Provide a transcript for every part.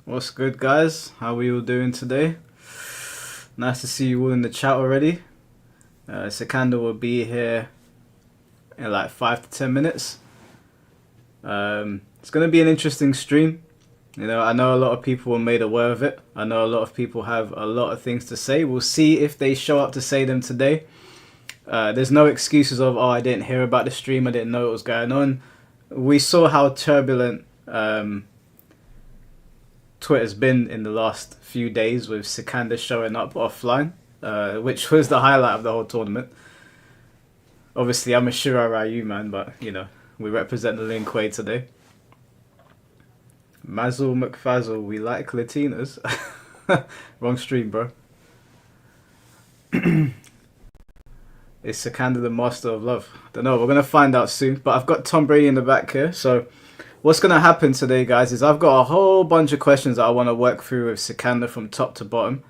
What's good, guys? How are we all doing today? Nice to see you all in the chat already. Sikander will be here in like 5 to 10 minutes. It's going to be an interesting stream. I know a lot of people were made aware of it. I know a lot of people have a lot of things to say. We'll see if they show up to say them today. There's no excuses of, oh, I didn't hear about the stream, I didn't know what was going on. We saw how turbulent Twitter's been in the last few days with Sikander showing up offline, which was the highlight of the whole tournament. Obviously, I'm a Shirai Ryu man, but we represent the Lin Kuei today. Mazel McFazel, we like Latinas. Wrong stream, bro. Is Sikander the master of love? Don't know. We're gonna find out soon. But I've got Tom Brady in the back here, so what's going to happen today, guys, is I've got a whole bunch of questions that I want to work through with Sikander from top to bottom.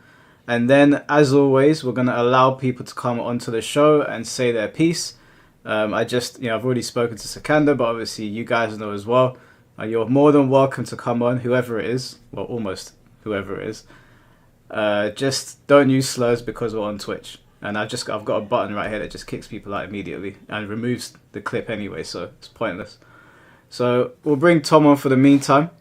And then, as always, we're going to allow people to come onto the show and say their piece. I've already spoken to Sikander, but obviously you guys know as well. You're more than welcome to come on, whoever it is. Well, almost whoever it is. Just don't use slurs because we're on Twitch. And I've got a button right here that just kicks people out immediately and removes the clip anyway, so it's pointless. So we'll bring Tom on for the meantime.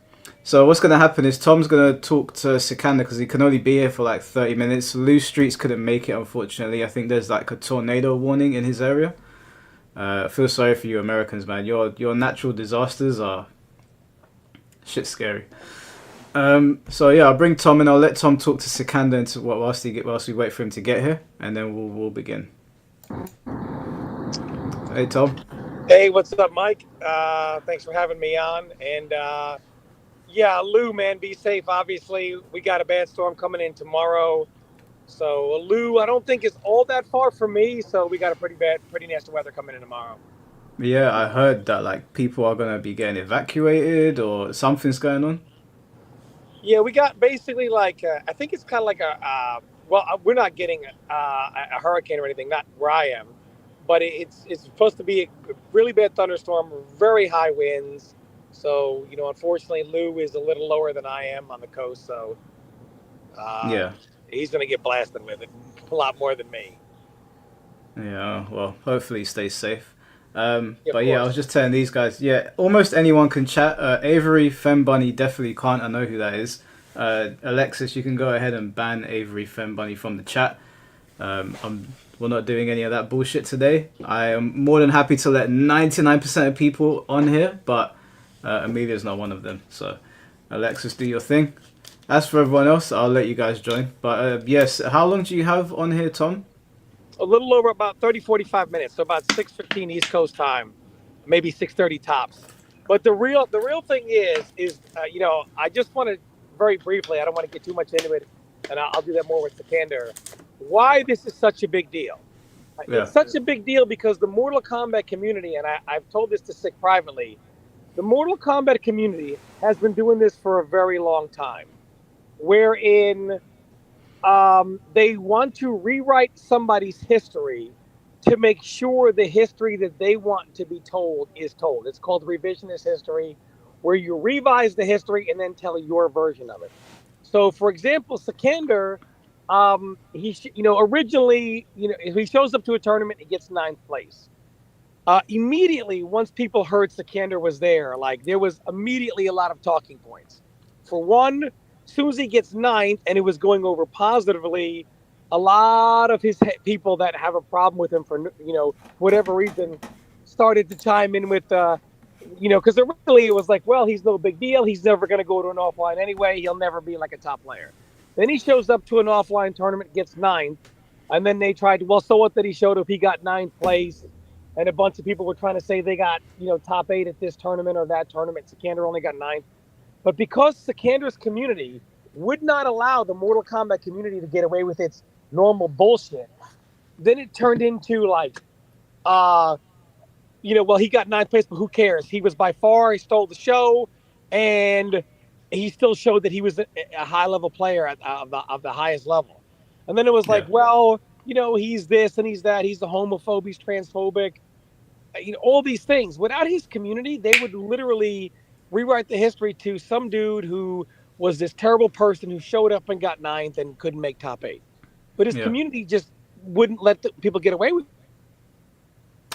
So what's going to happen is Tom's going to talk to Sikander because he can only be here for like 30 minutes. Lou Streets couldn't make it, unfortunately. I think there's like a tornado warning in his area. I feel sorry for you Americans, man. Your natural disasters are shit scary. So yeah, I'll bring Tom and I'll let Tom talk to Sikander whilst we wait for him to get here, and then we'll begin. Hey, Tom. Hey, what's up, Mike? Thanks for having me on. And yeah, Lou, man, be safe. Obviously, we got a bad storm coming in tomorrow. So Lou, I don't think is all that far from me. So we got a pretty nasty weather coming in tomorrow. Yeah, I heard that like people are gonna be getting evacuated or something's going on. Yeah, we got basically like I think it's kind of like we're not getting a hurricane or anything, not where I am, but it's supposed to be a really bad thunderstorm, very high winds. So unfortunately, Lou is a little lower than I am on the coast, so Yeah. he's gonna get blasted with it a lot more than me. Yeah, well, hopefully he stays safe. Of But yeah, I course. was just telling these guys, yeah, almost anyone can chat. Avery Fembunny definitely can't. I know who that is. Alexis, you can go ahead and ban Avery Fembunny from the chat. We're not doing any of that bullshit today. I am more than happy to let 99% of people on here, but Amelia's not one of them. So, Alexis, do your thing. As for everyone else, I'll let you guys join. But yes, how long do you have on here, Tom? A little over about 30, 45 minutes. So about 6:15 East Coast time, maybe 6:30 tops. But the real thing is I just want to very briefly, I don't want to get too much into it, and I'll do that more with Sikander. Why this is such a big deal. Yeah. It's such a big deal because the Mortal Kombat community, and I've told this to Sick privately, the Mortal Kombat community has been doing this for a very long time, wherein they want to rewrite somebody's history to make sure the history that they want to be told is told. It's called revisionist history, where you revise the history and then tell your version of it. So, for example, Sikander, originally, he shows up to a tournament, he gets 9th place. Immediately, once people heard Sikander was there, there was immediately a lot of talking points. For one, as soon as he gets 9th and it was going over positively, a lot of his people that have a problem with him for whatever reason started to chime in with because originally it was like, well, he's no big deal, he's never going to go to an offline anyway, he'll never be like a top player. Then he shows up to an offline tournament, gets 9th, and then they tried to, well, so what that he showed up, he got 9th place, and a bunch of people were trying to say they got top 8 at this tournament or that tournament. Sikander only got 9th. But because Sikander's community would not allow the Mortal Kombat community to get away with its normal bullshit, then it turned into well, he got 9th place, but who cares? He was by far, he stole the show, and he still showed that he was a high-level player of the highest level. And then it was like, well, he's this and he's that, he's the homophobe, he's transphobic, all these things. Without his community, they would literally rewrite the history to some dude who was this terrible person who showed up and got ninth and couldn't make top 8. But his Yeah. community just wouldn't let the people get away with it.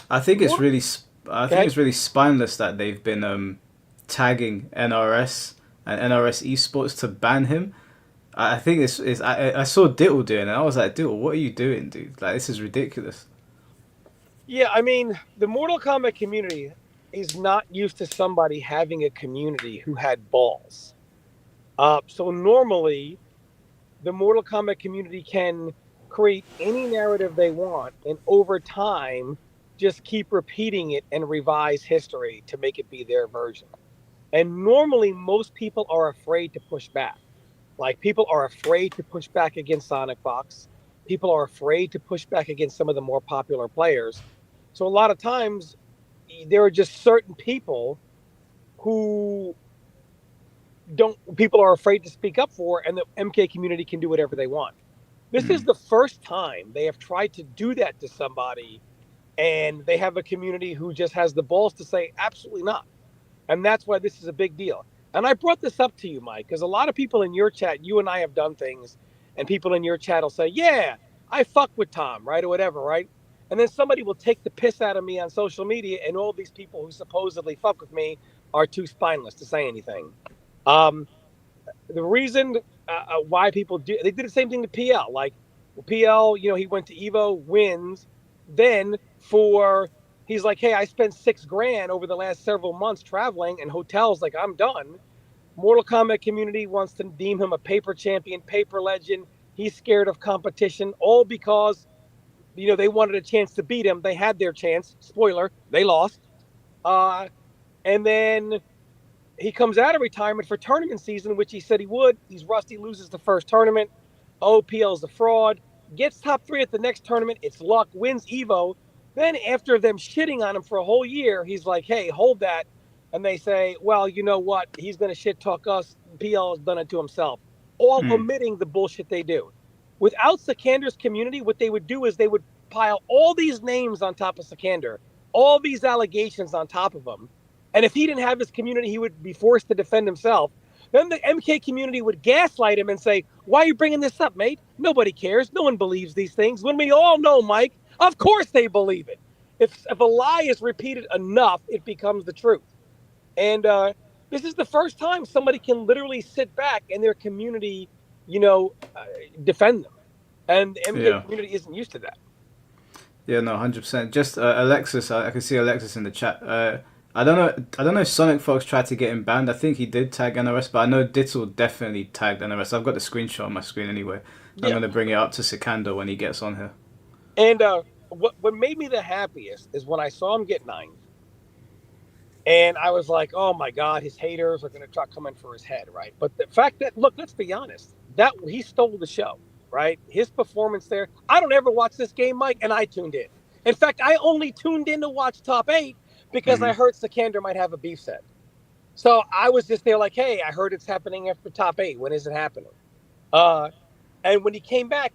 I think it's More, really, I think okay? it's really spineless that they've been tagging NRS and NRS esports to ban him. I think this is. I saw Dittle doing it. And I was like, Dittle, what are you doing, dude? Like, this is ridiculous. Yeah, I mean, the Mortal Kombat community is not used to somebody having a community who had balls. So normally, the Mortal Kombat community can create any narrative they want, and over time, just keep repeating it and revise history to make it be their version. And normally, most people are afraid to push back. Like, people are afraid to push back against Sonic Fox. People are afraid to push back against some of the more popular players. So, a lot of times, there are just certain people who people are afraid to speak up for, and the MK community can do whatever they want. This is the first time they have tried to do that to somebody, and they have a community who just has the balls to say, absolutely not. And that's why this is a big deal. And I brought this up to you, Mike, because a lot of people in your chat, you and I have done things, and people in your chat will say, yeah, I fuck with Tom, right? Or whatever, right? And then somebody will take the piss out of me on social media, and all these people who supposedly fuck with me are too spineless to say anything. Um, the reason why people do, they did the same thing to PL. Like, PL, he went to Evo, wins. Then he's like, hey, I spent $6,000 over the last several months traveling and hotels. Like, I'm done. Mortal Kombat community wants to deem him a paper champion, paper legend. He's scared of competition, all because, they wanted a chance to beat him. They had their chance. Spoiler, they lost. And then he comes out of retirement for tournament season, which he said he would. He's rusty, loses the first tournament. OPL's a fraud. Gets top 3 at the next tournament. It's luck, wins Evo. Then after them shitting on him for a whole year, he's like, hey, hold that. And they say, well, you know what? He's going to shit talk us. PL has done it to himself. All omitting the bullshit they do. Without Sikander's community, what they would do is they would pile all these names on top of Sikander, all these allegations on top of him. And if he didn't have his community, he would be forced to defend himself. Then the MK community would gaslight him and say, why are you bringing this up, mate? Nobody cares. No one believes these things. When we all know, Mike, of course they believe it. If a lie is repeated enough, it becomes the truth. And this is the first time somebody can literally sit back and their community, defend them. And the MK community isn't used to that. Yeah, no, 100%. Just Alexis, I can see Alexis in the chat. I don't know if Sonic Fox tried to get him banned. I think he did tag NRS, but I know Dittle definitely tagged NRS. I've got the screenshot on my screen anyway. I'm going to bring it up to Sikander when he gets on here. And what made me the happiest is when I saw him get 9th. And I was like, oh my God, his haters are going to try coming for his head, right? But the fact that, look, let's be honest, that he stole the show, right? His performance there. I don't ever watch this game, Mike, and I tuned in. In fact, I only tuned in to watch top 8 because I heard Sikander might have a beef set. So I was just there like, hey, I heard it's happening after top 8. When is it happening? And when he came back,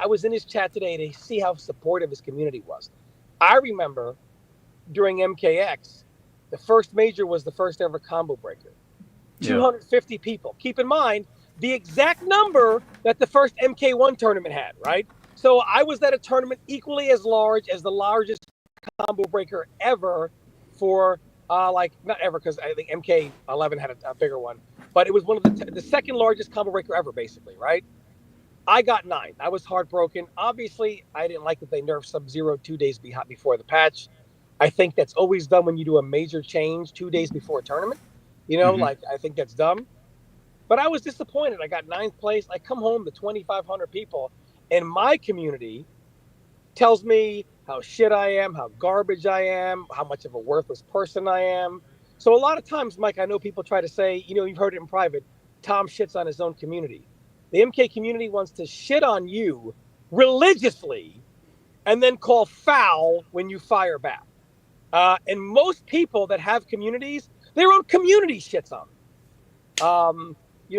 I was in his chat today to see how supportive his community was. I remember during MKX, the first major was the first ever combo breaker. 250 people. Keep in mind, the exact number that the first MK1 tournament had, right? So I was at a tournament equally as large as the largest combo breaker ever for, not ever, because I think MK11 had a bigger one. But it was one of the second largest combo breaker ever, basically, right? I got 9th. I was heartbroken. Obviously, I didn't like that they nerfed Sub-Zero 2 days before the patch. I think that's always done when you do a major change 2 days before a tournament. I think that's dumb. But I was disappointed. I got 9th place. I come home to 2,500 people, and my community tells me how shit I am, how garbage I am, how much of a worthless person I am. So a lot of times, Mike, I know people try to say, you've heard it in private, Tom shits on his own community. The MK community wants to shit on you religiously and then call foul when you fire back. And most people that have communities, their own community shits on them.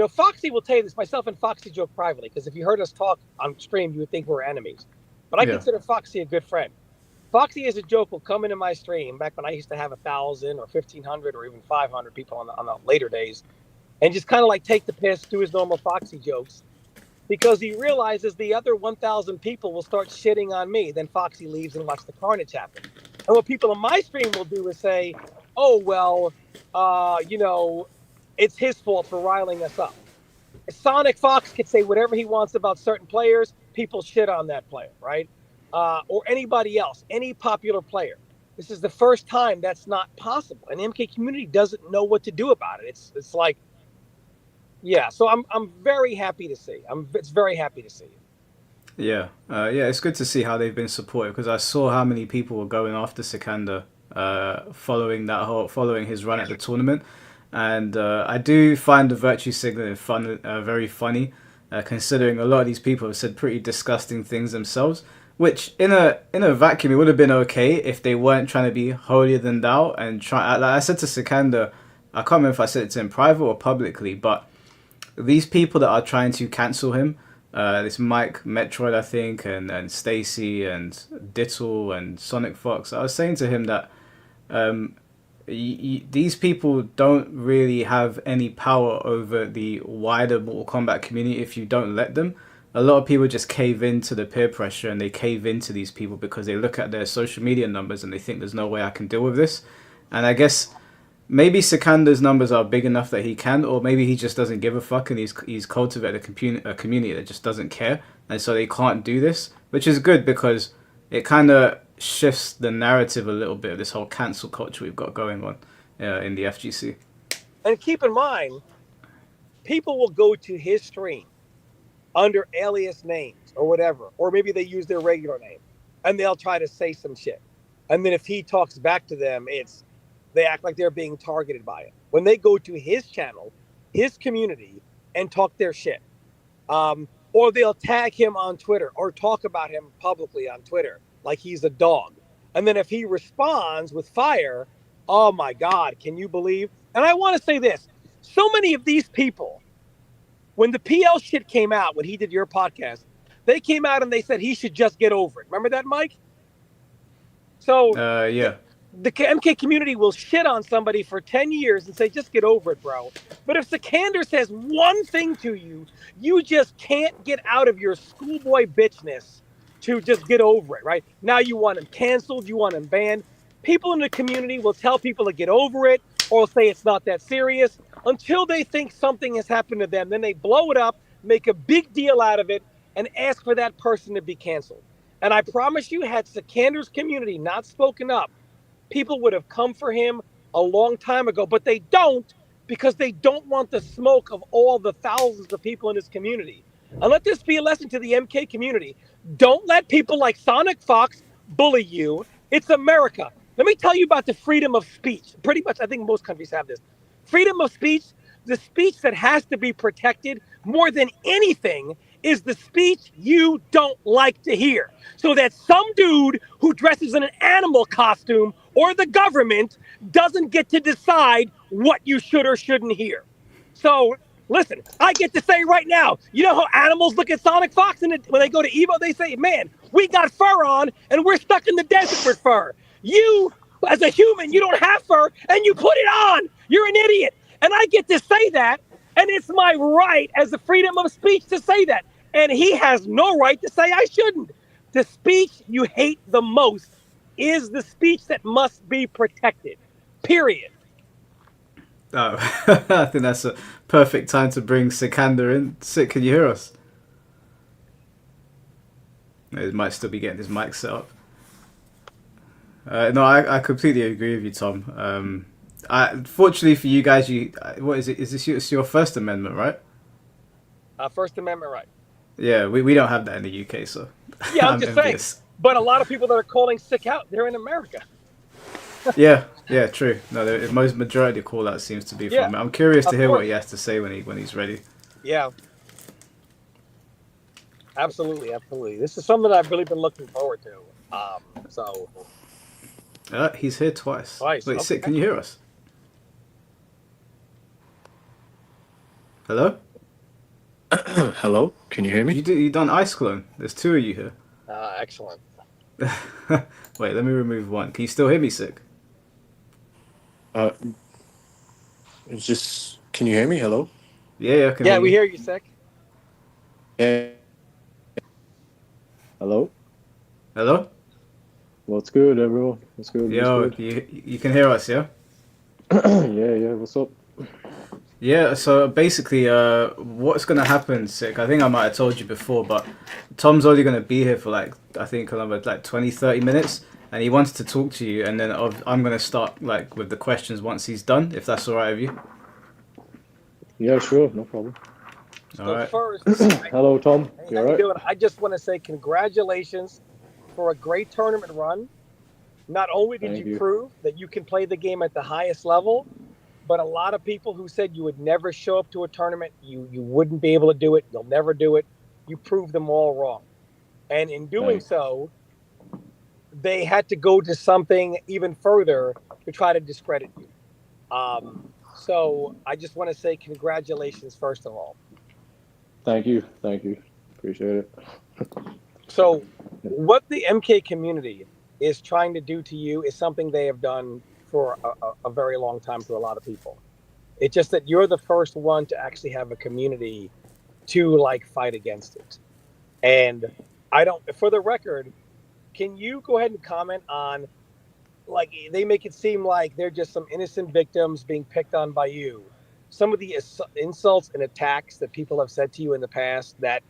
Foxy will tell you this. Myself and Foxy joke privately, because if you heard us talk on stream, you would think we're enemies. But I consider Foxy a good friend. Foxy, as a joke, will come into my stream back when I used to have 1,000 or 1,500 or even 500 people on the later days. and just kind of like take the piss, do his normal Foxy jokes, because he realizes the other 1,000 people will start shitting on me. Then Foxy leaves and watch the carnage happen. And what people on my stream will do is say, oh, well, you know, it's his fault for riling us up. Sonic Fox could say whatever he wants about certain players. People shit on that player, right? Or anybody else, any popular player. This is the first time that's not possible, and the MK community doesn't know what to do about it. It's like, yeah. So I'm very happy to see. It's very happy to see. Yeah, yeah, it's good to see how they've been supported because I saw how many people were going after Sikander following his run at the tournament, and I do find the virtue signaling very funny, considering a lot of these people have said pretty disgusting things themselves. Which in a vacuum it would have been okay if they weren't trying to be holier than thou and try. Like I said to Sikander, I can't remember if I said it to him private or publicly, but these people that are trying to cancel him, this Mike Metroid, I think, and Stacy and Dittle and Sonic Fox, I was saying to him that these people don't really have any power over the wider Mortal Kombat community if you don't let them. A lot of people just cave into the peer pressure and they cave into these people because they look at their social media numbers and they think there's no way I can deal with this. And I guess maybe Sikander's numbers are big enough that he can, or maybe he just doesn't give a fuck and he's cultivated a community that just doesn't care, and so they can't do this, which is good because it kind of shifts the narrative a little bit of this whole cancel culture we've got going on in the FGC. And keep in mind, people will go to his stream under alias names or whatever, or maybe they use their regular name, and they'll try to say some shit, and then if he talks back to them, they act like they're being targeted by it. When they go to his channel, his community, and talk their shit, or they'll tag him on Twitter or talk about him publicly on Twitter like he's a dog, and then if he responds with fire, oh my God, can you believe? And I want to say this: so many of these people, when the PL shit came out, when he did your podcast, they came out and they said he should just get over it. Remember that, Mike? So Yeah. the MK community will shit on somebody for 10 years and say, just get over it, bro. But if Sikander says one thing to you, you just can't get out of your schoolboy bitchness to just get over it, right? Now you want him canceled, you want him banned. People in the community will tell people to get over it or say it's not that serious until they think something has happened to them. Then they blow it up, make a big deal out of it, and ask for that person to be canceled. And I promise you, had Sikander's community not spoken up, people would have come for him a long time ago, but they don't, because they don't want the smoke of all the thousands of people in his community. And let this be a lesson to the MK community. Don't let people like Sonic Fox bully you. It's America. Let me tell you about the freedom of speech. Pretty much, I think most countries have this. Freedom of speech, the speech that has to be protected more than anything is the speech you don't like to hear. So that some dude who dresses in an animal costume or the government doesn't get to decide what you should or shouldn't hear. So listen, I get to say right now, you know how animals look at Sonic Fox and when they go to Evo, they say, man, we got fur on and we're stuck in the desert with fur. You, as a human, you don't have fur and you put it on. You're an idiot. And I get to say that. And it's my right as the freedom of speech to say that. And he has no right to say I shouldn't. The speech you hate the most is the speech that must be protected. Period. Oh, I think that's a perfect time to bring Sikander in. Sik, can you hear us? He might still be getting his mic set up. No, I completely agree with you, Tom. Fortunately for you guys, what is it? Is this your First Amendment, right? First Amendment right. Yeah, we don't have that in the UK, so yeah, I'm just saying. But a lot of people that are calling Sik out, they're in America. yeah, true. No, the most majority of call out seems to be from. I'm curious to hear what he has to say when he's ready. Yeah, absolutely. This is something that I've really been looking forward to. He's here twice. Wait, okay. Sik, can you hear us? Hello? Hello? Can you hear me? You done Ice Clone? There's two of you here. Excellent. Wait, let me remove one. Can you still hear me, Sik? It's just Can you hear me? Hello? Yeah, I can Yeah, hear we you. hear you, Sick. Yeah. Hello? Hello? What's good, everyone? What's good? What's Yo, good? you can hear us, yeah? Yeah, what's up? Yeah, so basically, what's gonna happen, Sick? I think I might have told you before, but Tom's only gonna be here for like, I think another like 20, 30 minutes, and he wants to talk to you, and then I'm gonna start like with the questions once he's done, if that's alright with you. Yeah, sure, no problem. So Alright. first, Hello, Tom. hey, You how you alright? doing? I just want to say congratulations for a great tournament run. Not only did Thank you you. prove that you can play the game at the highest level, but a lot of people who said you would never show up to a tournament, you wouldn't be able to do it, you'll never do it, you proved them all wrong. And in doing Thanks. so, they had to go to something even further to try to discredit you. So I just want to say congratulations, first of all. Thank you. Thank you. Appreciate it. So, what the MK community is trying to do to you is something they have done for a very long time to a lot of people. It's just that you're the first one to actually have a community to like fight against it. And I don't, for the record, can you go ahead and comment on like they make it seem like they're just some innocent victims being picked on by you? Some of the insults and attacks that people have said to you in the past that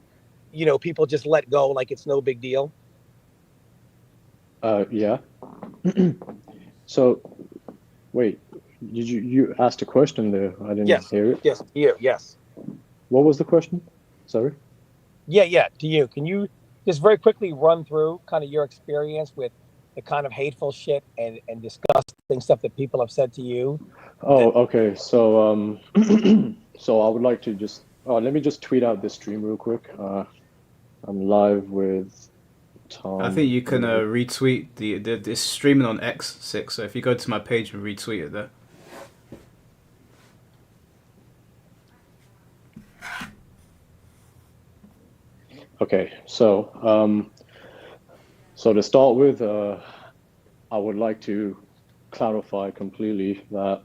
people just let go like it's no big deal. Yeah. So, wait, did you asked a question there? I didn't Yes, hear it. yes, you, yes. What was the question? Sorry. Yeah, to you. Can you just very quickly run through kind of your experience with the kind of hateful shit and disgusting stuff that people have said to you? Oh, okay. So, so I would like to just let me just tweet out this stream real quick. I'm live with I Tom think you can Brady. retweet it's streaming on X6, so if you go to my page and retweet it there. Okay, so to start with, I would like to clarify completely that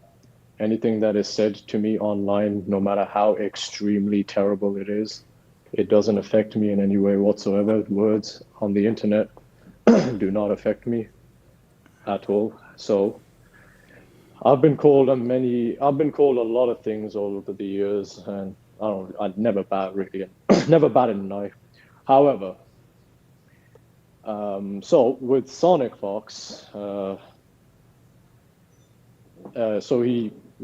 anything that is said to me online, no matter how extremely terrible it is, it doesn't affect me in any way whatsoever. Words on the internet do not affect me at all. So I've been called a lot of things all over the years, and I'd never bat really, never batted an eye. However, so with Sonic Fox, so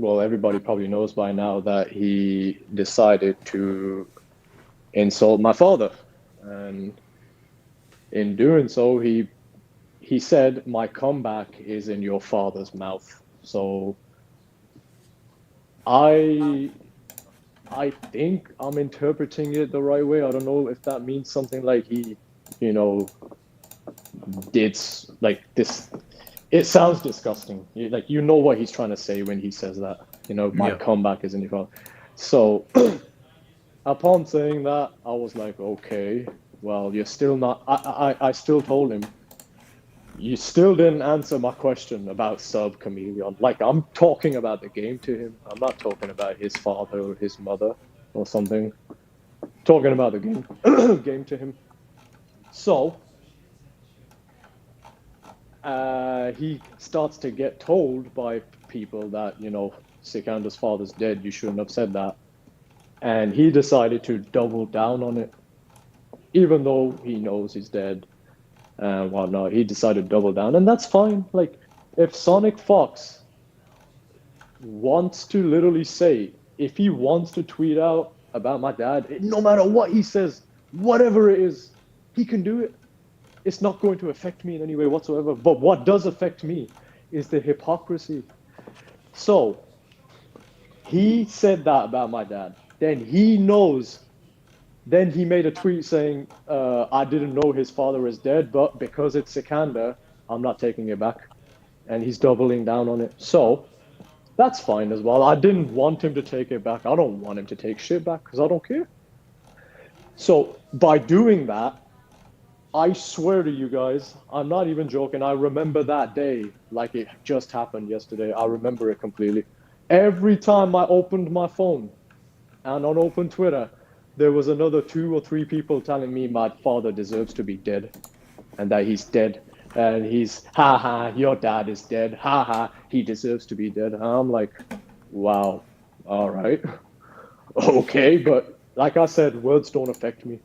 everybody probably knows by now that he decided to insult my father, and in doing so, he said, "My comeback is in your father's mouth." So I think I'm interpreting it the right way. I don't know if that means something like he, you know, did like this. It sounds disgusting. Like you know what he's trying to say when he says that. My Yeah. comeback is in your father. So upon saying that, I was like, okay, well, you're still not. I still told him, you still didn't answer my question about Sub Chameleon. Like, I'm talking about the game to him. I'm not talking about his father or his mother or something. Talking about the game, game to him. So he starts to get told by people that, Sikander's father's dead. You shouldn't have said that. And he decided to double down on it, even though he knows he's dead and whatnot. He decided to double down, and that's fine. Like, if Sonic Fox wants to literally say, if he wants to tweet out about my dad, no matter what he says, whatever it is, he can do it. It's not going to affect me in any way whatsoever. But what does affect me is the hypocrisy. So he said that about my dad. Then he knows. Then he made a tweet saying, I didn't know his father is dead, but because it's Sikander, I'm not taking it back. And he's doubling down on it. So that's fine as well. I didn't want him to take it back. I don't want him to take shit back because I don't care. So by doing that, I swear to you guys, I'm not even joking. I remember that day like it just happened yesterday. I remember it completely. Every time I opened my phone and on open Twitter, there was another 2 or 3 people telling me my father deserves to be dead and that he's dead. And he's, ha ha, your dad is dead. Ha ha, he deserves to be dead. And I'm like, wow, all right. Okay, but like I said, words don't affect me.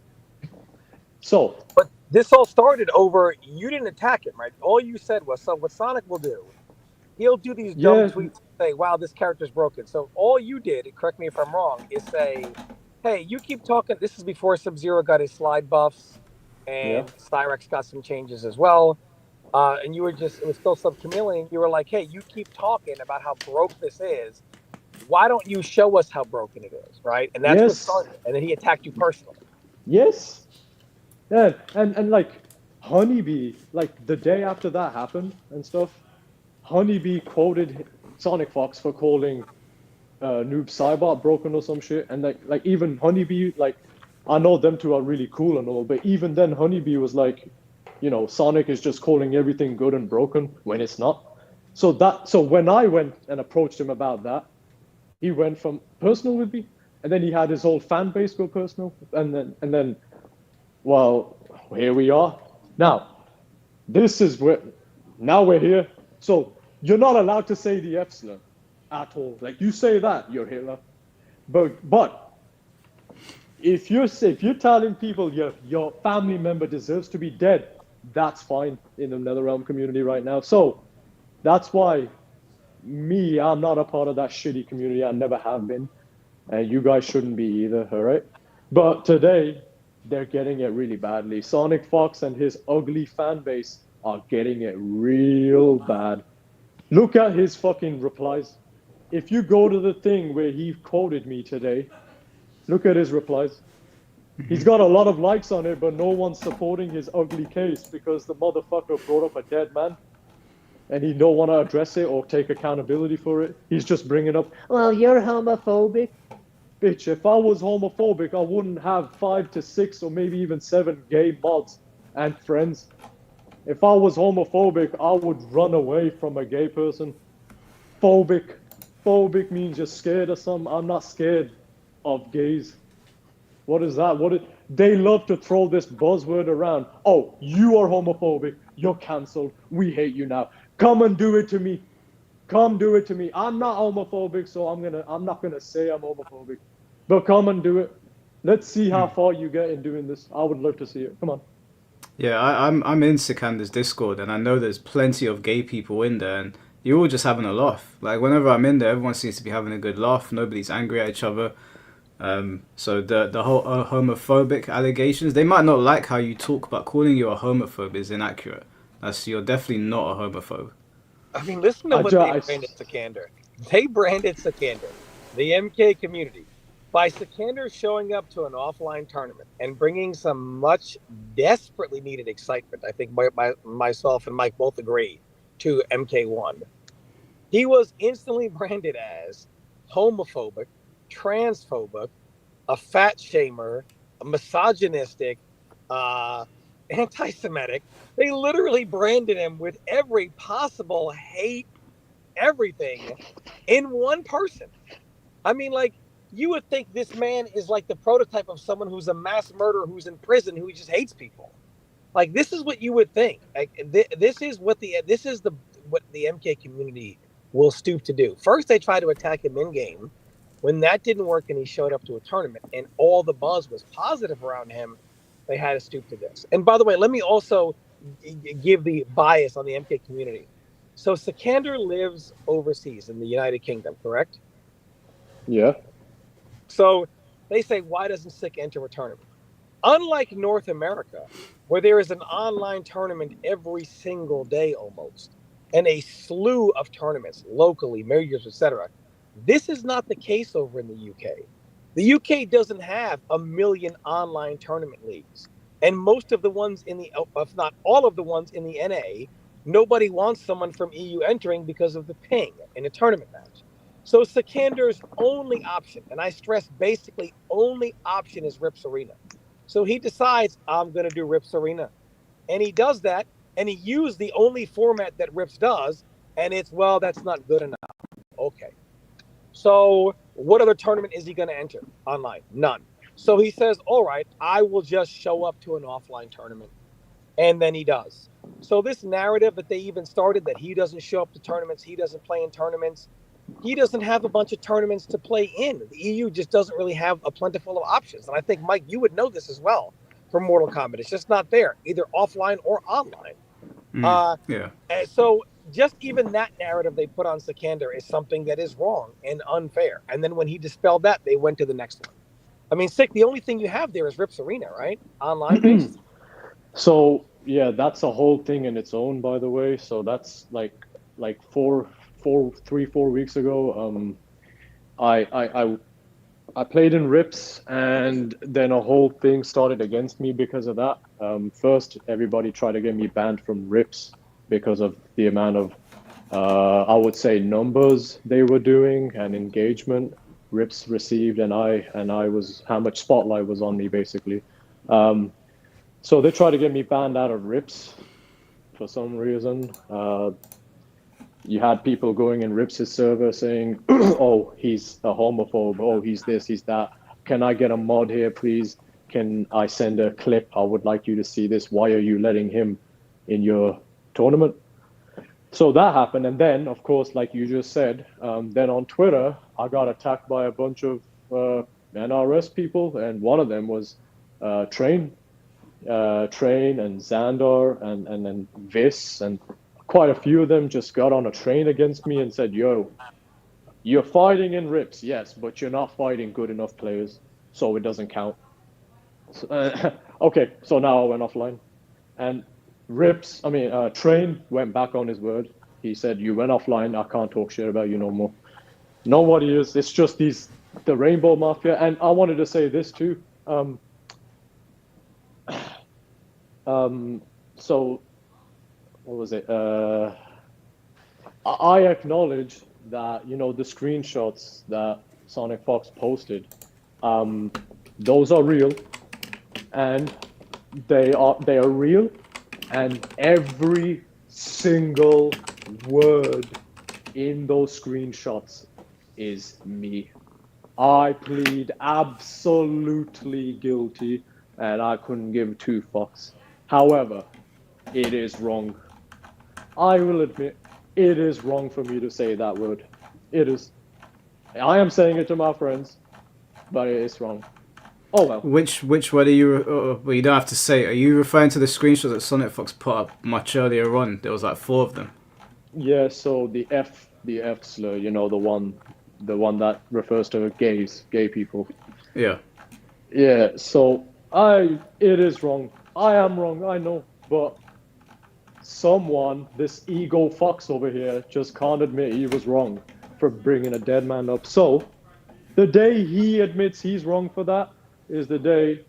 So, But this all started over you didn't attack him, right? All you said was, so what Sonic will do, he'll do these dumb yeah, tweets and say, wow, this character's broken. So all you did, correct me if I'm wrong, is say, hey, you keep talking. This is before Sub-Zero got his slide buffs yeah, and Cyrex got some changes as well. And you were just, it was still sub-chameleon. You were like, hey, you keep talking about how broke this is. Why don't you show us how broken it is, right? And that's what yes, started it. And then he attacked you personally. yes. Yeah, and like Honeybee, like the day after that happened and stuff, Honeybee quoted Sonic Fox for calling Noob Saibot broken or some shit, and like even Honeybee, like I know them two are really cool and all, but even then Honeybee was like, Sonic is just calling everything good and broken when it's not. So when I went and approached him about that, he went from personal with me, and then he had his whole fan base go personal, and then well, here we are. Now, this is where, now we're here. So you're not allowed to say the F slur at all. Like you say that, you're Hitler. But if you're telling people your family member deserves to be dead, that's fine in the NetherRealm community right now. So that's why I'm not a part of that shitty community. I never have been. And you guys shouldn't be either, all right? But today, they're getting it really badly. Sonic Fox and his ugly fan base are getting it real bad. Look at his fucking replies. If you go to the thing where he quoted me today, look at his replies. He's got a lot of likes on it, but no one's supporting his ugly case because the motherfucker brought up a dead man and he don't want to address it or take accountability for it. He's just bringing up, well, you're homophobic. Bitch, if I was homophobic, I wouldn't have 5 to 6 or maybe even 7 gay mods and friends. If I was homophobic, I would run away from a gay person. Phobic means you're scared of something. I'm not scared of gays. What is that? They love to throw this buzzword around. Oh, you are homophobic. You're cancelled. We hate you now. Come and do it to me. Come do it to me. I'm not homophobic, so I'm not gonna say I'm homophobic. But come and do it. Let's see how far you get in doing this. I would love to see it. Come on. Yeah, I'm in Sikander's Discord, and I know there's plenty of gay people in there, and you're all just having a laugh. Like whenever I'm in there, everyone seems to be having a good laugh. Nobody's angry at each other. So the whole homophobic allegations, they might not like how you talk, but calling you a homophobe is inaccurate. You're definitely not a homophobe. I mean, listen to what they branded Sikander. They branded Sikander, the MK community, by Sikander showing up to an offline tournament and bringing some much desperately needed excitement. I think myself and Mike both agree to MK1. He was instantly branded as homophobic, transphobic, a fat shamer, a misogynistic, anti-Semitic. They literally branded him with every possible hate, everything in one person. I mean, like, you would think this man is like the prototype of someone who's a mass murderer, who's in prison, who just hates people. Like, this is what you would think. Like, this is what the MK community will stoop to do. First, they try to attack him in game. When that didn't work and he showed up to a tournament and all the buzz was positive around him, they had to stoop to this. And by the way, let me also give the bias on the MK community. So Sikander lives overseas in the United Kingdom, correct? Yeah. So they say, why doesn't Sik enter a tournament? Unlike North America, where there is an online tournament every single day almost, and a slew of tournaments locally, majors, etc., this is not the case over in the UK. The UK doesn't have 1 million online tournament leagues. And most of the ones if not all of the ones in the NA, nobody wants someone from EU entering because of the ping in a tournament match. So Sikander's only option, and I stress basically only option, is Rips Arena. So he decides, I'm going to do Rips Arena. And he does that, and he used the only format that Rips does, and it's, well, that's not good enough. Okay. So what other tournament is he going to enter online? None. So he says, all right, I will just show up to an offline tournament. And then he does. So this narrative that they even started, that he doesn't show up to tournaments, he doesn't play in tournaments, he doesn't have a bunch of tournaments to play in. The EU just doesn't really have a plentiful of options. And I think, Mike, you would know this as well for Mortal Kombat. It's just not there, either offline or online. Yeah. So just even that narrative they put on Sikander is something that is wrong and unfair. And then when he dispelled that, they went to the next one. I mean, Sick, the only thing you have there is Rips Arena, right? Online based. So yeah, that's a whole thing in its own, by the way. So that's like 3-4 weeks ago. I played in Rips, and then a whole thing started against me because of that. First, everybody tried to get me banned from Rips because of the amount of, I would say, numbers they were doing and engagement Rips received, and I was how much spotlight was on me basically. So they tried to get me banned out of Rips for some reason. You had people going in Rips' server saying, oh, he's a homophobe. Oh, he's this, he's that. Can I get a mod here, please? Can I send a clip? I would like you to see this. Why are you letting him in your tournament? So that happened. And then, of course, like you just said, then on Twitter, I got attacked by a bunch of NRS people. And one of them was Train and Xandar and then Vis, and quite a few of them just got on a train against me and said, yo, you're fighting in Rips, yes, but you're not fighting good enough players, so it doesn't count. So, okay, so now I went offline. And Train went back on his word. He said, you went offline, I can't talk shit about you no more. Know what he is, it's just the Rainbow Mafia. And I wanted to say this too. So what was it? I acknowledge that, the screenshots that Sonic Fox posted, those are real, and they are real, and every single word in those screenshots is me. I plead absolutely guilty, and I couldn't give two fucks. However, it is wrong. I will admit, it is wrong for me to say that word. It is. I am saying it to my friends, but it is wrong. Oh well. Which word are you? Well, you don't have to say. Are you referring to the screenshot that Sonic Fox put up much earlier on? There was like 4 of them. Yeah. So the F slur, the one that refers to gay people. Yeah. Yeah. So it is wrong. I am wrong. I know, but someone, this ego fox over here, just can't admit he was wrong for bringing a dead man up. So the day he admits he's wrong for that is the day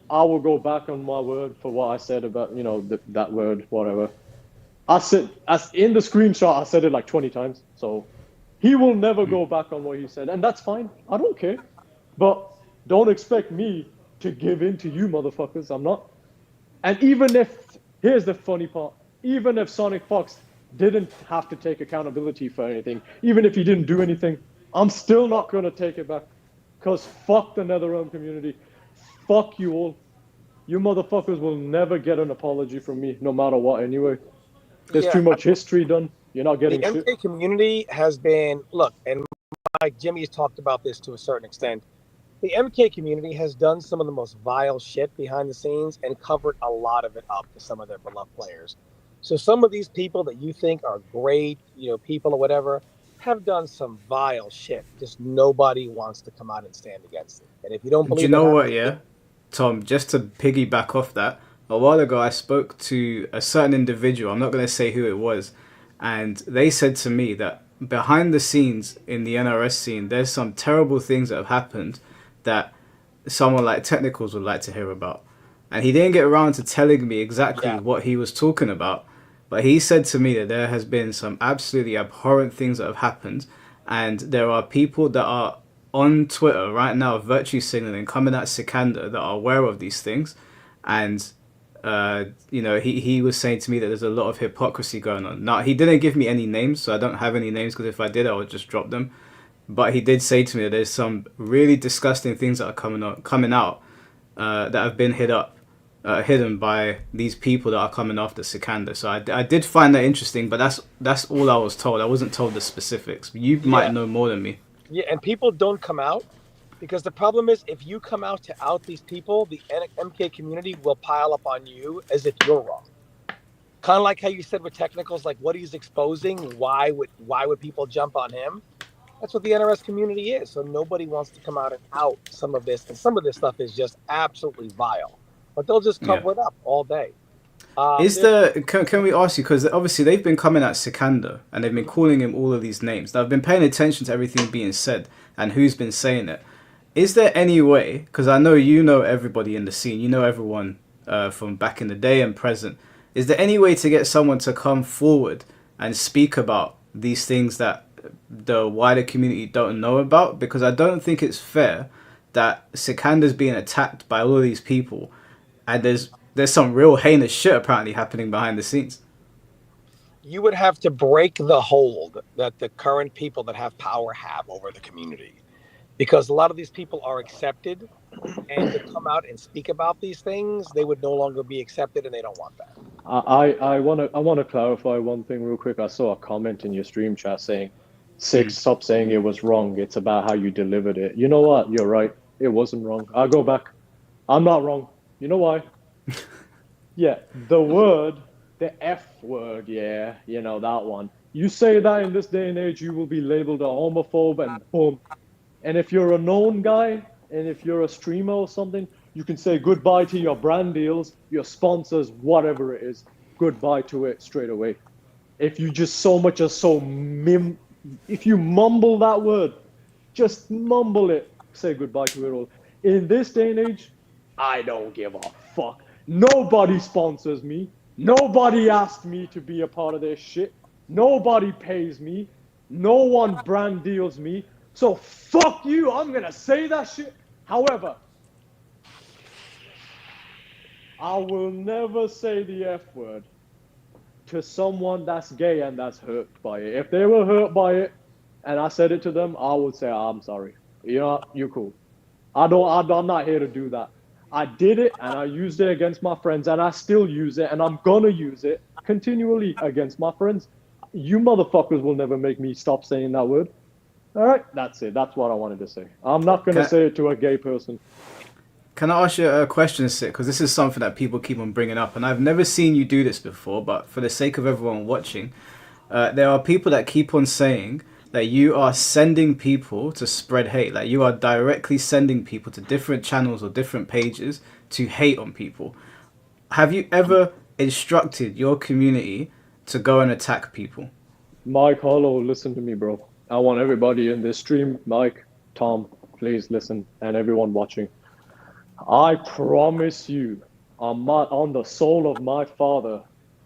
I will go back on my word for what I said about, that word, whatever. As in the screenshot, I said it like 20 times. So he will never go back on what he said. And that's fine. I don't care. But don't expect me to give in to you motherfuckers. I'm not. And here's the funny part, even if Sonic Fox didn't have to take accountability for anything, even if he didn't do anything, I'm still not going to take it back. Because fuck the NetherRealm community. Fuck you all. You motherfuckers will never get an apology from me, no matter what, anyway. There's too much history done. You're not getting shit. The MK community has been, look, and Mike, Jimmy's talked about this to a certain extent. The MK community has done some of the most vile shit behind the scenes and covered a lot of it up to some of their beloved players. So some of these people that you think are great, people or whatever, have done some vile shit. Just nobody wants to come out and stand against it. And if you don't believe, do you know what? Yeah, Tom. Just to piggyback off that, a while ago I spoke to a certain individual. I'm not going to say who it was, and they said to me that behind the scenes in the NRS scene, there's some terrible things that have happened that someone like Technicals would like to hear about. And he didn't get around to telling me exactly what he was talking about, but he said to me that there has been some absolutely abhorrent things that have happened, and there are people that are on Twitter right now virtue signaling, coming at Sikander, that are aware of these things. And he was saying to me that there's a lot of hypocrisy going on. Now, he didn't give me any names, so I don't have any names, because if I did, I would just drop them. but he did say to me that there's some really disgusting things that are coming out that have been hidden by these people that are coming after Sikander. So I did find that interesting, but that's all I was told. I wasn't told the specifics. You might know more than me. Yeah, and people don't come out because the problem is if you come out to out these people, the MK community will pile up on you as if you're wrong. Kind of like how you said with technicals, like what he's exposing, why would people jump on him? That's what the NRS community is. So nobody wants to come out and out some of this, and some of this stuff is just absolutely vile. But they'll just cover it up all day. Can we ask you, because obviously they've been coming at Sikander and they've been calling him all of these names. Now, I've been paying attention to everything being said and who's been saying it. Is there any way, because I know you know everybody in the scene, you know everyone from back in the day and present, is there any way to get someone to come forward and speak about these things that the wider community don't know about? Because I don't think it's fair that Sikander's being attacked by all of these people and there's some real heinous shit apparently happening behind the scenes. You would have to break the hold that the current people that have power have over the community. Because a lot of these people are accepted, and to come out and speak about these things, they would no longer be accepted, and they don't want that. I want to clarify one thing real quick. I saw a comment in your stream chat saying, "Six, stop saying it was wrong. It's about how you delivered it." You know what? You're right. It wasn't wrong. I'll go back. I'm not wrong. You know why? Yeah, the F word, yeah, you know, that one. You say that in this day and age, you will be labeled a homophobe and boom. And if you're a known guy, and if you're a streamer or something, you can say goodbye to your brand deals, your sponsors, whatever it is. Goodbye to it straight away. If you just so much as if you mumble that word, just mumble it, say goodbye to it all. In this day and age, I don't give a fuck. Nobody sponsors me. Nobody asked me to be a part of this shit. Nobody pays me. No one brand deals me. So fuck you, I'm gonna say that shit. However, I will never say the F word to someone that's gay and that's hurt by it. If they were hurt by it and I said it to them, I would say, I'm sorry. You know, you're cool. I'm not here to do that. I did it and I used it against my friends and I still use it and I'm gonna use it continually against my friends. You motherfuckers will never make me stop saying that word. All right, that's it. That's what I wanted to say. I'm not going to say it to a gay person. Can I ask you a question, Sid? Because this is something that people keep on bringing up, and I've never seen you do this before, but for the sake of everyone watching, there are people that keep on saying that you are sending people to spread hate. Like you are directly sending people to different channels or different pages to hate on people. Have you ever instructed your community to go and attack people? Mike Hollow, listen to me, bro. I want everybody in this stream, Mike, Tom, please listen, and everyone watching. I promise you, on the soul of my father,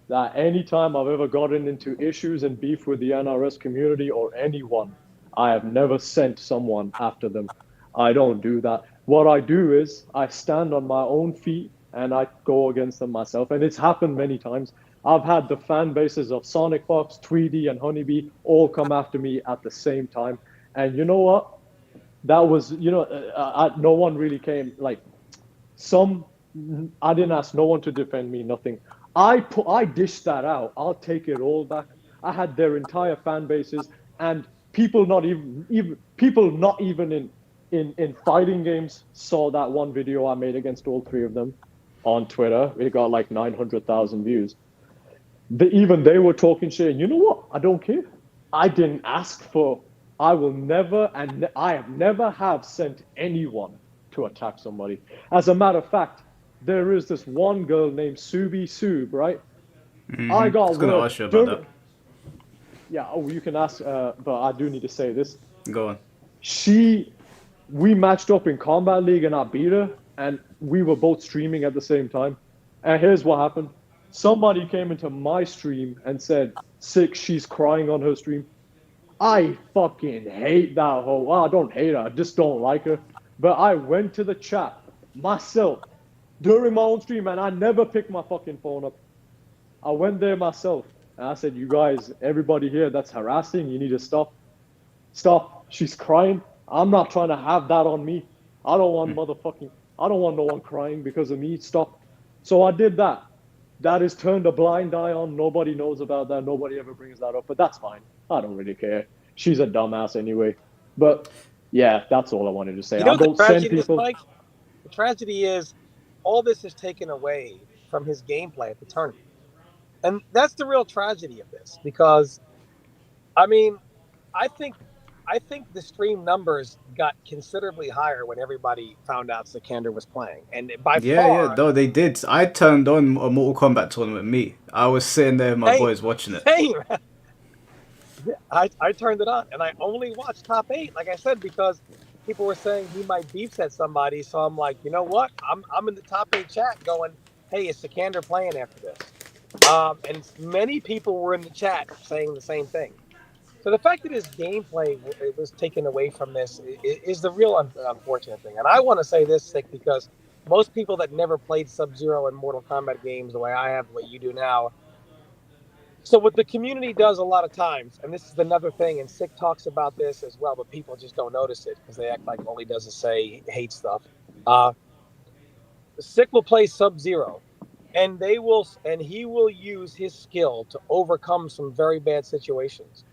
that anytime I've ever gotten into issues and beef with the NRS community or anyone, I have never sent someone after them. I don't do that. What I do is I stand on my own feet and I go against them myself. And it's happened many times. I've had the fan bases of Sonic Fox, Tweety, and Honeybee all come after me at the same time. And you know what? That was, no one really came, I didn't ask no one to defend me, nothing. I dished that out. I'll take it all back. I had their entire fan bases and people not even in fighting games saw that one video I made against all three of them on Twitter. It got like 900,000 views. Even they were talking shit. And you know what? I don't care. I didn't ask for. I will never, and I have never have sent anyone to attack somebody. As a matter of fact, there is this one girl named Subi Sub, right? Mm-hmm. I got. I was gonna ask you about that. Yeah. Oh, you can ask, but I do need to say this. Go on. We matched up in Combat League and I beat her, and we were both streaming at the same time. And here's what happened. Somebody came into my stream and said, "Sick, she's crying on her stream." I fucking hate that hoe. Well, I don't hate her, I just don't like her. But I went to the chat myself during my own stream and I never picked my fucking phone up. I went there myself and I said, "You guys, everybody here that's harassing, you need to stop." Stop. She's crying. I'm not trying to have that on me. I don't want no one crying because of me. Stop. So I did that. That is turned a blind eye on. Nobody knows about that. Nobody ever brings that up, but that's fine. I don't really care. She's a dumbass anyway. But yeah, that's all I wanted to say. You know I what the don't send tragedy is, people. Mike? The tragedy is all this is taken away from his gameplay at the tournament. And that's the real tragedy of this, because I mean, I think the stream numbers got considerably higher when everybody found out Sikander was playing. And by Yeah, far, no, they did. I turned on a Mortal Kombat tournament. Me, I was sitting there with my same, boys watching it. same. I turned it on and I only watched top 8, like I said, because people were saying he might beef set somebody. So I'm like, you know what? I'm in the top 8 chat going, hey, is Sikander playing after this? And many people were in the chat saying the same thing. So the fact that his gameplay was taken away from this is the real unfortunate thing. And I want to say this, Sick, because most people that never played Sub-Zero and Mortal Kombat games the way I have, the way you do now. So what the community does a lot of times, and this is another thing, and Sick talks about this as well, but people just don't notice it because they act like all he does is say hate stuff. Sick will play Sub-Zero, and he will use his skill to overcome some very bad situations.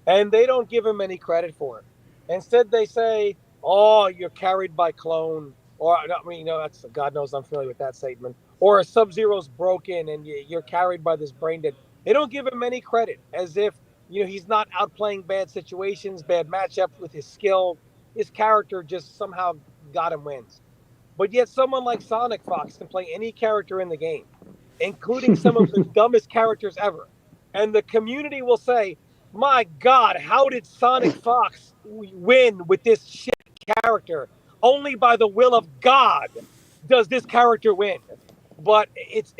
And they don't give him any credit for it. Instead, they say, "Oh, you're carried by clone," or I mean, that's God knows I'm familiar with that statement. Or a Sub-Zero's broken and you're carried by this brain dead. They don't give him any credit, as if he's not outplaying bad situations, bad matchups with his skill. His character just somehow got him wins. But yet, someone like Sonic Fox can play any character in the game, including some of the dumbest characters ever, and the community will say, my God, how did Sonic Fox win with this shit character? Only by the will of God does this character win. But it's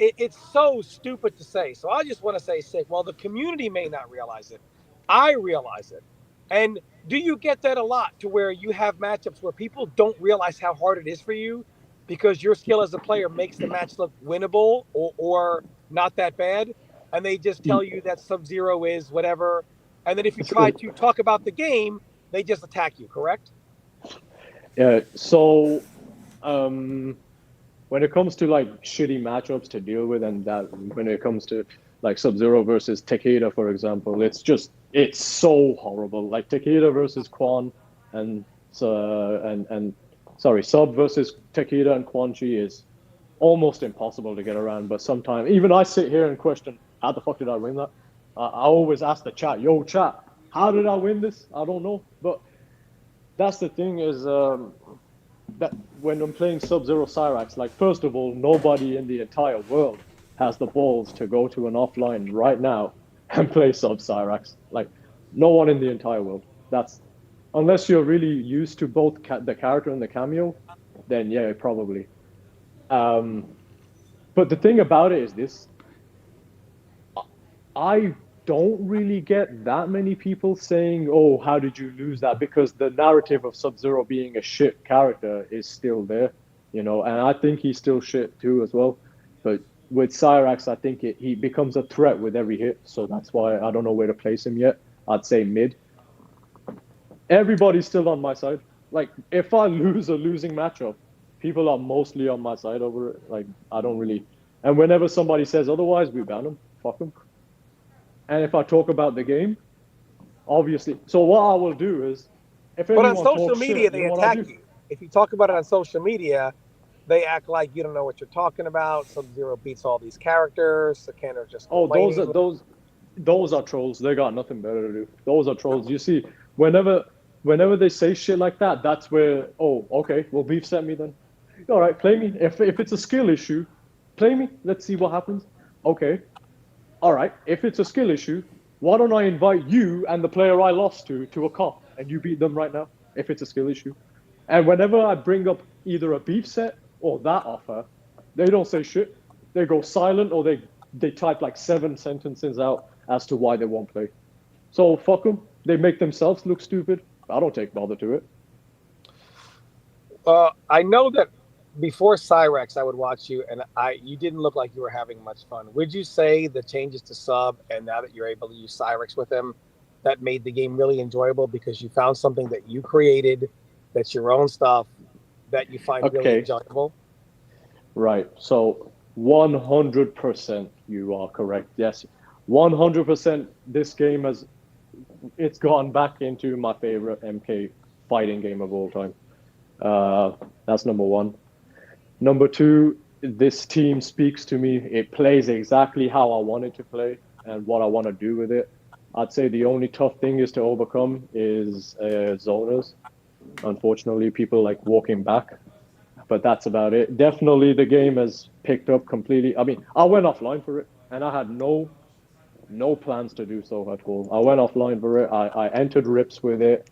so stupid to say. So I just want to say, Sick, well, the community may not realize it. I realize it. And do you get that a lot, to where you have matchups where people don't realize how hard it is for you because your skill as a player makes the match look winnable or not that bad? And they just tell you that Sub-Zero is whatever. And then if you try to talk about the game, they just attack you, correct? Yeah. So, when it comes to like shitty matchups to deal with, and that when it comes to like Sub-Zero versus Takeda, for example, it's so horrible. Like Takeda versus Quan, and Sub versus Takeda and Quan Chi is almost impossible to get around. But sometimes even I sit here and question, how the fuck did I win that? I always ask the chat, yo, chat, how did I win this? I don't know. But that's the thing is that when I'm playing Sub-Zero Cyrax, like, first of all, nobody in the entire world has the balls to go to an offline right now and play Sub-Cyrax. Like, no one in the entire world. That's, unless you're really used to both the character and the cameo, then yeah, probably. But the thing about it is this. I don't really get that many people saying, oh, how did you lose that? Because the narrative of Sub-Zero being a shit character is still there, and I think he's still shit too as well. But with Cyrax, I think he becomes a threat with every hit, so that's why I don't know where to place him yet. I'd say mid. Everybody's still on my side. Like, if I lose a losing matchup, people are mostly on my side over it. Like, I don't really... And whenever somebody says otherwise, we ban them. Fuck them. And if I talk about the game, obviously. So what I will do is, if But anyone on social talks media, shit, they you know what I attack do? you. If you talk about it on social media, they act like you don't know what you're talking about. Sub-Zero beats all these characters. Sikander just Oh, complaining. those are trolls. They got nothing better to do. Those are trolls. You see, whenever they say shit like that, that's where, oh, okay, well, beef set me then. All right, play me. If it's a skill issue, play me. Let's see what happens. Okay. All right, if it's a skill issue, why don't I invite you and the player I lost to a cop and you beat them right now, if it's a skill issue? And whenever I bring up either a beef set or that offer, they don't say shit. They go silent, or they type like 7 sentences out as to why they won't play. So fuck them. They make themselves look stupid. I don't take bother to it. I know that before Cyrax, I would watch you, and you didn't look like you were having much fun. Would you say the changes to Sub, and now that you're able to use Cyrax with him, that made the game really enjoyable because you found something that you created, that's your own stuff, that you find really Okay. enjoyable? Right. So 100% you are correct. Yes. 100% this game it's gone back into my favorite MK fighting game of all time. That's number one. Number two, this team speaks to me. It plays exactly how I want it to play and what I want to do with it. I'd say the only tough thing is to overcome is zoners. Unfortunately, people like walking back, but that's about it. Definitely, the game has picked up completely. I mean, I went offline for it, and I had no plans to do so at all. I went offline for it. I entered rips with it.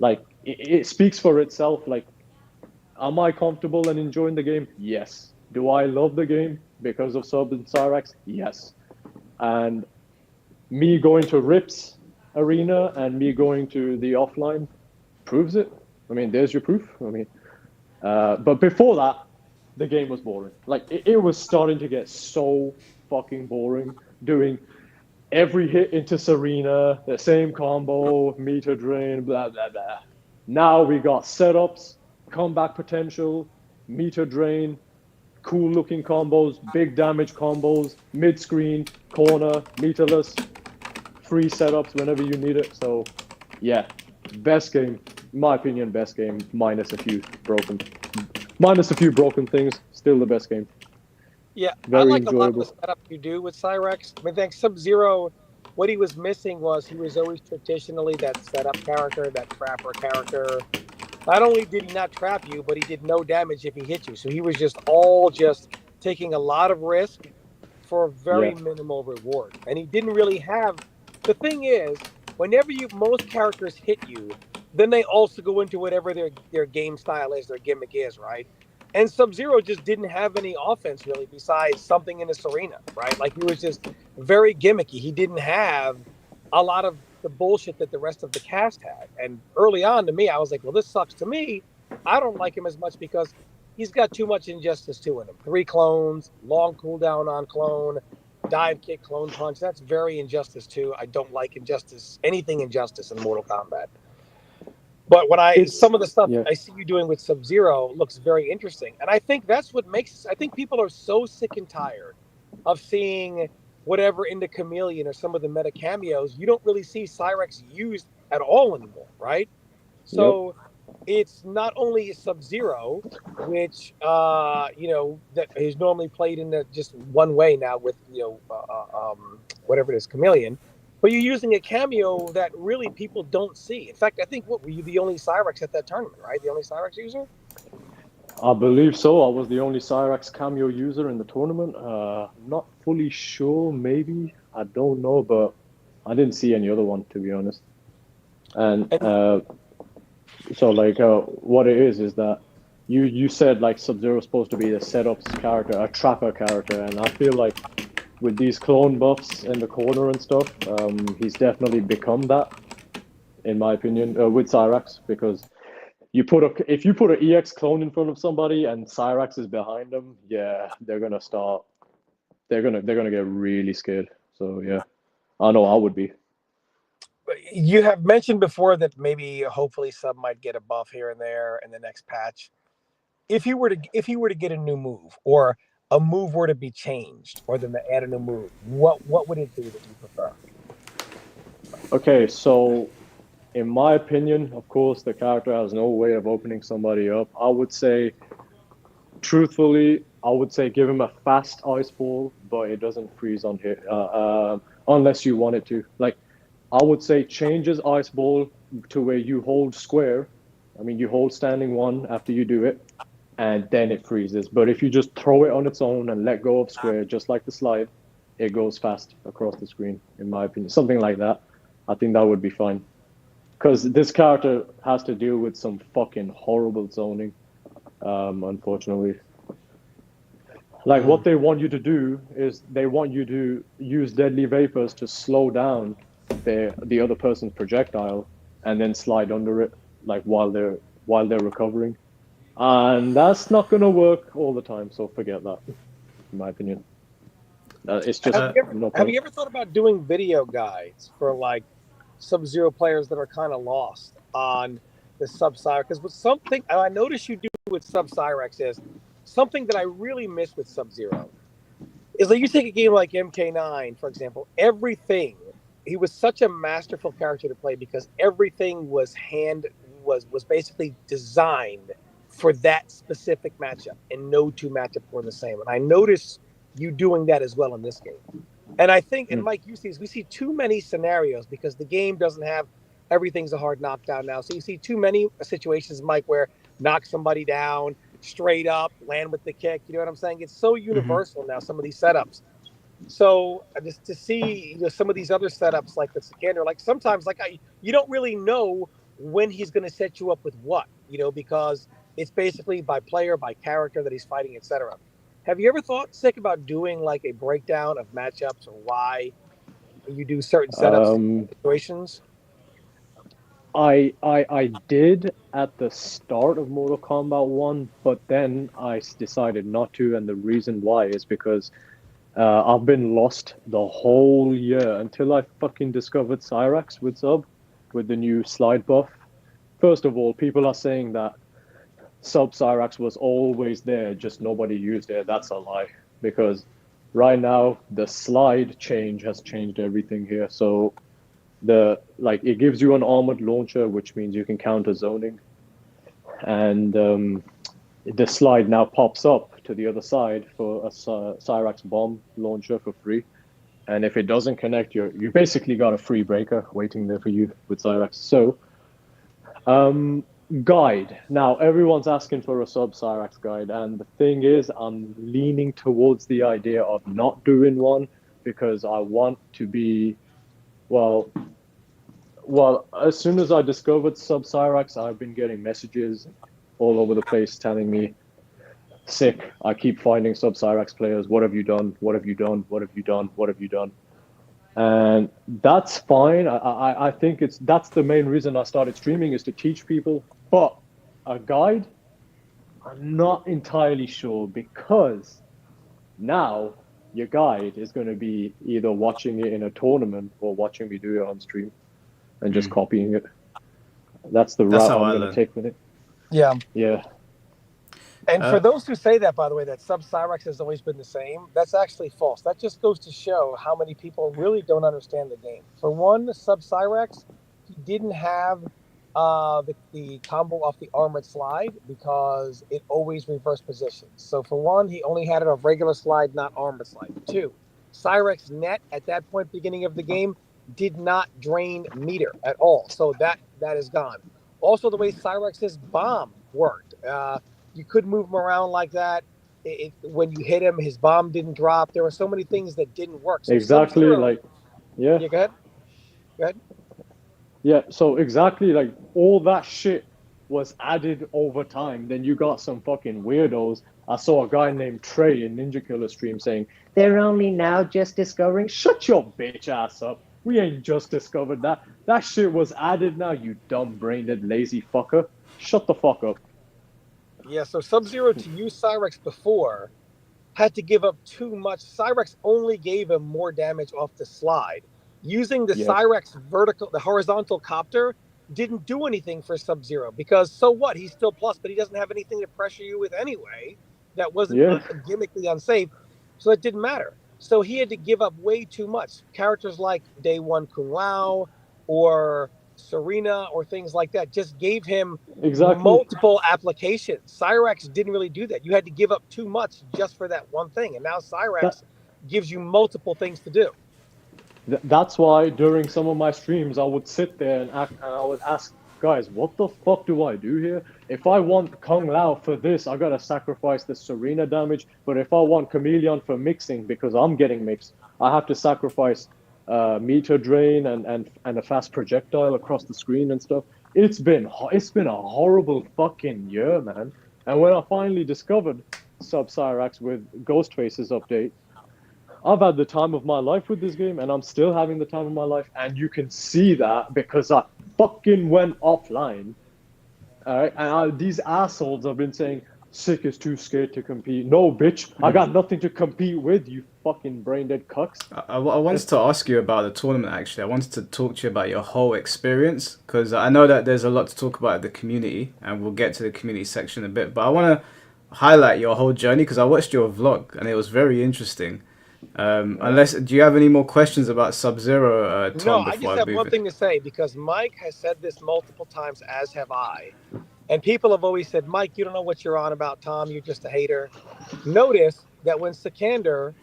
Like it speaks for itself. Like, am I comfortable and enjoying the game? Yes. Do I love the game because of Sub and Cyrax? Yes. And me going to Rips Arena and me going to the offline proves it. I mean, there's your proof. I mean, but before that, the game was boring. Like it was starting to get so fucking boring doing every hit into Serena, the same combo, meter drain, blah blah blah. Now we got setups, comeback potential, meter drain, cool looking combos, big damage combos, mid screen, corner, meterless, free setups whenever you need it. So yeah, best game, in my opinion, best game, minus a few broken things, still the best game. Yeah, I Very like a lot of the enjoyable. setup you do with Cyrex. I mean, I think Sub-Zero, what he was missing was he was always traditionally that setup character, that trapper character. Not only did he not trap you, but he did no damage if he hit you. So he was just taking a lot of risk for a Yeah, very minimal reward. And he didn't really have. The thing is, whenever most characters hit you, then they also go into whatever their game style is, their gimmick is, right? And Sub-Zero just didn't have any offense really besides something in this arena, right? Like he was just very gimmicky. He didn't have a lot of the bullshit that the rest of the cast had. And early on to me, I was like, well, this sucks to me. I don't like him as much because he's got too much injustice to him. 3 clones, long cooldown on clone, dive kick, clone punch. That's very injustice too. I don't like injustice, anything injustice in Mortal Kombat. But it's some of the stuff yeah. I see you doing with Sub-Zero looks very interesting. And I think that's what makes, I think people are so sick and tired of seeing whatever in the Chameleon or some of the meta cameos. You don't really see Cyrex used at all anymore, right? Yep. So it's not only Sub-Zero, which, that is normally played in just one way now with, whatever it is, Chameleon. But you're using a cameo that really people don't see. In fact, I think were you the only Cyrex at that tournament, right? The only Cyrex user? I believe so. I was the only Cyrax cameo user in the tournament. Not fully sure, maybe. I don't know, but I didn't see any other one, to be honest. And so, like, what it is that you said, like, Sub-Zero is supposed to be a setups character, a trapper character, and I feel like with these clone buffs in the corner and stuff, he's definitely become that, in my opinion, with Cyrax, because if you put an EX clone in front of somebody and Cyrax is behind them, yeah, they're gonna get really scared. So yeah, I know I would be. You have mentioned before that maybe hopefully Sub might get a buff here and there in the next patch. If he were to get a new move, or a move were to be changed, or then to add a new move, what would it be that you prefer? Okay, so in my opinion, of course, the character has no way of opening somebody up. I would say, truthfully, give him a fast ice ball, but it doesn't freeze on hit unless you want it to. Like, I would say change his ice ball to where you hold square. I mean, you hold standing 1 after you do it, and then it freezes. But if you just throw it on its own and let go of square, just like the slide, it goes fast across the screen, in my opinion. Something like that. I think that would be fine. Because this character has to deal with some fucking horrible zoning, unfortunately. Like, what they want you to do is they want you to use deadly vapors to slow down the other person's projectile and then slide under it, like while they're recovering. And that's not gonna work all the time, so forget that, in my opinion. It's just Have you ever thought about doing video guides for like Sub-Zero players that are kind of lost on the Sub-Cyrex. Because with something I noticed you do with Sub-Cyrex is something that I really miss with Sub-Zero is like you take a game like MK9, for example, everything, he was such a masterful character to play because everything was basically designed for that specific matchup, and no two matchups were the same. And I noticed you doing that as well in this game. And I think, and Mike, you see, we see too many scenarios because the game doesn't have everything's a hard knockdown now. So you see too many situations, Mike, where knock somebody down straight up, land with the kick. You know what I'm saying? It's so universal now, some of these setups. So just to see some of these other setups like the Sikander, like sometimes you don't really know when he's going to set you up with what, because it's basically by player, by character that he's fighting, etc. Have you ever thought, Sick, about doing like a breakdown of matchups or why you do certain setups situations? I did at the start of Mortal Kombat 1, but then I decided not to, and the reason why is because I've been lost the whole year until I fucking discovered Cyrax with Sub, with the new slide buff. First of all, people are saying that Sub Cyrax was always there, just nobody used it. That's a lie, because right now the slide change has changed everything here. So it gives you an armored launcher, which means you can counter zoning, and the slide now pops up to the other side for a Cyrax bomb launcher for free. And if it doesn't connect, you basically got a free breaker waiting there for you with Cyrax. So, guide. Now, everyone's asking for a sub Cyrax guide. And the thing is, I'm leaning towards the idea of not doing one because I want to be, well, as soon as I discovered sub Cyrax, I've been getting messages all over the place telling me, Sick, I keep finding sub Cyrax players. What have you done? What have you done? What have you done? What have you done? And that's fine. I think that's the main reason I started streaming, is to teach people. But a guide, I'm not entirely sure, because now your guide is going to be either watching it in a tournament or watching me do it on stream and just copying it. That's the route I'm going to take with it. Yeah. Yeah. And for those who say that, by the way, that sub Cyrax has always been the same, that's actually false. That just goes to show how many people really don't understand the game. For one, sub Cyrax, he didn't have the combo off the armored slide because it always reversed positions. So for one, he only had it a regular slide, not armored slide. Two, Cyrax net at that point, beginning of the game, did not drain meter at all. So that is gone. Also, the way Cyrax's bomb worked. You couldn't move him around like that. When you hit him, his bomb didn't drop. There were so many things that didn't work. So exactly, yeah, go ahead. Go ahead. Yeah, so exactly, all that shit was added over time. Then you got some fucking weirdos. I saw a guy named Trey in Ninja Killer stream saying, they're only now just discovering. Shut your bitch ass up. We ain't just discovered that. That shit was added now, you dumb-brained, lazy fucker. Shut the fuck up. Yeah, so Sub-Zero to use Cyrax before had to give up too much. Cyrax only gave him more damage off the slide. Using the Cyrax the horizontal copter didn't do anything for Sub-Zero because so what? He's still plus, but he doesn't have anything to pressure you with anyway. That wasn't gimmickly unsafe, so it didn't matter. So he had to give up way too much. Characters like Day One Kung Lao or Serena or things like that just gave him multiple applications. Cyrax didn't really do that. You had to give up too much just for that one thing, and now Cyrax gives you multiple things to do. That's why during some of my streams I would sit there and I would ask guys, what the fuck do I do here? If I want Kung Lao for this, I gotta sacrifice the Serena damage. But if I want Chameleon for mixing, because I'm getting mixed, I have to sacrifice meter drain and a fast projectile across the screen and stuff. It's been a horrible fucking year, man. And when I finally discovered Sub Cyrax with Ghostface's update, I've had the time of my life with this game, and I'm still having the time of my life. And you can see that because I fucking went offline. All right, and these assholes have been saying Sick is too scared to compete. No, bitch, I got nothing to compete with, you fucking brain dead cucks. I wanted to ask you about the tournament, actually. I wanted to talk to you about your whole experience, because I know that there's a lot to talk about in the community, and we'll get to the community section in a bit. But I want to highlight your whole journey, because I watched your vlog, and it was very interesting. Do you have any more questions about Sub-Zero, Tom, No, I before just I have move one in? thing to say, because Mike has said this multiple times, as have I. And people have always said, Mike, you don't know what you're on about, Tom. You're just a hater. Notice that when Sikander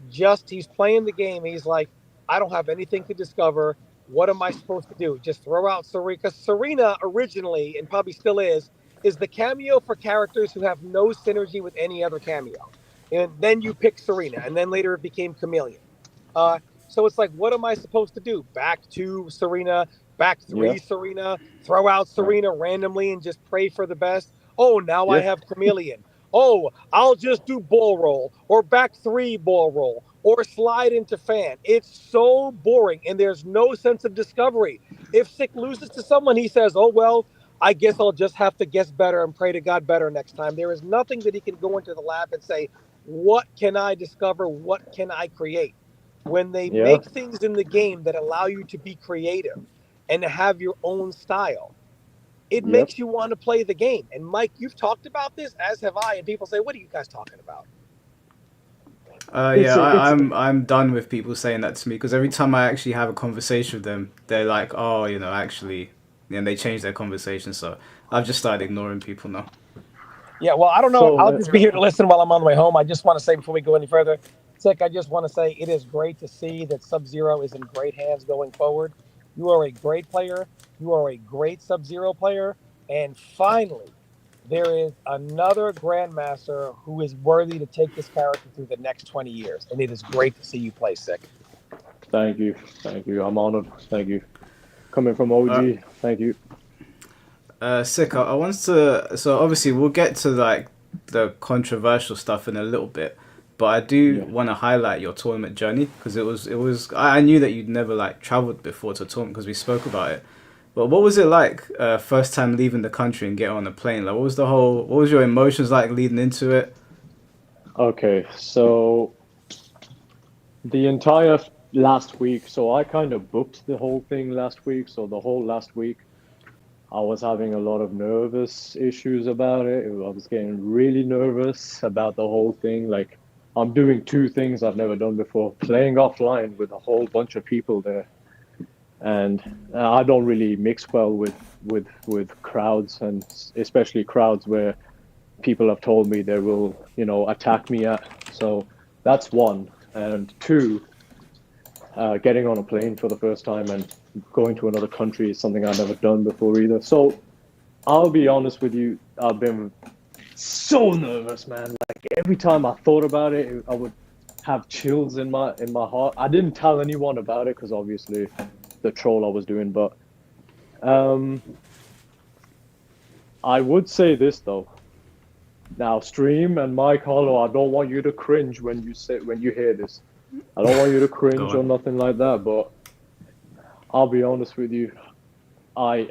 he's playing the game, he's like, I don't have anything to discover. What am I supposed to do? Just throw out Serena? Because Serena originally, and probably still is the cameo for characters who have no synergy with any other cameo. And then you pick Serena, and then later it became Chameleon. So it's like, what am I supposed to do? Back to Serena, back three Yeah. Serena, throw out Serena randomly and just pray for the best. Oh, now I Yeah. have Chameleon. Oh, I'll just do ball roll or back three ball roll or slide into fan. It's so boring and there's no sense of discovery. If Sick loses to someone, he says, oh, well, I guess I'll just have to guess better and pray to God better next time. There is nothing that he can go into the lab and say, what can I discover? What can I create? When they Yeah. make things in the game that allow you to be creative and to have your own style, it Yep. makes you want to play the game. And Mike, you've talked about this, as have I, and people say, what are you guys talking about? I'm done with people saying that to me, because every time I actually have a conversation with them, they're like, oh, actually, and they change their conversation. So I've just started ignoring people now. Yeah, well, I don't know. I'll just be here to listen while I'm on the way home. I just want to say before we go any further, Sick, I just want to say it is great to see that Sub-Zero is in great hands going forward. You are a great player. You are a great Sub-Zero player. And finally, there is another Grandmaster who is worthy to take this character through the next 20 years. And it is great to see you play, Sick. Thank you. Thank you. I'm honored. Thank you. Coming from OG, thank you. Sick. I wanted to. So obviously we'll get to like the controversial stuff in a little bit, but I do want to highlight your tournament journey, because it was. I knew that you'd never like traveled before to a tournament, because we spoke about it. But what was it like first time leaving the country and getting on a plane? Like, what was your emotions like leading into it? Okay, so the entire last week, so I kind of booked the whole thing last week. So the whole last week, I was having a lot of nervous issues about it. I was getting really nervous about the whole thing. Like, I'm doing two things I've never done before: playing offline with a whole bunch of people there, and I don't really mix well with crowds, and especially crowds where people have told me they will, attack me at. So that's one. And two, getting on a plane for the first time and going to another country is something I've never done before either. So I'll be honest with you, I've been so nervous, man. Like, every time I thought about it, I would have chills in my heart. I didn't tell anyone about it because obviously the troll I was doing, but I would say this though. Now, Stream and Mike Hollow, I don't want you to cringe when you hear this. I don't want you to cringe or nothing like that, but I'll be honest with you. I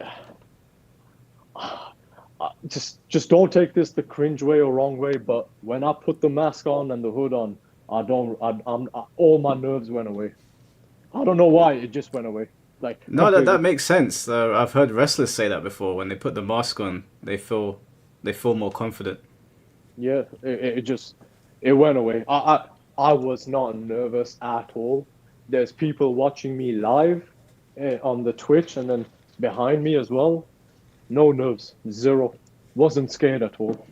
just don't take this the cringe way or wrong way, but when I put the mask on and the hood on, all my nerves went away. I don't know why, it just went away. Like, no, that makes sense. I've heard wrestlers say that before. When they put the mask on, they feel more confident. Yeah, it went away. I was not nervous at all. There's people watching me live on the Twitch and then behind me as well. No nerves, zero. Wasn't scared at all.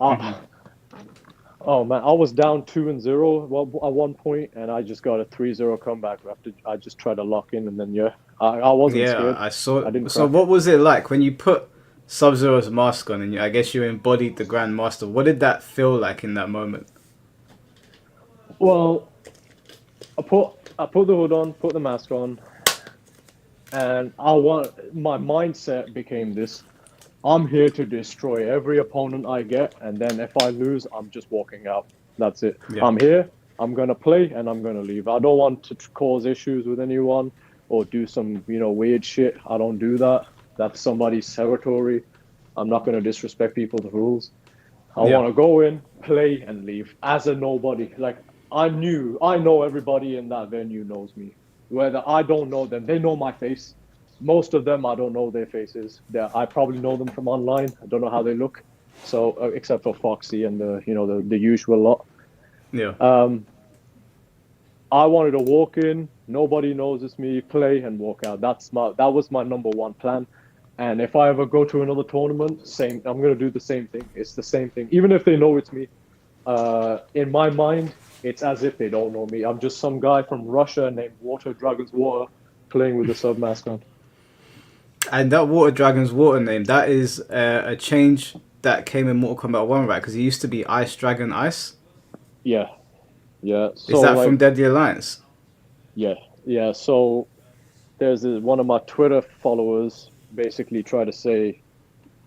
Oh man, I was down 2-0 at one point, and I just got a 3-0 comeback after I just tried to lock in, and then I wasn't scared. I saw. I didn't So crack. what was it like when you put Sub-Zero's mask on, and I guess you embodied the Grandmaster? What did that feel like in that moment? Well, I put the hood on, put the mask on, and my mindset became this: I'm here to destroy every opponent I get, and then if I lose, I'm just walking out. That's it. Yeah. I'm here, I'm gonna play, and I'm gonna leave. I don't want to cause issues with anyone or do some weird shit. I don't do that. That's somebody's territory. I'm not gonna disrespect people's rules. I want to go in, play, and leave as a nobody. Like, I know everybody in that venue knows me. Whether I don't know them, they know my face. Most of them, I don't know their faces. I probably know them from online. I don't know how they look. So, except for Foxy and the usual lot. Yeah. I wanted to walk in, nobody knows it's me, play and walk out. That was my number one plan. And if I ever go to another tournament, I'm gonna do the same thing. It's the same thing. Even if they know it's me, in my mind, it's as if they don't know me. I'm just some guy from Russia named Water Dragon's Water playing with the sub mask on. And that Water Dragon's Water name, that is a change that came in Mortal Kombat 1, right? Because he used to be Ice Dragon Ice. Yeah. Yeah. So, is that from Deadly Alliance? Yeah. So there's one of my Twitter followers basically tried to say,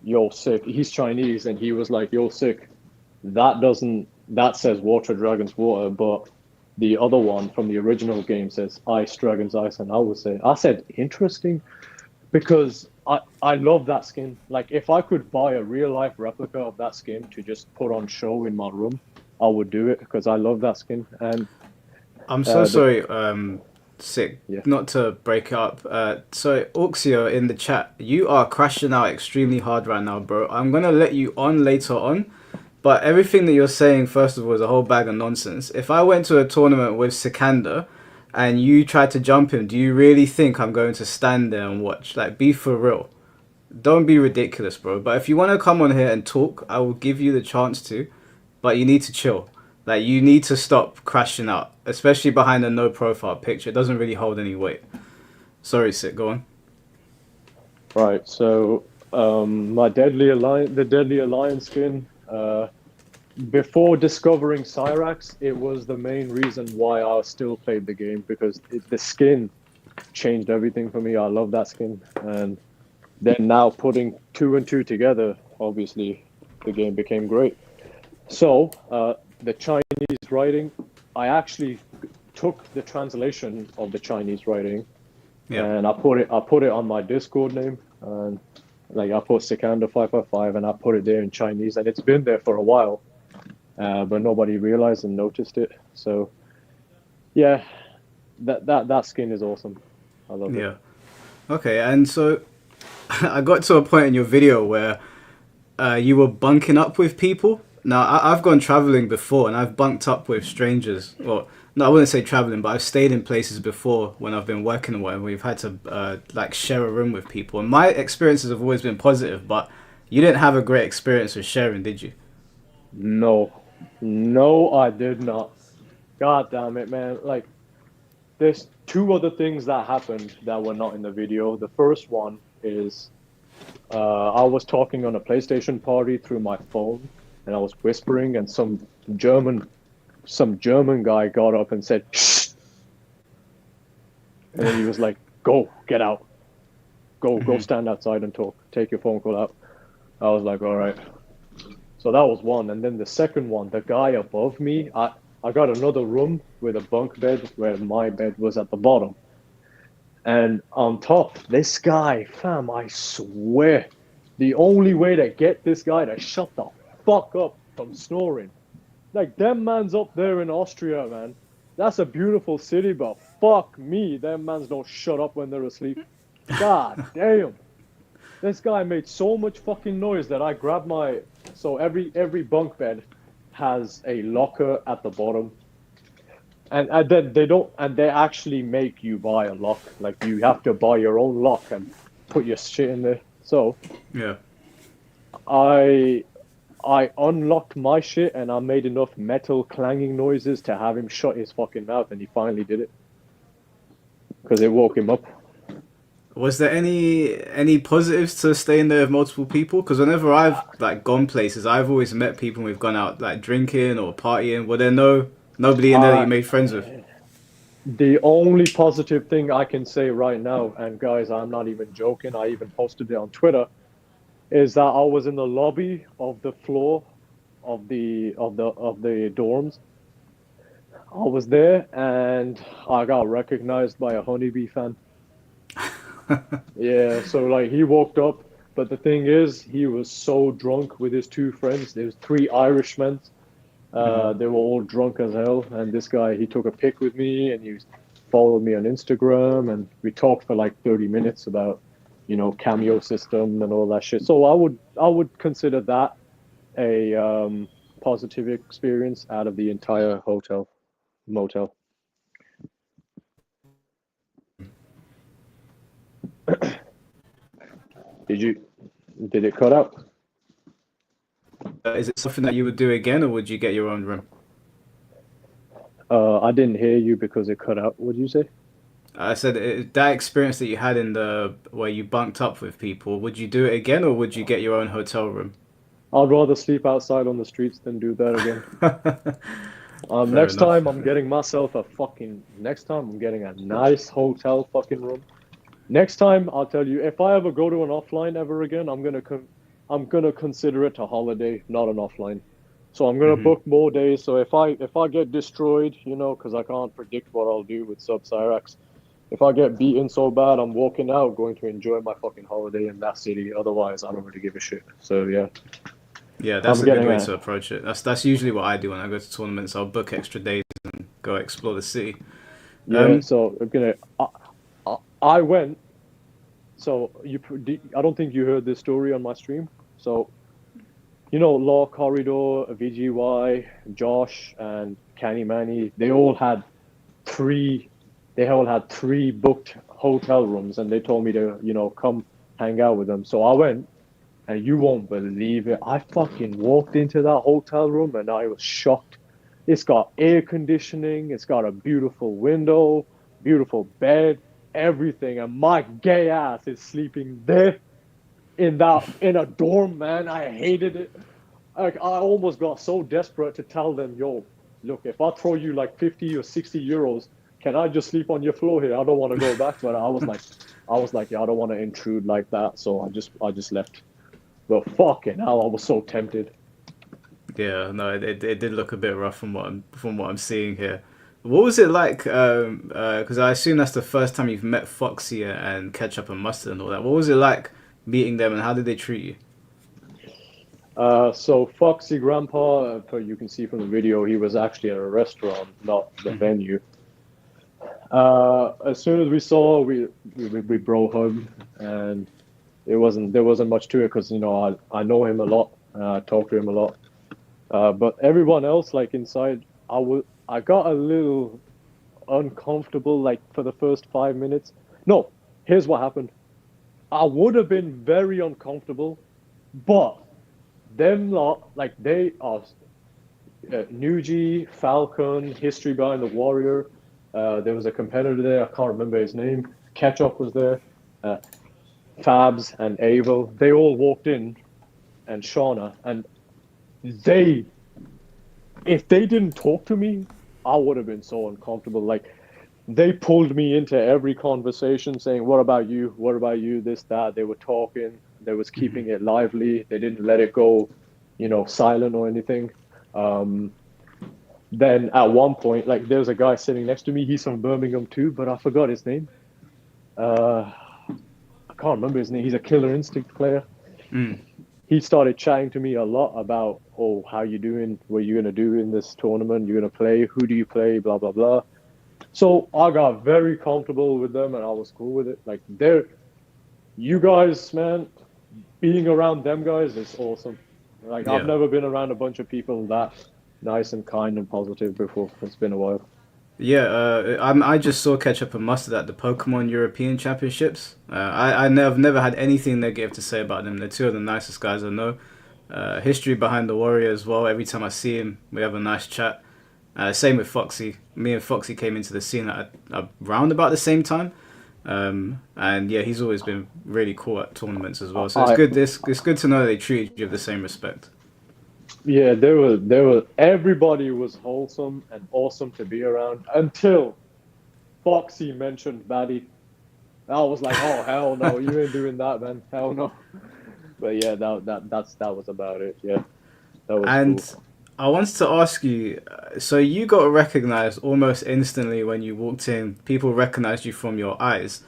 "Yo, sick." He's Chinese, and he was like, "Yo, sick." That says Water Dragon's Water, but the other one from the original game says Ice Dragon's Ice, and I said interesting, because I love that skin. Like, if I could buy a real life replica of that skin to just put on show in my room, I would do it because I love that skin. And I'm so sorry, Sick, Yeah. not to break up. So Auxio in the chat, you are crashing out extremely hard right now, bro. I'm gonna let you on later on, but everything that you're saying, first of all, is a whole bag of nonsense. If I went to a tournament with Sikander and you tried to jump him, do you really think I'm going to stand there and watch? Like, be for real. Don't be ridiculous, bro. But if you want to come on here and talk, I will give you the chance to, but you need to chill. Like, you need to stop crashing out, especially behind a no profile picture. It doesn't really hold any weight. Sorry, Sit, go on. Right, so the Deadly Alliance skin, before discovering Cyrax, it was the main reason why I still played the game, because the skin changed everything for me. I love that skin. And then now putting two and two together, obviously the game became great. So the Chinese writing, I actually took the translation of the Chinese writing, and I put it on my Discord name, and like I put Sikander 555, and I put it there in Chinese, and it's been there for a while, but nobody realized and noticed it. So yeah, that skin is awesome. I love it. Yeah. Okay, and so I got to a point in your video where you were bunking up with people. Now, I've gone traveling before, and I've bunked up with strangers. Well, no, I wouldn't say traveling, but I've stayed in places before when I've been working and whatever. We've had to like share a room with people, and my experiences have always been positive. But you didn't have a great experience with sharing, did you? No, I did not. God damn it, man! Like, there's two other things that happened that were not in the video. The first one is I was talking on a PlayStation party through my phone, and I was whispering, and some German guy got up and said, "Shh," and then he was like, "Go, get out, go stand outside and talk. Take your phone call out." I was like, "All right." So that was one, and then the second one, the guy above me, I got another room with a bunk bed where my bed was at the bottom. And on top, this guy, fam, I swear, the only way to get this guy to shut the fuck up from snoring. Like, them man's up there in Austria, man. That's a beautiful city, but fuck me, them mans don't shut up when they're asleep. God damn. This guy made so much fucking noise that I grabbed my... So every bunk bed has a locker at the bottom. And then they actually make you buy a lock. Like, you have to buy your own lock and put your shit in there. So Yeah. I unlocked my shit, and I made enough metal clanging noises to have him shut his fucking mouth, and he finally did it. Because it woke him up. Was there any positives to staying there with multiple people? Because whenever I've like gone places, I've always met people and we've gone out like drinking or partying. Were there nobody in there that you made friends with? The only positive thing I can say right now, and guys, I'm not even joking, I even posted it on Twitter, is that I was in the lobby of the floor of the dorms. I was there, and I got recognized by a Honeybee fan. Yeah, so like he walked up, But the thing is, he was so drunk with his two friends. There's three Irishmen. They were all drunk as hell. And this guy, he took a pic with me and he followed me on Instagram. And we talked for like 30 minutes about, Cameo system and all that shit. So I would consider that a positive experience out of the entire motel. Did it cut out? Is it something that you would do again, or would you get your own room? I didn't hear you because it cut out. What did you say? I said that experience that you had where you bunked up with people, would you do it again, or would you get your own hotel room? I'd rather sleep outside on the streets than do that again. Next enough. time I'm getting myself next time I'm getting a nice hotel fucking room. Next time I'll tell you, if I ever go to an offline ever again, I'm gonna consider it a holiday, not an offline. So I'm gonna book more days. So if I get destroyed, because I can't predict what I'll do with Sub-Cyrax. If I get beaten so bad, I'm walking out, going to enjoy my fucking holiday in that city. Otherwise, I don't really give a shit. So yeah. Yeah, that's a good way to approach it. That's usually what I do when I go to tournaments. I'll book extra days and go explore the city. Yeah. So I went. So I don't think you heard this story on my stream. So, Law Corridor, VGY, Josh, and Canny Manny, they all had three booked hotel rooms, and they told me to come hang out with them. So I went, and you won't believe it. I fucking walked into that hotel room, and I was shocked. It's got air conditioning. It's got a beautiful window, beautiful bed, everything, and my gay ass is sleeping there in a dorm, man. I hated it. Like, I almost got so desperate to tell them, yo, look, if I throw you like 50 or 60 euros, can I just sleep on your floor here? I don't want to go back to it. I was like, yeah, I don't want to intrude like that. So I just left. But fucking hell, I was so tempted. Yeah, no, it did look a bit rough from what I'm seeing here. What was it like? Because I assume that's the first time you've met Foxy and Ketchup and Mustard and all that. What was it like meeting them, and how did they treat you? So Foxy Grandpa, you can see from the video, he was actually at a restaurant, not the venue. As soon as we saw, we bro hugged, and there wasn't much to it because I know him a lot, talk to him a lot. But everyone else, like inside, I got a little uncomfortable, like for the first 5 minutes. No, here's what happened. I would have been very uncomfortable, but them lot, like they are Nuji, Falcon, History Behind the Warrior. There was a competitor there, I can't remember his name. Ketchup was there. Fabs and Abel, they all walked in, and Shauna, and if they didn't talk to me, I would have been so uncomfortable. Like, they pulled me into every conversation saying, what about you? What about you? This, that. They were talking. They was keeping it lively. They didn't let it go, silent or anything. Then at one point, like, there's a guy sitting next to me. He's from Birmingham too, but I forgot his name. I can't remember his name. He's a Killer Instinct player. He started chatting to me a lot about, oh, how you doing? What are you going to do in this tournament? You're going to play? Who do you play? Blah, blah, blah. So I got very comfortable with them, and I was cool with it. Like, you guys, man, being around them guys is awesome. Like, yeah. I've never been around a bunch of people that nice and kind and positive before. It's been a while. Yeah, I just saw Ketchup and Mustard at the Pokemon European Championships. I've never had anything negative to say about them. They're two of the nicest guys I know. History Behind the Warrior as well. Every time I see him, we have a nice chat. Same with Foxy. Me and Foxy came into the scene at around about the same time. And yeah, he's always been really cool at tournaments as well. So it's good. It's good to know they treat you with the same respect. Yeah, everybody was wholesome and awesome to be around until Foxy mentioned Batty. I was like, oh hell no, you ain't doing that, man. Hell no. But yeah, that was about it. Yeah, that was cool. I wanted to ask you, so you got recognized almost instantly when you walked in. People recognized you from your eyes.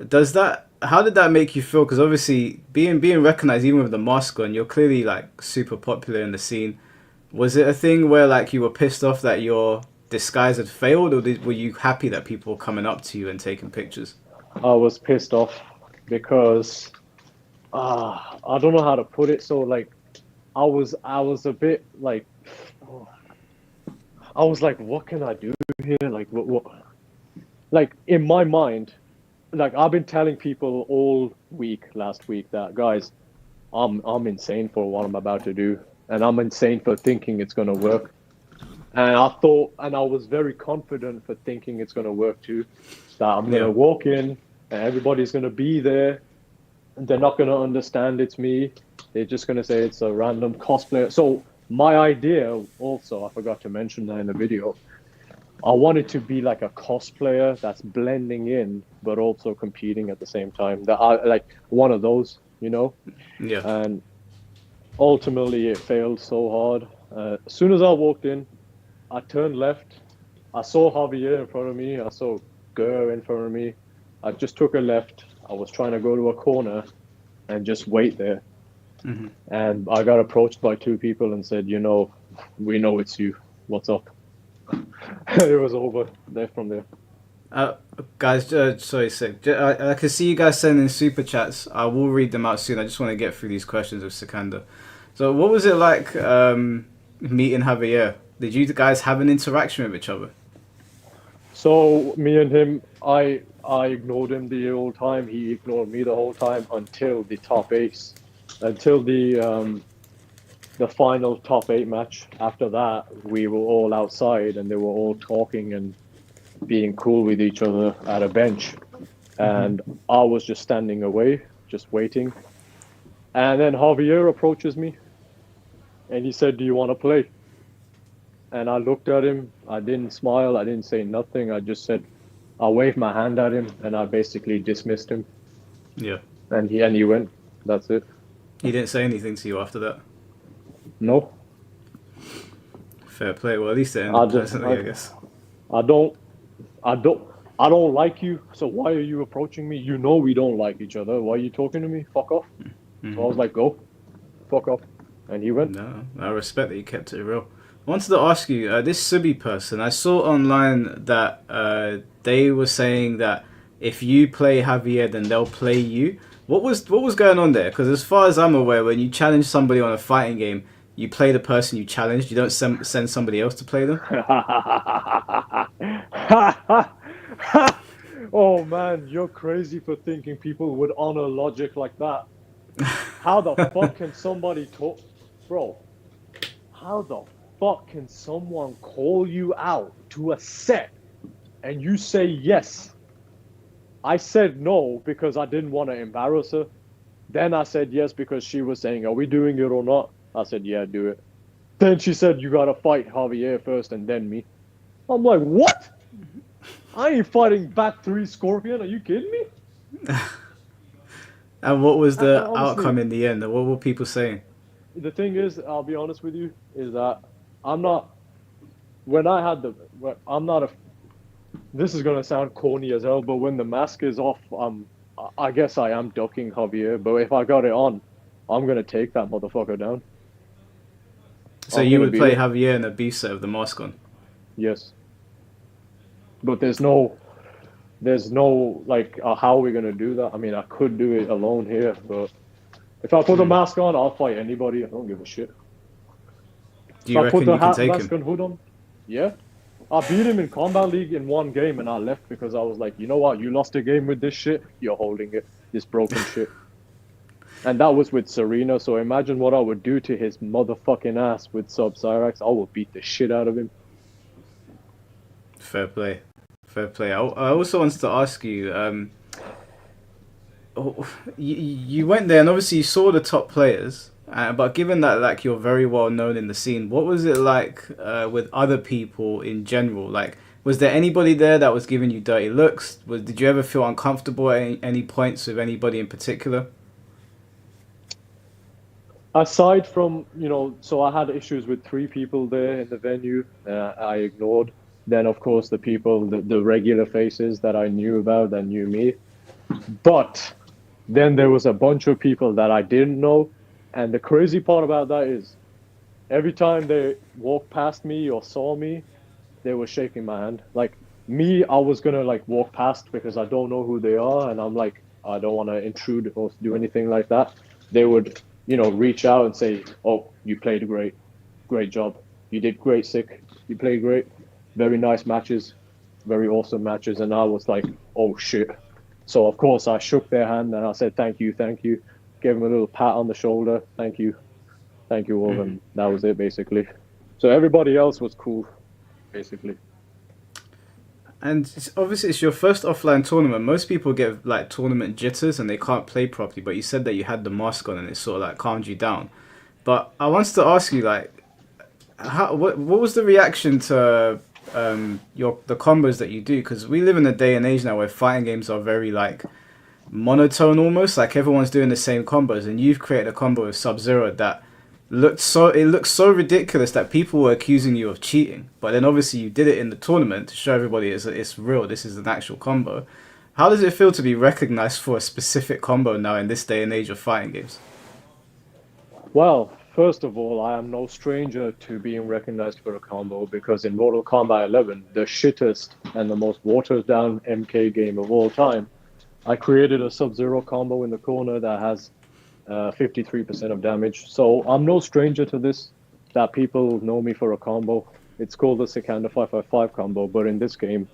Does that how did that make you feel? Because obviously, being recognized even with the mask on, you're clearly like super popular in the scene. Was it a thing where like you were pissed off that your disguise had failed, or were you happy that people were coming up to you and taking pictures? I was pissed off because I don't know how to put it. So like, I was a bit like, oh, I was like, what can I do here? Like, what? Like in my mind, like I've been telling people all week, last week, that guys, I'm insane for what I'm about to do, and I'm insane for thinking it's gonna work. And I thought, and I was very confident for thinking it's gonna work too. That I'm Yeah. gonna walk in and everybody's gonna be there, and they're not gonna understand it's me. They're just gonna say it's a random cosplayer. So my idea, also, I forgot to mention that in the video. I wanted to be like a cosplayer that's blending in, but also competing at the same time. That I like one of those, you know. Yeah. And ultimately, it failed so hard. As soon as I walked in, I turned left. I saw Javier in front of me. I saw Gur in front of me. I just took a left. I was trying to go to a corner and just wait there. Mm-hmm. And I got approached by two people and said, you know, we know it's you. What's up? It was over there from there. Guys, sorry, sick. I can see you guys sending super chats. I will read them out soon. I just want to get through these questions with Sikander. So, what was it like meeting Javier? Did you guys have an interaction with each other? So me and him, I ignored him the whole time. He ignored me the whole time until the top eight, until the final top eight match. After that, we were all outside and they were all talking and being cool with each other at a bench. And I was just standing away, just waiting. And then Javier approaches me and he said, "Do you want to play?" And I looked at him. I didn't smile. I didn't say nothing. I just said, I waved my hand at him and I basically dismissed him. Yeah. And he went. That's it. He didn't say anything to you after that? No. Fair play. Well, at least it ended pleasantly, I guess. I don't like you. So why are you approaching me? You know we don't like each other. Why are you talking to me? Fuck off. Mm-hmm. So I was like, go. Fuck off. And he went. No, I respect that you kept it real. I wanted to ask you, this Subi person, I saw online that they were saying that if you play Javier, then they'll play you. What was going on there? Because as far as I'm aware, when you challenge somebody on a fighting game, you play the person you challenged. You don't send somebody else to play them. Oh man, you're crazy for thinking people would honor logic like that. How the fuck can somebody talk, bro? How the fuck can someone call you out to a set and you say yes? I said no because I didn't want to embarrass her. Then I said yes because she was saying, "Are we doing it or not?" I said, "Yeah, do it." Then she said, "You gotta fight Javier first and then me." I'm like, what? I ain't fighting back 3 Scorpion. Are you kidding me? And what was the Honestly, outcome in the end? What were people saying? the thing is, I'll be honest with you, is that I'm not. When I had I'm not a. This is gonna sound corny as hell, but when the mask is off, I guess I am ducking Javier. But if I got it on, I'm gonna take that motherfucker down. So I'm you gonna would beat play it. Javier in a beef set with the mask on? Yes. But there's no like how are we gonna do that? I mean, I could do it alone here, but if I put the mask on, I'll fight anybody. I don't give a shit. Do If you I put reckon the you can hat, take mask, him? and hood on, yeah. I beat him in Combat League in one game, and I left because I was like, you know what? You lost a game with this shit. You're holding it. This broken shit. And that was with Serena. So imagine what I would do to his motherfucking ass with Sub Cyrax. I would beat the shit out of him. Fair play. Fair play. I also wanted to ask you, you went there and obviously you saw the top players, but given that like you're very well known in the scene, what was it like with other people in general? Like, was there anybody there that was giving you dirty looks? Did you ever feel uncomfortable at any points with anybody in particular? Aside from, so I had issues with 3 people there in the venue. I ignored. Then, of course, the people, the regular faces that I knew about, that knew me. But Then there was a bunch of people that I didn't know. And the crazy part about that is every time they walked past me or saw me, they were shaking my hand. Like me, I was gonna like walk past because I don't know who they are, and I'm like, I don't want to intrude or do anything like that. They would, reach out and say, "Oh, you played great, great job. You did great, sick. You played great. Very nice matches, very awesome matches." And I was like, "Oh shit." So of course I shook their hand and I said, "Thank you, thank you." Gave them a little pat on the shoulder. Thank you all, and that was it basically. So everybody else was cool, basically. And obviously, it's your first offline tournament. Most people get like tournament jitters and they can't play properly. But you said that you had the mask on and it sort of like calmed you down. But I wanted to ask you, like, what was the reaction to the combos that you do? Because we live in a day and age now where fighting games are very like monotone almost. Like everyone's doing the same combos, and you've created a combo with Sub-Zero that looks so ridiculous that people were accusing you of cheating. But then obviously you did it in the tournament to show everybody it's real. This is an actual combo. How does it feel to be recognized for a specific combo now in this day and age of fighting games? Well, first of all, I am no stranger to being recognized for a combo because in Mortal Kombat 11, the shittest and the most watered down MK game of all time, I created a Sub-Zero combo in the corner that has 53% of damage. So I'm no stranger to this, that people know me for a combo. It's called the Sikander 555 combo, but in this game,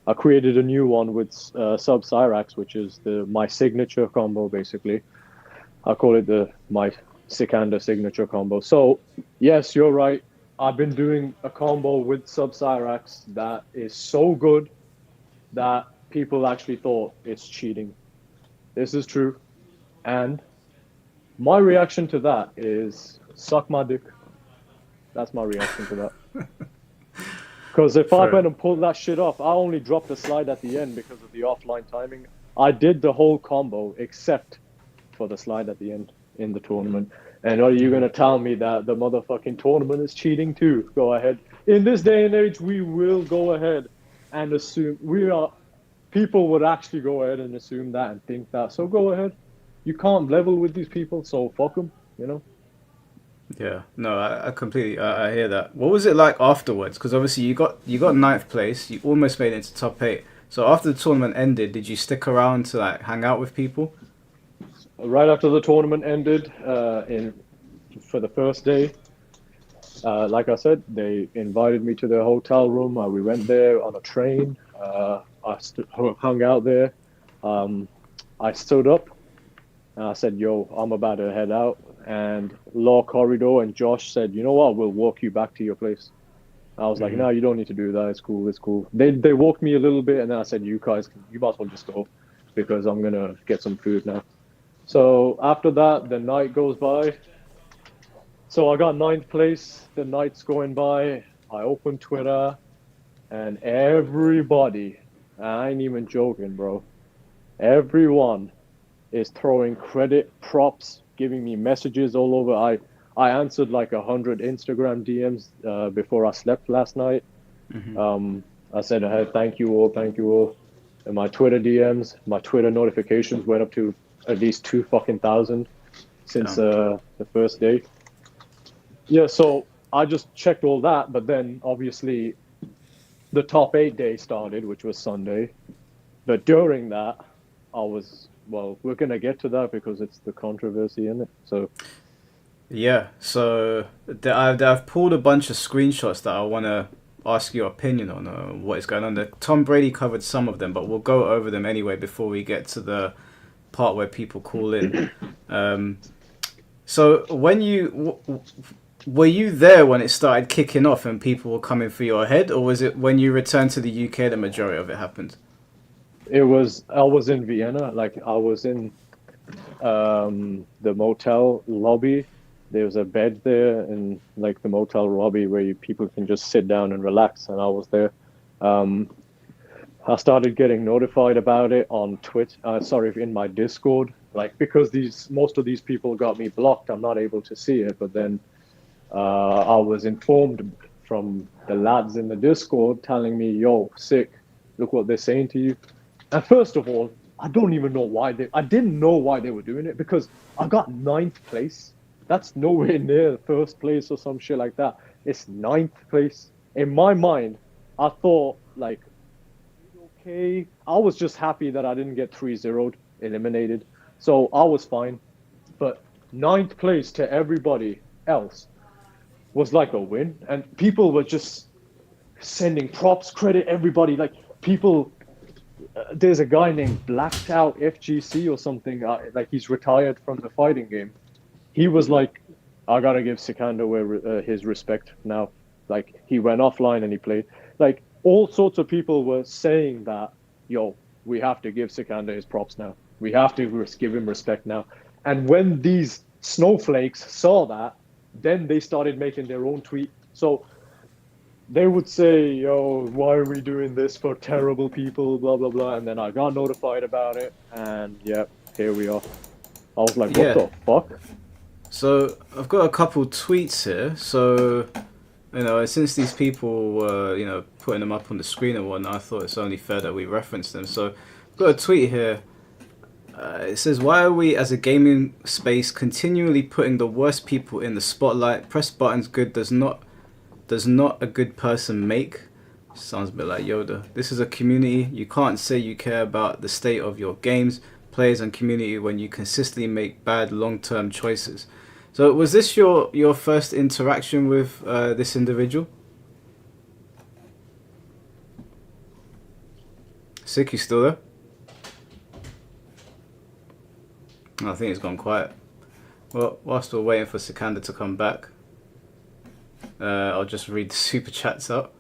I created a new one with Sub-Cyrax, which is my signature combo, basically. I call it my Sikander signature combo. So, yes, you're right. I've been doing a combo with Sub-Cyrax that is so good that people actually thought it's cheating. This is true. And my reaction to that is suck my dick. That's my reaction to that. Because if I went and pulled that shit off, I only dropped the slide at the end because of the offline timing. I did the whole combo except for the slide at the end in the tournament. And are you going to tell me that the motherfucking tournament is cheating too? Go ahead. In this day and age, we will go ahead and assume people would actually go ahead and assume that and think that. So go ahead. You can't level with these people, so fuck them, Yeah, no, I completely I hear that. What was it like afterwards? Because obviously you got ninth place, you almost made it into top 8. So after the tournament ended, did you stick around to like hang out with people? Right after the tournament ended, for the first day, like I said, they invited me to their hotel room. We went there on a train. I hung out there. I stood up and I said, "Yo, I'm about to head out." And Law Corridor and Josh said, "You know what? We'll walk you back to your place." I was like, "No, you don't need to do that. It's cool. It's cool." They walked me a little bit, and then I said, "You guys, you might as well just go because I'm gonna get some food now." So after that, the night goes by. So I got ninth place. The night's going by. I open Twitter, and everybody, I ain't even joking, bro. Everyone is throwing credit, props, giving me messages all over. I answered like 100 Instagram DMs before I slept last night. I said, "Hey, thank you all, thank you all." And my Twitter DMs, my Twitter notifications went up to at least 2,000 since the first day. Yeah, so I just checked all that, but then obviously the top 8 day started, which was Sunday. But during that, we're going to get to that because it's the controversy in it. So Yeah, so I've pulled a bunch of screenshots that I want to ask your opinion on what is going on there. Tom Brady covered some of them, but we'll go over them anyway before we get to the part where people call in. So were you there when it started kicking off and people were coming for your head, or was it when you returned to the UK the majority of it happened? I was in Vienna, like I was in the motel lobby. There was a bed there in like the motel lobby where people can just sit down and relax, and I was there. I started getting notified about it on in my Discord, like because most of these people got me blocked. I'm not able to see it, but then I was informed from the lads in the Discord telling me, "Yo, sick, look what they're saying to you." And first of all, I don't even know why I didn't know why they were doing it because I got ninth place. That's nowhere near first place or some shit like that. It's ninth place. In my mind, I thought like, okay, I was just happy that I didn't get 3-0'd, eliminated. So I was fine. But ninth place to everybody else was like a win. And people were just sending props, credit, everybody. Like people, there's a guy named Blacked Out FGC or something. Like he's retired from the fighting game. He was like, I gotta give Sikander his respect now. Like he went offline and he played. Like all sorts of people were saying that, yo, we have to give Sikander his props now. We have to give him respect now. And when these snowflakes saw that, then they started making their own tweet. So they would say, yo, why are we doing this for terrible people, blah, blah, blah. And then I got notified about it. And yeah, here we are. I was like, what the fuck? So I've got a couple tweets here. So, you know, since these people were, you know, putting them up on the screen and whatnot, I thought it's only fair that we reference them. So I've got a tweet here. It says, why are we as a gaming space continually putting the worst people in the spotlight? Press buttons good does not a good person make. Sounds a bit like Yoda. This is a community. You can't say you care about the state of your games, players and community when you consistently make bad long-term choices. So was this your first interaction with this individual? Sick, you still there? I think it's gone quiet. Well, whilst we're waiting for Sikander to come back, I'll just read the super chats out.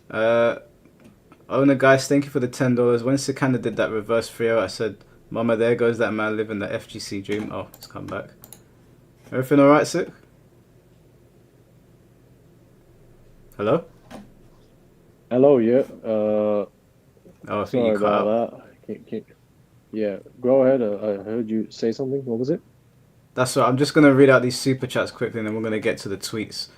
Owner guys, thank you for the $10. When Sikander did that reverse 3-0, I said, Mama, there goes that man living the FGC dream. Oh, it's come back. Everything alright, Sick? Hello? Hello, yeah. Oh, I think Sorry you cut out. about that. Yeah, go ahead. I heard you say something. What was it? That's right. I'm just going to read out these super chats quickly and then we're going to get to the tweets.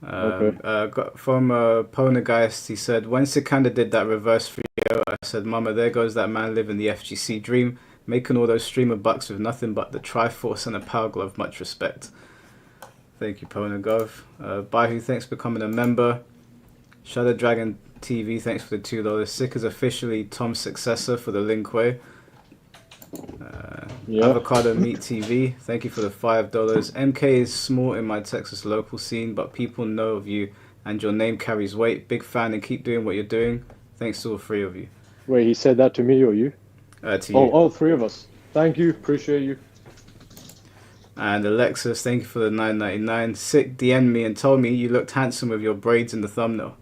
Okay. From Ponegeist, he said, when Sikander did that reverse 3-0, I said, Mama, there goes that man living the FGC dream, making all those streamer bucks with nothing but the Triforce and a Power Glove. Much respect. Thank you, Ponegov. Baihu, thanks for becoming a member. Shadow Dragon TV, thanks for the $2. Sick is officially Tom's successor for the Linkway. Avocado Meat TV, thank you for the $5. MK is small in my Texas local scene, but people know of you and your name carries weight. Big fan and keep doing what you're doing. Thanks to all three of you. Wait, he said that to me or you? To you. Oh, all three of us. Thank you. Appreciate you. And Alexis, thank you for the $9.99. Sick DM'd me and told me you looked handsome with your braids in the thumbnail.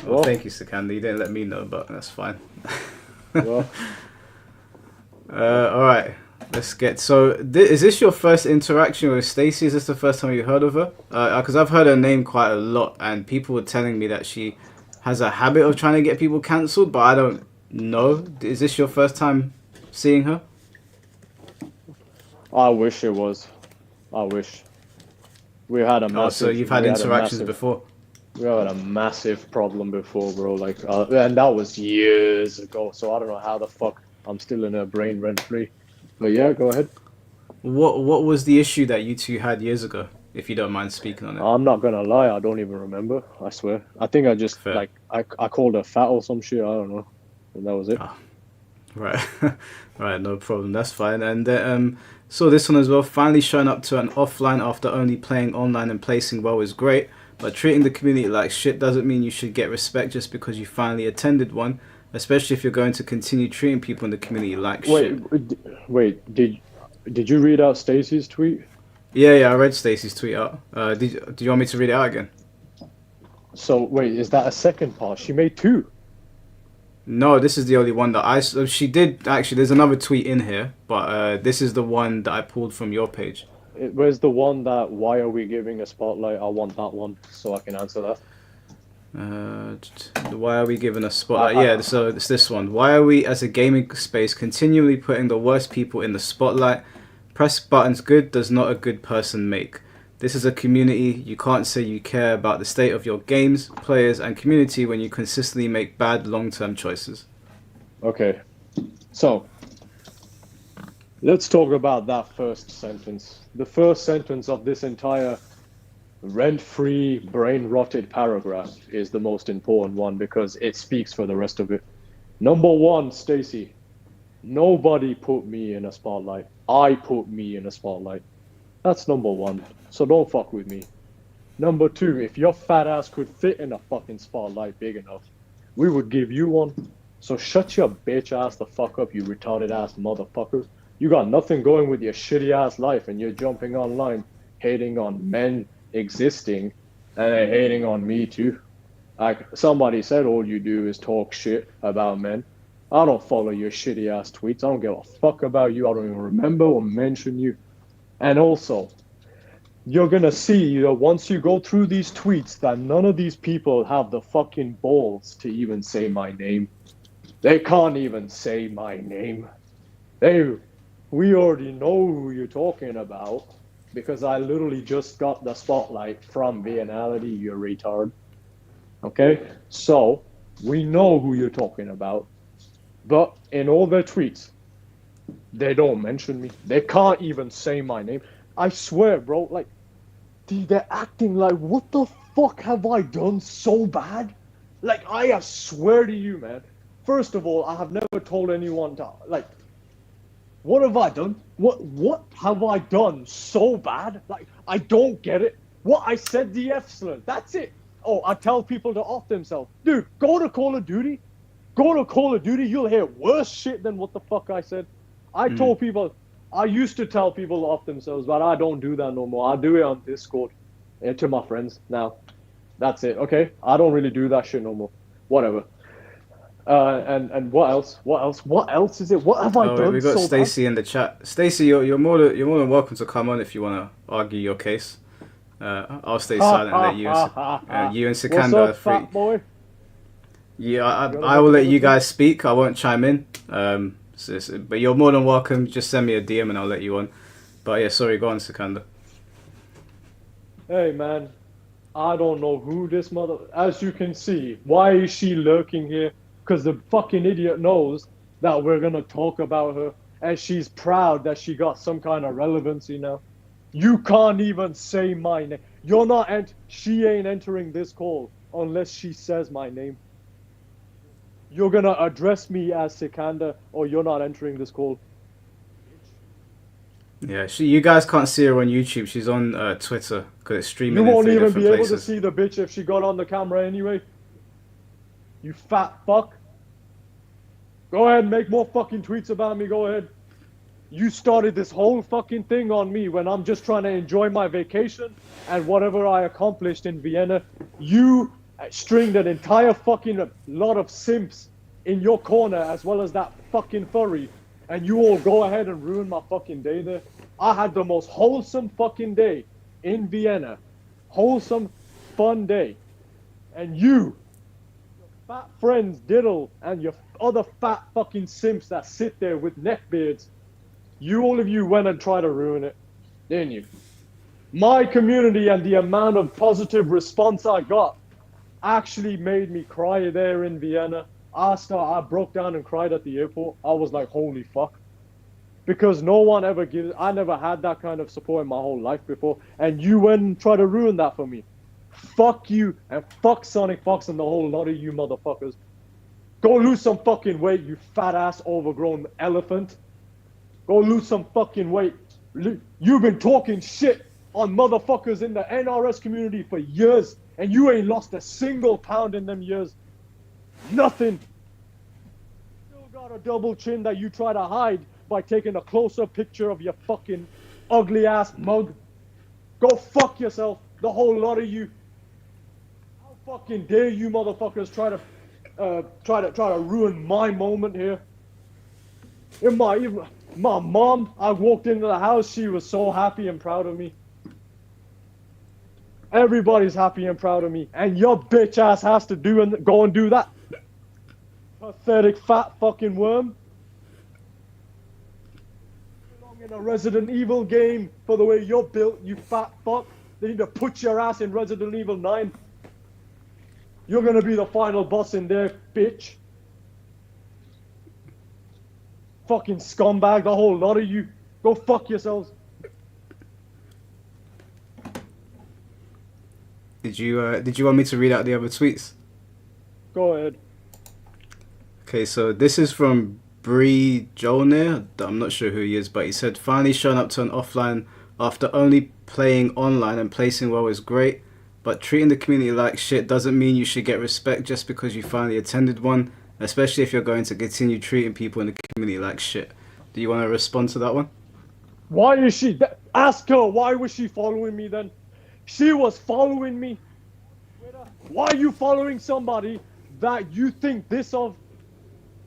Well, thank you, Sikander. You didn't let me know, but that's fine. Well. All right, let's get. So, is this your first interaction with Stacey? Is this the first time you heard of her? Because I've heard her name quite a lot, and people were telling me that she has a habit of trying to get people cancelled, but I don't know. Is this your first time seeing her? I wish it was. I wish. We had a massive... Oh, so you've had interactions before? We had a massive problem before, bro. Like, and that was years ago, so I don't know how the fuck I'm still in her brain rent-free. But yeah, go ahead. What was the issue that you two had years ago, if you don't mind speaking on it? I'm not gonna lie, I don't even remember, I swear. I think I just, Fair. I called her fat or some shit, I don't know. And that was it. Oh, right. Right, no problem, that's fine. And saw this one as well. Finally showing up to an offline after only playing online and placing well is great, but treating the community like shit doesn't mean you should get respect just because you finally attended one, especially if you're going to continue treating people in the community like shit. Wait, did you read out Stacey's tweet? Yeah, I read Stacey's tweet out. Do you want me to read it out again? So wait, is that a second part? She made two. No, this is the only one that she did actually. There's another tweet in here, but this is the one that I pulled from your page. Where's the one that, why are we giving a spotlight? I want that one so I can answer that. Why are we giving a spotlight? Yeah, so it's this one. Why are we as a gaming space continually putting the worst people in the spotlight? Press buttons good does not a good person make. This is a community. You can't say you care about the state of your games, players, and community when you consistently make bad long-term choices. Okay, So, let's talk about that first sentence. The first sentence of this entire rent-free, brain-rotted paragraph is the most important one because it speaks for the rest of it. Number one, Stacy, nobody put me in a spotlight. I put me in a spotlight. That's number one. So don't fuck with me. Number two, if your fat ass could fit in a fucking spotlight big enough, we would give you one. So shut your bitch ass the fuck up, you retarded ass motherfucker. You got nothing going with your shitty ass life and you're jumping online, hating on men existing, and they're hating on me too. Like somebody said, all you do is talk shit about men. I don't follow your shitty ass tweets. I don't give a fuck about you. I don't even remember or mention you. And also, you're gonna see that once you go through these tweets that none of these people have the fucking balls to even say my name. They can't even say my name. We already know who you're talking about because I literally just got the spotlight from Viennality, you retard. Okay? So, we know who you're talking about. But in all their tweets, they don't mention me. They can't even say my name. I swear, bro, like, they're acting like, what the fuck have I done so bad? Like, I swear to you, man. First of all, I have never told anyone to, like, what have I done? What have I done so bad? Like, I don't get it. What I said the F slur, that's it. Oh, I tell people to off themselves. Dude, go to Call of Duty. Go to Call of Duty, you'll hear worse shit than what the fuck I said. I told people, I used to tell people to off themselves, but I don't do that no more. I do it on Discord to my friends now. That's it, okay? I don't really do that shit no more. Whatever. And what else? What else? What else is it? What have I done? We got so Stacy in the chat. Stacy, you're more than welcome to come on if you want to argue your case. I'll stay silent and let you and Sikander What's up, fat boy? Yeah, I will let you guys speak. I won't chime in. But you're more than welcome. Just send me a DM and I'll let you on. But yeah, sorry, go on, Sikander. Hey, man. I don't know who this mother... As you can see, why is she lurking here? Because the fucking idiot knows that we're going to talk about her. And she's proud that she got some kind of relevancy now. You can't even say my name. You're not... She ain't entering this call unless she says my name. You're going to address me as Sikander or you're not entering this call. Yeah, you guys can't see her on YouTube. She's on Twitter because it's streaming. You won't in 3 even be different able places. to see the bitch if she got on the camera anyway. You fat fuck. Go ahead and make more fucking tweets about me. Go ahead. You started this whole fucking thing on me when I'm just trying to enjoy my vacation and whatever I accomplished in Vienna. You stringed an entire fucking lot of simps in your corner as well as that fucking furry. And you all go ahead and ruin my fucking day there. I had the most wholesome fucking day in Vienna. Wholesome, fun day. And you, your fat friends Diddle, and your other fat fucking simps that sit there with neckbeards, all of you went and tried to ruin it, didn't you? My community and the amount of positive response I got actually made me cry there in Vienna. I broke down and cried at the airport. I was like, holy fuck. Because no one ever I never had that kind of support in my whole life before. And you went and tried to ruin that for me. Fuck you and fuck Sonic Fox and the whole lot of you motherfuckers. Go lose some fucking weight, you fat ass overgrown elephant. Go lose some fucking weight. You've been talking shit on motherfuckers in the NRS community for years. And you ain't lost a single pound in them years. Nothing. Still got a double chin that you try to hide by taking a closer picture of your fucking ugly ass mug. Go fuck yourself, the whole lot of you. How fucking dare you motherfuckers try to ruin my moment here? In my mom, I walked into the house, she was so happy and proud of me. Everybody's happy and proud of me, and your bitch ass has to go and do that. Pathetic fat fucking worm. You belong in a Resident Evil game for the way you're built, you fat fuck. They need to put your ass in Resident Evil 9. You're gonna be the final boss in there, bitch. Fucking scumbag, the whole lot of you. Go fuck yourselves. Did you want me to read out the other tweets? Go ahead. Okay, so this is from Bree Jolnir. I'm not sure who he is, but he said, finally showing up to an offline after only playing online and placing well is great, but treating the community like shit doesn't mean you should get respect just because you finally attended one, especially if you're going to continue treating people in the community like shit. Do you want to respond to that one? Why is she? Ask her, why was she following me then? She was following me. Why are you following somebody that you think this of?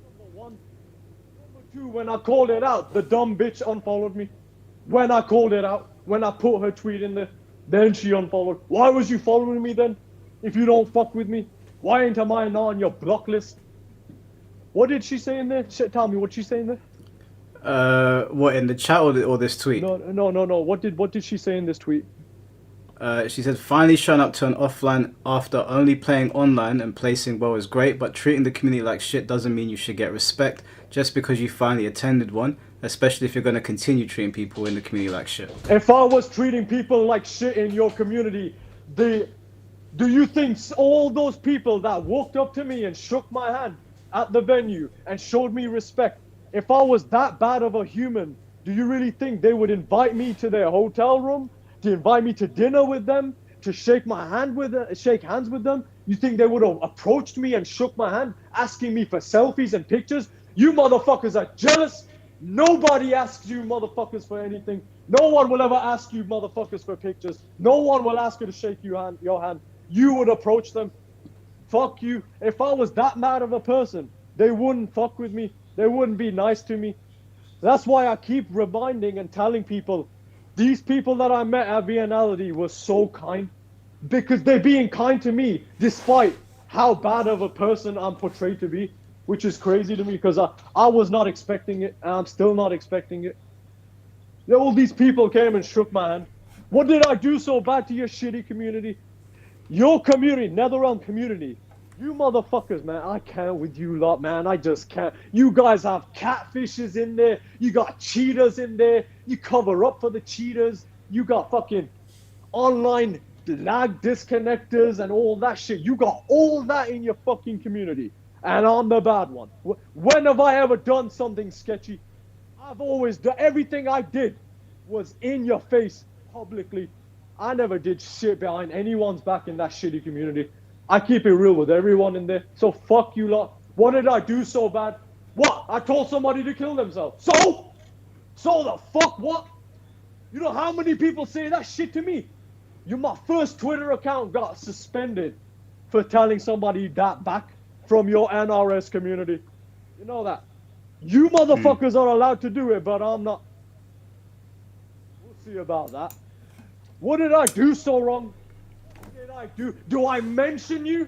Number one. Number two, when I called it out, the dumb bitch unfollowed me. When I called it out, when I put her tweet in there, then she unfollowed. Why was you following me then? If you don't fuck with me, why ain't I not on your block list? What did she say in there? Tell me what she say in there. What, in the chat or this tweet? No. What did she say in this tweet? She said, finally showing up to an offline after only playing online and placing well is great, but treating the community like shit doesn't mean you should get respect just because you finally attended one, especially if you're going to continue treating people in the community like shit. If I was treating people like shit in your community, do you think all those people that walked up to me and shook my hand at the venue and showed me respect, if I was that bad of a human, do you really think they would invite me to their hotel room, to invite me to dinner with them, to shake hands with them? You think they would have approached me and shook my hand, asking me for selfies and pictures? You motherfuckers are jealous. Nobody asks you motherfuckers for anything. No one will ever ask you motherfuckers for pictures. No one will ask you to shake your hand. You would approach them. Fuck you. If I was that mad of a person, they wouldn't fuck with me. They wouldn't be nice to me. That's why I keep reminding and telling people, these people that I met at Viennality were so kind, because they're being kind to me despite how bad of a person I'm portrayed to be, which is crazy to me because I was not expecting it, and I'm still not expecting it. All these people came and shook my hand. What did I do so bad to your shitty community? Your community, NetherRealm community. You motherfuckers, man, I can't with you lot, man. I just can't. You guys have catfishes in there. You got cheaters in there. You cover up for the cheaters. You got fucking online lag disconnectors and all that shit. You got all that in your fucking community. And I'm the bad one. When have I ever done something sketchy? I've always done. Everything I did was in your face, publicly. I never did shit behind anyone's back in that shitty community. I keep it real with everyone in there. So fuck you lot. What did I do so bad? What? I told somebody to kill themselves. So? So the fuck what? You know how many people say that shit to me? My first Twitter account got suspended for telling somebody that back from your NRS community. You know that. You motherfuckers are allowed to do it, but I'm not. We'll see about that. What did I do so wrong? Do I mention you?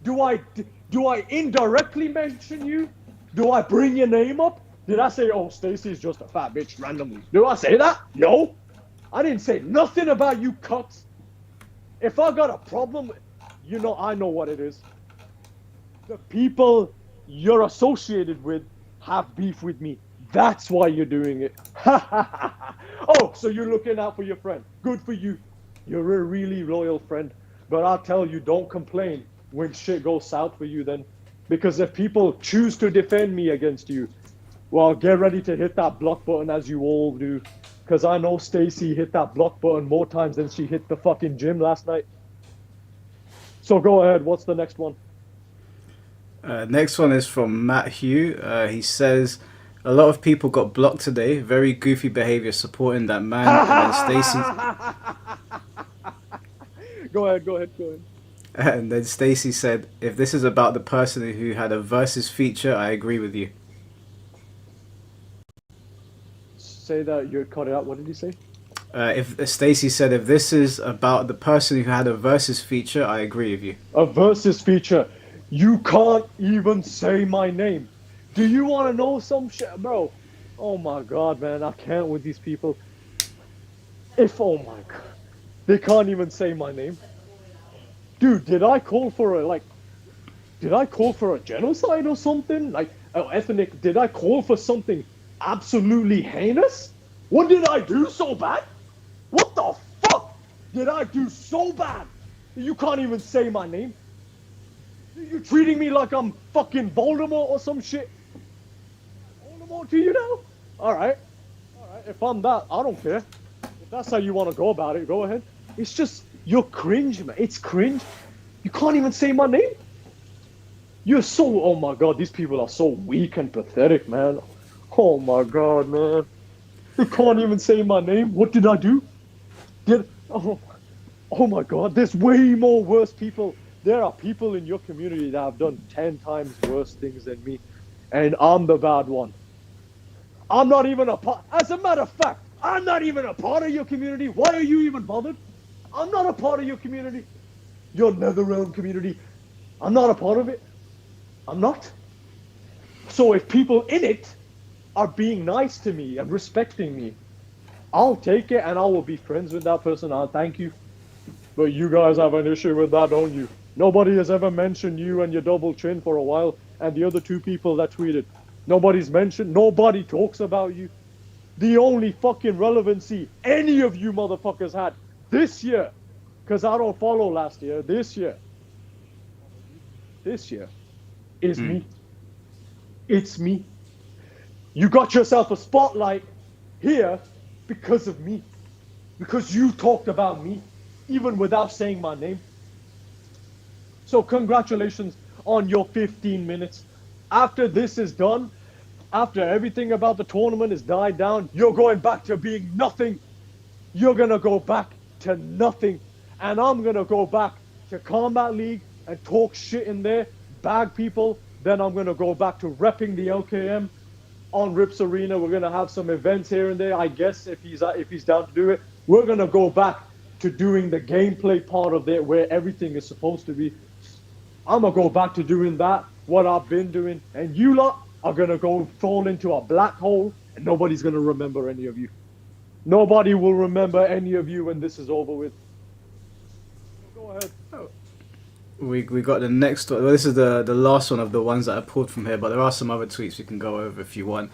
Do I indirectly mention you? Do I bring your name up? Did I say, oh, Stacy's just a fat bitch randomly? Do I say that? No. I didn't say nothing about you cucks. If I got a problem, I know what it is. The people you're associated with have beef with me. That's why you're doing it. Oh, so you're looking out for your friend. Good for you. You're a really loyal friend. But I'll tell you, don't complain when shit goes south for you then. Because if people choose to defend me against you, well, get ready to hit that block button as you all do. Because I know Stacy hit that block button more times than she hit the fucking gym last night. So go ahead, what's the next one? Next one is from Matt Hugh. He says, a lot of people got blocked today. Very goofy behavior supporting that man. And then Stacy... Go ahead. And then Stacy said, if this is about the person who had a versus feature, I agree with you. Say that you cut it out. What did you say? If Stacy said, if this is about the person who had a versus feature, I agree with you. A versus feature. You can't even say my name. Do you want to know some shit, bro? Oh my god, man, I can't with these people. Oh my god, they can't even say my name. Dude, did I call for a genocide or something? Ethnic? Did I call for something absolutely heinous? What did I do so bad? What the fuck did I do so bad that you can't even say my name? You're treating me like I'm fucking Voldemort or some shit. Voldemort to you now? Alright. Alright, if I'm that, I don't care. If that's how you want to go about it, go ahead. It's just, you're cringe, man. It's cringe. You can't even say my name. You're so, oh my god, these people are so weak and pathetic, man. Oh my god, man. You can't even say my name. What did I do? Oh my god, there's way more worse people. There are people in your community that have done 10 times worse things than me. And I'm the bad one. I'm not even a part, as a matter of fact, I'm not even a part of your community. Why are you even bothered? I'm not a part of your community. Your Netherrealm community. I'm not a part of it. I'm not. So if people in it are being nice to me and respecting me, I'll take it and I will be friends with that person. I'll thank you. But you guys have an issue with that, don't you? Nobody has ever mentioned you and your double chin for a while, and the other two people that tweeted. Nobody's mentioned, nobody talks about you. The only fucking relevancy any of you motherfuckers had this year, because I don't follow last year, this year is me. It's me. You got yourself a spotlight here because of me. Because you talked about me, even without saying my name. So congratulations on your 15 minutes. After this is done, after everything about the tournament has died down, you're going back to being nothing. You're going to go back to nothing. And I'm going to go back to Combat League and talk shit in there, bag people. Then I'm going to go back to repping the LKM on Rips Arena. We're going to have some events here and there, I guess, if he's down to do it. We're going to go back to doing the gameplay part of it where everything is supposed to be. I'm going to go back to doing that, what I've been doing. And you lot are going to go fall into a black hole and nobody's going to remember any of you. Nobody will remember any of you when this is over with. Go ahead. We got the next one. Well, this is the last one of the ones that I pulled from here, but there are some other tweets we can go over if you want.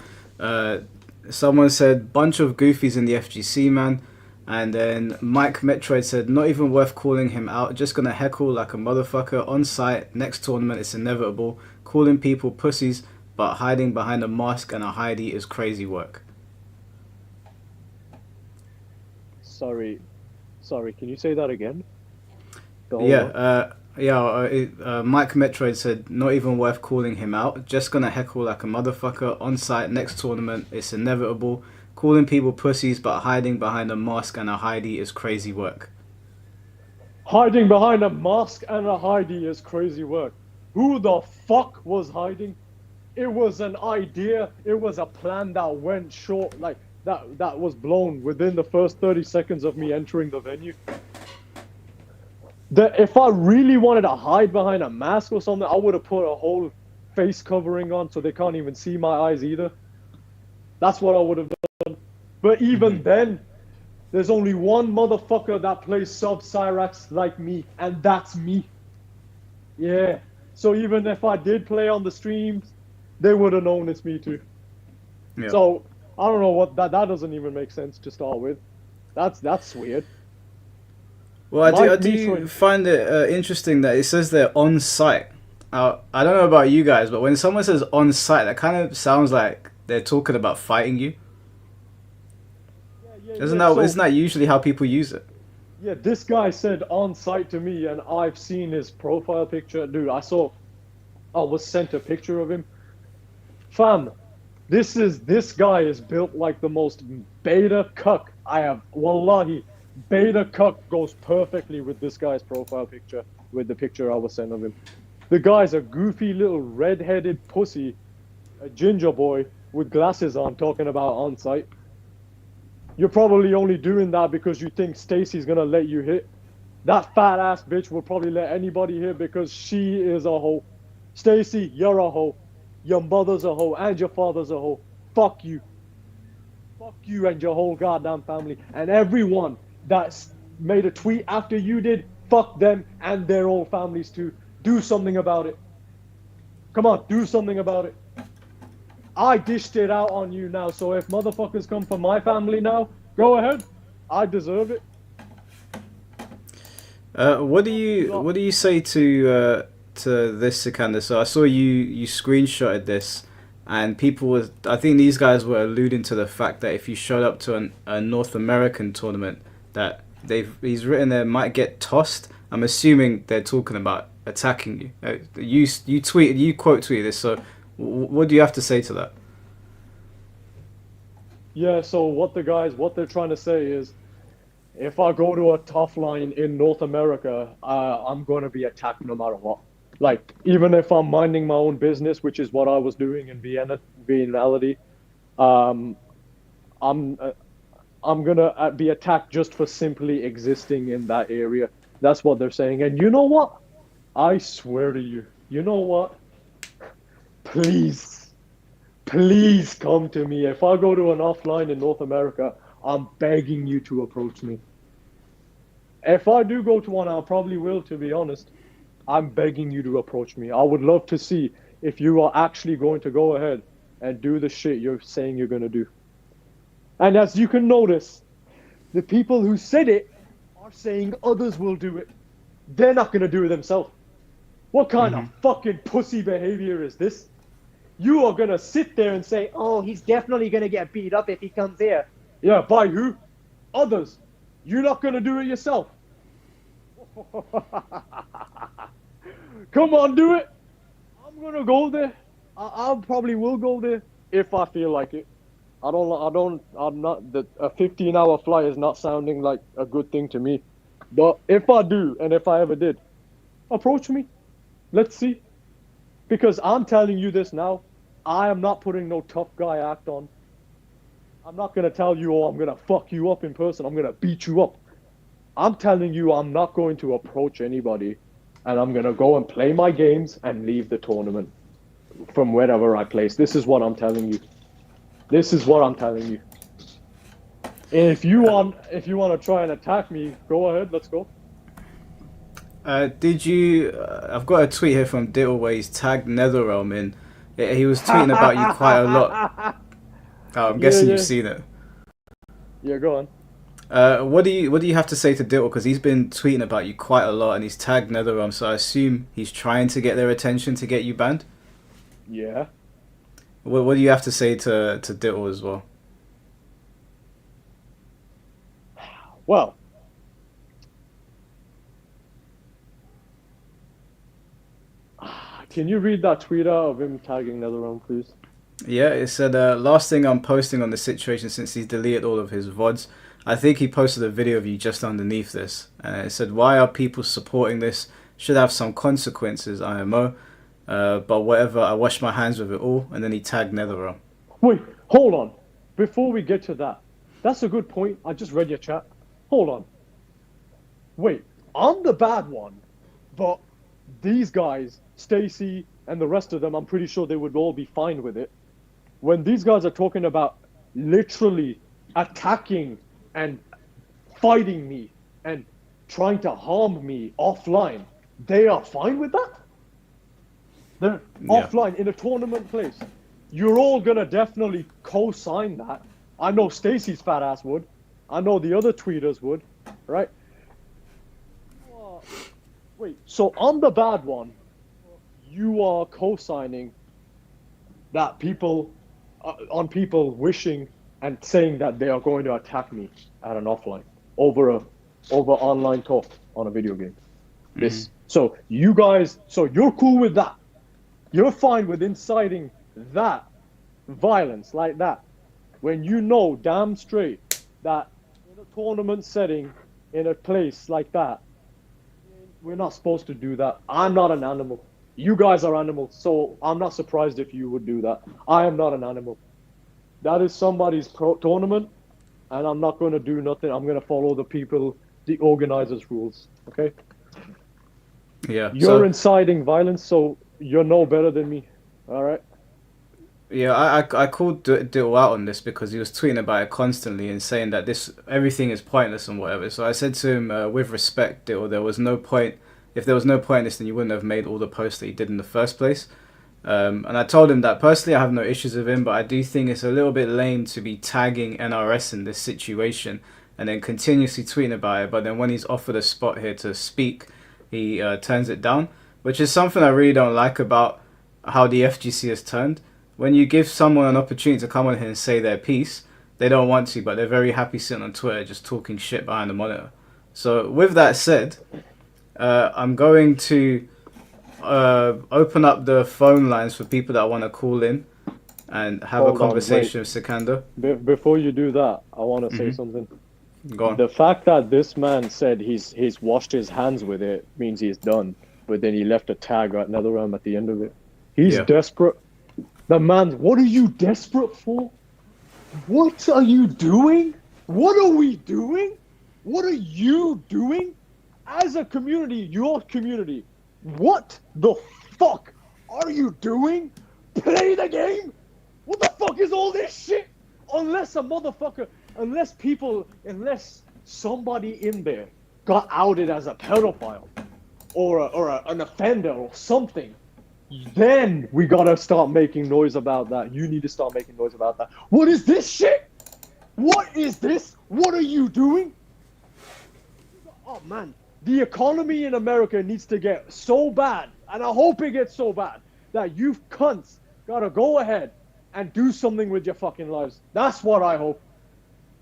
Someone said, bunch of goofies in the FGC, man. And then Mike Metroid said, not even worth calling him out, just gonna heckle like a motherfucker on site. Next tournament, it's inevitable. Calling people pussies, but hiding behind a mask and a hidey is crazy work. Sorry, can you say that again? Mike Metroid said, not even worth calling him out, just gonna heckle like a motherfucker on site. Next tournament, it's inevitable. Calling people pussies, but hiding behind a mask and a hidey is crazy work. Hiding behind a mask and a hidey is crazy work. Who the fuck was hiding? It was an idea. It was a plan that went short, like that was blown within the first 30 seconds of me entering the venue. If I really wanted to hide behind a mask or something, I would have put a whole face covering on so they can't even see my eyes either. That's what I would have done. But even then, there's only one motherfucker that plays Sub-Cyrax like me, and that's me. Yeah. So even if I did play on the streams, they would have known it's me too. Yeah. So I don't know what that doesn't even make sense to start with. That's weird. Well, I do find it interesting that it says they're on site. I don't know about you guys, but when someone says on site, that kind of sounds like they're talking about fighting you. Isn't that usually how people use it? Yeah, this guy said on site to me, and I've seen his profile picture. Dude, I was sent a picture of him. Fam, this guy is built like the most beta cuck I have. Wallahi, beta cuck goes perfectly with this guy's profile picture, with the picture I was sent of him. The guy's a goofy little red-headed pussy, a ginger boy with glasses on, talking about on site. You're probably only doing that because you think Stacy's gonna let you hit. That fat ass bitch will probably let anybody hit because she is a hoe. Stacy, you're a hoe. Your mother's a hoe and your father's a hoe. Fuck you. Fuck you and your whole goddamn family. And everyone that's made a tweet after you did, fuck them and their whole families too. Do something about it. Come on, do something about it. I dished it out on you now. So if motherfuckers come for my family now, go ahead. I deserve it. What do you say to this, Sikander? So I saw you screenshotted this, and people was, I think these guys were alluding to the fact that if you showed up to a North American tournament, that he's written there might get tossed. I'm assuming they're talking about attacking you. You quote tweeted this. So what do you have to say to that? Yeah, so what they're trying to say is, if I go to a tough line in North America, I'm going to be attacked no matter what. Like, even if I'm minding my own business, which is what I was doing in Viennality, I'm gonna be attacked just for simply existing in that area. That's what they're saying. And you know what? I swear to you, you know what? Please come to me. If I go to an offline in North America, I'm begging you to approach me. If I do go to one, I probably will, to be honest. I'm begging you to approach me. I would love to see if you are actually going to go ahead and do the shit you're saying you're going to do. And as you can notice, the people who said it are saying others will do it. They're not going to do it themselves. What kind of fucking pussy behavior is this? You are going to sit there and say, oh, he's definitely going to get beat up if he comes here. Yeah, by who? Others. You're not going to do it yourself. Come on, do it. I'm going to go there. I probably will go there if I feel like it. I'm not, a 15-hour flight is not sounding like a good thing to me. But if I do, and if I ever did, approach me. Let's see. Because I'm telling you this now, I am not putting no tough guy act on. I'm not going to tell you, oh, I'm going to fuck you up in person. I'm going to beat you up. I'm telling you, I'm not going to approach anybody. And I'm going to go and play my games and leave the tournament from wherever I place. This is what I'm telling you. This is what I'm telling you. If you want to try and attack me, go ahead. Let's go. Did you? I've got a tweet here from Diddle where he's tagged NetherRealm in. He was tweeting about you quite a lot. Oh, I'm guessing you've seen it. Yeah, go on. What do you have to say to Diddle? Because he's been tweeting about you quite a lot, and he's tagged NetherRealm. So I assume he's trying to get their attention to get you banned. Yeah. What do you have to say to Diddle as well? Well, can you read that tweet out of him tagging NetherRealm, please? Yeah, it said, last thing I'm posting on the situation since he's deleted all of his VODs. I think he posted a video of you just underneath this. And it said, why are people supporting this? Should have some consequences, IMO. But whatever, I wash my hands with it all. And then he tagged NetherRealm. Wait, hold on. Before we get to that, that's a good point. I just read your chat. Hold on. Wait, I'm the bad one. But these guys, Stacy and the rest of them, I'm pretty sure they would all be fine with it. When these guys are talking about literally attacking and fighting me and trying to harm me offline, they are fine with that? They're offline in a tournament place. You're all gonna definitely co-sign that. I know Stacy's fat ass would. I know the other tweeters would, right? Wait, so I'm the bad one. You are co-signing that people wishing and saying that they are going to attack me at an offline over online talk on a video game. So you guys, so you're cool with that. You're fine with inciting that violence like that when you know damn straight that in a tournament setting in a place like that, we're not supposed to do that. I'm not an animal. You guys are animals, so I'm not surprised if you would do that. I am not an animal. That is somebody's tournament, and I'm not going to do nothing. I'm going to follow the organizers' rules, okay? Yeah. You're inciting violence, so you're no better than me, all right? Yeah, I called Diddle out on this because he was tweeting about it constantly and saying that everything is pointless and whatever. So I said to him, with respect, Diddle, there was no point. If there was no point in this, then you wouldn't have made all the posts that you did in the first place. And I told him that personally I have no issues with him, but I do think it's a little bit lame to be tagging NRS in this situation and then continuously tweeting about it. But then when he's offered a spot here to speak, he turns it down, which is something I really don't like about how the FGC has turned. When you give someone an opportunity to come on here and say their piece, they don't want to, but they're very happy sitting on Twitter just talking shit behind the monitor. So with that said, I'm going to open up the phone lines for people that want to call in and have a conversation with Sikander. Before you do that, I want to say something. Go on. The fact that this man said he's washed his hands with it means he's done, but then he left a tag at NetherRealm at the end of it. He's desperate. The man, what are you desperate for? What are you doing? What are we doing? What are you doing? As a community, your community, what the fuck are you doing? Play the game? What the fuck is all this shit? Unless somebody in there got outed as a pedophile or an offender or something, then we gotta start making noise about that. You need to start making noise about that. What is this shit? What is this? What are you doing? Oh man, the economy in America needs to get so bad, and I hope it gets so bad, that you cunts gotta go ahead and do something with your fucking lives. That's what I hope.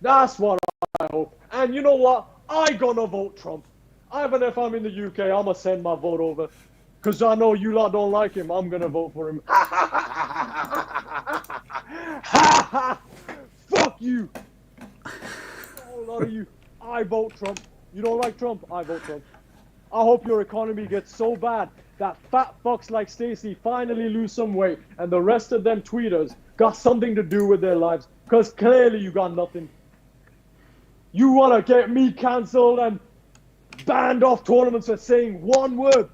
That's what I hope. And you know what? I gonna vote Trump. Even if I'm in the UK, I'm gonna send my vote over. Because I know you lot don't like him. I'm gonna vote for him. Fuck you. A lot of you. I vote Trump. You don't like Trump? I vote Trump. I hope your economy gets so bad that fat fucks like Stacey finally lose some weight and the rest of them tweeters got something to do with their lives. Because clearly you got nothing. You want to get me cancelled and banned off tournaments for saying one word.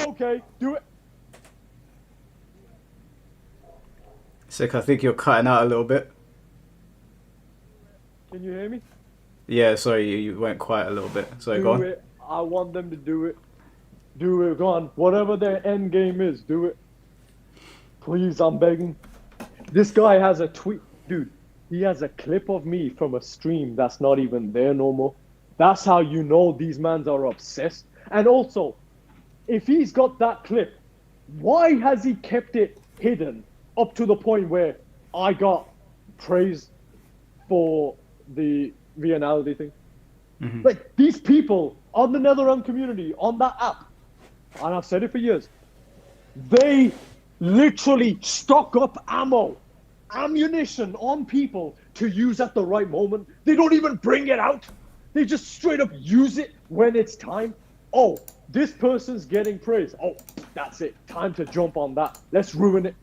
Okay, do it. Sick, I think you're cutting out a little bit. Can you hear me? Yeah, sorry, you went quiet a little bit. Sorry, go on. Do it. I want them to do it. Do it. Go on. Whatever their end game is, do it. Please, I'm begging. This guy has a tweet. Dude, he has a clip of me from a stream that's not even there no more. That's how you know these mans are obsessed. And also, if he's got that clip, why has he kept it hidden up to the point where I got praise for the Viennality thing? Mm-hmm. Like, these people on the NetherRealm community, on that app, and I've said it for years, they literally stock up ammunition on people to use at the right moment. They don't even bring it out. They just straight up use it when it's time. Oh, this person's getting praise. Oh, that's it. Time to jump on that. Let's ruin it.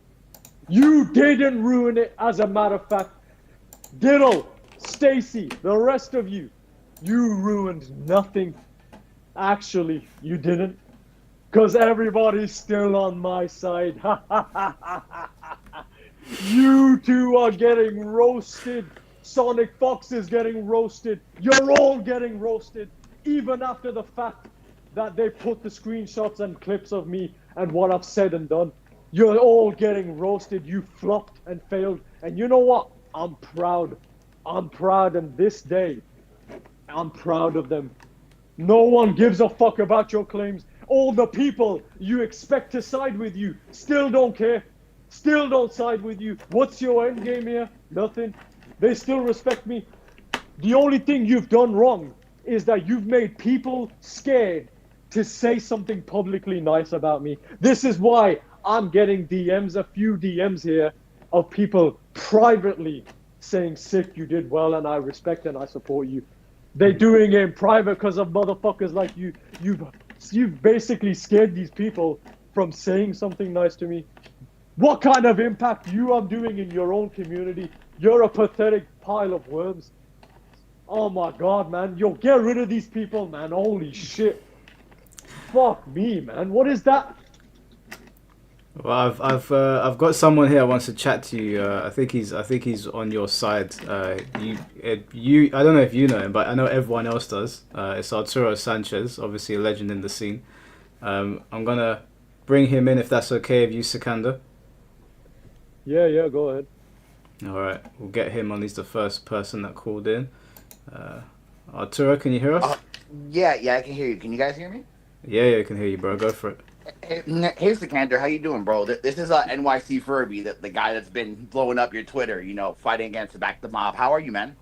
You didn't ruin it, as a matter of fact. Diddle, Stacy, the rest of you, you ruined nothing. Actually, you didn't. Because everybody's still on my side. You two are getting roasted. Sonic Fox is getting roasted. You're all getting roasted. Even after the fact that they put the screenshots and clips of me and what I've said and done. You're all getting roasted. You flopped and failed. And you know what? I'm proud. I'm proud, and this day, I'm proud of them. No one gives a fuck about your claims. All the people you expect to side with you still don't care. Still don't side with you. What's your end game here? Nothing. They still respect me. The only thing you've done wrong is that you've made people scared to say something publicly nice about me. This is why I'm getting DMs, a few DMs here, of people privately saying, "Sick, you did well, and I respect and I support you." They're doing it in private because of motherfuckers like you. You've basically scared these people from saying something nice to me. What kind of impact you are doing in your own community? You're a pathetic pile of worms. Oh my god, man. Yo, get rid of these people, man. Holy shit. Fuck me, man. What is that? Well, I've got someone here who wants to chat to you. I think he's on your side. You I don't know if you know him, but I know everyone else does. It's Arturo Sanchez, obviously a legend in the scene. I'm gonna bring him in if that's okay with you, Sikander. Yeah, go ahead. All right, we'll get him on. He's the first person that called in. Arturo, can you hear us? Yeah, I can hear you. Can you guys hear me? Yeah, I can hear you, bro. Go for it. Hey, Sikander, how you doing, bro? This is NYC Furby, the guy that's been blowing up your Twitter, fighting against the mob. How are you, man?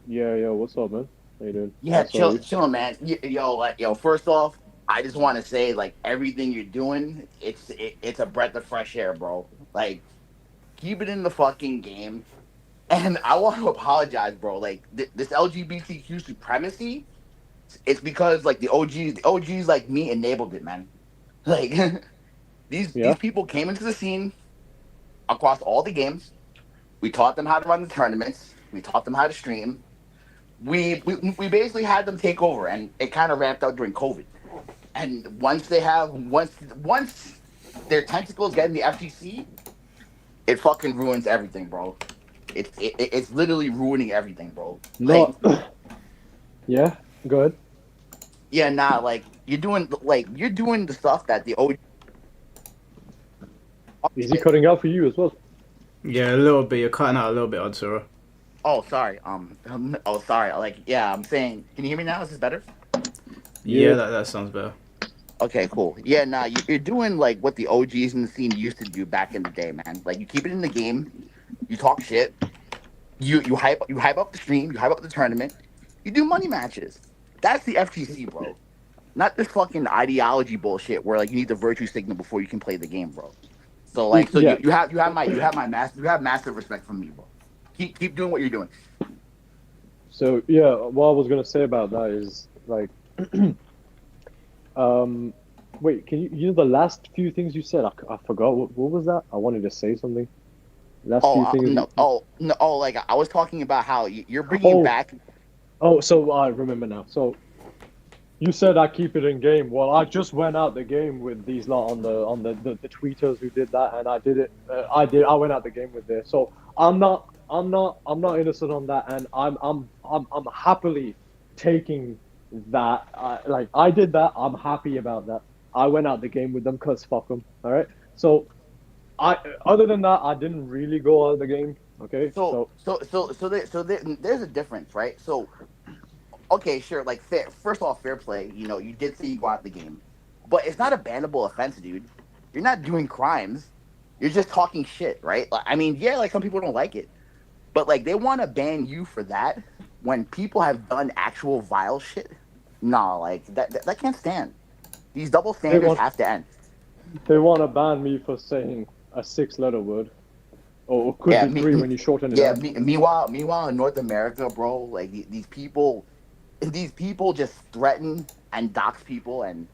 Yeah, what's up, man? How you doing? Yeah, Sorry. chilling, man. First off, I just want to say, everything you're doing, it's a breath of fresh air, bro. Like, keep it in the fucking game. And I want to apologize, bro. Like, this LGBTQ supremacy, it's because, the OGs like me enabled it, man. Like, these people came into the scene across all the games. We taught them how to run the tournaments. We taught them how to stream. We basically had them take over, and it kind of ramped out during COVID. And once their tentacles get in the FGC, it fucking ruins everything, bro. It's literally ruining everything, bro. No. Yeah, go ahead. Yeah, you're doing the stuff that the OG. Is he cutting out for you as well? Yeah, a little bit. You're cutting out a little bit, Arturo. Oh, sorry. Sorry. I'm saying. Can you hear me now? Is this better? Yeah, that sounds better. Okay, cool. Yeah, you're doing what the OGs in the scene used to do back in the day, man. Like, you keep it in the game, you talk shit, you hype up the stream, you hype up the tournament, you do money matches. That's the FGC, bro. Not this fucking ideology bullshit where you need the virtue signal before you can play the game, bro. So you have massive respect from me, bro. Keep doing what you're doing. So yeah, what I was gonna say about that is wait, can you the last few things you said? I forgot what was that? I wanted to say something. Last few things. I was talking about how you're bringing back. Oh, so I remember now. So you said I keep it in game. Well, I just went out the game with these lot on the tweeters who did that, and I did it. I went out the game with this. So I'm not innocent on that, and I'm happily taking that. I did that. I'm happy about that. I went out the game with them because fuck them. All right. So other than that, I didn't really go out of the game. Okay. So there's a difference, right? So, okay, sure. First off, fair play. You did say you go out the game, but it's not a bannable offense, dude. You're not doing crimes. You're just talking shit, right? Some people don't like it, but they want to ban you for that when people have done actual vile shit. Nah, that can't stand. These double standards have to end. They want to ban me for saying a 6-letter word, or could be 3 when you shorten it. Yeah. Meanwhile, in North America, bro, these people just threaten and dox people and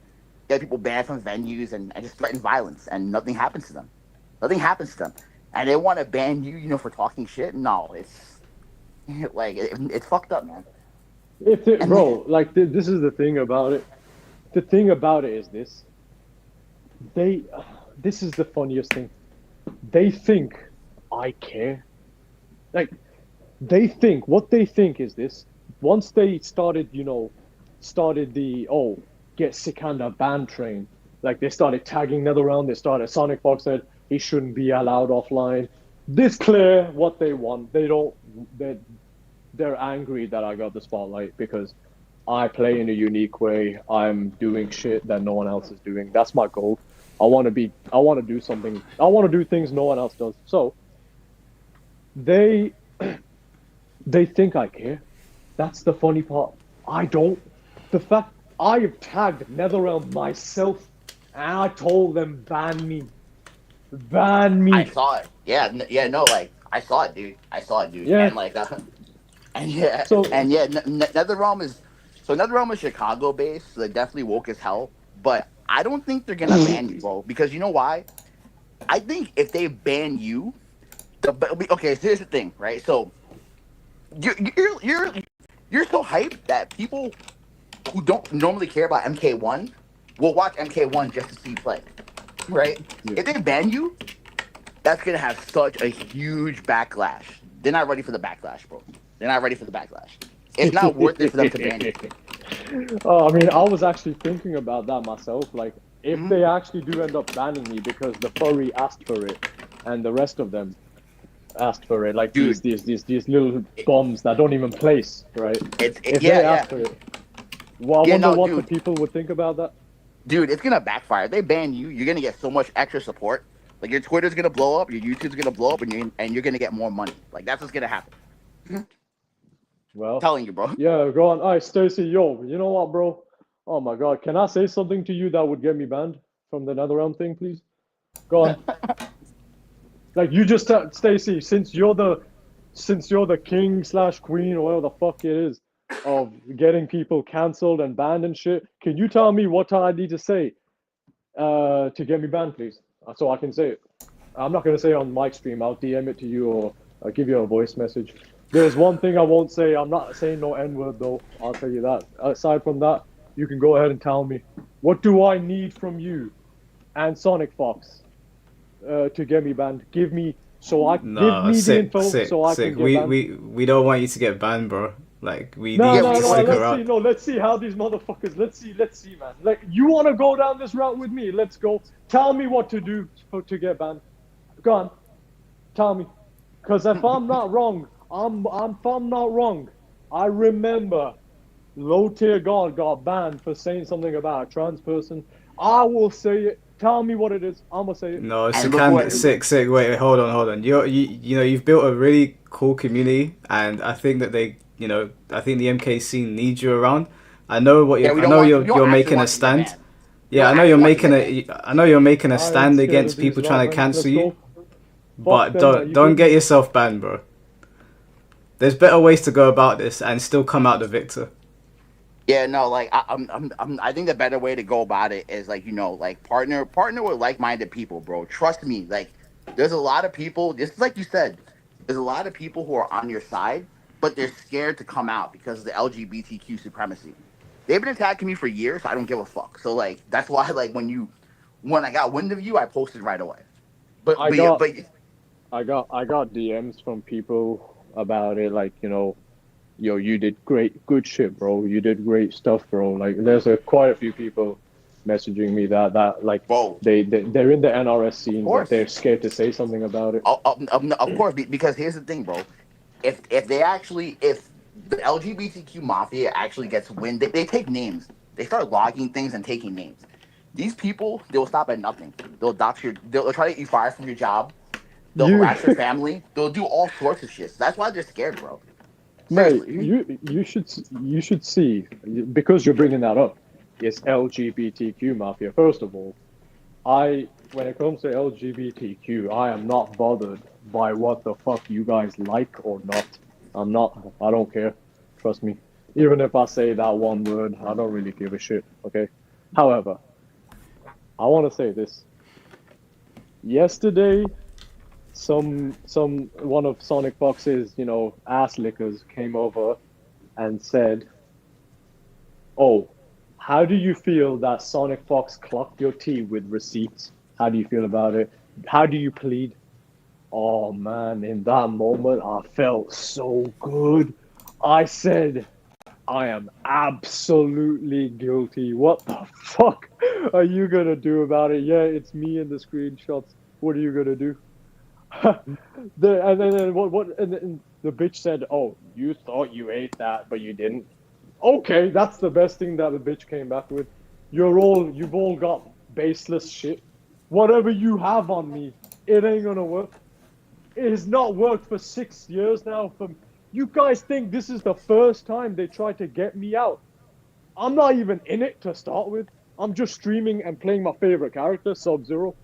get people banned from venues and just threaten violence, and nothing happens to them. And they want to ban you, for talking shit. No, it's it's fucked up, man. This is the thing about it. The thing about it is this. This is the funniest thing. They think I care. What they think is this. Once they started the get Sikander ban train. They started tagging NetherRealm. They started. Sonic Fox said he shouldn't be allowed offline. This clear what they want. They're angry that I got the spotlight because I play in a unique way. I'm doing shit that no one else is doing. That's my goal. I want to do something. I want to do things no one else does. So they think I care. That's the funny part. I don't. The fact I have tagged NetherRealm myself and I told them ban me. I saw it. I saw it, dude. Yeah. NetherRealm is Chicago based, so they're definitely woke as hell. But I don't think they're gonna ban you, bro. Because you know why? I think if they ban you, okay. So here's the thing, right? So you're so hyped that people who don't normally care about MK1 will watch MK1 just to see you play, right? Yeah. If they ban you, that's gonna have such a huge backlash. They're not ready for the backlash, bro. They're not ready for the backlash. It's not worth it for them to ban you. I mean, I was actually thinking about that myself. Like, if Mhm. they actually do end up banning me because the furry asked for it, and the rest of them asked for it, like Dude, these little bombs that don't even place, right? If yeah, they yeah. ask for it, well, I Yeah, wonder no, what the dude. people would think about that. Dude, it's gonna backfire. If they ban you, you're gonna get so much extra support. Like your Twitter's gonna blow up, your YouTube's gonna blow up, and you're gonna get more money. Like that's what's gonna happen. Well, Telling you, bro. yeah, go on. All right, Stacy, yo, you know what, bro? Oh my God, can I say something to you that would get me banned from the NetherRealm thing, please? Go on. Like you just Stacy, since you're the king slash queen or whatever the fuck it is of getting people cancelled and banned and shit, can you tell me what I need to say to get me banned, please? So I can say it. I'm not gonna say it on mic stream. I'll DM it to you or I'll give you a voice message. There's one thing I won't say. I'm not saying no N word though. I'll tell you that. Aside from that, you can go ahead and tell me what do I need from you and Sonic Fox to get me banned. Give me No, the info so I can sick. get banned. We don't want you to get banned, bro. Like we No, need Yeah, you no, to we no. stick want. Let's see. around. No, let's see how these motherfuckers. Let's see, man. Like, you want to go down this route with me? Let's go. Tell me what to do to get banned. Go on. Tell me. Because if I'm not wrong, if I'm not wrong, I remember Low Tier God got banned for saying something about a trans person. I will say it. Tell me what it is. I'm gonna say it. No, And look Sikander, what. sick. Wait, hold on. You know, you've built a really cool community, and I think that I think the MK scene needs you around. Yeah, we I don't know want. We don't you're actually making a want you to get stand. banned. We Yeah, don't actually want you to get banned. I know you're making a I ain't stand scared of against these people trying to man. cancel Let's you, go. Fuck but them, man. You don't feel get me? yourself banned, bro. There's better ways to go about this and still come out the victor. Yeah, no, like I think the better way to go about it is like like partner with like-minded people, bro. Trust me, like there's a lot of people. Just like you said, there's a lot of people who are on your side, but they're scared to come out because of the LGBTQ supremacy. They've been attacking me for years. So I don't give a fuck. So like that's why like when I got wind of you, I posted right away. But I but yeah, got but I got DMs from people about it, like, yo, you did good shit, bro. You did great stuff, bro. Like, there's quite a few people messaging me that like bro, they're in the NRS of scene, but course, they're scared to say something about it. of course, because here's the thing, bro. If the LGBTQ mafia actually gets wind, they take names. They start logging things and taking names. These people, they'll stop at nothing. They'll try to get you fired from your job. They'll You, harass your family. They'll do all sorts of shit. So that's why they're scared, bro. mate, Seriously. you should see, because you're bringing that up. It's LGBTQ mafia. First of all, when it comes to LGBTQ, I am not bothered by what the fuck you guys like or not. I'm not. I don't care. Trust me. Even if I say that one word, I don't really give a shit. Okay. However, I want to say this. Yesterday, some one of Sonic Fox's ass lickers came over and said, "Oh, how do you feel that Sonic Fox clocked your tea with receipts? How do you feel about it? How do you plead?" Oh man, in that moment, I felt so good. I said, I am absolutely guilty. What the fuck are you gonna do about it? Yeah, it's me in the screenshots. What are you gonna do? And then and then the bitch said, "Oh, you thought you ate that, but you didn't." Okay, that's the best thing that the bitch came back with. You've all got baseless shit. Whatever you have on me, it ain't gonna work. It has not worked for 6 years now. You guys think this is the first time they tried to get me out? I'm not even in it to start with. I'm just streaming and playing my favorite character, Sub-Zero.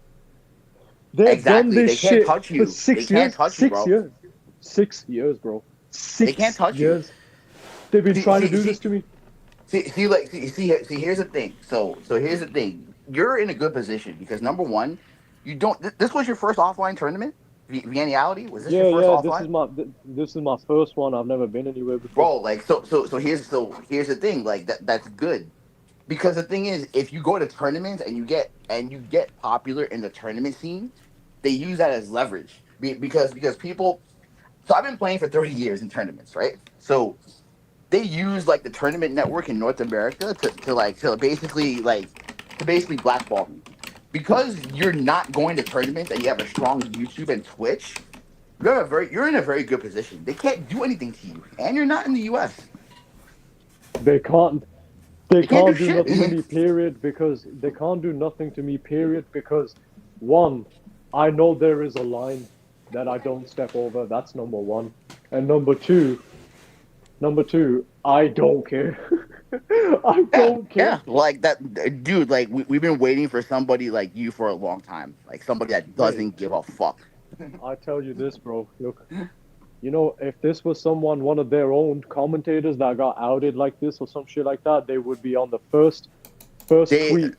They've done Exactly. this They can't shit touch for you. They six can't years. touch you, Six bro. years. 6 years, bro. They can't Six touch you. years. They've been See, trying to see, do see, this to me. see. Here's the thing. So here's the thing. You're in a good position because number one, you don't. This was your first offline tournament. Viennality, was this your Yeah, first yeah. This offline? is my first one. I've never been anywhere before. Bro, like so here's the thing, like that's good. Because the thing is, if you go to tournaments and you get popular in the tournament scene, they use that as leverage. Because people, so I've been playing for 30 years in tournaments, right? So they use like the tournament network in North America to basically blackball me because you're not going to tournaments and you have a strong YouTube and Twitch. You're in a very good position. They can't do anything to you, and you're not in the U.S. They can't. They can't can't do do shit. nothing to me. Period. Because they can't do nothing to me. Period. Because one, I know there is a line that I don't step over. That's number one. And number two, I don't care. I don't care. Yeah, like that, dude. Like we've been waiting for somebody like you for a long time. Like somebody that doesn't give a fuck. I tell you this, bro. Look, you know, if this was one of their own commentators that got outed like this or some shit like that, they would be on the first They, tweet,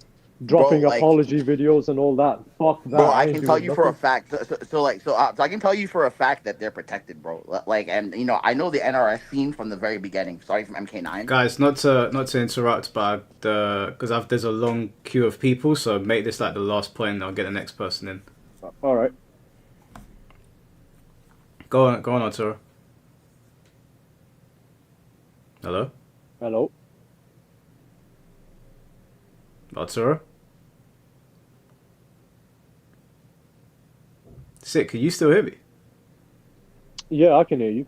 dropping bro, like, apology videos and all that. Fuck that. bro, I ain't can tell doing you for a nothing. fact. So I can tell you for a fact that they're protected, bro. Like, and you know, I know the NRS scene from the very beginning. Sorry from MK9. Guys, not to interrupt, but because there's a long queue of people, so make this like the last point, and I'll get the next person in. All right. Go on, Arturo. Hello, Hello. Arturo. Sick. Can you still hear me? Yeah, I can hear you.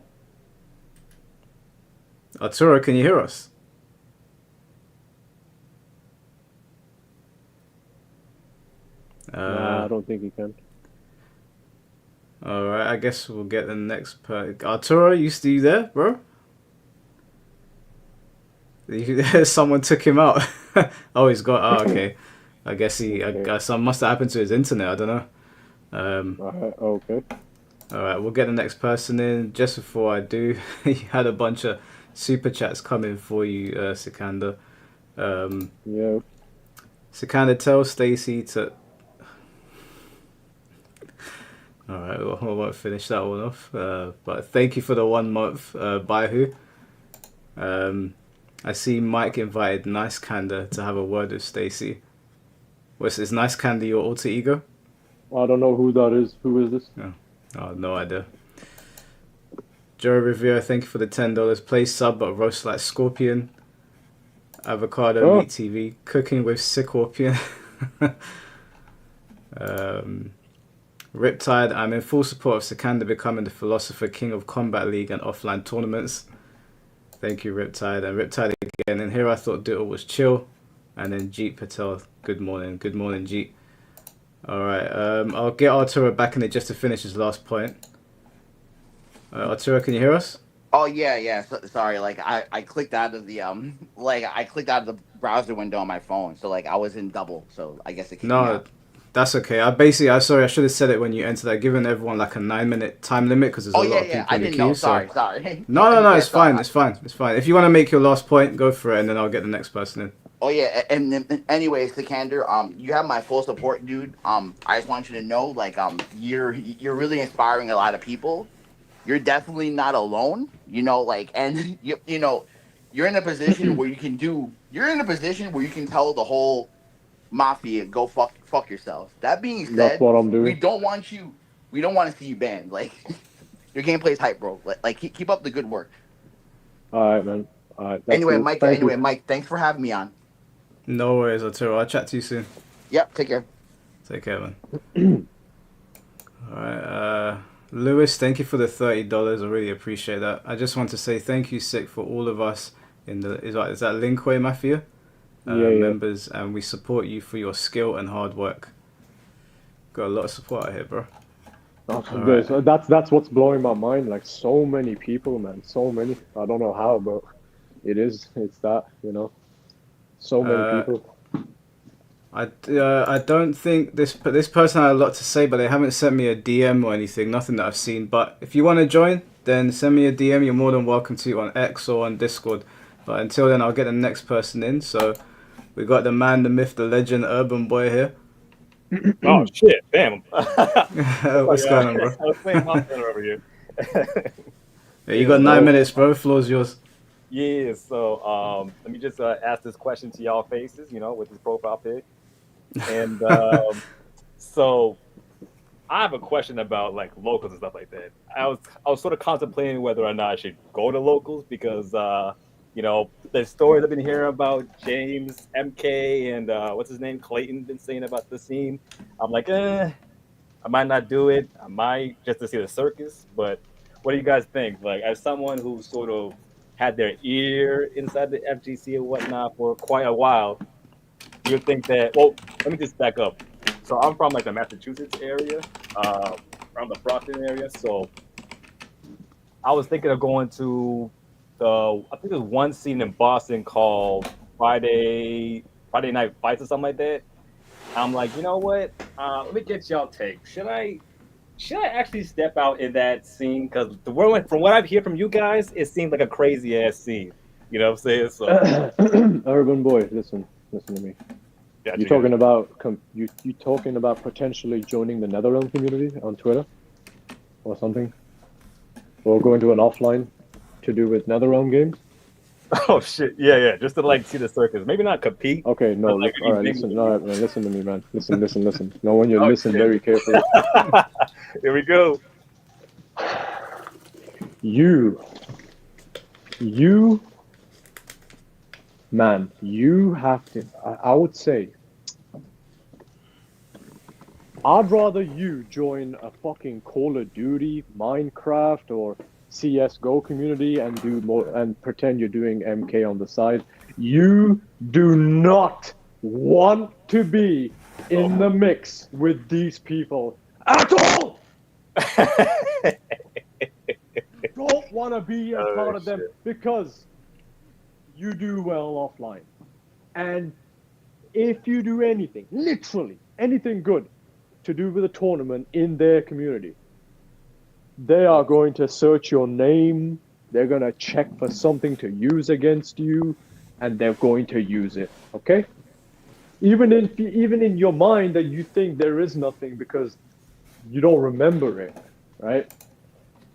Arturo, can you hear us? Nah, I don't think you can. Alright, I guess we'll get the next Arturo, you still there, bro? Someone took him out. Oh, he's got. Oh, okay. I guess something must have happened to his internet. I don't know. Okay. Alright, we'll get the next person in. Just before I do, you had a bunch of super chats coming for you, Sikander. Yeah. Sikander, tell Stacy to. Alright, well, I won't finish that one off. But thank you for the 1 month, Baihu. I see Mike invited Nice Candor to have a word with Stacy. Is Nice Candor your alter ego? I don't know who that is. Who is this? Oh, no idea. Joe Rivera, thank you for the $10. Play sub but roast like Scorpion. Avocado Meat TV, cooking with Scorpion. Riptide, I'm in full support of Sikander becoming the Philosopher King of Combat League and offline tournaments. Thank you, Riptide. And Riptide again. And here I thought Diddle was chill. And then Jeet Patel, good morning. Good morning, Jeet. Alright, I'll get Arturo back in it just to finish his last point. Arturo, can you hear us? Oh yeah. Sorry, like I clicked out of the I clicked out of the browser window on my phone, so like I was in double. So I guess it kicked me out. That's okay. I should have said it when you entered. I've given everyone like a 9-minute time limit because there's a lot of people in the queue. Sorry. No, it's fine. It's fine. If you want to make your last point, go for it, and then I'll get the next person in. Oh yeah, and anyways, Sikander, you have my full support, dude. I just want you to know, like, you're really inspiring a lot of people. You're definitely not alone, you know, like, and you know, you're in a position where you can tell the whole mafia go fuck yourself. That being said, That's what I'm doing. we don't want to see you banned. Like, your gameplay is hype, bro. Like keep up the good work. All right, man. All right. Anyway, cool. Mike. Mike, thanks for having me on. No worries, Arturo. I'll chat to you soon. Yep, take care. Take care, man. Alright, Lewis, thank you for the $30. I really appreciate that. I just want to say thank you, Sick, for all of us in the is that Linkway Mafia members, and we support you for your skill and hard work. Got a lot of support out here, bro. So that's what's blowing my mind. Like, so many people, man. So many. I don't know how, but it's that, you know. So many people. I don't think this person had a lot to say, but they haven't sent me a DM or anything. Nothing that I've seen. But if you want to join, then send me a DM. You're more than welcome to on X or on Discord. But until then, I'll get the next person in. So we got the man, the myth, the legend, Urban Boy here. Oh shit! Damn. What's going on, bro? I was playing my center over here. Yeah, you got 9 minutes, bro. Floor's yours. Yeah. So let me just ask this question to y'all faces. You know, with this profile pic, and so I have a question about like locals and stuff like that. I was sort of contemplating whether or not I should go to locals because the stories I've been hearing about James, MK, and what's his name, Clayton, been saying about the scene. I'm like, I might not do it. I might just to see the circus. But what do you guys think? Like, as someone who sort of had their ear inside the FGC and whatnot for quite a while, do you think that? Well, let me just back up. So I'm from like the Massachusetts area, around the Brockton area. So I was thinking of going to I think there's one scene in Boston called Friday Night Fights or something like that. I'm like, you know what? Let me get y'all take. Should I actually step out in that scene? Because from what I've heard from you guys, it seems like a crazy ass scene. You know what I'm saying? So, Urban boy, listen to me. yeah, You talking about you talking about potentially joining the NetherRealm community on Twitter or something, or going to an offline to do with NetherRealm games? Oh shit! Yeah. Just to like see the circus. Maybe not compete. Okay, no. Like, All right, listen. All right, man. Listen to me, man. Listen. No, when you listen very carefully. Here we go. You, man, you have to. I would say, I'd rather you join a fucking Call of Duty, Minecraft, or CS:GO community and do more and pretend you're doing MK on the side. You do not want to be in the mix with these people at all. Don't want to be a part of them because you do well offline. And if you do anything, literally anything good to do with a tournament in their community, they are going to search your name, they're going to check for something to use against you, and they're going to use it, okay? Even in your mind that you think there is nothing because you don't remember it, right?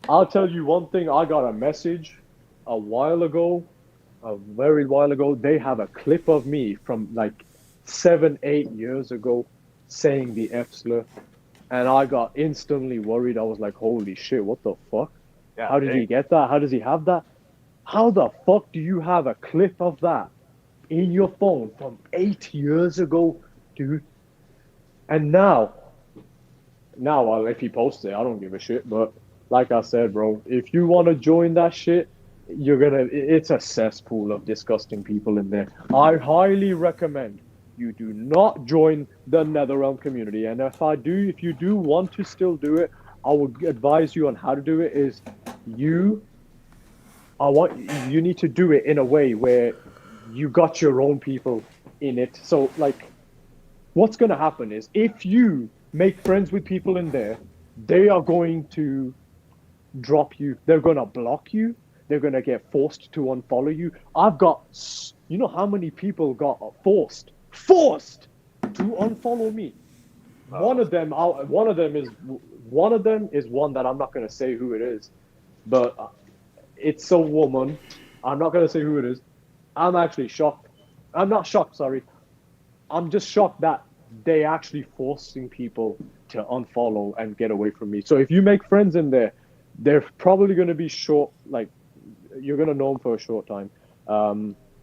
I'll tell you one thing, I got a message a very while ago. They have a clip of me from like 7-8 years ago saying the F slur. And I got instantly worried. I was like, holy shit, what the fuck? Yeah, How did he get that? How does he have that? How the fuck do you have a clip of that in your phone from 8 years ago, dude? And now, well, if he posts it, I don't give a shit. But like I said, bro, if you want to join that shit, it's a cesspool of disgusting people in there. I highly recommend you do not join the NetherRealm community. And if you do want to still do it, I would advise you on how to do it is you need to do it in a way where you got your own people in it. So like what's going to happen is if you make friends with people in there, they are going to drop you. They're going to block you. They're going to get forced to unfollow you. You know how many people got forced to unfollow me. One of them is one that I'm not going to say who it is, but it's a woman. I'm not going to say who it is. I'm actually shocked. I'm not shocked, sorry. I'm just shocked that they actually forcing people to unfollow and get away from me. So if you make friends in there, they're probably going to be short, like you're going to know them for a short time.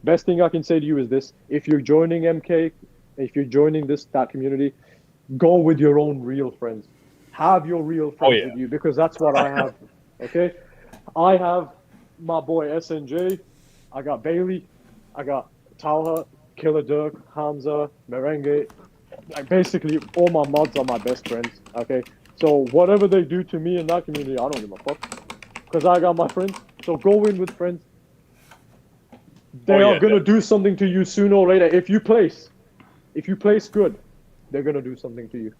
Best thing I can say to you is this: if you're joining MK, if you're joining that community, go with your own real friends. Have your real friends with you, because that's what I have. Okay, I have my boy SNJ, I got Bailey, I got Talha, Killer Dirk, Hamza, Merengue. Like basically, all my mods are my best friends. Okay, so whatever they do to me in that community, I don't give a fuck, because I got my friends. So go in with friends. They are going to do something to you sooner or later. If you place good, they're going to do something to you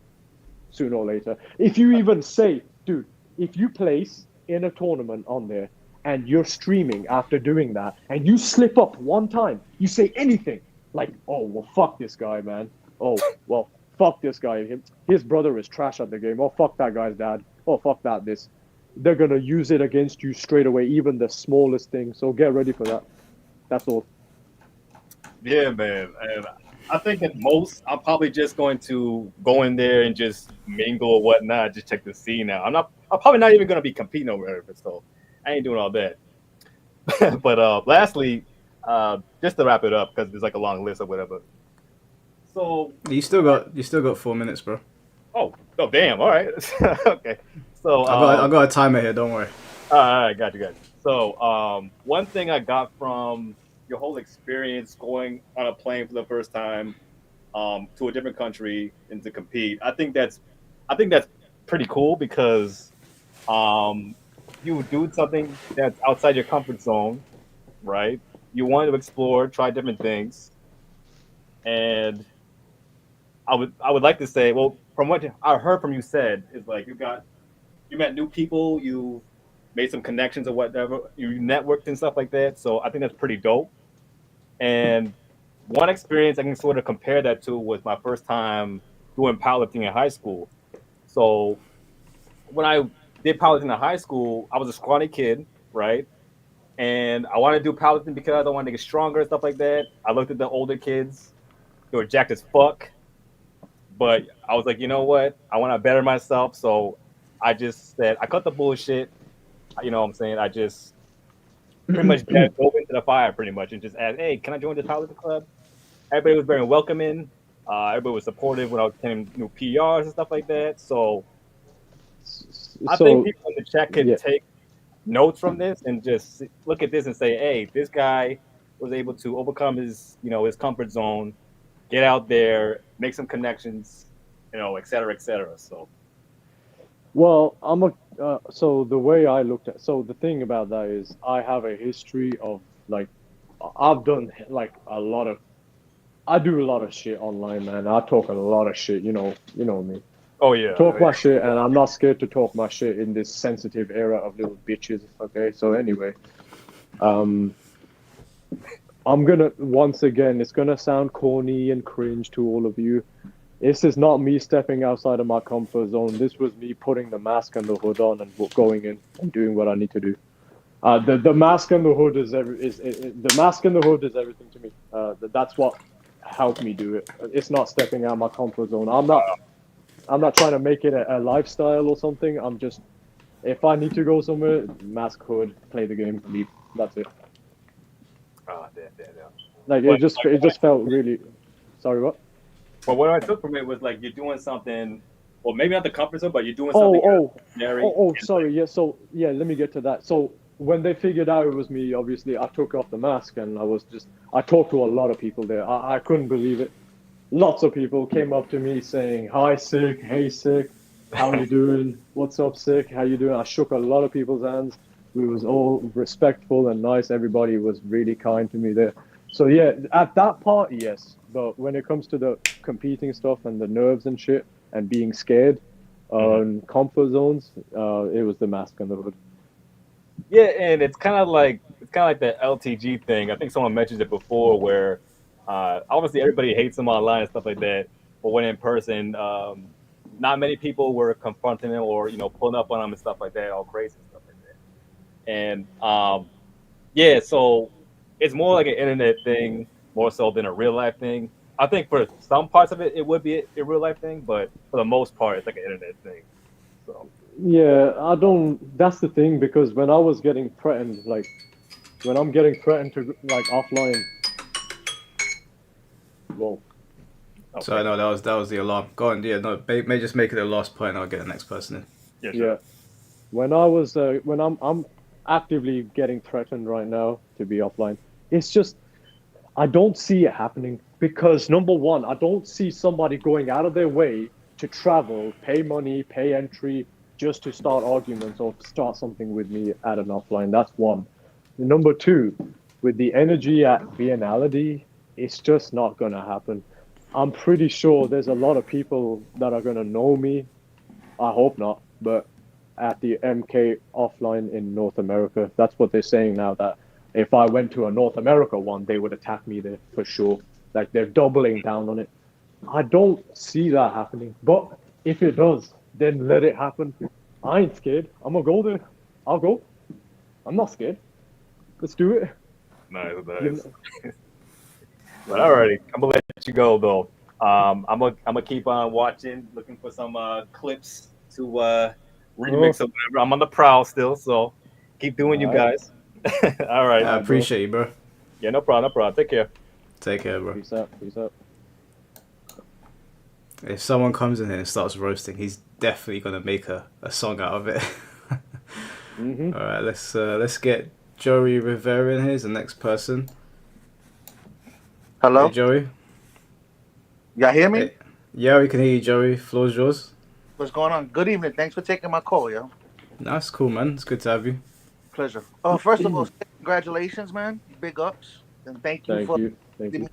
sooner or later. If you even say, dude, if you place in a tournament on there and you're streaming after doing that and you slip up one time, you say anything like, oh, well, fuck this guy, man. Oh, well, fuck this guy. His brother is trash at the game. Oh, fuck that guy's dad. Oh, fuck that this. They're going to use it against you straight away, even the smallest thing. So get ready for that. That's all. Yeah, man. And I think at most, I'm probably just going to go in there and just mingle or whatnot, just check the scene out. I'm probably not even going to be competing over it, so I ain't doing all that. But lastly, just to wrap it up because there's like a long list or whatever. So You still got 4 minutes, bro. oh damn, all right. Okay. So I got a timer here. Don't worry. all right, got you. So one thing I got from your whole experience going on a plane for the first time to a different country and to compete, I think that's pretty cool because you do something that's outside your comfort zone, right? You want to explore, try different things, and I would like to say, well, from what I heard from you said is like you met new people, you made some connections or whatever, you networked and stuff like that. So I think that's pretty dope. And one experience I can sort of compare that to was my first time doing powerlifting in high school. So when I did powerlifting in high school, I was a scrawny kid, right? And I wanted to do powerlifting because I wanted to get stronger and stuff like that. I looked at the older kids; they were jacked as fuck. But I was like, you know what? I want to better myself, so I just said I cut the bullshit. You know what I'm saying? I just pretty much dove into the fire, pretty much, and just asked, "Hey, can I join this powerlifting club?" Everybody was very welcoming. Everybody was supportive when I was getting new PRs and stuff like that. So I think people in the chat could take notes from this and just look at this and say, "Hey, this guy was able to overcome his comfort zone, get out there, make some connections, et cetera, et cetera." So, Well, so the way I looked at, so the thing about that is I have a history of like, I've done like I do a lot of shit online, man. I talk a lot of shit, you know me. oh yeah, Talk my shit, and I'm not scared to talk my shit in this sensitive era of little bitches. Okay, so anyway, I'm gonna once again, it's gonna sound corny and cringe to all of you. This is not me stepping outside of my comfort zone. This was me putting the mask and the hood on and going in and doing what I need to do. The mask and the hood the mask and the hood is everything to me. That's what helped me do it. It's not stepping out of my comfort zone. I'm not trying to make it a lifestyle or something. I'm just, if I need to go somewhere, mask, hood, play the game, leave. That's it. oh, damn. Like it just felt really. Sorry, what? But what I took from it was like you're doing something, well, maybe not the comfort zone, but you're doing something. Sorry. Yeah. So yeah, let me get to that. So when they figured out it was me, obviously I took off the mask and I talked to a lot of people there. I couldn't believe it. Lots of people came up to me saying, "Hi, Sick. Hey, Sick. How you doing? What's up, Sick? How you doing?" I shook a lot of people's hands. We was all respectful and nice. Everybody was really kind to me there. So yeah, at that part, yes. But when it comes to the competing stuff and the nerves and shit and being scared on comfort zones, it was the mask and the hood. Yeah, and it's kind of like the LTG thing. I think someone mentioned it before, where obviously everybody hates them online and stuff like that. But when in person, not many people were confronting them or pulling up on them and stuff like that, all crazy and stuff like that. And yeah, so it's more like an internet thing more so than a real life thing. I think for some parts of it, it would be a real life thing, but for the most part, it's like an internet thing. So yeah, that's the thing, because when I was getting threatened, like when I'm getting threatened to like offline. Whoa. Okay. So no, that was the alarm. Go on, yeah, no, may just make it the last point. I'll get the next person in. Yeah, sure. Yeah. When I was when I'm actively getting threatened right now to be offline, it's just I don't see it happening because number one, I don't see somebody going out of their way to travel, pay money, pay entry just to start arguments or start something with me at an offline. That's one. Number two, with the energy at Viennality, it's just not going to happen. I'm pretty sure there's a lot of people that are going to know me. I hope not, but at the MK offline in North America, that's what they're saying now, that if I went to a North America one, they would attack me there for sure. Like they're doubling down on it. I don't see that happening, but if it does, then let it happen. I ain't scared. I'm gonna go there. I'll go. I'm not scared. Let's do it. Nice. But alrighty, I'm gonna let you go though. I'm gonna keep on watching, looking for some clips to remix or whatever. I'm on the prowl still, so keep doing you guys. All right. I appreciate you, bro. Yeah, no problem, no problem. Take care. Take care, bro. Peace out. Peace out. If someone comes in here and starts roasting, he's definitely gonna make a song out of it. Mm-hmm. All right, let's get Joey Rivera in here. Is the next person. Hello? Hey, Joey. Y'all hear me? Hey. Yeah, we can hear you, Joey. Floor's yours. What's going on? Good evening. Thanks for taking my call, yo. That's cool, man. It's good to have you. Pleasure. First of all, congratulations, man. Big ups. And thank you for Thank you.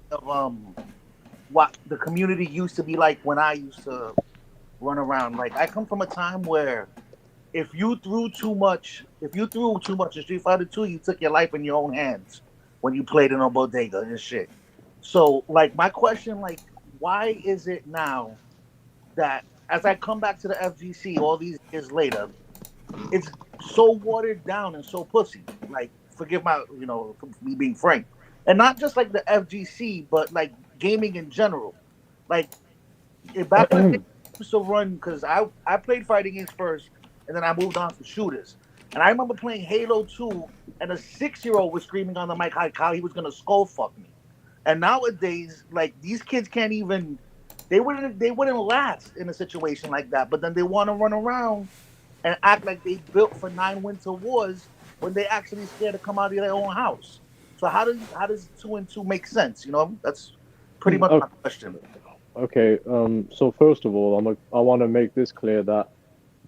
what the community used to be like when I used to run around. Like, I come from a time where if you threw too much in Street Fighter 2, you took your life in your own hands when you played in a bodega and shit. So, like, my question, like, why is it now that as I come back to the FGC all these years later, it's so watered down and so pussy? Like, forgive my, for me being frank. And not just like the FGC, but like gaming in general. Like, back in the day, I used to run, because I played fighting games first, and then I moved on to shooters. And I remember playing Halo 2, and a 6-year-old was screaming on the mic how he was going to skull fuck me. And nowadays, like, these kids can't even, they wouldn't last in a situation like that. But then they want to run around and act like they built for 9 winter wars when they actually scared to come out of their own house. So how does 2 and 2 make sense? That's pretty much my question. Okay. So first of all, I want to make this clear that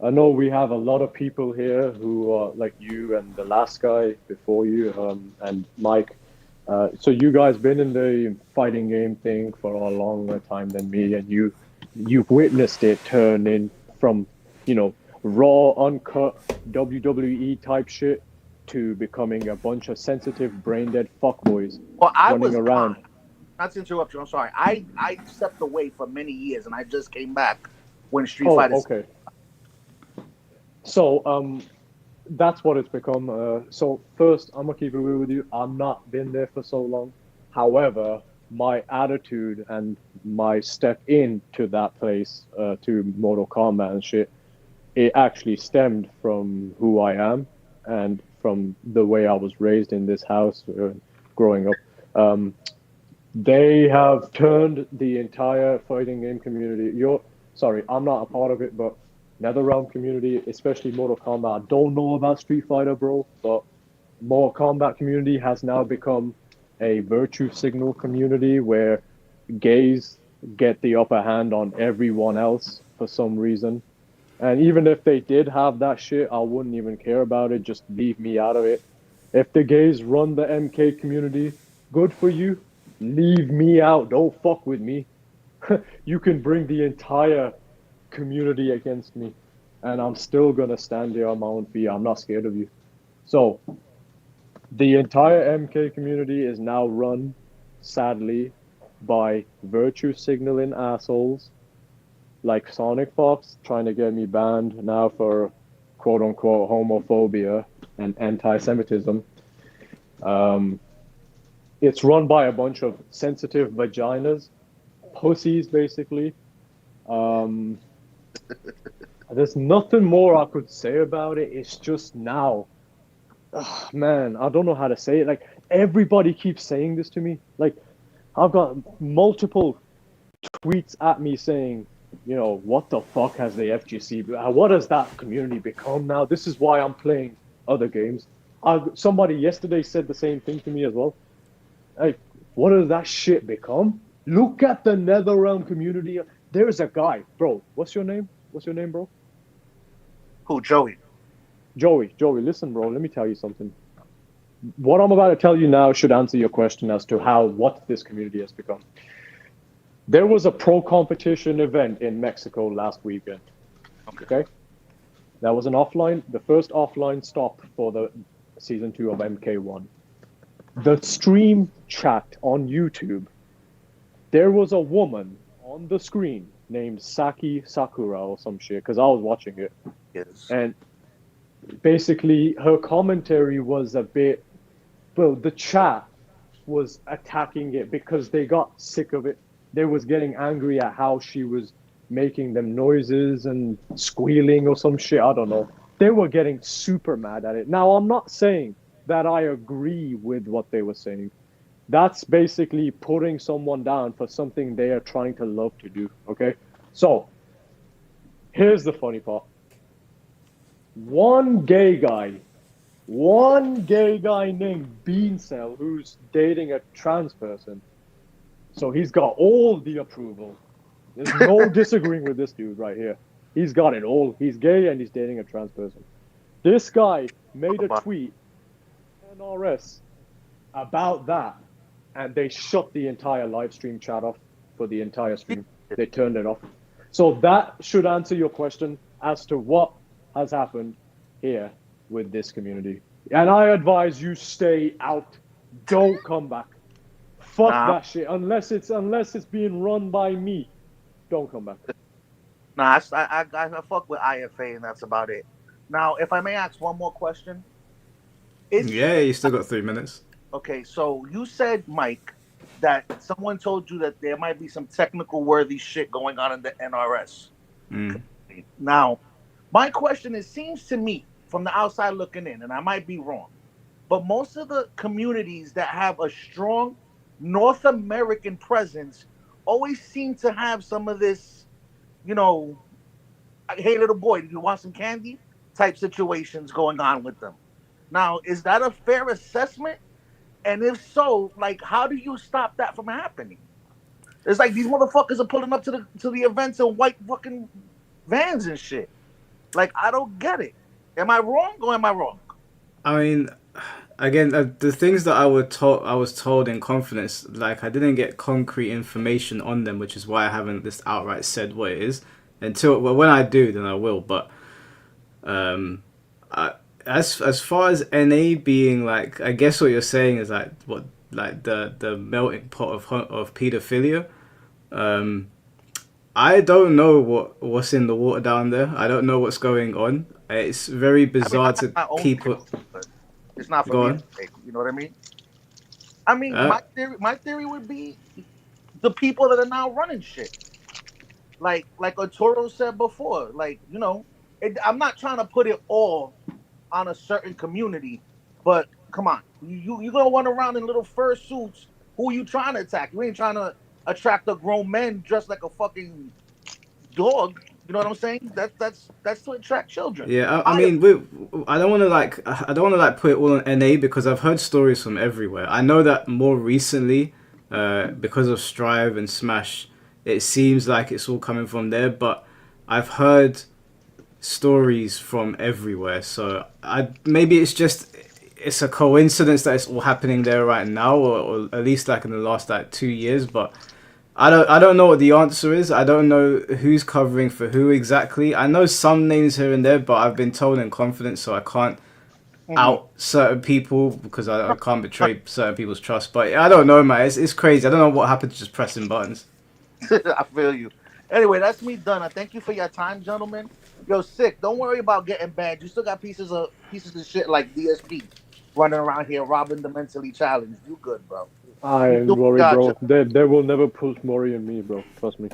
I know we have a lot of people here who are like you and the last guy before you, and Mike. So you guys been in the fighting game thing for a longer time than me, and you've witnessed it turn in from raw, uncut WWE type shit to becoming a bunch of sensitive, brain-dead fuckboys running around. Not to interrupt you, I'm sorry. I stepped away for many years, and I just came back when Street Fighter. Okay. So that's what it's become. So first, I'm gonna keep it real with you. I'm not been there for so long. However, my attitude and my step into that place, to Mortal Kombat and shit, it actually stemmed from who I am and from the way I was raised in this house growing up. They have turned the entire fighting game community. I'm not a part of it, but NetherRealm community, especially Mortal Kombat. I don't know about Street Fighter, bro, but Mortal Kombat community has now become a virtue signal community where gays get the upper hand on everyone else for some reason. And even if they did have that shit, I wouldn't even care about it. Just leave me out of it. If the gays run the MK community, good for you. Leave me out. Don't fuck with me. You can bring the entire community against me, and I'm still gonna stand there on my own feet. I'm not scared of you. So, the entire MK community is now run, sadly, by virtue signaling assholes like Sonic Fox, trying to get me banned now for quote unquote homophobia and anti-Semitism. It's run by a bunch of sensitive vaginas, pussies, basically. There's nothing more I could say about it. It's just now. Man, I don't know how to say it. Like, everybody keeps saying this to me. Like, I've got multiple tweets at me saying, what the fuck has the FGC? What has that community become now? This is why I'm playing other games. Somebody yesterday said the same thing to me as well. Like, what has that shit become? Look at the NetherRealm community. There's a guy, bro. What's your name? Bro? Who, Joey? Joey, listen, bro. Let me tell you something. What I'm about to tell you now should answer your question as to what this community has become. There was a pro competition event in Mexico last weekend. Okay? That was the first offline stop for the season 2 of MK1. The stream chat on YouTube, there was a woman on the screen named Saki Sakura or some shit, because I was watching it. Yes. And basically, her commentary was the chat was attacking it because they got sick of it. They was getting angry at how she was making them noises and squealing or some shit. I don't know. They were getting super mad at it. Now, I'm not saying that I agree with what they were saying, That's basically putting someone down for something they are trying to love to do. Okay, so here's the funny part. One gay guy named Beancell who's dating a trans person. So he's got all the approval. There's no disagreeing with this dude right here. He's got it all. He's gay and he's dating a trans person. This guy made a tweet, NRS, about that, and they shut the entire live stream chat off for the entire stream. They turned it off. So that should answer your question as to what has happened here with this community. And I advise you stay out. Don't come back. Fuck that shit. Unless it's being run by me, don't come back. Nah, I fuck with IFA, and that's about it. Now, if I may ask one more question. Yeah, you still got 3 minutes. Okay, so you said, Mike, that someone told you that there might be some technical worthy shit going on in the NRS. Now, my question is, seems to me, from the outside looking in, and I might be wrong, but most of the communities that have a strong North American presence always seem to have some of this, you know, hey, little boy, do you want some candy type situations going on with them. Now, is that a fair assessment? And if so, like, how do you stop that from happening? It's like these motherfuckers are pulling up to the events in white fucking vans and shit. Like, I don't get it. Am I wrong or am I wrong? I mean, again, the things that I was told in confidence, like, I didn't get concrete information on them, which is why I haven't just outright said what it is. When I do, then I will. But as far as NA being, like, I guess what you're saying is like the melting pot of pedophilia. I don't know what's in the water down there. I don't know what's going on. It's very bizarre to keep it. It's not for me. You know what I mean? I mean, my theory would be the people that are now running shit. Like Arturo said before, like, you know, I'm not trying to put it all on a certain community, but come on, you gonna run around in little fur suits. Who are you trying to attack? You ain't trying to attract a grown man dressed like a fucking dog. You know what I'm saying? That's to attract children. Yeah, I mean, I don't want to put it all on NA because I've heard stories from everywhere. I know that more recently, because of Strive and Smash, it seems like it's all coming from there. But I've heard stories from everywhere, so maybe it's a coincidence that it's all happening there right now, or at least like in the last like 2 years. But I don't know what the answer is. I don't know who's covering for who exactly. I know some names here and there, but I've been told in confidence, so I can't out certain people because I can't betray certain people's trust. But I don't know, man. It's crazy. I don't know what happened to just pressing buttons. I feel you. Anyway, that's me done. I thank you for your time, gentlemen. Yo, Sick, don't worry about getting banned. You still got pieces of shit like DSP running around here robbing the mentally challenged. You good, bro. I ain't worried, bro. They will never push Mori and me, bro. Trust me.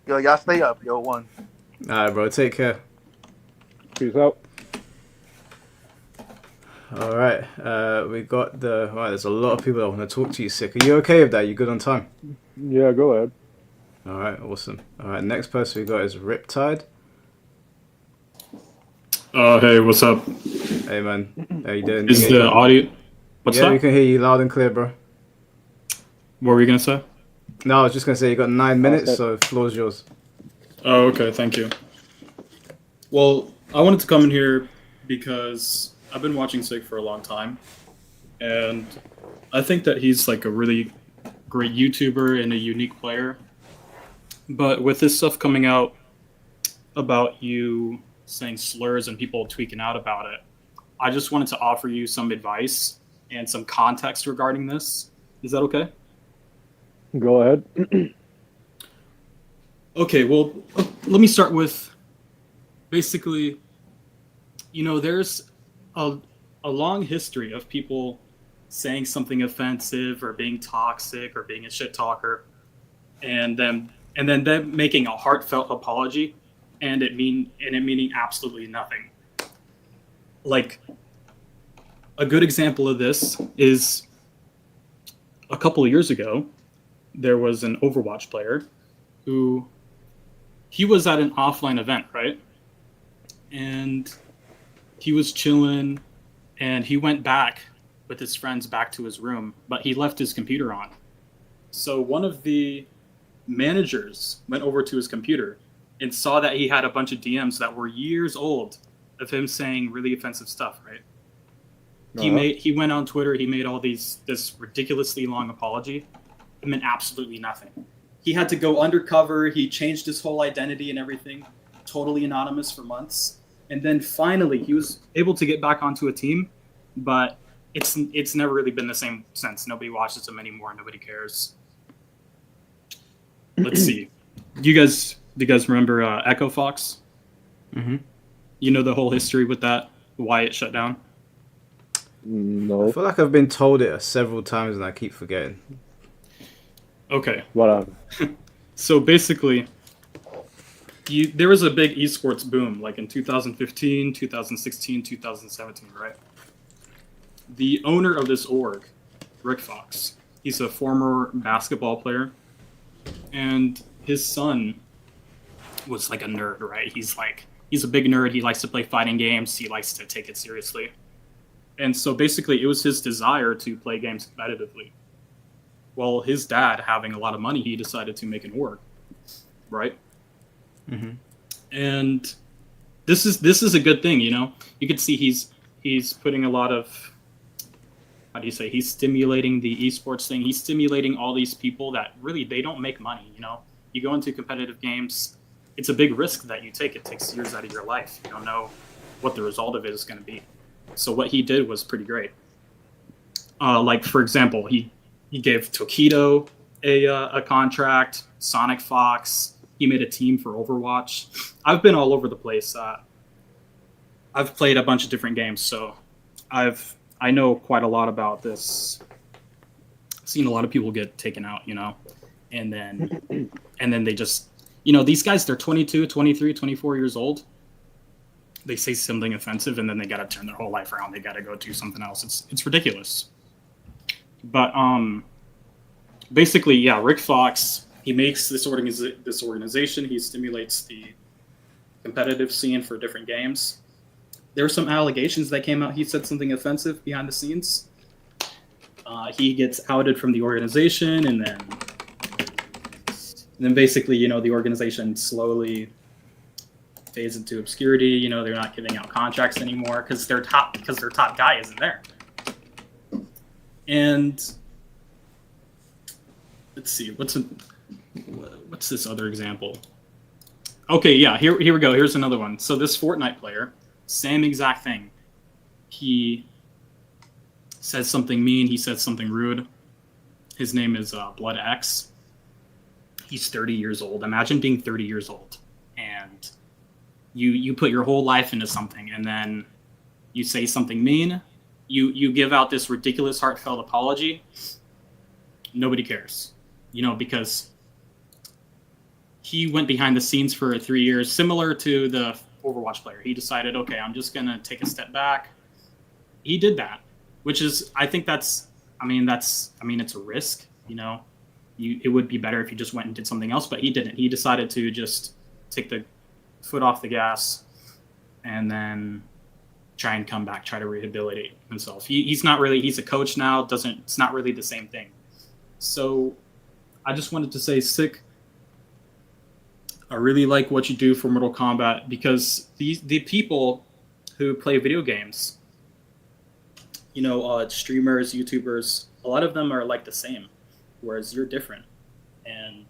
Yo, y'all stay up. Yo, one. Alright, bro. Take care. Peace out. Alright, we got there's a lot of people that want to talk to you, Sick. Are you okay with that? You good on time? Yeah, go ahead. Alright, awesome. Alright, next person we got is Riptide. Hey, what's up? Hey, man. How you doing? Is the audio... What's Yeah, that? we can hear you loud and clear, bro. What were you going to say? No, I was just going to say you got 9 minutes, so the floor's yours. Oh, okay, thank you. Well, I wanted to come in here because I've been watching Sig for a long time, and I think that he's like a really great YouTuber and a unique player. But with this stuff coming out about you saying slurs and people tweaking out about it, I just wanted to offer you some advice and some context regarding this. Is that okay? Go ahead. Okay, well, let me start with basically, you know, there's a long history of people saying something offensive or being toxic or being a shit talker, and then them making a heartfelt apology and it meaning absolutely nothing. Like, a good example of this is a couple of years ago, there was an Overwatch player who he was at an offline event, right? And he was chilling, and he went back with his friends back to his room, but he left his computer on. So one of the managers went over to his computer and saw that he had a bunch of DMs that were years old of him saying really offensive stuff, right? He went on Twitter, he made all this ridiculously long apology. It meant absolutely nothing. He had to go undercover, he changed his whole identity and everything, totally anonymous for months. And then finally he was able to get back onto a team, but it's never really been the same since. Nobody watches him anymore, nobody cares. Let's see. Do you guys remember Echo Fox? Mm-hmm. You know the whole history with that, why it shut down? No. I feel like I've been told it several times and I keep forgetting. Okay. Whatever. So basically, there was a big esports boom, like in 2015, 2016, 2017, right? The owner of this org, Rick Fox, he's a former basketball player, and his son was like a nerd, right? He's a big nerd. He likes to play fighting games. He likes to take it seriously. And so basically, it was his desire to play games competitively. Well, his dad, having a lot of money, he decided to make an org, right? Mm-hmm. And this is a good thing, you know. You could see he's putting a lot of, how do you say, he's stimulating the esports thing. He's stimulating all these people that really, they don't make money, you know. You go into competitive games, it's a big risk that you take. It takes years out of your life. You don't know what the result of it is going to be. So what he did was pretty great. Like, for example, he gave Tokido a contract, Sonic Fox. He made a team for Overwatch. I've been all over the place. I've played a bunch of different games, so I know quite a lot about this. I've seen a lot of people get taken out, you know, and then they just, you know, these guys, they're 22, 23, 24 years old. They say something offensive, and then they got to turn their whole life around. They got to go do something else. It's ridiculous. But basically, yeah, Rick Fox, he makes this organization. He stimulates the competitive scene for different games. There were some allegations that came out. He said something offensive behind the scenes. He gets outed from the organization, and then basically, you know, the organization slowly fades into obscurity. You know, they're not giving out contracts anymore because their top guy isn't there. And let's see, what's this other example? Okay, yeah, here we go. Here's another one. So this Fortnite player, same exact thing. He says something mean. He says something rude. His name is Blood X. He's 30 years old. Imagine being 30 years old and you put your whole life into something, and then you say something mean. You give out this ridiculous heartfelt apology. Nobody cares, you know, because he went behind the scenes for 3 years, similar to the Overwatch player. He decided, okay, I'm just gonna take a step back. He did that, which is, I think it's a risk, you know. It would be better if you just went and did something else, but he didn't. He decided to just take the foot off the gas and then try and come back, try to rehabilitate himself. He's a coach now. It's not really the same thing. So I just wanted to say, Sick, I really like what you do for Mortal Kombat, because the people who play video games, you know, streamers, YouTubers, a lot of them are like the same, whereas you're different. And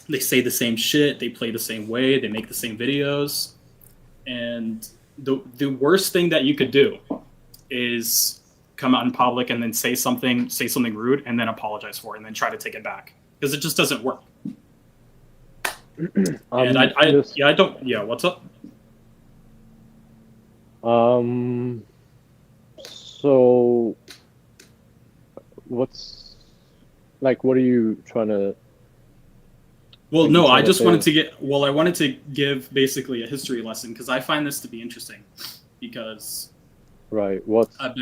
they say the same shit, they play the same way, they make the same videos. And the worst thing that you could do is come out in public and then say something rude and then apologize for it and then try to take it back, because it just doesn't work. What's up? So what are you trying to? Well, no, I wanted to give basically a history lesson, because I find this to be interesting. Because right, what's up?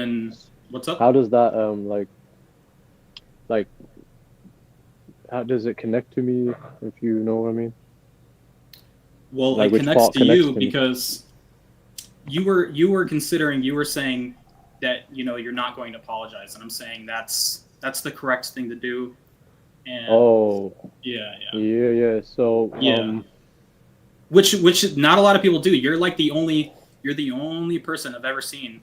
How does that like, how does it connect to me? If you know what I mean. Well, Like, it which connects part to connects you to me? because you were saying that you're not going to apologize, and I'm saying that's the correct thing to do. And Oh, yeah. yeah. So, Yeah. Which not a lot of people do. You're like the only person I've ever seen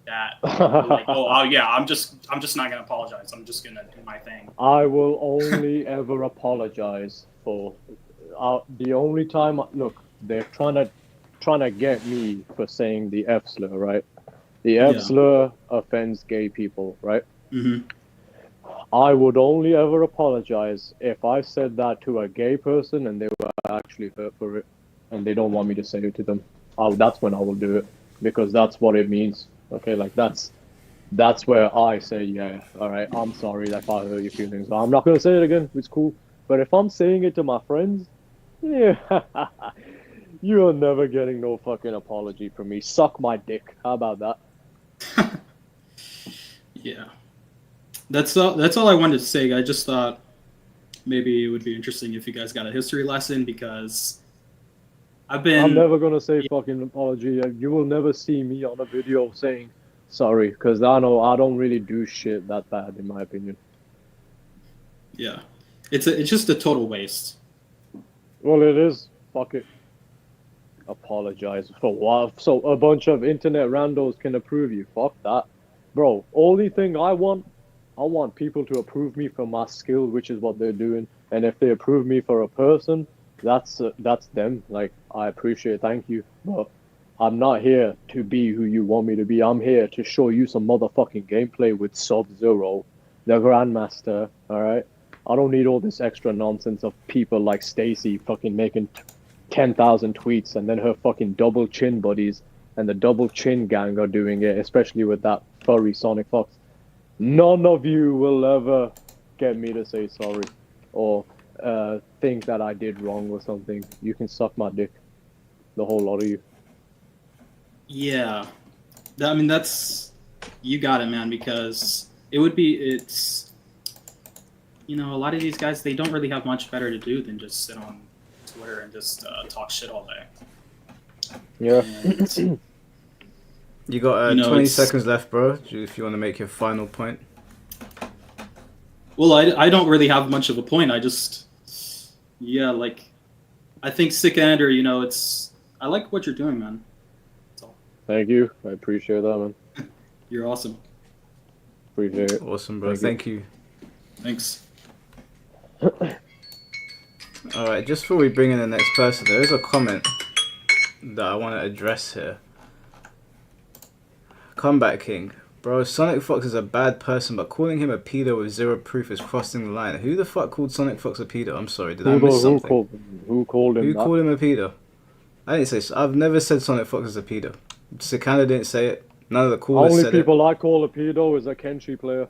that like, oh yeah, I'm just not gonna apologize. I'm just gonna do my thing. I will only ever apologize for the only time. Look, they're trying to get me for saying the F slur, right? The F Yeah. slur offends gay people, right? Mm-hmm. I would only ever apologize if I said that to a gay person and they were actually hurt for it, and they don't want me to say it to them. That's when I will do it, because that's what it means. Okay, like that's where I say, yeah, all right, I'm sorry if I hurt your feelings. I'm not gonna say it again. It's cool. But if I'm saying it to my friends, yeah, you are never getting no fucking apology from me. Suck my dick. How about that? Yeah. That's all I wanted to say. I just thought maybe it would be interesting if you guys got a history lesson, because I'm never gonna say fucking apology. You will never see me on a video saying sorry, because I know I don't really do shit that bad, in my opinion. Yeah. It's just a total waste. Well, it is. Fuck it. Apologize for what? So a bunch of internet randos can approve you. Fuck that. Bro, only thing I want people to approve me for my skill, which is what they're doing. And if they approve me for a person, that's them. Like, I appreciate, thank you. But I'm not here to be who you want me to be. I'm here to show you some motherfucking gameplay with Sub-Zero, the Grandmaster, alright? I don't need all this extra nonsense of people like Stacy fucking making 10,000 tweets, and then her fucking double chin buddies and the double chin gang are doing it, especially with that furry Sonic Fox. None of you will ever get me to say sorry or think that I did wrong or something. You can suck my dick, the whole lot of you. Yeah. I mean, that's, you got it, man, because it's a lot of these guys, they don't really have much better to do than just sit on Twitter and just talk shit all day. Yeah. And, You got 20 seconds left, bro, if you want to make your final point. Well, I don't really have much of a point. I just, I think Sikander, I like what you're doing, man. That's all. Thank you. I appreciate that, man. You're awesome. Appreciate it. Awesome, bro. Thank you. Thanks. Alright, just before we bring in the next person, there is a comment that I want to address here. Comeback King. Bro, Sonic Fox is a bad person, but calling him a pedo with zero proof is crossing the line. Who the fuck called Sonic Fox a pedo? I'm sorry, did I miss something? Who called him a pedo? I didn't say so. I've never said Sonic Fox is a pedo. Sikander didn't say it. None of the callers said it. Only people I call a pedo is a Kenshi player.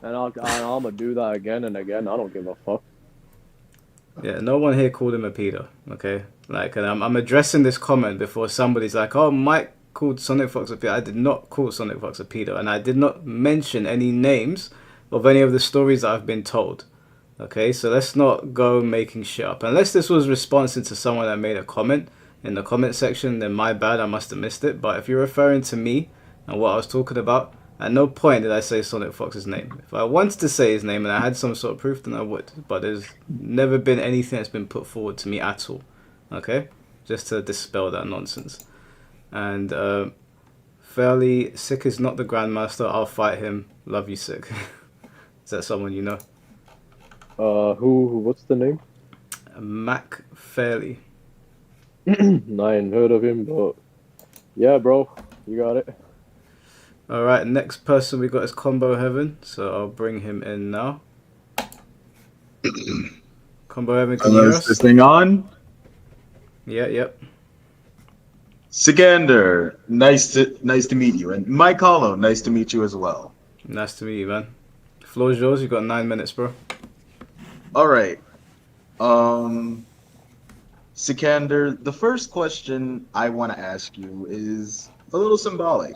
And I'm gonna do that again and again. I don't give a fuck. Yeah, no one here called him a pedo, okay? Like, and I'm addressing this comment before somebody's like, oh, Mike called Sonic Fox a pedo. I did not call Sonic Fox a pedo, and I did not mention any names of any of the stories that I've been told. Okay, so let's not go making shit up. Unless this was responding to someone that made a comment in the comment section, then my bad, I must have missed it. But if you're referring to me and what I was talking about, at no point did I say Sonic Fox's name. If I wanted to say his name and I had some sort of proof, then I would. But there's never been anything that's been put forward to me at all. Okay? Just to dispel that nonsense. And fairly, Sick is not the Grandmaster. I'll fight him. Love you, Sick. Is that someone you know? What's the name? Mac Fairley. I ain't heard of him, but yeah, bro, you got it. Alright, next person we got is Combo Heaven, so I'll bring him in now. Combo Heaven, can you hear Is us? this thing on? Yeah, yep. Sikander, nice to meet you. And Mike Hollow, nice to meet you as well. Nice to meet you, man. Floor's yours, you got 9 minutes, bro. Alright. Sikander, the first question I want to ask you is a little symbolic.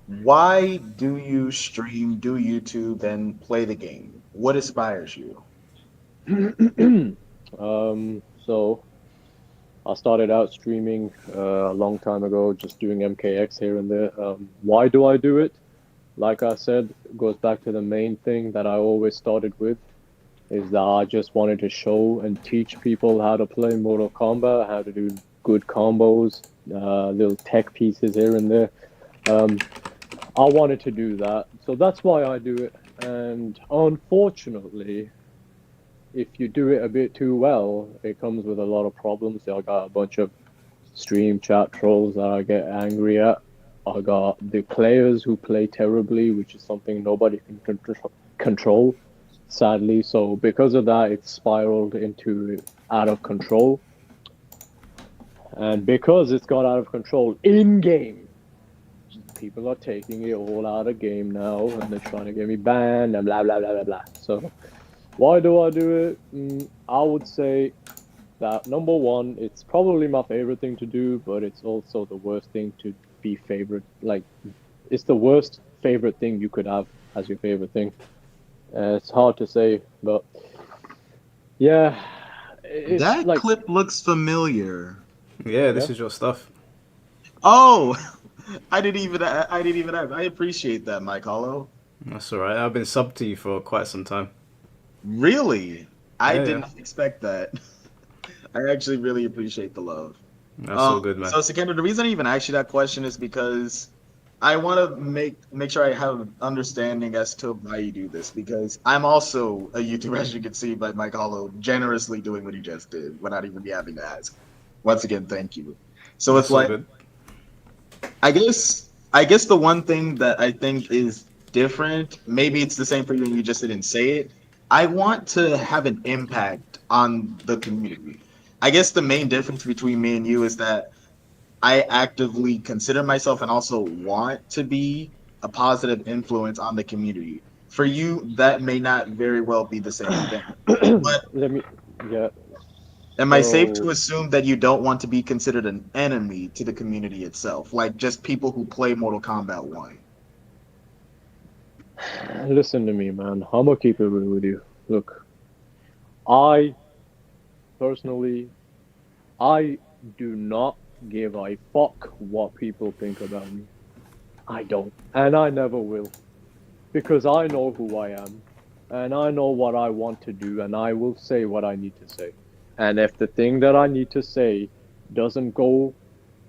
Why do you stream, do YouTube, and play the game? What inspires you? So I started out streaming a long time ago, just doing MKX here and there. Why do I do it? Like I said, it goes back to the main thing that I always started with, is that I just wanted to show and teach people how to play Mortal Kombat, how to do good combos, little tech pieces here and there. I wanted to do that, so that's why I do it. And unfortunately, if you do it a bit too well, it comes with a lot of problems. I got a bunch of stream chat trolls that I get angry at. I got the players who play terribly, which is something nobody can control, sadly. So because of that, it's spiraled into out of control. And because it's got out of control in game, people are taking it all out of game now, and they're trying to get me banned and blah blah blah blah blah. So why do I do it? I would say that number one, it's probably my favorite thing to do, but it's also the worst thing to be favorite. Like, it's the worst favorite thing you could have as your favorite thing. It's hard to say, but yeah, it's That like clip looks familiar. Yeah, this Yeah. is your stuff. Oh, I didn't even have. I appreciate that, Mike Hollow. That's all right. I've been sub to you for quite some time. Really? I Yeah, did yeah. not expect that. I actually really appreciate the love. That's all good, man. So Sikander, the reason I even asked you that question is because I want to make sure I have an understanding as to why you do this, because I'm also a YouTuber, as you can see by Mike Hollow generously doing what he just did without even having to ask. Once again, thank you. So That's it's all like, good. I guess the one thing that I think is different, maybe it's the same for you and you just didn't say it. I want to have an impact on the community. I guess the main difference between me and you is that I actively consider myself and also want to be a positive influence on the community. For you, that may not very well be the same thing. But let me, yeah. am I safe to So assume that you don't want to be considered an enemy to the community itself, like just people who play Mortal Kombat 1? listen to me, man. I'm gonna keep it real with you. Look, I personally, I do not give a fuck what people think about me. I don't, and I never will, because I know who I am, and I know what I want to do, and I will say what I need to say. And if the thing that I need to say doesn't go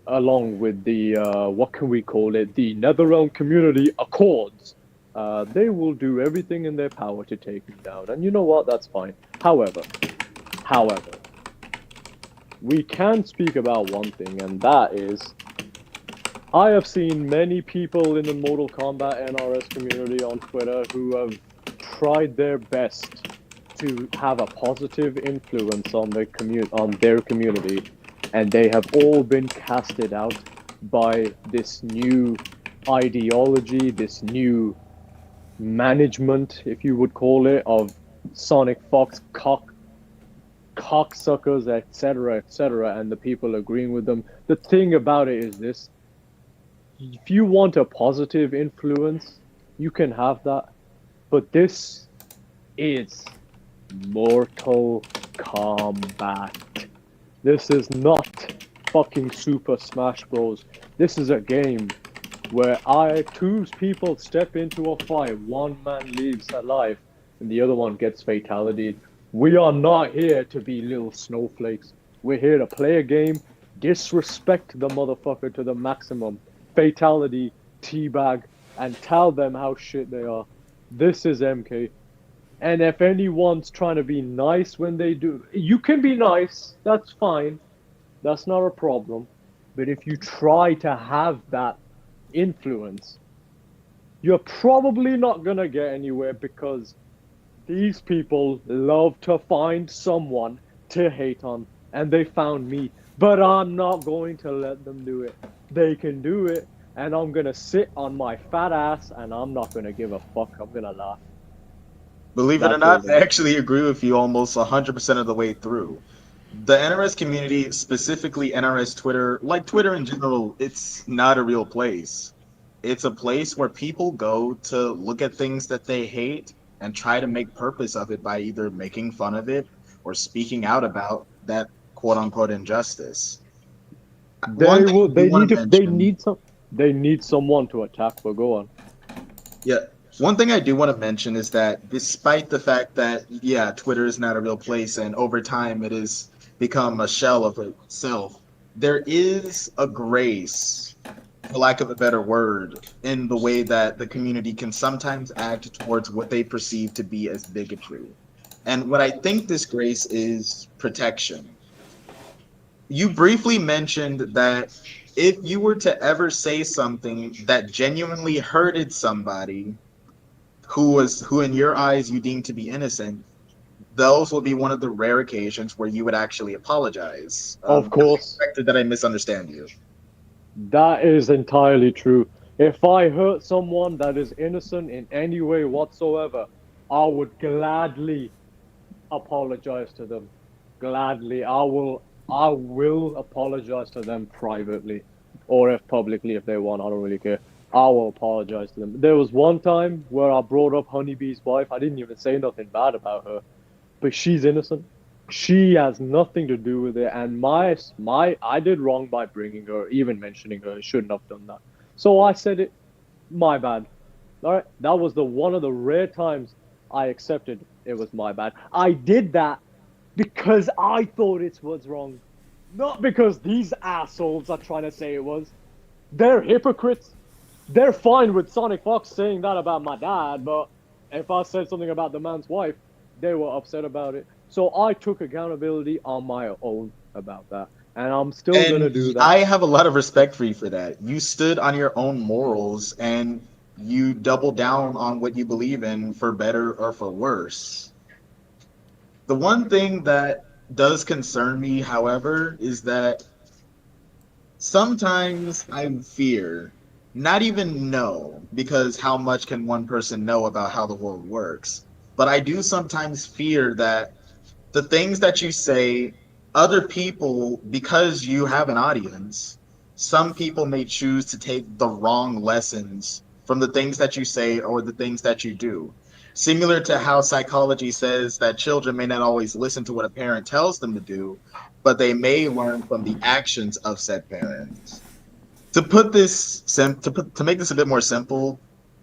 along with the what can we call it, the Netherrealm Community Accords, they will do everything in their power to take me down. And you know what? That's fine. However, we can speak about one thing, and that is, I have seen many people in the Mortal Kombat NRS community on Twitter who have tried their best to have a positive influence on their community, and they have all been casted out by this new ideology, this new management, if you would call it, of Sonic Fox cocksuckers, etc., and the people agreeing with them. The thing about it is this: if you want a positive influence, you can have that, but this is Mortal Kombat. This is not fucking Super Smash Bros. This is a game where two people step into a fight, one man leaves alive, and the other one gets fatality. We are not here to be little snowflakes. We're here to play a game, disrespect the motherfucker to the maximum, fatality, teabag, and tell them how shit they are. This is MK. And if anyone's trying to be nice when they do, you can be nice, that's fine. That's not a problem. But if you try to have that influence, you're probably not gonna get anywhere, because these people love to find someone to hate on, and they found me. But I'm not going to let them do it. They can do it, and I'm gonna sit on my fat ass, and I'm not gonna give a fuck. I'm gonna laugh. Believe it or That's not, it. I actually agree with you almost 100% of the way through. The NRS community, specifically NRS Twitter, like Twitter in general, it's not a real place. it's a place where people go to look at things that they hate and try to make purpose of it by either making fun of it or speaking out about that quote unquote injustice. One thing I do want to mention, they need someone to attack. But go on. yeah, one thing I do want to mention is that despite the fact that, yeah, Twitter is not a real place and over time it has become a shell of itself, there is a grace, for lack of a better word, in the way that the community can sometimes act towards what they perceive to be as bigotry. And what I think this grace is protection. You briefly mentioned that if you were to ever say something that genuinely hurted somebody who in your eyes you deem to be innocent, those will be one of the rare occasions where you would actually apologize. Of course. That I misunderstand you. That is entirely true. If I hurt someone that is innocent in any way whatsoever, I would gladly apologize to them. Gladly. I will apologize to them privately. Or if publicly if they want, I don't really care. I will apologize to them. There was one time where I brought up Honeybee's wife. I didn't even say nothing bad about her. But she's innocent. She has nothing to do with it, and I did wrong by bringing her, even mentioning her. I shouldn't have done that. So I said it. My bad. All right, that was one of the rare times I accepted it was my bad. I did that because I thought it was wrong, not because these assholes are trying to say it was. They're hypocrites. They're fine with Sonic Fox saying that about my dad, but if I said something about the man's wife, they were upset about it. So I took accountability on my own about that. And I'm still going to do that. I have a lot of respect for you for that. You stood on your own morals and you doubled down on what you believe in, for better or for worse. The one thing that does concern me, however, is that sometimes I fear, not even know, because how much can one person know about how the world works? But I do sometimes fear that the things that you say, other people, because you have an audience, some people may choose to take the wrong lessons from the things that you say or the things that you do. Similar to how psychology says that children may not always listen to what a parent tells them to do, but they may learn from the actions of said parents. To put this to make this a bit more simple,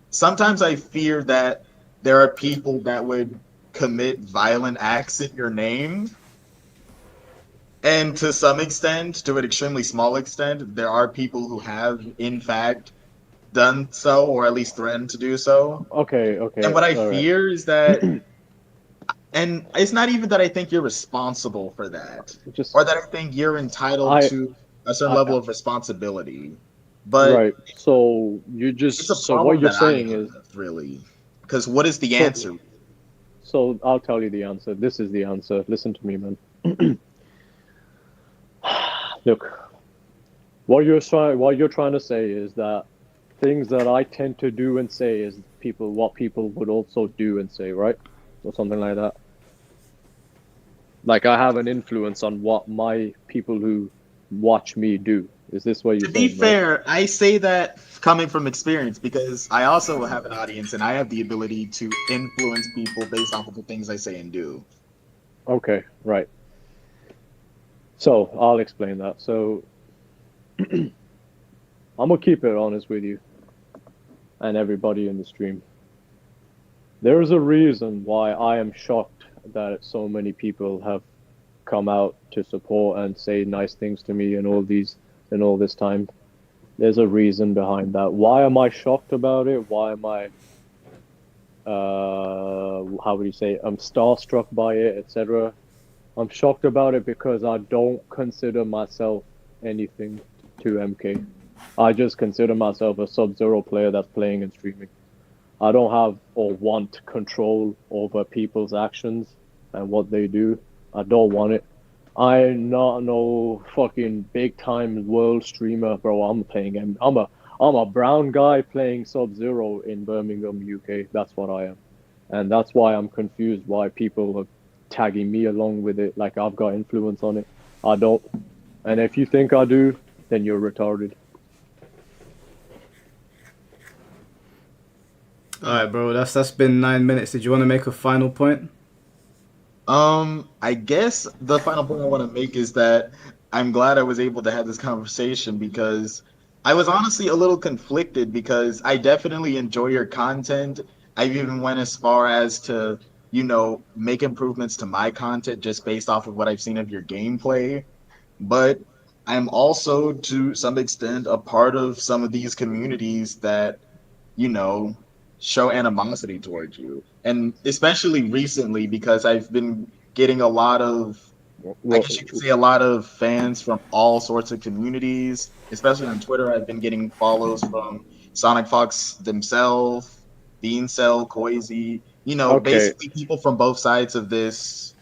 sometimes I fear that there are people that would commit violent acts in your name. And to some extent, to an extremely small extent, there are people who have, in fact, done so, or at least threatened to do so. Okay. And what I fear is that, and it's not even that I think you're responsible for that, or that I think you're entitled to a certain level of responsibility. But right. So you just so what you're saying is really, because what is the answer? So I'll tell you the answer. This is the answer. Listen to me, man. Look, what you're trying to say is that things that I tend to do and say is what people would also do and say, right? Or something like that. Like I have an influence on what my people who watch me do. Is this what you're saying? To be fair, I say that coming from experience because I also have an audience and I have the ability to influence people based off of the things I say and do. Okay, right. So I'll explain that. So I'm gonna keep it honest with you and everybody in the stream. There is a reason why I am shocked that so many people have come out to support and say nice things to me and all this time. There's a reason behind that. Why am I shocked about it? Why am I how would you say, I'm starstruck by it, etc. I'm shocked about it because I don't consider myself anything to MK. I just consider myself a Sub-Zero player that's playing and streaming. I don't have or want control over people's actions and what they do. I don't want it. I'm not no fucking big time world streamer, bro. I'm a brown guy playing Sub-Zero in Birmingham, UK. That's what I am. And that's why I'm confused why people are tagging me along with it like I've got influence on it. I don't. And if you think I do, then you're retarded. All right, bro. That's been 9 minutes. Did you want to make a final point? I guess the final point I want to make is that I'm glad I was able to have this conversation because I was honestly a little conflicted because I definitely enjoy your content. I even went as far as to, make improvements to my content just based off of what I've seen of your gameplay. But I'm also, to some extent, a part of some of these communities that, you know, show animosity towards you. And especially recently, because I've been getting a lot of, I guess you could say, a lot of fans from all sorts of communities, especially on Twitter. I've been getting follows from Sonic Fox themselves, Bean Cell, Koizi, basically people from both sides of this,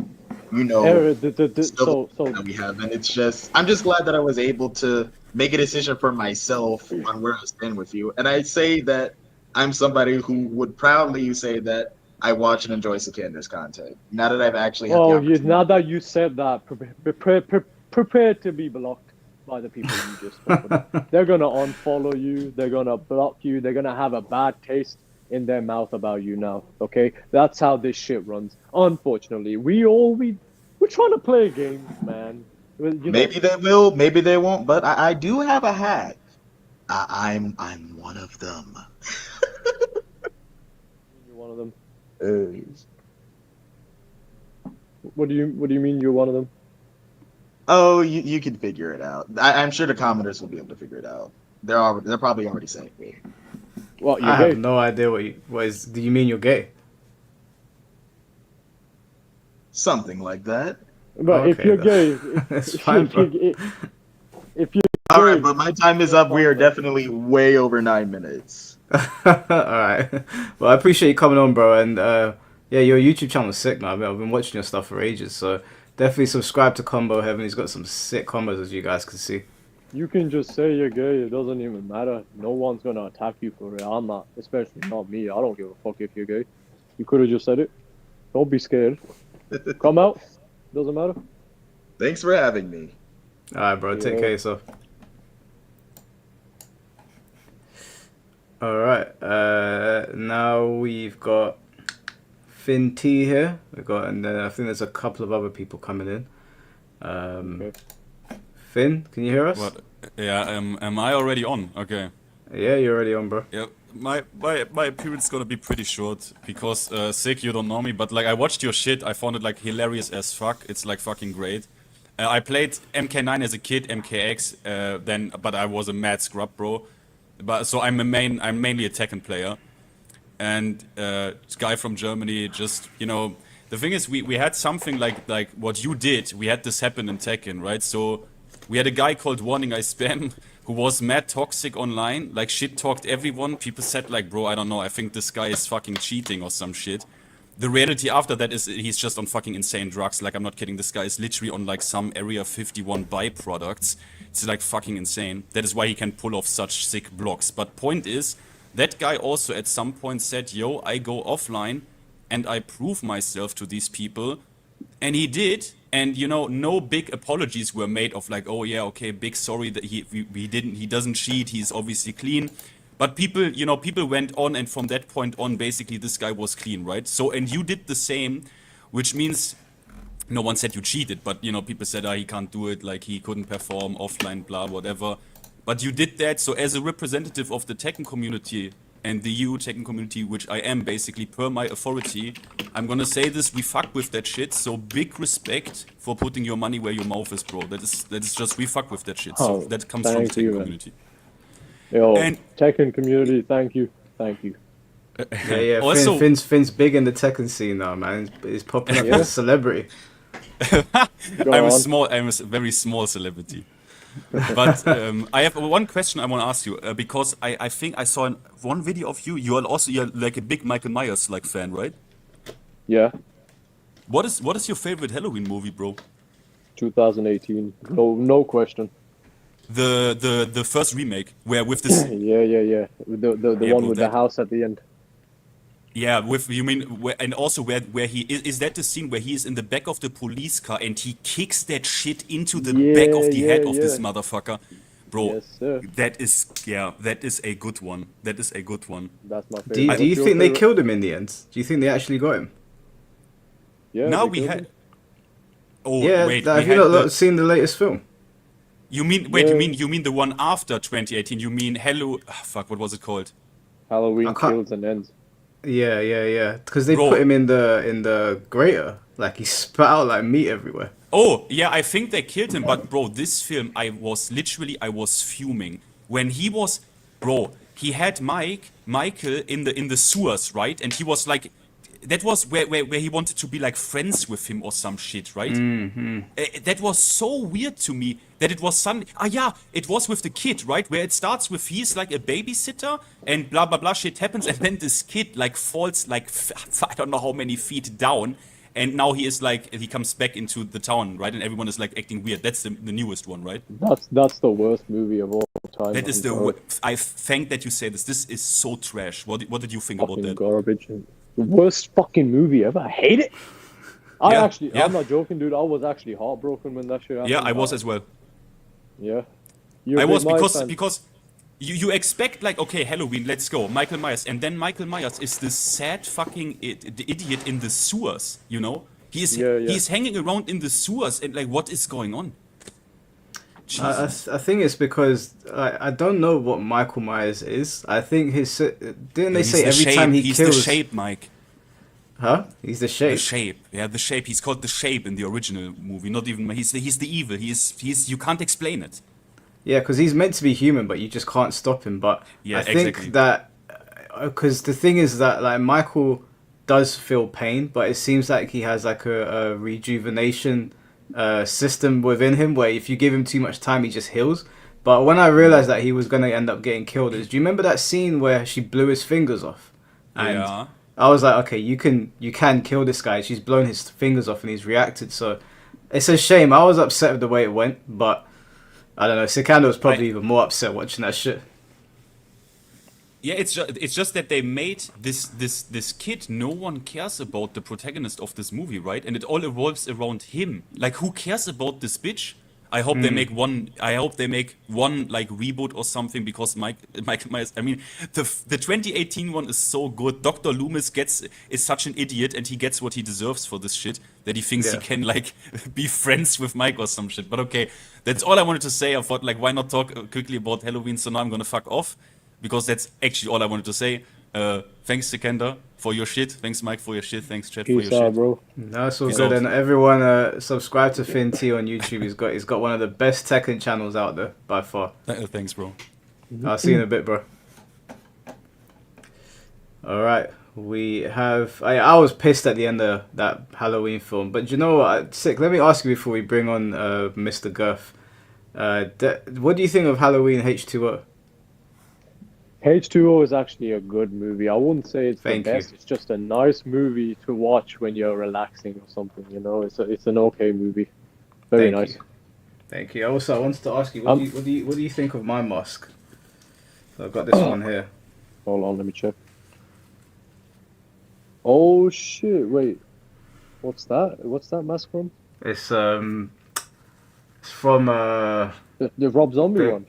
civil war that we have. And I'm just glad that I was able to make a decision for myself on where I stand with you. And I say that I'm somebody who would proudly say that I watch and enjoy Sikander's content. Now that I've actually had the opportunity. Now that you said that, prepare to be blocked by the people you just spoke about. They're gonna unfollow you. They're gonna block you. They're gonna have a bad taste in their mouth about you now. Okay, that's how this shit runs. Unfortunately, we're trying to play a game, man. Maybe they will, maybe they won't. But I do have a hack. I'm one of them. You're one of them. What do you mean you're one of them? Oh, you can figure it out. I'm sure the commenters will be able to figure it out. They're probably already saying me. What, you're I gay? have no idea do you mean you're gay? Something like that. But Okay, if you're gay, it's fine, bro. if you're all right, but my time is up. We are definitely way over 9 minutes. All right. Well, I appreciate you coming on, bro. And yeah, your YouTube channel is sick, man. I've been watching your stuff for ages. So definitely subscribe to Combo Heaven. He's got some sick combos, as you guys can see. You can just say you're gay. It doesn't even matter. No one's gonna attack you for it. I'm not, especially not me. I don't give a fuck if you're gay. You could have just said it. Don't be scared. Come out. Doesn't matter. Thanks for having me. All right, bro. Take care of yourself. All right. Now we've got Finn T here. And then I think there's a couple of other people coming in. Okay. Finn, can you hear us? What? Yeah. Am I already on? Okay. Yeah, you're already on, bro. Yeah. My appearance gonna be pretty short because Sick, you don't know me, but like I watched your shit. I found it like hilarious as fuck. It's like fucking great. I played MK9 as a kid, MKX, but I was a mad scrub, bro. But so I'm mainly a Tekken player, and this guy from Germany. Just the thing is, we had something like what you did. We had this happen in Tekken, right? So we had a guy called Warning I Spam who was mad toxic online, like shit talked everyone. People said like, bro, I don't know, I think this guy is fucking cheating or some shit. The reality after that is he's just on fucking insane drugs. Like, I'm not kidding. This guy is literally on like some Area 51 byproducts. It's like fucking insane. That is why he can pull off such sick blocks. But point is, that guy also at some point said, yo, I go offline and I prove myself to these people. And he did. And no big apologies were made of like, oh yeah, okay, big sorry that he doesn't cheat. He's obviously clean. But people went on, and from that point on, basically, this guy was clean, right? So, and you did the same, which means no one said you cheated, but, people said, he can't do it, like, he couldn't perform offline, blah, whatever. But you did that, so as a representative of the Tekken community and the EU Tekken community, which I am, basically, per my authority, I'm gonna say this, we fuck with that shit, so big respect for putting your money where your mouth is, bro. That is just, we fuck with that shit, so that comes from the Tekken community. Yo, Tekken community, thank you. Yeah. Also, Finn's big in the Tekken scene now, man. He's popping up as a celebrity. I'm a very small celebrity. But I have one question I want to ask you because I think I saw in one video of you. You're like a big Michael Myers like fan, right? Yeah. What is your favorite Halloween movie, bro? 2018. No question. The first remake where with this yeah the one with the house at the end. Yeah, and also where he is that the scene where he is in the back of the police car and he kicks that shit into the back of the head of this motherfucker. Bro, Yes, sir. that is a good one. That is a good one. That's my Do favorite. you What's your think they favorite? killed him in the end? Do you think they actually got him? Yeah, Now they we killed had. him. Oh Yeah, wait, we have you had not seen the latest film? You mean you mean the one after 2018? You mean fuck, what was it called? Halloween I can't- kills and ends. Yeah. Because they Bro. put him in the grater, like he spat out like meat everywhere. Oh, yeah, I think they killed him, but bro, this film, I was fuming. When he was, bro, he had Michael in the sewers, right? And he was like, that was where he wanted to be like friends with him or some shit, right? That was so weird to me that it was it was with the kid, right? Where it starts with he's like a babysitter and blah blah blah shit happens, and then this kid like falls like I don't know how many feet down. And now he is like, he comes back into the town, right? And everyone is like acting weird. That's the newest one, right? That's the worst movie of all time. That is I thank that you say this. This is so trash. What did you think about fucking that? garbage. The worst fucking movie ever. I hate it. Yeah. I'm not joking, dude. I was actually heartbroken when that shit happened. Yeah, I was as well. Yeah. I was because you expect like, okay, Halloween, let's go, Michael Myers, and then Michael Myers is this sad fucking idiot in the sewers, you know? He's hanging around in the sewers and like, what is going on? I think it's because I don't know what Michael Myers is. I think didn't they say every time he kills... He's the Shape, Mike. Huh? He's the Shape? The Shape. Yeah, the Shape. He's called the Shape in the original movie. Not even... He's the evil. He's you can't explain it. Yeah, because he's meant to be human, but you just can't stop him. But yeah, I think that... Because the thing is that like Michael does feel pain, but it seems like he has like a rejuvenation system within him where if you give him too much time, he just heals. But when I realized that he was going to end up getting killed, do you remember that scene where she blew his fingers off? And yeah. I was like, okay, you can kill this guy. She's blown his fingers off and he's reacted. So it's a shame. I was upset with the way it went, but I don't know. Sikander was probably even more upset watching that shit. Yeah, it's just that they made this kid. No one cares about the protagonist of this movie, right? And it all revolves around him. Like, who cares about this bitch? I hope they make one. I hope they make one like reboot or something because Michael Myers. I mean, the 2018 one is so good. Dr. Loomis is such an idiot, and he gets what he deserves for this shit. That he thinks he can like be friends with Mike or some shit. But okay, that's all I wanted to say. I thought like, why not talk quickly about Halloween? So now I'm gonna fuck off. Because that's actually all I wanted to say. Thanks, Sikander, for your shit. Thanks, Mike, for your shit. Thanks, Chat, for your shit. Bro. No, it's all good. And everyone subscribe to Finn T on YouTube. He's got one of the best Tekken channels out there, by far. Thanks, bro. I'll see you in a bit, bro. Alright, we have... I was pissed at the end of that Halloween film. But you know what? Sick, let me ask you before we bring on Mr. Guff. What do you think of Halloween H2O? H2O is actually a good movie. I wouldn't say it's the best. You. It's just a nice movie to watch when you're relaxing or something. You know, it's an okay movie. Very nice. Thank you. Also, I wanted to ask you, what do you think of my mask? So I've got this one here. Hold on, let me check. Oh shit! Wait, what's that? What's that mask from? It's from the Rob Zombie one.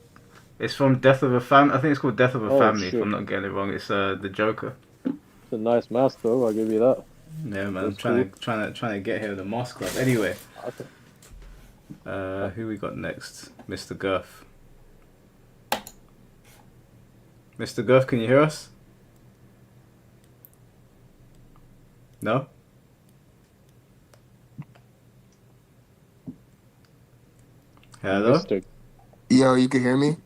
It's from Death of a Family. I think it's called Death of a Family, shit. if I'm not getting it wrong. It's the Joker. It's a nice mask, though. I'll give you that. Yeah, man. I'm trying to get here with the mask club. Anyway, who we got next? Mr. Guff. Mr. Guff, can you hear us? No. Hello. Yo, you can hear me?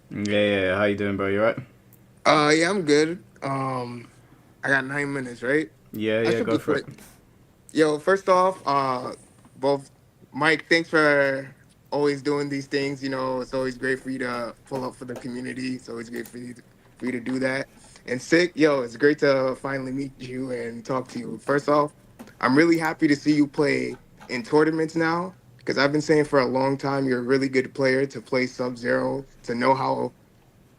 Yeah. How you doing, bro? You right? Yeah, I'm good. I got 9 minutes, right? Yeah, go for it. Yo, first off, both Mike, thanks for always doing these things. You know, it's always great for you to pull up for the community. It's always great for you to do that. And Sick, yo, it's great to finally meet you and talk to you. First off, I'm really happy to see you play in tournaments now. Because I've been saying for a long time, you're a really good player to play Sub-Zero, to know how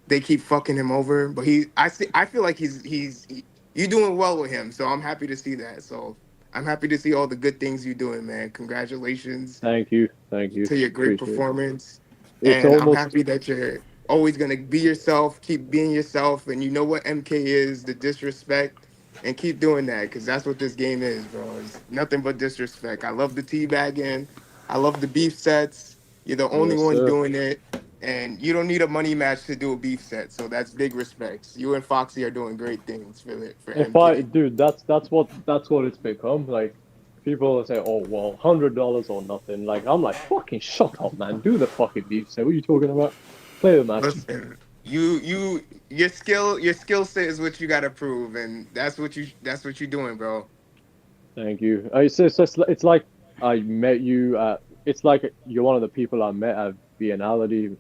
they keep fucking him over. But I feel like you're doing well with him. So I'm happy to see that. So I'm happy to see all the good things you're doing, man. Congratulations. Thank you. To your great performance. It's And I'm almost happy that you're always gonna be yourself, keep being yourself, and you know what MK is, the disrespect, and keep doing that because that's what this game is, bro. It's nothing but disrespect. I love the teabagging, I love the beef sets. You're the only yes, one sir. doing it, and you don't need a money match to do a beef set. So that's big respects. You and Foxy are doing great things for If I, MK. dude, that's what it's become. Like, people will say, "Oh, well, $100 or nothing." Like, I'm like, fucking shut up, man. Do the fucking beef set. What are you talking about? Play the match. Listen, your skill set is what you gotta prove, and that's what you're doing, bro. Thank you. It's like I met you at. It's like you're one of the people I met at Viennality.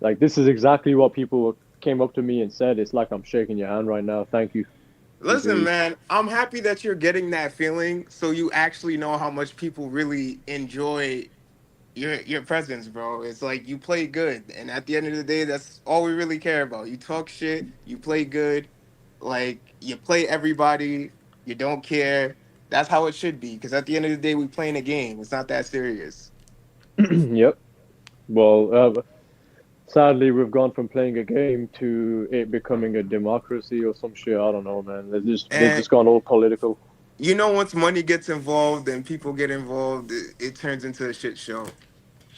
Like this is exactly what people came up to me and said. It's like I'm shaking your hand right now. Thank you. Appreciate Listen, you. man, I'm happy that you're getting that feeling, so you actually know how much people really enjoy your presence, bro. It's like you play good, and at the end of the day, that's all we really care about. You talk shit, you play good, like you play everybody, you don't care. That's how it should be, because at the end of the day, we playing a game. It's not that serious. Yep. Well, sadly, we've gone from playing a game to it becoming a democracy or some shit. I don't know, man. They've And just gone all political. you know, once money gets involved and people get involved, it turns into a shit show.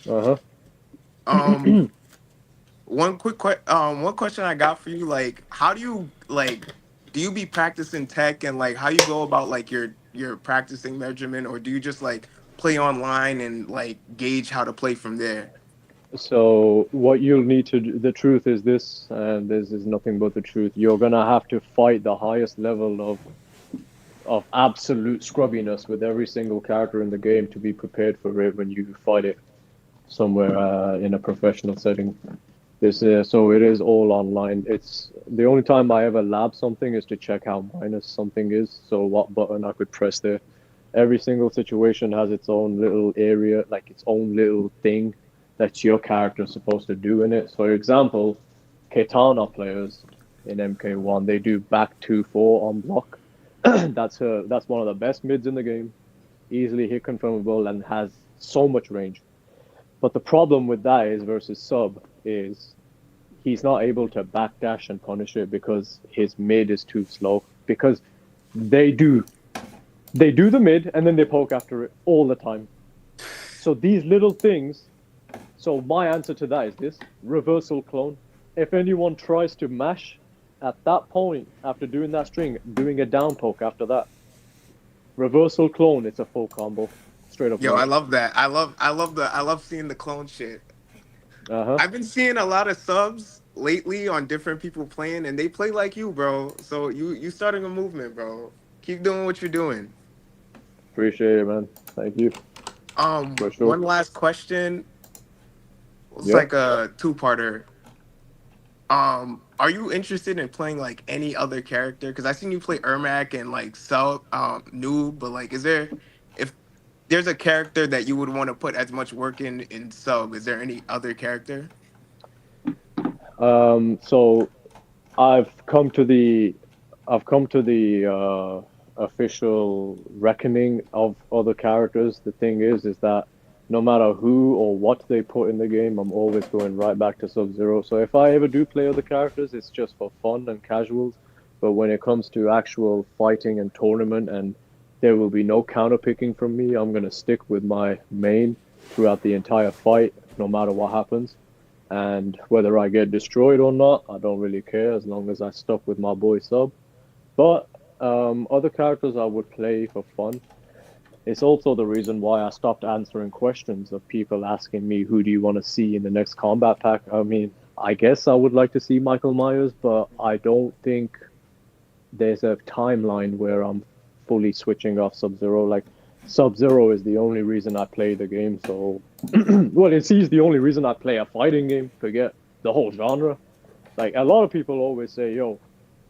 Uh Um, huh. one question I got for you, like, how do you like, do you be practicing tech and like how you go about like your practicing measurement, or do you just like play online and like gauge how to play from there? So what you'll need to do, the truth is this, and this is nothing but the truth. You're gonna have to fight the highest level of absolute scrubbiness with every single character in the game to be prepared for it when you fight it somewhere in a professional setting. So it is all online. It's the only time I ever lab something is to check how minus something is. So what button I could press there. Every single situation has its own little area, like its own little thing that your character is supposed to do in it. So, for example, Katana players in MK1, they do back 2-4 on block. That's one of the best mids in the game. Easily hit confirmable and has so much range. But the problem with that is versus sub is he's not able to backdash and punish it because his mid is too slow. Because they do the mid and then they poke after it all the time. So these little things. So my answer to that is this: reversal clone. If anyone tries to mash at that point after doing that string, doing a down poke after that, reversal clone, it's a full combo, straight up. Yo, I love that. I love seeing the clone shit. Uh-huh. I've been seeing a lot of subs lately on different people playing, and they play like you, bro. So you starting a movement, bro. Keep doing what you're doing. Appreciate it, man. Thank you. For sure. One last question. It's Yeah. like a two-parter. Are you interested in playing like any other character? Because I seen you play Ermac and like Cell, Noob, but like, if there's a character that you would want to put as much work in sub, is there any other character? So I've come to the official reckoning of other characters. The thing is that no matter who or what they put in the game, I'm always going right back to Sub-Zero. So if I ever do play other characters, it's just for fun and casuals. But when it comes to actual fighting and tournament, and there will be no counter picking from me, I'm gonna stick with my main throughout the entire fight, no matter what happens. And whether I get destroyed or not, I don't really care as long as I stuck with my boy Sub. But other characters I would play for fun. It's also the reason why I stopped answering questions of people asking me, who do you want to see in the next combat pack? I mean, I guess I would like to see Michael Myers, but I don't think there's a timeline where I'm fully switching off Sub-Zero. Like, Sub-Zero is the only reason I play the game, so... well, he's the only reason I play a fighting game. Forget the whole genre. Like, a lot of people always say, yo,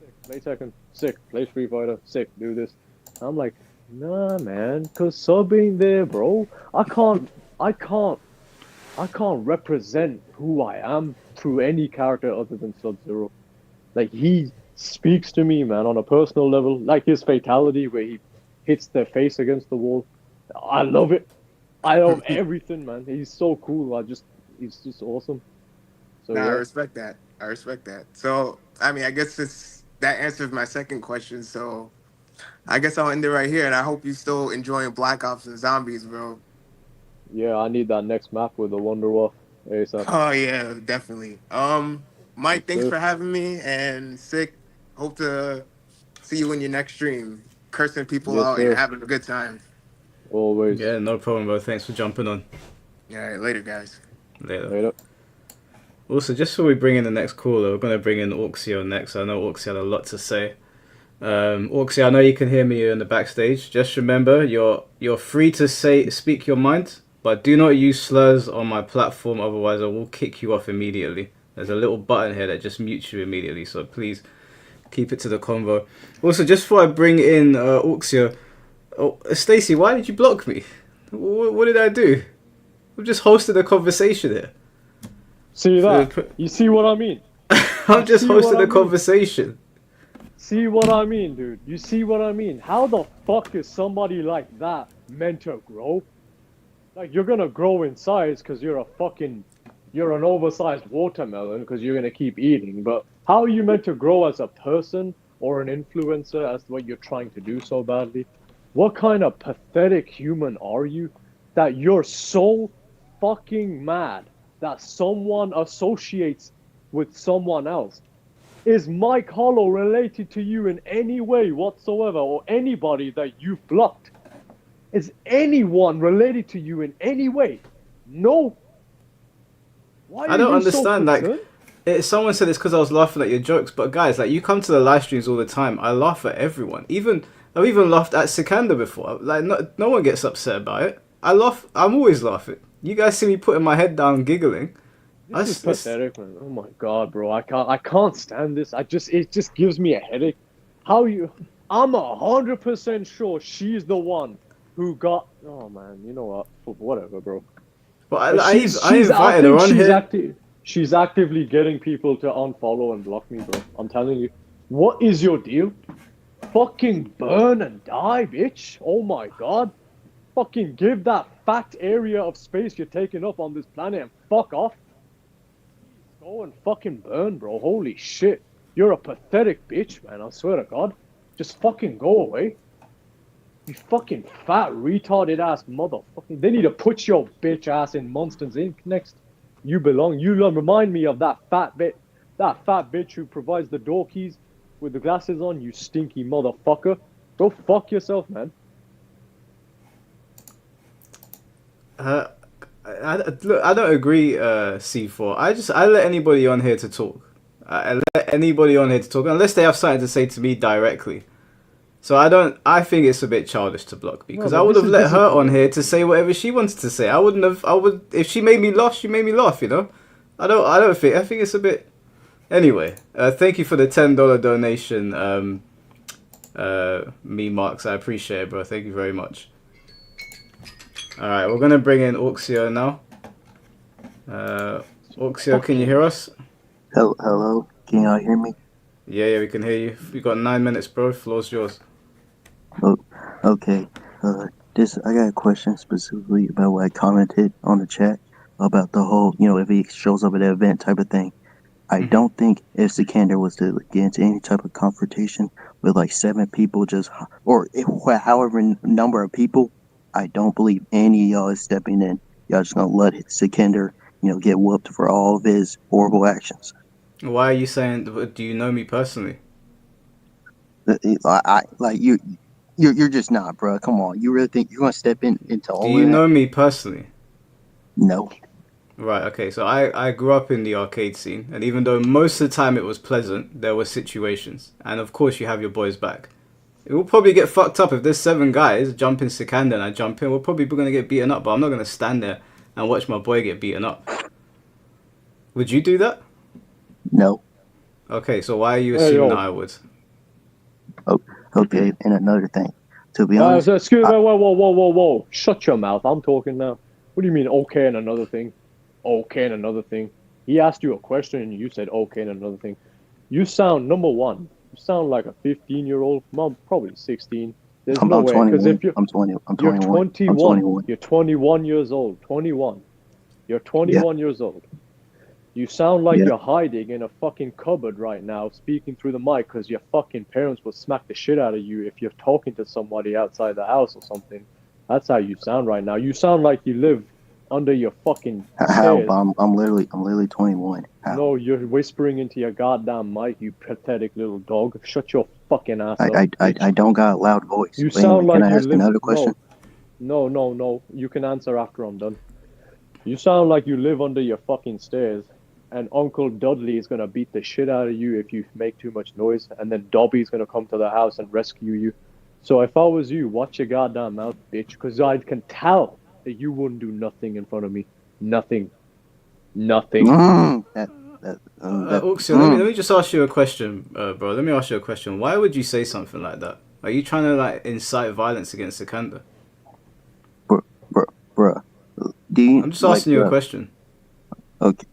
sick, play Tekken, sick, play Street Fighter, sick, do this. I'm like, nah, man, cause Sub ain't there, bro. I can't represent who I am through any character other than Sub-Zero. Like, he speaks to me, man, on a personal level. Like his fatality where he hits their face against the wall. I love it. I love everything, man. He's so cool. he's just awesome. So Nah, I yeah, respect that. I respect that. So, I mean, I guess that answers my second question. So, I guess I'll end it right here. And I hope you still enjoying Black Ops and Zombies, bro. yeah, I need that next map with the Wonderwall ASAP. Oh yeah, definitely. Yes, Mike, thanks sir. for having me. And Sick, hope to see you in your next stream, cursing people Yes, out and sir. having a good time. Always. Yeah, no problem, bro. Thanks for jumping on. All right, later, guys. Later. Later. Also, just before we bring in the next caller, we're going to bring in Auxio next. I know Auxio had a lot to say. Auxio, I know you can hear me in the backstage. Just remember, you're free to speak your mind, but do not use slurs on my platform, otherwise I will kick you off immediately. There's a little button here that just mutes you immediately, so please keep it to the convo. Also, just before I bring in Auxio, Stacy, why did you block me? What did I do? We've just hosted a conversation here. See that? You see what I mean? I'm just hosting a conversation. See what I mean, dude? You see what I mean? How the fuck is somebody like that meant to grow? Like, you're gonna grow in size because you're an oversized watermelon because you're gonna keep eating, but how are you meant to grow as a person or an influencer as what you're trying to do so badly? What kind of pathetic human are you that you're so fucking mad that someone associates with someone else? Is Mike Hollow related to you in any way whatsoever, or anybody that you've blocked? Is anyone related to you in any way? No. Why I don't you understand. so Someone said it's because I was laughing at your jokes, but guys, like, you come to the live streams all the time. I laugh at everyone. I've even laughed at Sikander before. Like, no one gets upset about it. I laugh. I'm always laughing. You guys see me putting my head down, giggling. This is pathetic, man. Oh my god, bro. I can't stand this. It just gives me a headache. I'm 100% sure she's the one who got. Oh man, you know what? Whatever, bro. But I invited her on here. She's actively getting people to unfollow and block me, bro. I'm telling you. What is your deal? Fucking burn and die, bitch. Oh my god. Fucking give that fat area of space you're taking up on this planet and fuck off. Go and fucking burn, bro. Holy shit. You're a pathetic bitch, man. I swear to God. Just fucking go away. You fucking fat, retarded ass motherfucking. They need to put your bitch ass in Monsters Inc. next. You belong. You remind me of that fat bitch who provides the door keys with the glasses on, you stinky motherfucker. Go fuck yourself, man. Look, I don't agree, C4. I let anybody on here to talk. I let anybody on here to talk unless they have something to say to me directly. So I think it's a bit childish to block me because I would have let her on here to say whatever she wanted to say. I would if she made me laugh, she made me laugh, you know. I think it's a bit. Anyway, thank you for the $10 donation, me Marks. I appreciate it, bro. Thank you very much. All right, we're gonna bring in Auxio now. Auxio, can you hear us? Hello, can y'all hear me? Yeah, we can hear you. You got 9 minutes, bro. Floor's yours. Oh, okay. I got a question specifically about what I commented on the chat about the whole, if he shows up at an event type of thing. I don't think if Sikander was to get into any type of confrontation with like 7 people, however number of people, I don't believe any of y'all is stepping in. Y'all just gonna let Sikander, get whooped for all of his horrible actions. Why are you saying? Do you know me personally? You're just not, bro. Come on, you really think you're gonna step into all of that? Do you know me personally? No. Right, okay, so I grew up in the arcade scene, and even though most of the time it was pleasant, there were situations. And of course you have your boys back. It will probably get fucked up if there's 7 guys jumping Sikander and I jump in. We're probably going to get beaten up, but I'm not going to stand there and watch my boy get beaten up. Would you do that? No. Okay, so why are you assuming that I would? Oh, okay, and another thing. To be honest... Excuse me, whoa. Shut your mouth, I'm talking now. What do you mean, okay and another thing? Okay and another thing. He asked you a question and you said okay and another thing. You sound, number one, you sound like a 15-year-old, mom, probably 16. There's no way, because if you're 21. You're 21. You're 21 years old. 21. You're 21 years old. You sound like you're hiding in a fucking cupboard right now, speaking through the mic, because your fucking parents will smack the shit out of you if you're talking to somebody outside the house or something. That's how you sound right now. You sound like you live under your fucking stairs. How? I'm literally 21. How? No, you're whispering into your goddamn mic, you pathetic little dog. Shut your fucking ass up. I don't got a loud voice. You But sound anyway, like can I you ask live. another question? No. You can answer after I'm done. You sound like you live under your fucking stairs, and Uncle Dudley is gonna beat the shit out of you if you make too much noise, and then Dobby's gonna come to the house and rescue you. So if I was you, watch your goddamn mouth, bitch, because I can tell that you wouldn't do nothing in front of me. Nothing. Uxia, let me just ask you a question, bro. Let me ask you a question. Why would you say something like that? Are you trying to like incite violence against Sikander? Bruh. I'm just asking you a question.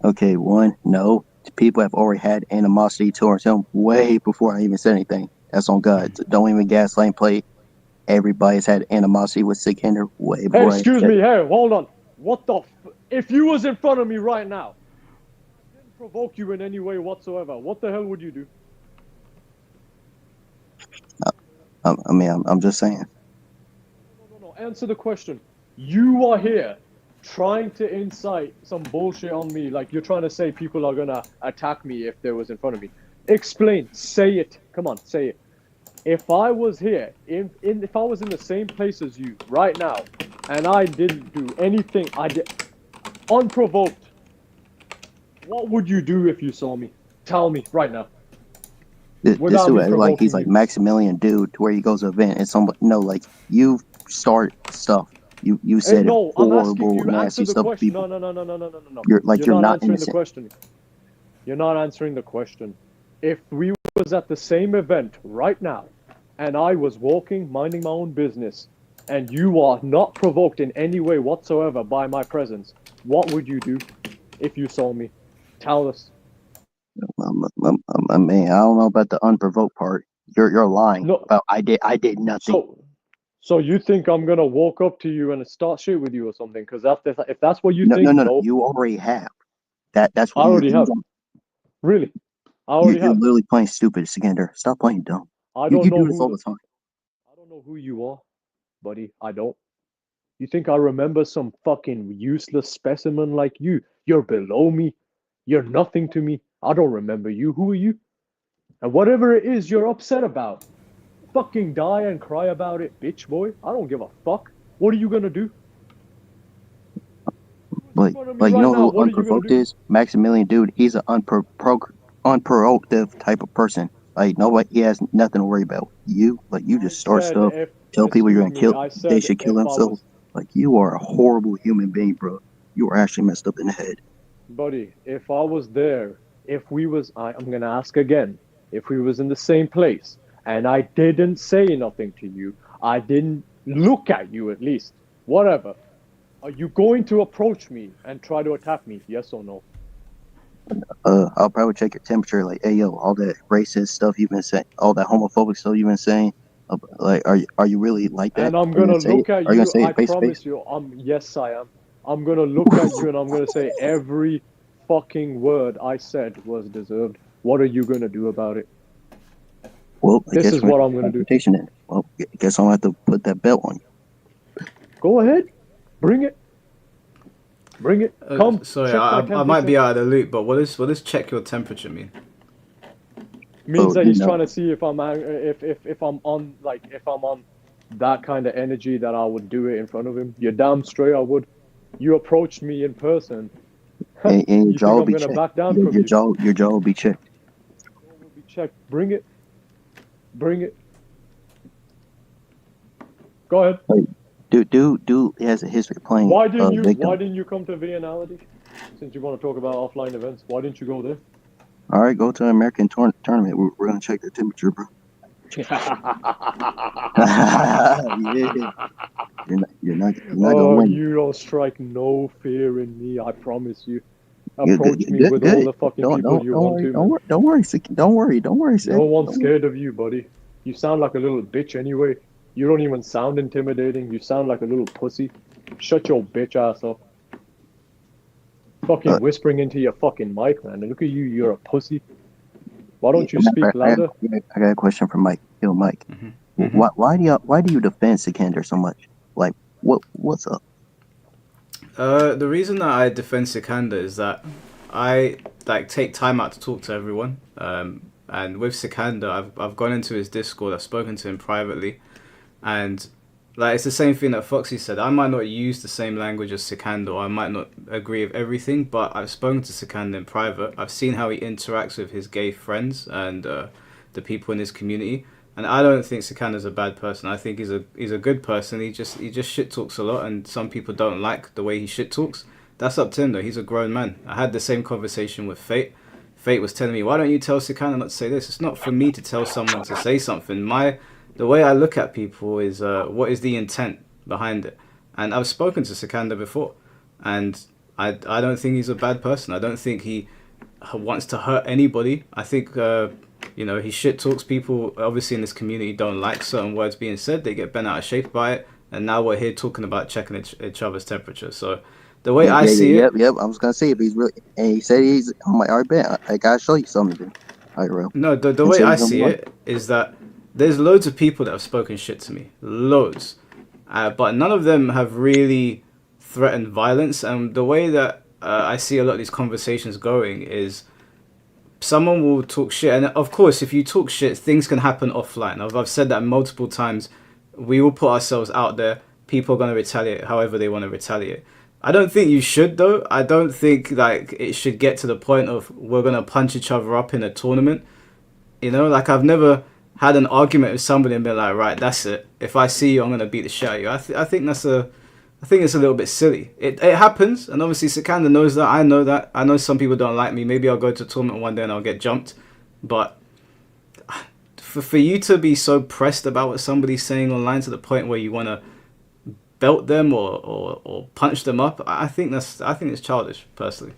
Okay. One, no. People have already had animosity towards him way before I even said anything. That's on God. So don't even gaslight and play. Everybody's had animosity with Sikander way before. Hey, excuse me. Hey, hold on. What the? If you was in front of me right now, I didn't provoke you in any way whatsoever, what the hell would you do? I'm just saying. No. Answer the question. You are here trying to incite some bullshit on me, like you're trying to say people are gonna attack me if they was in front of me. Explain. Say it. Come on, say it. If I was here, if I was in the same place as you right now, and I didn't do anything, I did unprovoked, what would you do if you saw me? Tell me right now. This dude, like he's like Maximilian dude, to where he goes to an event and somebody, like you start stuff. You said horrible, nasty stuff to people. No. You're not answering the question. You're not answering the question. If we was at the same event right now, and I was walking, minding my own business, and you are not provoked in any way whatsoever by my presence, what would you do if you saw me? Tell us. I mean, I don't know about the unprovoked part. You're lying about I did nothing. So you think I'm gonna walk up to you and start shit with you or something? Because if that's what you think, no. You already have. That's what I already have. Really? I already have. You're literally playing stupid, Sikander. Stop playing dumb. You do this all the time. I don't know who you are, buddy. I don't. You think I remember some fucking useless specimen like you? You're below me. You're nothing to me. I don't remember you. Who are you? And whatever it is you're upset about, fucking die and cry about it, bitch boy. I don't give a fuck. What are you gonna do? But you know who unprovoked is? Maximilian dude. He's an unprovocative type of person. Like nobody, he has nothing to worry about. You just start stuff, tell people you're gonna kill. They should kill themselves. Like you are a horrible human being, bro. You are actually messed up in the head. Buddy, if I was there, I'm gonna ask again. If we was in the same place and I didn't say nothing to you, I didn't look at you at least, whatever, are you going to approach me and try to attack me? Yes or no? I'll probably check your temperature. Like, hey, yo, all that racist stuff you've been saying, all that homophobic stuff you've been saying. Like, are you really like that? And I'm gonna look at you. I promise you. Yes, I am. I'm gonna look at you and I'm gonna say every fucking word I said was deserved. What are you gonna do about it? Well, this is what I'm gonna do. Well, I guess I'll have to put that belt on you. Go ahead, bring it. Bring it. Come. Sorry, I might be out of the loop, but what does check your temperature mean? Means that he's trying to see if I'm on that kind of energy that I would do it in front of him. You're damn straight I would. You approached me in person. And your jaw will be checked. Your jaw will be checked. Your jaw will be checked. Bring it. Bring it. Go ahead. Dude has a history of playing. Why didn't you come to Viennality? Since you want to talk about offline events, why didn't you go there? All right, go to an American tournament. We're gonna check the temperature, bro. Yeah. You're not gonna win. You don't strike no fear in me. I promise you. Approach me with all the fucking people you want to. Don't worry. No one's scared of you, buddy. You sound like a little bitch anyway. You don't even sound intimidating. You sound like a little pussy. Shut your bitch ass up. Fucking whispering into your fucking mic, man. Look at you, you're a pussy. Why don't you speak louder? I got a question for Mike. Yo, Mike. Why do you defend Sikander so much? Like, what's up? The reason that I defend Sikander is that I take time out to talk to everyone. And with Sikander, I've gone into his Discord. I've spoken to him privately, and it's the same thing that Foxy said. I might not use the same language as Sikander, or I might not agree with everything, but I've spoken to Sikander in private. I've seen how he interacts with his gay friends and the people in his community. And I don't think Sikander's a bad person. I think he's a good person. He just shit talks a lot, and some people don't like the way he shit talks. That's up to him though. He's a grown man. I had the same conversation with Fate. Fate was telling me, why don't you tell Sikander not to say this? It's not for me to tell someone to say something. The way I look at people is what is the intent behind it. And I've spoken to Sikander before, and I don't think he's a bad person. I don't think he wants to hurt anybody. I think he shit talks. People obviously in this community don't like certain words being said. They get bent out of shape by it. And now we're here talking about checking each other's temperature. So the way I see it... Yep. I was going to say, if he's really... And he said he's... I'm like, all right, bet. I got to show you something. All right, real. No, the way I see it is that there's loads of people that have spoken shit to me. Loads. But none of them have really threatened violence. And the way that I see a lot of these conversations going is... Someone will talk shit, and of course, if you talk shit, things can happen offline. I've said that multiple times. We will put ourselves out there. People are going to retaliate however they want to retaliate. I don't think you should, though. I don't think it should get to the point of we're going to punch each other up in a tournament. I've never had an argument with somebody and been like, right, that's it. If I see you, I'm going to beat the shit out of you. I think it's a little bit silly. It happens, and obviously Sikander knows that. I know that. I know some people don't like me. Maybe I'll go to a tournament one day and I'll get jumped. But for you to be so pressed about what somebody's saying online to the point where you want to belt them or punch them up, I think it's childish, personally.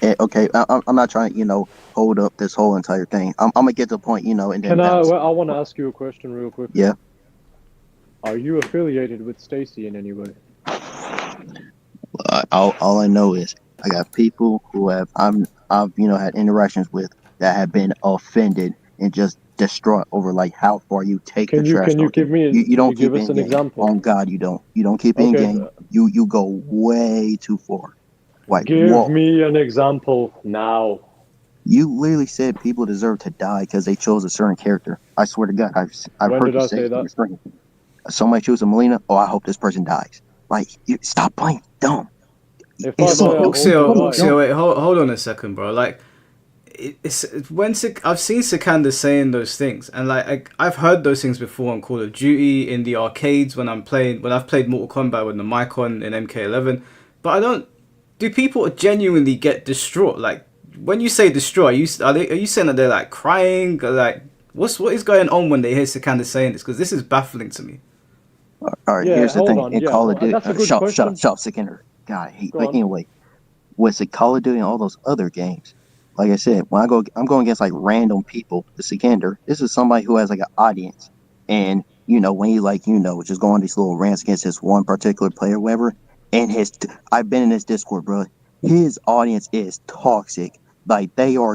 Okay, I'm not trying to hold up this whole entire thing. I'm gonna get to the point, and then I want to ask you a question real quick. Yeah. Are you affiliated with Stacy in any way? All I know is I got people who I've had interactions with that have been offended and just distraught over how far you take the trash. Can you give me? You don't give keep us in an game. example. On God, you don't. You don't keep in game. You go way too far. Give me an example now. You literally said people deserve to die because they chose a certain character. I swear to God, I've heard you say that. Somebody chooses a Melina. Oh, I hope this person dies. Stop playing dumb. Wait, hold on a second, bro. I've seen Sikander saying those things, and I've heard those things before on Call of Duty, in the arcades when I've played Mortal Kombat with the mic on in MK11. But I don't. Do people genuinely get distraught? When you say distraught, are you saying that they're crying? What is going on when they hear Sikander saying this? Because this is baffling to me. All right, here's the thing. In Call of Duty, shut up, Sikander. God, anyway, with the Call of Duty and all those other games, like I said, when I'm going against random people. The Sikander, this is somebody who has an audience, and when you just go on these little rants against this one particular player, whatever. And I've been in this Discord, bro. His audience is toxic. They'll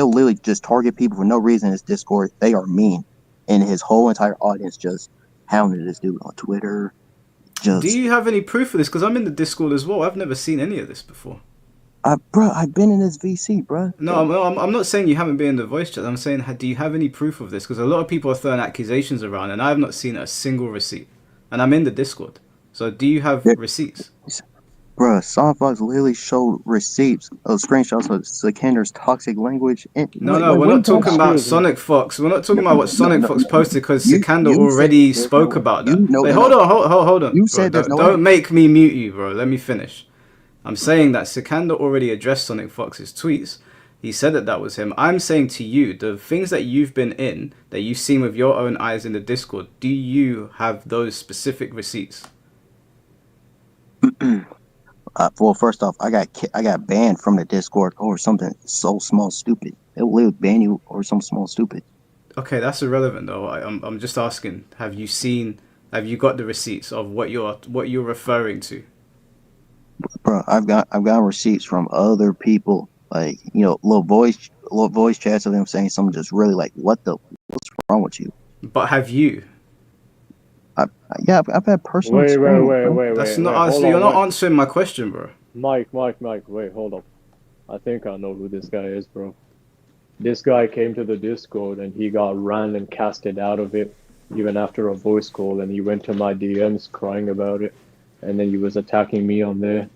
literally just target people for no reason in this Discord. They are mean, and his whole entire audience just hounded this dude on Twitter. Do you have any proof of this? Because I'm in the Discord as well. I've never seen any of this before. Bro, I've been in this VC, bro. No, I'm not saying you haven't been in the voice chat. I'm saying, do you have any proof of this? Because a lot of people are throwing accusations around, and I have not seen a single receipt. And I'm in the Discord. So do you have receipts? Bruh, Songfox literally showed receipts of screenshots of Sikander's toxic language. No, we're not talking about Sonic Fox. We're not talking about what Sonic Fox posted because Sikander already spoke about that. Wait, hold on. You said don't make me mute you, bro. Let me finish. I'm saying that Sikander already addressed Sonic Fox's tweets. He said that was him. I'm saying to you, the things that you've been in, that you've seen with your own eyes in the Discord, do you have those specific receipts? Well, first off, I got banned from the Discord over something so small, stupid. It will literally ban you over something small, stupid. Okay, that's irrelevant though. I'm just asking. Have you got the receipts of what you're referring to? bro. I've got receipts from other people, like little voice chats of them saying something just really like, what's wrong with you? But have you? Yeah, I've had personal experience, bro. That's not wait, hold answer. You're on, not wait. answering my question, bro. Mike, wait, hold up. I think I know who this guy is, bro. This guy came to the Discord and he got ran and casted out of it, even after a voice call, and he went to my DMs crying about it, and then he was attacking me on there,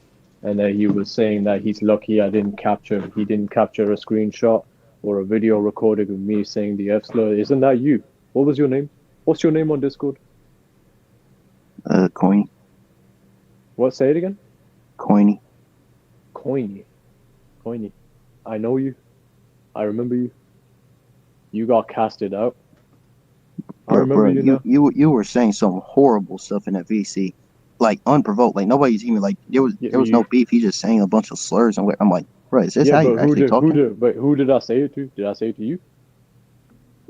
and then he was saying that he's lucky he didn't capture a screenshot or a video recording of me saying the F slur. Isn't that you? What was your name? What's your name on Discord? Coiny. What? Say it again. Coiny. Coiny. I know you. I remember you. You got casted out. I remember you now. You were saying some horrible stuff in that VC, like unprovoked. Like nobody's even like there was no beef. He just saying a bunch of slurs, and I'm like, bro, is this how you actually talking? Who did I say it to? Did I say it to you?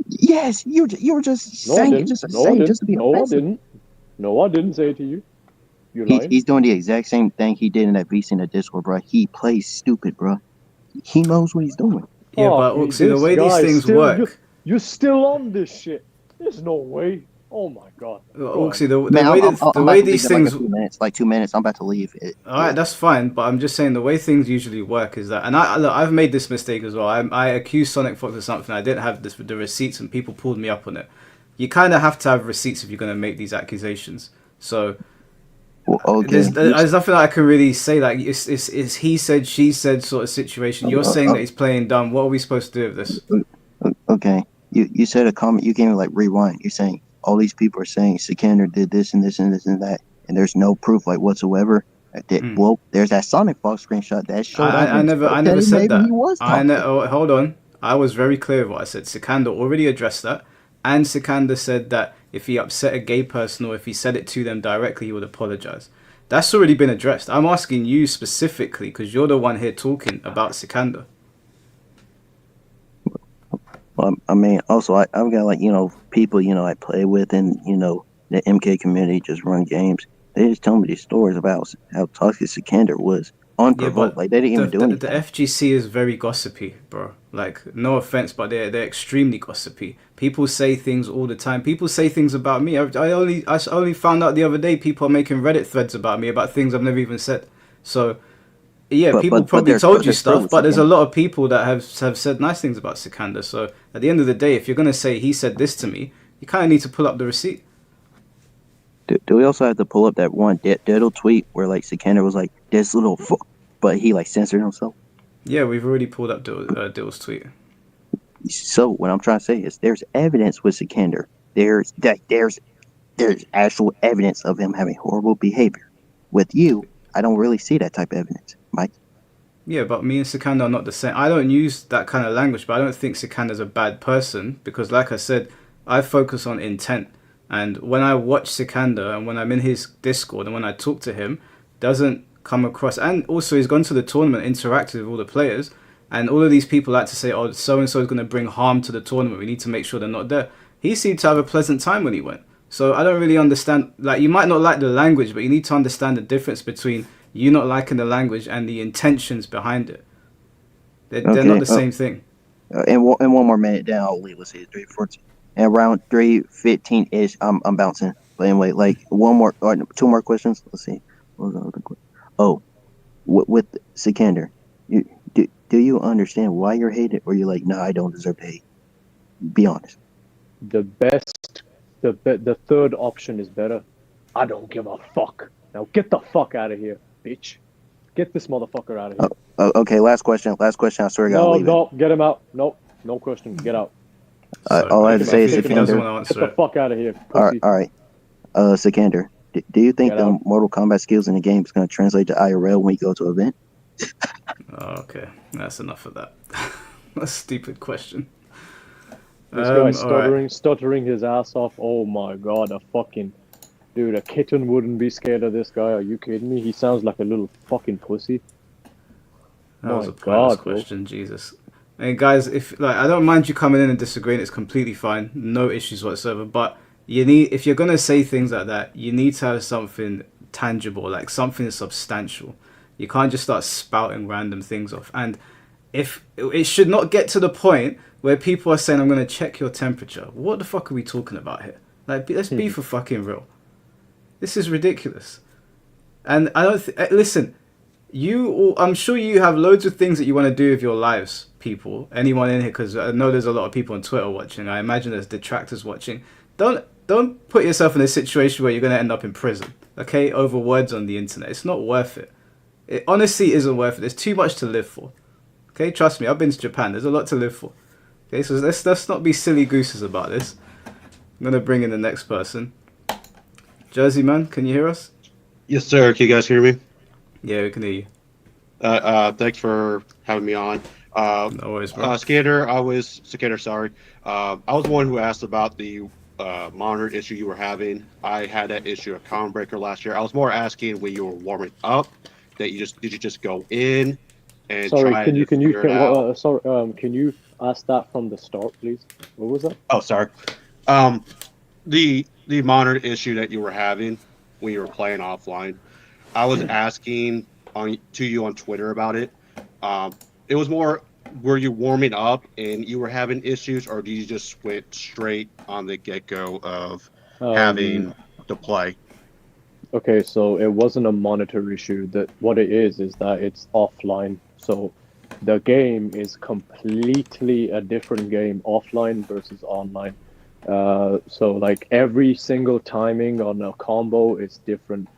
Yes, you were just saying it just to be offensive. No, I didn't say it to you. You're lying. He's doing the exact same thing he did in that VC in the Discord, bro. He plays stupid, bro. He knows what he's doing. Yeah, but Oxy, the way these things work. You're still on this shit. There's no way. Oh my god. Oxy, the way these things. Like 2 minutes. I'm about to leave. All right, that's fine. But I'm just saying the way things usually work is that, and I've made this mistake as well. I accused Sonic Fox of something. I didn't have the receipts, and people pulled me up on it. You kind of have to have receipts if you're going to make these accusations. So. There's nothing I can really say. Like it's he said, she said sort of situation. You're saying that he's playing dumb. What are we supposed to do with this? Okay, you said a comment. You can't like rewind. You're saying all these people are saying Sikander did this and this and this and that, and there's no proof like whatsoever. Well, there's that Sonic Fox screenshot that showed. I never said that. Hold on. I was very clear with what I said. Sikander already addressed that, and Sikander said that if he upset a gay person or if he said it to them directly, he would apologize. That's already been addressed. I'm asking you specifically because you're the one here talking about Sikander. Well, I mean, also I've got like people I play with and the MK community just run games. They just tell me these stories about how toxic Sikander was. Unprovoked, like they didn't even do anything. The FGC is very gossipy, bro. Like, no offense, but they're extremely gossipy. People say things all the time. People say things about me. I only found out the other day people are making Reddit threads about me about things I've never even said. So, yeah, people probably told you stuff, but there's a lot of people that have said nice things about Sikander. So, at the end of the day, if you're gonna say he said this to me, you kind of need to pull up the receipt. Do we also have to pull up that one Diddle tweet where like Sikander was like this little fuck, but he like censored himself? Yeah, we've already pulled up Dill's tweet. So what I'm trying to say is there's evidence with Sikander. There's actual evidence of him having horrible behavior. With you, I don't really see that type of evidence, Mike. Yeah, but me and Sikander are not the same. I don't use that kind of language, but I don't think Sikander's a bad person because, like I said, I focus on intent. And when I watch Sikander and when I'm in his Discord and when I talk to him, doesn't come across. And also, he's gone to the tournament, interacted with all the players, and all of these people like to say, "Oh, so and so is going to bring harm to the tournament. We need to make sure they're not there." He seemed to have a pleasant time when he went. So I don't really understand. Like, you might not like the language, but you need to understand the difference between you not liking the language and the intentions behind it. They're not the same thing. And one more minute, then I'll leave. Let's see, 3:14. And around 3:15 ish, I'm bouncing. But anyway, like one more or two more questions. Let's see. Oh, with Sikander, do you understand why you're hated, or you're like, nah, I don't deserve to hate? Be honest. The third option is better. I don't give a fuck. Now get the fuck out of here, bitch. Get this motherfucker out of here. Okay, last question. I swear to God, No, get him out. Nope, no question. Get out. All I have to say is Sikander. Get the fuck out of here. All right. Sikander, do you think the Mortal Kombat skills in the game is going to translate to IRL when you go to an event? Okay, that's enough of that. That's a stupid question. This guy stuttering his ass off. Oh my god, a kitten wouldn't be scared of this guy. Are you kidding me? He sounds like a little fucking pussy. That was a pointless question, Jesus. And guys, if I don't mind you coming in and disagreeing, it's completely fine, no issues whatsoever. But if you're gonna say things like that, you need to have something tangible, like something substantial. You can't just start spouting random things off. And if it should not get to the point where people are saying, I'm going to check your temperature. What the fuck are we talking about here? Like, let's be for fucking real. This is ridiculous. And I don't listen, I'm sure you have loads of things that you want to do with your lives, people. Anyone in here, because I know there's a lot of people on Twitter watching. I imagine there's detractors watching. Don't put yourself in a situation where you're going to end up in prison, okay, over words on the internet. It's not worth it. It honestly isn't worth it. There's too much to live for. Okay, trust me, I've been to Japan. There's a lot to live for. Okay, so let's not be silly gooses about this. I'm going to bring in the next person. Jersey man, can you hear us? Yes, sir. Can you guys hear me? Yeah, we can hear you. Thanks for having me on. No worries, bro. Sikander, sorry. I was the one who asked about the monitor issue you were having. I had that issue at Common Breaker last year. I was more asking when you were warming up that did you just go in and sorry, try can you can you ask that from the start, please? What was that? Oh, sorry. The monitor issue that you were having when you were playing offline, I was asking to you on Twitter about it. It was more, were you warming up and you were having issues, or did you just went straight on the get-go of having to play? Okay, so it wasn't a monitor issue. That what it is that it's offline. So the game is completely a different game offline versus online. So like every single timing on a combo is different.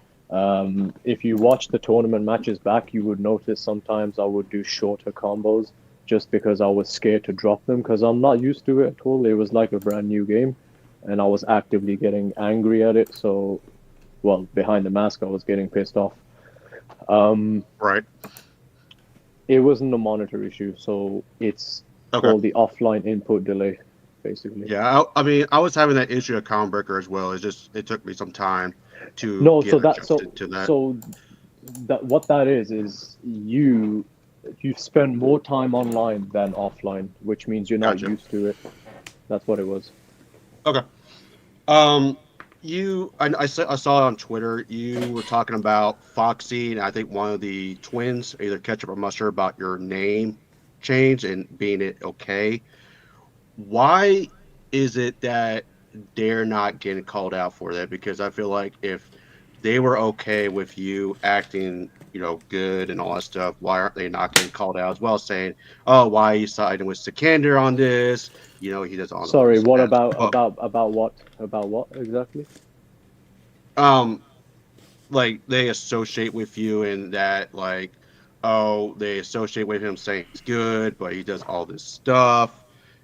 If you watch the tournament matches back, you would notice sometimes I would do shorter combos just because I was scared to drop them because I'm not used to it at all. It was like a brand new game and I was actively getting angry at it. So, well, behind the mask, I was getting pissed off. Right. It wasn't a monitor issue, so it's called the offline input delay, basically. Yeah, I mean, I was having that issue at Common Breaker as well. It took me some time to what that is you spend more time online than offline, which means you're not used to it. That's what it was. Okay. I saw on Twitter you were talking about Foxy and I think one of the twins, either Ketchup or Mustard, about your name change and being it okay. Why is it that they're not getting called out for that? Because I feel like if they were okay with you acting, good and all that stuff, why aren't they not getting called out as well, saying, "Oh, why are you siding with Sikander on this? He does all." Sorry, what about what? About what exactly? Like they associate with you and that, like, they associate with him saying he's good, but he does all this stuff.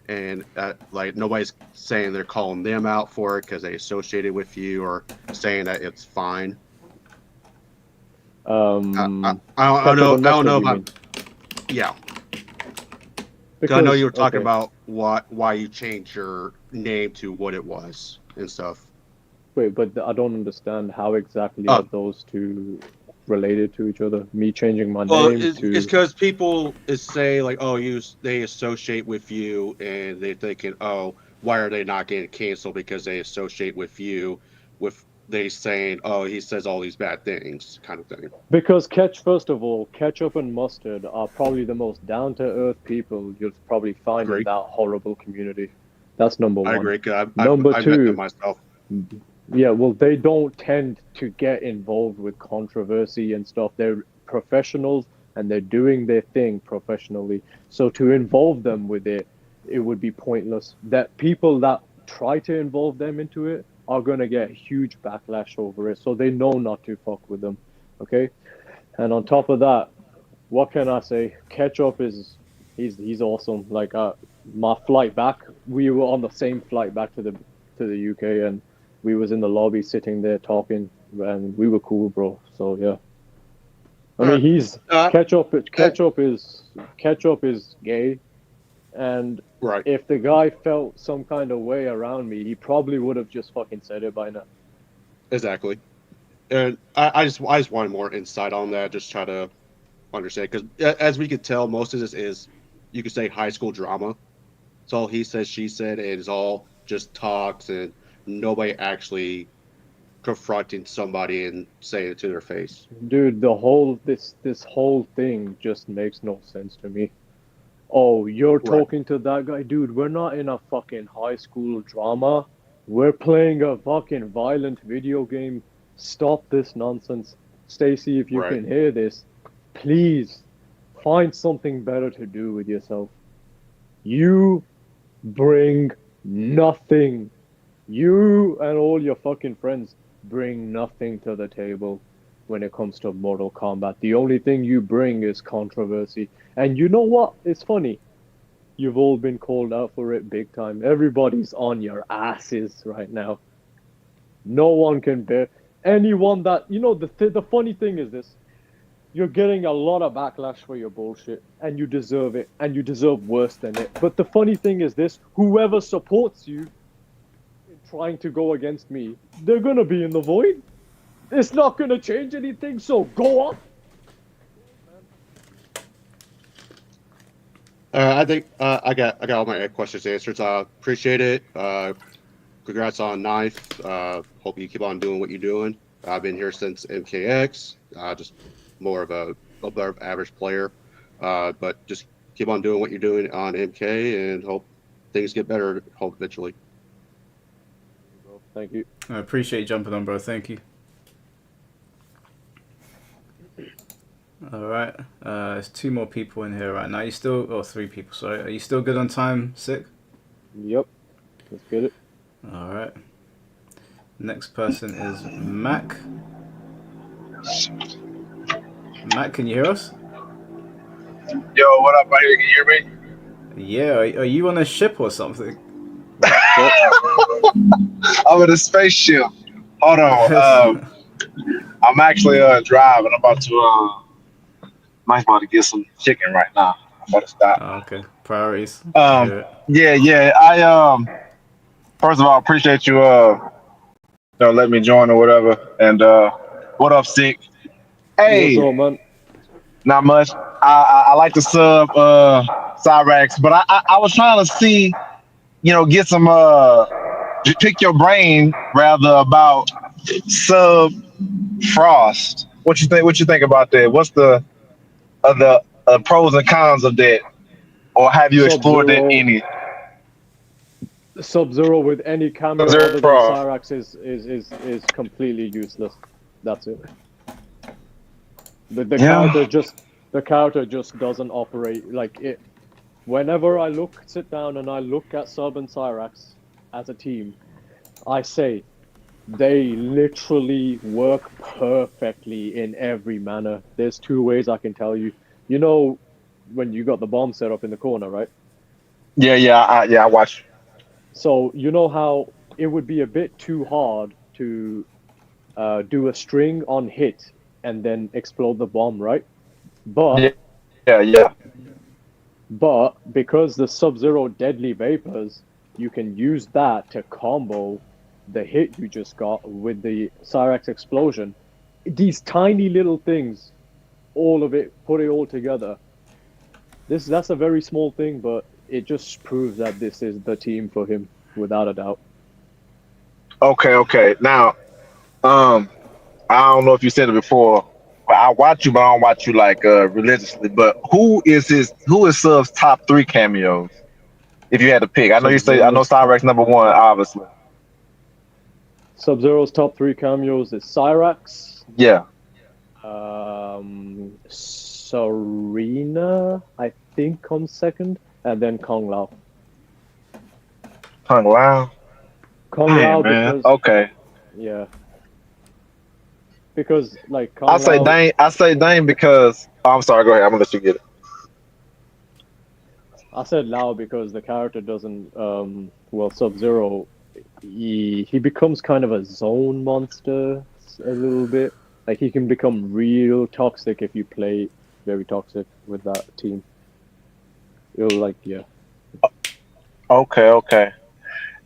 And like nobody's saying they're calling them out for it because they associated with you or saying that it's fine. I don't know. Yeah. Because I know you were talking about why you changed your name to what it was and stuff. Wait, but I don't understand how exactly are those two related to each other? Me changing my name it's because people say like, they associate with you and they're thinking, why are they not getting canceled because they associate with you with they saying, he says all these bad things, kind of thing. Because first of all, Ketchup and Mustard are probably the most down-to-earth people you'll probably find in that horrible community. That's number one. I agree. Number two, I met them myself. Yeah, well, they don't tend to get involved with controversy and stuff. They're professionals and they're doing their thing professionally. So to involve them with it would be pointless. That people that try to involve them into it are going to get huge backlash over it. So they know not to fuck with them. Okay? And on top of that, what can I say? Ketchup he's awesome. Like my flight back, we were on the same flight back to the UK and we was in the lobby sitting there talking and we were cool, bro. So yeah. I mean, Ketchup is gay, and if the guy felt some kind of way around me, he probably would have just fucking said it by now. Exactly. And I just wanted more insight on that, just try to understand, because as we could tell, most of this is, you could say, high school drama. It's all he said, she said, and it's all just talks, and nobody actually confronting somebody and saying it to their face. Dude, this whole thing just makes no sense to me. Oh, you're talking to that guy, dude. We're not in a fucking high school drama. We're playing a fucking violent video game. Stop this nonsense. Stacy, if you can hear this, please find something better to do with yourself. You bring nothing. You and all your fucking friends bring nothing to the table when it comes to Mortal Kombat. The only thing you bring is controversy. And you know what? It's funny. You've all been called out for it big time. Everybody's on your asses right now. No one can bear anyone that, you know, the funny thing is this. You're getting a lot of backlash for your bullshit, and you deserve it, and you deserve worse than it. But the funny thing is this, whoever supports you in trying to go against me, they're gonna be in the void. It's not gonna change anything, so go on. I think I got all my questions answered. Appreciate it. Congrats on ninth. Hope you keep on doing what you're doing. I've been here since MKX. Just more of a above average player, but just keep on doing what you're doing on MK and hope things get better. Hope eventually. Thank you. I appreciate you jumping on, bro. Thank you. All right. There's 2 more people in here right now. You still, oh, 3 people. Sorry. Are you still good on time, Sick? Yep. Let's get it. All right. Next person is Mac. Mac, can you hear us? Yo, what up, buddy? Can you hear me? Yeah. Are you on a ship or something? I'm in a spaceship. Hold on. I'm actually driving. I'm about to Mike's about to get some chicken right now. I'm about to stop. Oh, okay. Priorities. Yeah. I first of all appreciate you let me join or whatever. And what up, Sick? Hey, what's up, man? Not much. I like to sub Cyrax, but I was trying to see, get some pick your brain rather about sub Frost. What you think about that? What's the pros and cons of that, or have you explored that any? Sub-Zero with any camera other than Cyrax is completely useless. That's it. The character just doesn't operate like it. Whenever I sit down and I look at Sub and Cyrax as a team, I say they literally work perfectly in every manner. There's 2 ways I can tell you. You know when you got the bomb set up in the corner, right? Yeah, I watched. So you know how it would be a bit too hard to do a string on hit and then explode the bomb, right? But yeah. But because the Sub-Zero deadly vapors, you can use that to combo the hit you just got with the Cyrax explosion. These tiny little things, all of it, put it all together. That's a very small thing, but it just proves that this is the team for him, without a doubt. Okay. Now, I don't know if you said it before, but I watch you, but I don't watch you like religiously. But who is Sub's top 3 cameos? If you had to pick, I know Cyrax number 1, obviously. Sub-Zero's top 3 cameos is Cyrax. Yeah. Serena, I think, comes second, and then Kung Lao. Kung Lao. Because okay. Yeah. Because Kung I say Dane because I'm sorry. Go ahead. I'm gonna let you get it. I said Lao because the character doesn't. Sub-Zero, he becomes kind of a zone monster a little bit. Like he can become real toxic if you play very toxic with that team. Okay.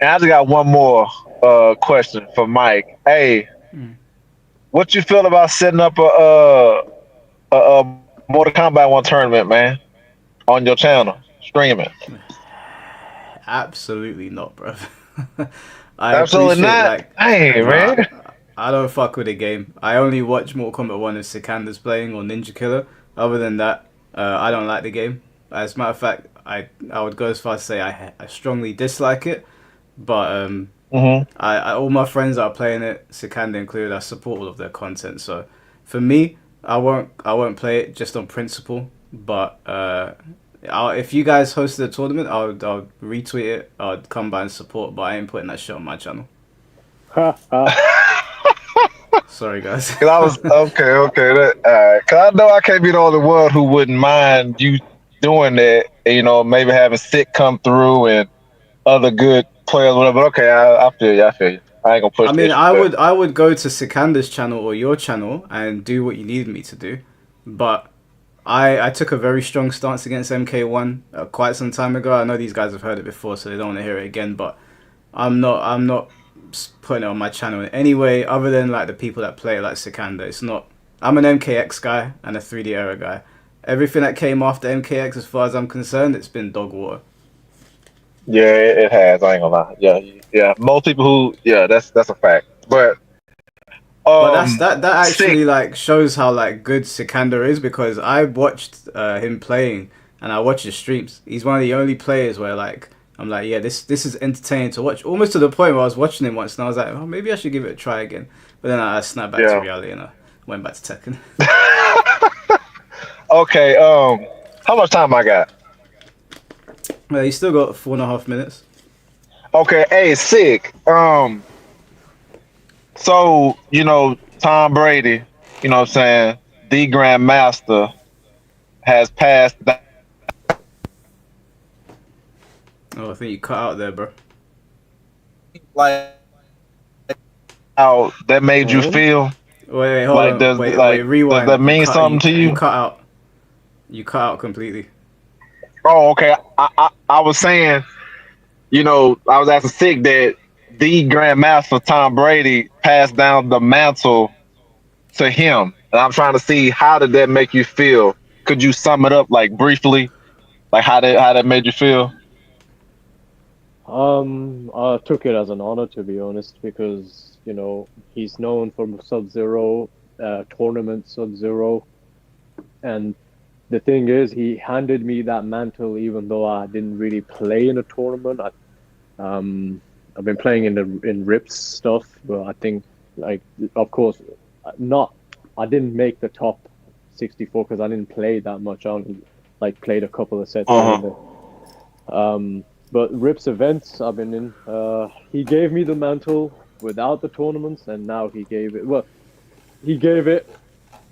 And I just got one more question for Mike. Hey, what you feel about setting up a Mortal Kombat 1 tournament, man, on your channel, streaming? Absolutely not, bro. Absolutely not. Man. I don't fuck with the game. I only watch Mortal Kombat 1 if Sikander's playing or Ninja Killer. Other than that, I don't like the game. As a matter of fact, I would go as far as to say I strongly dislike it. But all my friends that are playing it, Sikander included, I support all of their content. So for me, I won't play it just on principle. But if you guys hosted a tournament, I'll retweet it. I'll come by and support. But I ain't putting that shit on my channel. Sorry, guys. Cause I was okay. Cause I know I can't be the only one who wouldn't mind you doing that. You know, maybe having Sick come through and other good players, whatever. But okay, I feel you. I ain't gonna push. I mean, I would go to Sikander's channel or your channel and do what you needed me to do, but I took a very strong stance against MK1 quite some time ago. I know these guys have heard it before, so they don't want to hear it again. But I'm not putting it on my channel in any way other than like the people that play it, like Sikander. It's not. I'm an MKX guy and a 3D era guy. Everything that came after MKX, as far as I'm concerned, it's been dog water. Yeah, it has. I ain't gonna lie. Yeah. Most people who, that's a fact. But that actually like shows how like good Sikander is, because I watched him playing and I watch his streams. He's one of the only players where like I'm like, yeah, this is entertaining to watch. Almost to the point where I was watching him once and I was like, oh, maybe I should give it a try again. But then I snapped back to reality and I went back to Tekken. Okay. How much time I got? Well, you still got 4.5 minutes. Okay. Hey, Sick. So you know Tom Brady. You know what I'm saying? The Grandmaster has passed. Oh, I think you cut out there, bro. Like how that made you feel? Wait, hold like, on. Wait, rewind. Does that mean something to you? You cut out. You cut out completely. Oh, okay. I was saying, you know, I was asking Sick that the Grandmaster Tom Brady passed down the mantle to him, and I'm trying to see how did that make you feel? Could you sum it up like briefly, like how that made you feel? I took it as an honor, to be honest, because you know he's known for Sub-Zero, tournament Sub-Zero, and the thing is, he handed me that mantle even though I didn't really play in a tournament. I've been playing in Rips stuff, but I think, like, of course, I didn't make the top 64 because I didn't play that much. I only like played a couple of sets. But Rips events I've been in, he gave me the mantle without the tournaments, and now he gave it. Well, he gave it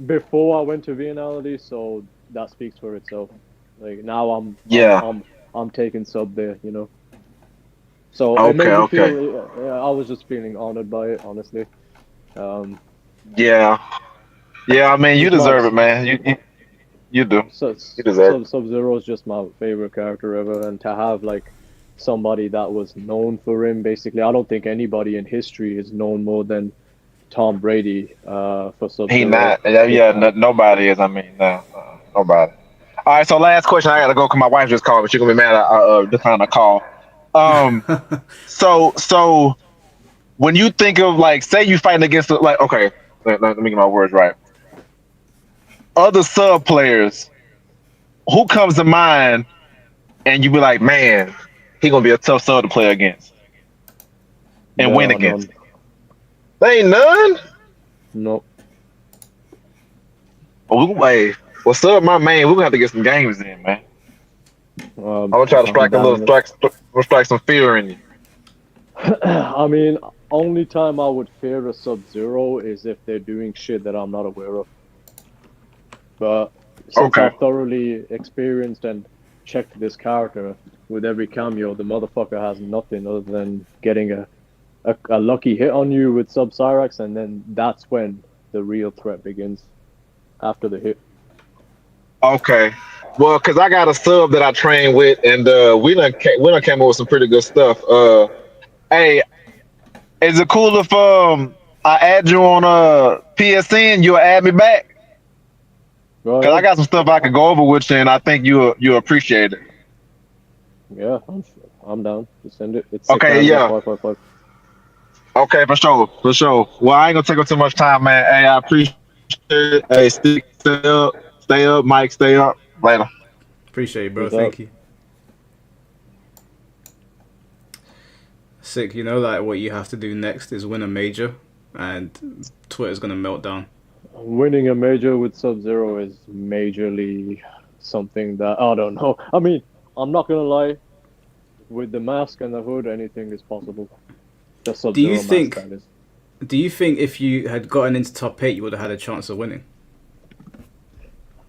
before I went to Viennality, so that speaks for itself. Like now I'm taking sub there, you know. So it made me feel. I was just feeling honored by it, honestly. Yeah. I mean, you deserve it, man. You do. You deserve it. Sub-Zero is just my favorite character ever, and to have like somebody that was known for him, basically, I don't think anybody in history is known more than Tom Brady for Sub-Zero. He not. Nobody is. I mean, no, nobody. All right, so last question. I gotta go because my wife just called, but she's gonna be mad I declined a call. So when you think of like, say you fighting against like, okay, let me get my words right. Other sub players, who comes to mind, and you be like, man, he gonna be a tough sub to play against and win against. None. There ain't none. Nope. Well, sub my man, we're gonna have to get some games in, man. I'm gonna try to strike some fear in you. I mean, only time I would fear a Sub-Zero is if they're doing shit that I'm not aware of. But since I've thoroughly experienced and checked this character with every cameo, the motherfucker has nothing other than getting a lucky hit on you with Sub-Cyrax, and then that's when the real threat begins, after the hit. Okay. Well, because I got a sub that I train with, and we done came up with some pretty good stuff. Hey, is it cool if I add you on PSN? You'll add me back? Because I got some stuff I could go over with you, and I think you'll appreciate it. Yeah, I'm down. Just send it. It's okay. Yeah. 555. Okay, for sure, for sure. Well, I ain't gonna take up too much time, man. Hey, I appreciate it. Hey, stay up, Mike, stay up. Later. Appreciate it, bro. Peace out. Thank you. Sick. You know, like what you have to do next is win a major, and Twitter's gonna melt down. Winning a major with Sub-Zero is majorly something that I don't know. I mean, I'm not gonna lie. With the mask and the hood, anything is possible. The Do you Sub-Zero mask, think? that is. Do you think if you had gotten into top 8, you would have had a chance of winning?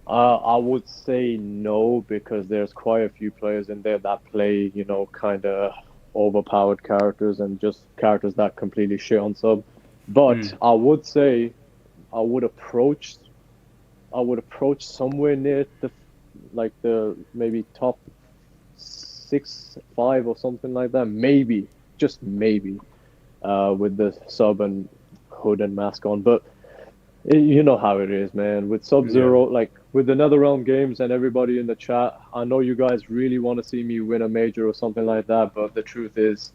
I would say no, because there's quite a few players in there that play, you know, kind of overpowered characters and just characters that completely shit on sub. But I would say I would approach somewhere near the maybe top 6, 5 or something like that. Maybe, just maybe, with the sub and hood and mask on. But you know how it is, man. With Sub-Zero, like with the NetherRealm games and everybody in the chat, I know you guys really want to see me win a major or something like that, but the truth is,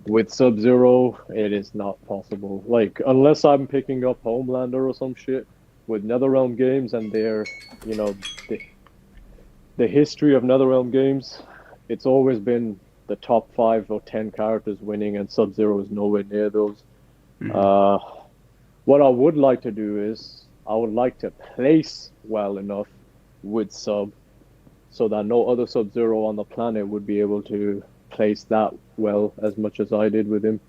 with Sub-Zero, it is not possible. Like, unless I'm picking up Homelander or some shit, with NetherRealm games and their, you know, the history of NetherRealm games, it's always been the top 5 or 10 characters winning, and Sub-Zero is nowhere near those. What I would like to do is, I would like to place well enough with Sub, so that no other Sub-Zero on the planet would be able to place that well as much as I did with him.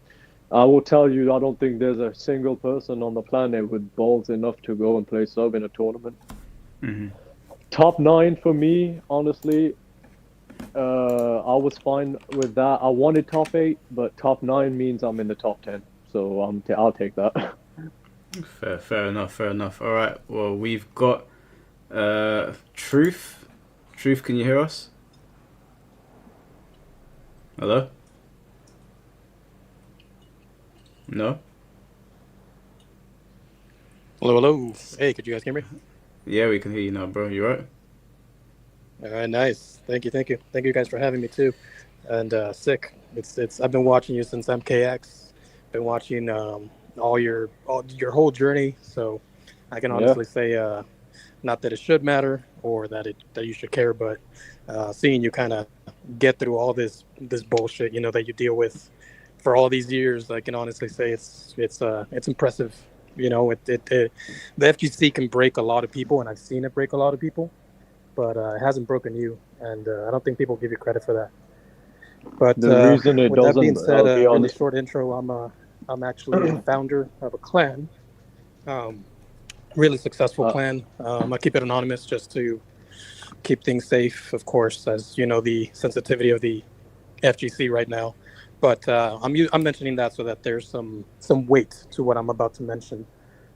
I will tell you, I don't think there's a single person on the planet with balls enough to go and play Sub in a tournament. Top 9 for me, honestly, I was fine with that. I wanted top 8, but top 9 means I'm in the top 10, so I'll take that. Fair enough. All right. Well, we've got Truth. Truth, can you hear us? Hello? No? Hello. Hey, could you guys hear me? Yeah, we can hear you now, bro. You right? All right, nice. Thank you. Thank you guys for having me too. And sick. It's I've been watching you since MKX. Been watching all your whole journey. So I can honestly say, not that it should matter or that you should care, but seeing you kind of get through all this bullshit, you know, that you deal with for all these years, I can honestly say it's impressive. You know, the FGC can break a lot of people, and I've seen it break a lot of people, but it hasn't broken you, and I don't think people give you credit for that. But the reason it with that being doesn't, said, I'll be really honest. short intro. I'm actually a founder of a clan, really successful clan. I keep it anonymous just to keep things safe, of course, as you know the sensitivity of the FGC right now. But I'm mentioning that so that there's some weight to what I'm about to mention.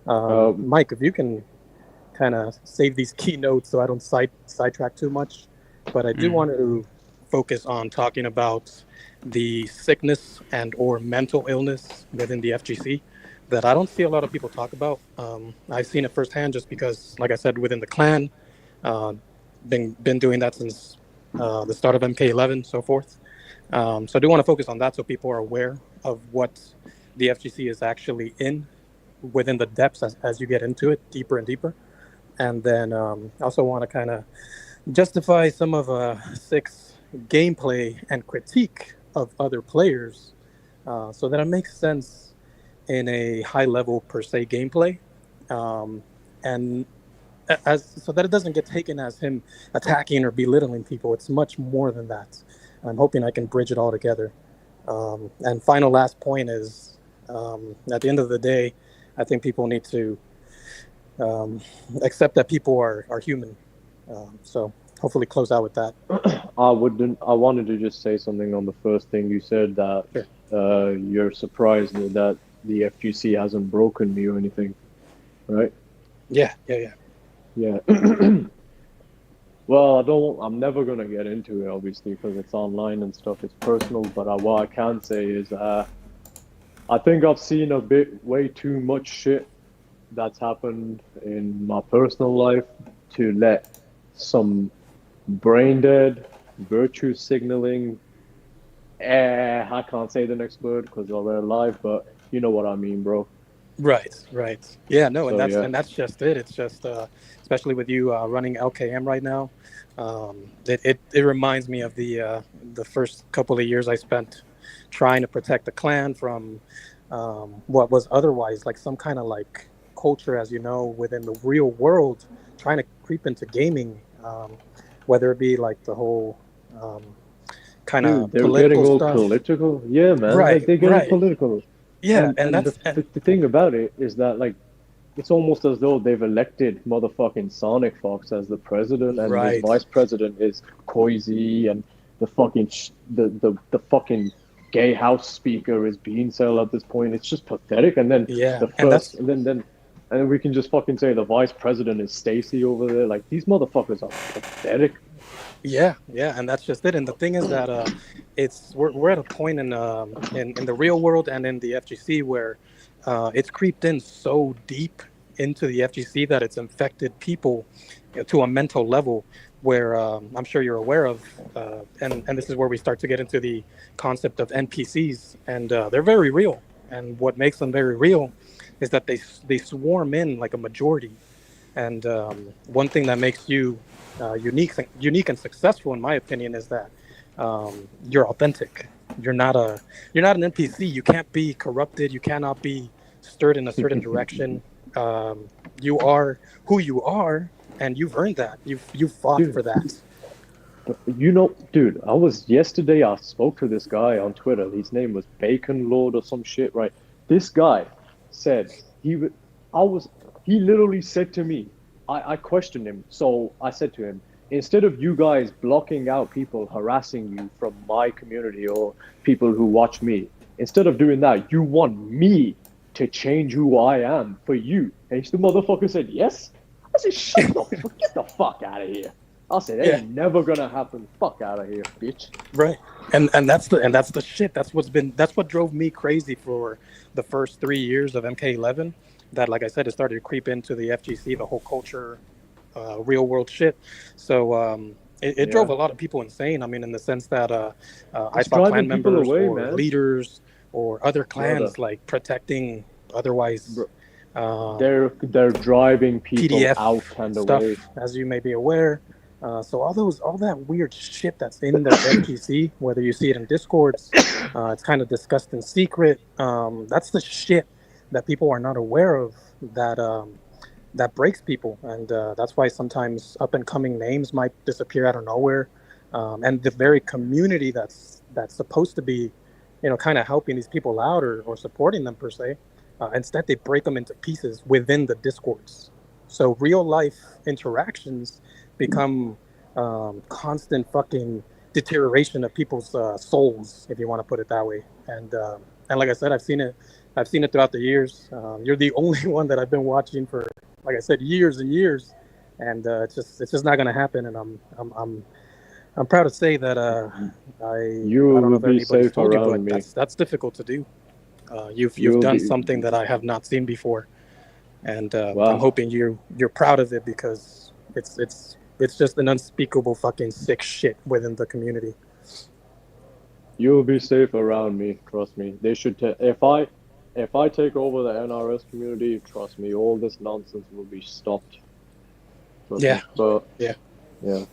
Mike, if you can kind of save these keynotes so I don't sidetrack too much. But I do want to focus on talking about the sickness and or mental illness within the FGC that I don't see a lot of people talk about. I've seen it firsthand just because, like I said, within the clan, been doing that since the start of MK11, so forth. So I do want to focus on that so people are aware of what the FGC is actually in within the depths as you get into it deeper and deeper. And then I also want to kind of justify some of Six gameplay and critique of other players so that it makes sense in a high level per se gameplay. And so that it doesn't get taken as him attacking or belittling people. It's much more than that. I'm hoping I can bridge it all together. And final last point is, at the end of the day, I think people need to accept that people are human. So hopefully close out with that. I wanted to just say something on the first thing you said, that you're surprised that the FGC hasn't broken me or anything, right? Yeah. Well, I'm never gonna get into it, obviously, because it's online and stuff. It's personal. But what I can say is, I think I've seen way too much shit that's happened in my personal life to let some brain dead, virtue signaling. I can't say the next word because they're live, but You know what I mean, bro? Right, right. Yeah, no, So yeah. and that's just it. It's just especially with you running LKM right now, it reminds me of the first couple of years I spent trying to protect the clan from what was otherwise like some kind of like culture, as you know, within the real world, trying to creep into gaming, whether it be like the whole kind Dude, of they're getting political all stuff. political. Yeah, man. Like Right, they're getting right. political. Yeah, and And the thing about it is that like it's almost as though they've elected motherfucking Sonic Fox as the president, and his right. vice president is Koizi, and the fucking the fucking gay house speaker is Bean Cell at this point. It's just pathetic. And then Yeah, the and first, that's and then we can just fucking say the vice president is Stacy over there. Like these motherfuckers are pathetic. yeah, yeah, and that's just it. And the thing is that we're at a point in the real world and in the FGC where it's creeped in so deep into the FGC that it's infected people to a mental level where I'm sure you're aware of, and this is where we start to get into the concept of NPCs, and they're very real. And what makes them very real is that they swarm in like a majority. And one thing that makes you unique and successful, in my opinion, is that you're authentic. You're not an NPC. You can't be corrupted. You cannot be stirred in a certain direction. You are who you are, and you've earned that. You've fought Dude. for that. You know, dude, yesterday I spoke to this guy on Twitter. His name was Bacon Lord or some shit, right? This guy said he literally said to me, I questioned him. So I said to him, instead of you guys blocking out people harassing you from my community or people who watch me, instead of doing that, you want me to change who I am for you. And the motherfucker said, yes. I said, get the fuck out of here. I said, it ain't never gonna happen. Fuck out of here, bitch. Right. And that's the shit. That's what drove me crazy for the first 3 years of MK11. That, like I said, it started to creep into the FGC, the whole culture, real world shit. So it drove a lot of people insane. I mean, in the sense that I saw clan members away, or man. leaders or other clans like protecting otherwise. They're driving people PDF out and stuff, away. as you may be aware. So all that weird shit that's in the FGC, whether you see it in Discords, it's kind of discussed in secret. That's the shit that people are not aware of that breaks people, and that's why sometimes up and coming names might disappear out of nowhere, and the very community that's supposed to be, kind of helping these people out or supporting them per se, instead they break them into pieces within the Discords. So real life interactions become constant fucking deterioration of people's souls, if you want to put it that way. And like I said, I've seen it throughout the years. You're the only one that I've been watching for, like I said, years and years, and it's just not gonna happen. And I'm proud to say that I don't know if anybody's told you, but that's difficult to do. You've done something that I have not seen before, and I'm hoping you're proud of it, because it's just an unspeakable fucking sick shit within the community. You'll be safe around me, trust me. They should if I take over the NRS community, trust me, all this nonsense will be stopped. Trust me. But yeah. Yeah.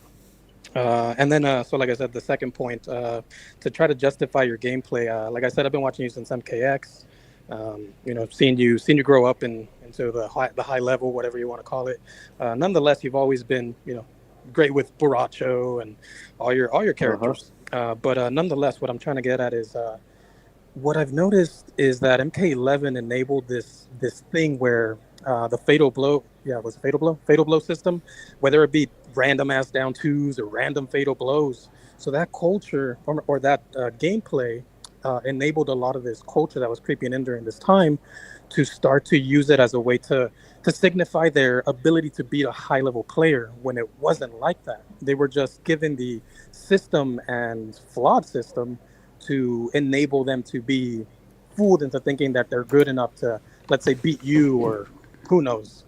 And then, so like I said, the second point, to try to justify your gameplay. Like I said, I've been watching you since MKX. Seeing you grow up into the high level, whatever you want to call it. Nonetheless, you've always been, great with Buracho and all your characters. But nonetheless, what I'm trying to get at is, what I've noticed is that MK11 enabled this thing where the fatal blow, fatal blow system, whether it be random ass down twos or random fatal blows. So that culture or that gameplay enabled a lot of this culture that was creeping in during this time to start to use it as a way to signify their ability to beat a high level player, when it wasn't like that. They were just given the system and flawed system to enable them to be fooled into thinking that they're good enough to, let's say, beat you or who knows.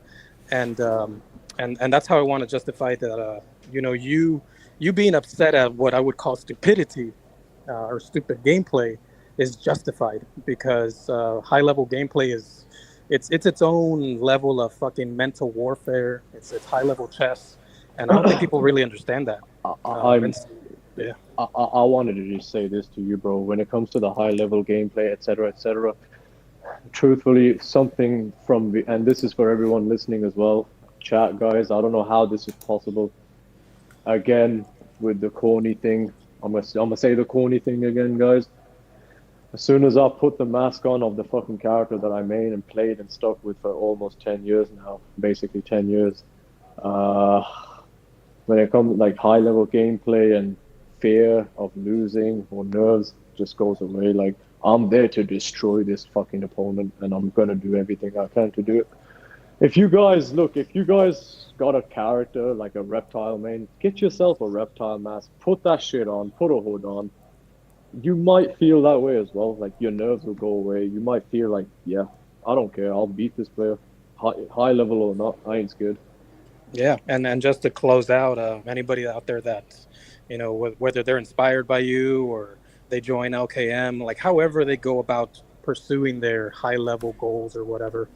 And that's how I want to justify that. You being upset at what I would call stupidity or stupid gameplay is justified because high level gameplay is it's its own level of fucking mental warfare. It's high level chess, and I don't think people really understand that. Yeah. I wanted to just say this to you, bro. When it comes to the high level gameplay, etc., truthfully, something from the, and this is for everyone listening as well, chat guys. I don't know how this is possible. Again, with the corny thing, I'm gonna say the corny thing again, guys. As soon as I put the mask on of the fucking character that I made and played and stuck with for almost 10 years now, basically 10 years, when it comes to like high level gameplay and fear of losing or nerves just goes away. Like, I'm there to destroy this fucking opponent and I'm gonna do everything I can to do it. If you guys got a character like a reptile main, get yourself a reptile mask, put that shit on, put a hood on. You might feel that way as well. Like, your nerves will go away. You might feel like, yeah, I don't care. I'll beat this player, high level or not. I ain't scared. Yeah, and just to close out, anybody out there that, you know, whether they're inspired by you or they join LKM, like however they go about pursuing their high level goals or whatever,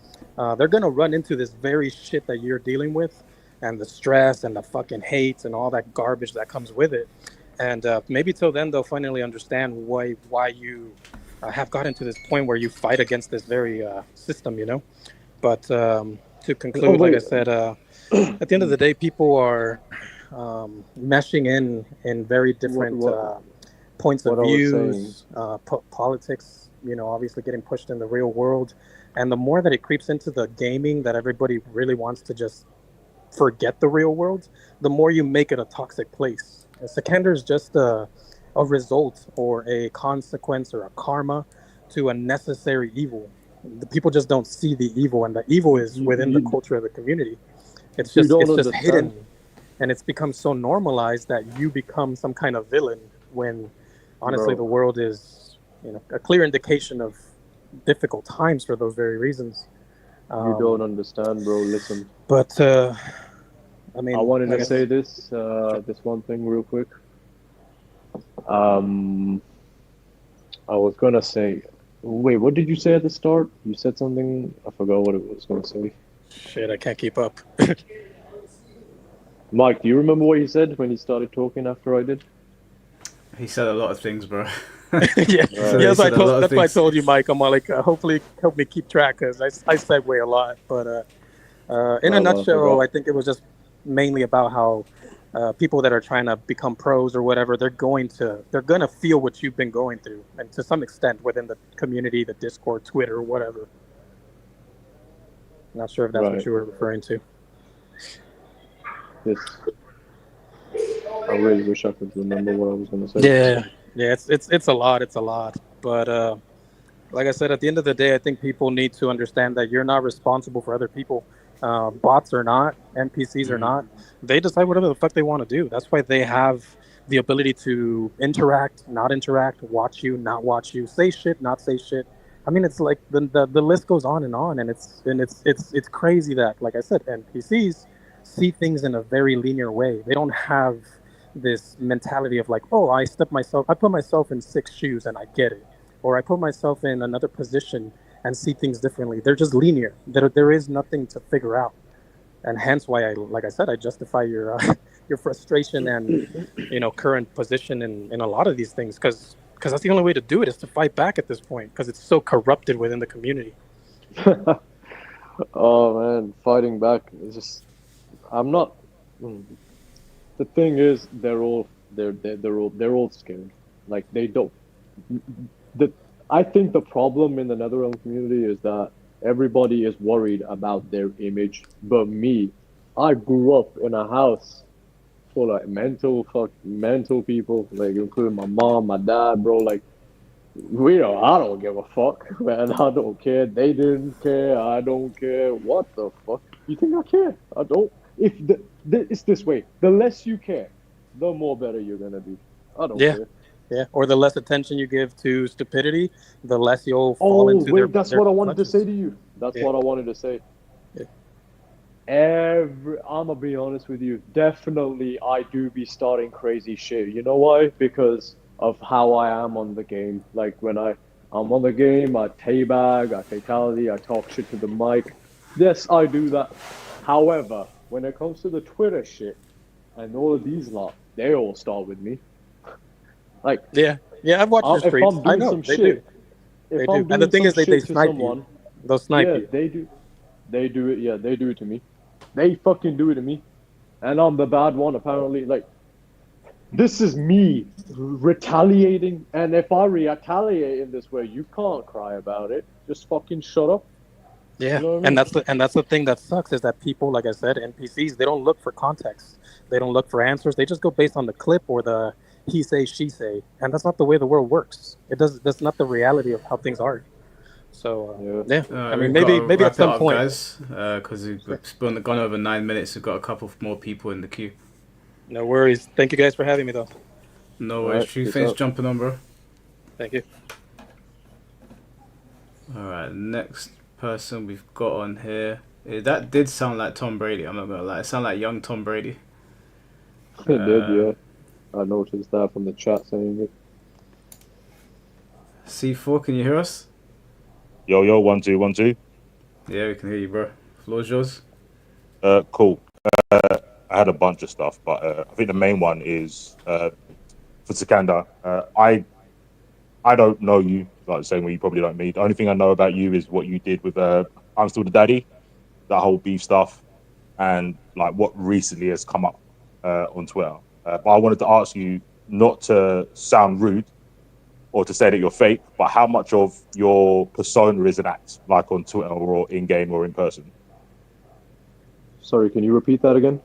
they're gonna run into this very shit that you're dealing with, and the stress and the fucking hate and all that garbage that comes with it. And maybe till then they'll finally understand why you have gotten to this point where you fight against this very system, you know. But to conclude, like I said, at the end of the day, people are meshing in very different points of views, politics, you know, obviously getting pushed in the real world. And the more that it creeps into the gaming, that everybody really wants to just forget the real world, the more you make it a toxic place. Sikander is just a result or a consequence or a karma to a necessary evil. The people just don't see the evil, and the evil is within the culture of the community. It's just hidden, and it's become so normalized that you become some kind of villain when honestly the world is, you know, a clear indication of difficult times for those very reasons. You don't understand, bro. Listen. But I mean, I wanted I to guess- say this one thing real quick. I was gonna say, wait, what did you say at the start? You said something. I forgot what it was gonna say. Shit, I can't keep up. Mike, do you remember what he said when he started talking after I did? He said a lot of things, bro. Yeah, So yes, he said a lot of that's why I things. told you, Mike. I'm like, hopefully help me keep track, because I segue a lot. But in a nutshell, I think it was just mainly about how people that are trying to become pros or whatever, they're gonna feel what you've been going through, and to some extent within the community, the Discord, Twitter, whatever. Not sure if that's what you were referring to. Yes. I really wish I could remember what I was going to say. Yeah, it's a lot. But like I said, at the end of the day, I think people need to understand that you're not responsible for other people. Bots or not, NPCs or not, they decide whatever the fuck they want to do. That's why they have the ability to interact, not interact, watch you, not watch you, say shit, not say shit. I mean, it's like the list goes on, and it's crazy that, like I said, NPCs see things in a very linear way. They don't have this mentality of like, oh, I put myself in 6 shoes and I get it, or I put myself in another position and see things differently. They're just linear. There is nothing to figure out, and hence why like I said, I justify your your frustration and, you know, current position in a lot of these things, because that's the only way to do it, is to fight back at this point, because it's so corrupted within the community. Oh man, fighting back is just. I'm not. The thing is, they're all scared. Like, they don't. I think the problem in the NetherRealm community is that everybody is worried about their image. But me, I grew up in a house full of mental people, like including my mom, my dad, bro. Like, I don't give a fuck, man. I don't care. They didn't care. I don't care. What the fuck? You think I care? I don't. It's this way. The less you care, the more better you're gonna be. I don't care. Yeah, or the less attention you give to stupidity, the less you'll fall into their. That's what I wanted to say to you. That's what I wanted to say. I'm gonna be honest with you. Definitely, I do be starting crazy shit. You know why? Because of how I am on the game. Like, when I'm on the game, I teabag, I fatality, I talk shit to the mic. Yes, I do that. However, when it comes to the Twitter shit, and all of these lot, they all start with me. Like, yeah, I've watched your if streams. I'm I doing know some they do. shit, if They do. I'm And the doing thing some is, they shit to snipe you. someone, They'll snipe yeah, you. they do. They do it. Yeah, they do it to me. They fucking do it to me, and I'm the bad one apparently. Like, this is me retaliating, and if I retaliate in this way, you can't cry about it. Just fucking shut up. Yeah, You know what I mean? and that's the thing that sucks is that people, like I said, NPCs, they don't look for context. They don't look for answers. They just go based on the clip or the he say she say, and that's not the way the world works. It does. That's not the reality of how things are. So yeah, I mean We've maybe got to maybe at wrap it some up, point. guys, because we've gone over 9 minutes. We've got a couple more people in the queue. No worries. Thank you guys for having me though. No worries. True. Thanks for jumping on, bro. Thank you. All right, next person we've got on here. That did sound like Tom Brady. I'm not gonna lie. It sounded like young Tom Brady. It did, yeah. I noticed that from the chat saying it. C4, can you hear us? Yo, 1 2 1 2. Yeah, we can hear you, bro. Floor's yours. Cool. I had a bunch of stuff, but I think the main one is for Sikander. I don't know you, like the same way you probably don't me. The only thing I know about you is what you did with I'm Still the Daddy, that whole beef stuff, and like what recently has come up on Twitter. But I wanted to ask you, not to sound rude or to say that you're fake, but how much of your persona is an act, like on Twitter or in game or in person? Sorry, can you repeat that again?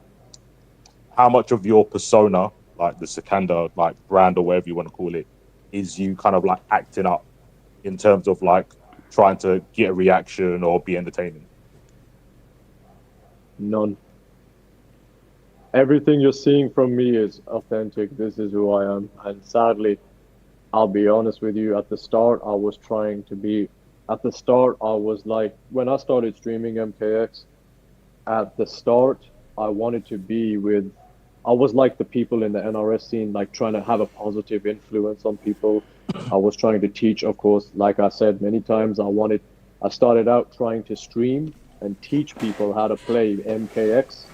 How much of your persona, like the Sikander like brand or whatever you want to call it, is you kind of like acting up in terms of like trying to get a reaction or be entertaining? None. Everything you're seeing from me is authentic. This is who I am. And sadly, I'll be honest with you, at the start, I was trying to be. At the start, I was like, when I started streaming MKX, at the start, I wanted to be with. I was like the people in the NRS scene, like trying to have a positive influence on people. I was trying to teach, of course, like I said many times, I started out trying to stream and teach people how to play MKX.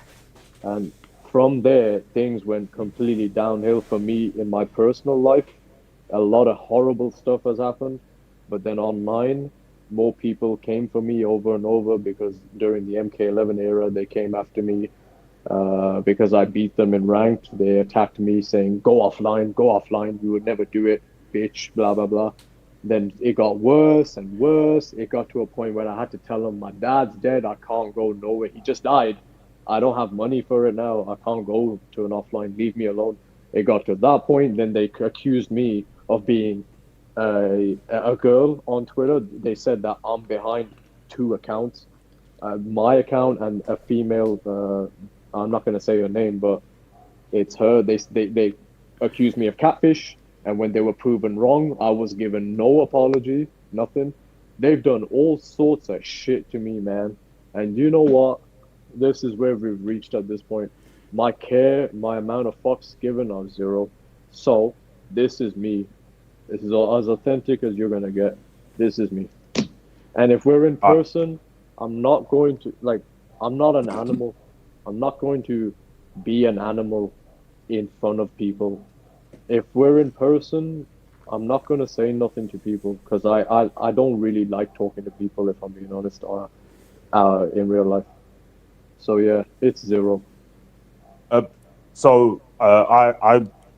And from there, things went completely downhill for me in my personal life. A lot of horrible stuff has happened. But then online, more people came for me over and over because during the MK11 era, they came after me because I beat them in ranked. They attacked me saying, go offline, you would never do it, bitch, blah, blah, blah. Then it got worse and worse. It got to a point where I had to tell them, my dad's dead, I can't go nowhere. He just died. I don't have money for it now. I can't go to an offline, leave me alone. It got to that point, then they accused me of being a girl on Twitter. They said that I'm behind two accounts, my account and a female. I'm not gonna say her name, but it's her. They accused me of catfish, and when they were proven wrong, I was given no apology, nothing. They've done all sorts of shit to me, man. And you know what? This is where we've reached at this point. My care, my amount of fucks given are zero. So this is me. This is as authentic as you're gonna get. This is me. And if we're in person, I'm not going to I'm not an animal. I'm not going to be an animal in front of people. If we're in person, I'm not gonna say nothing to people because I don't really like talking to people, if I'm being honest, in real life. So yeah, it's zero. I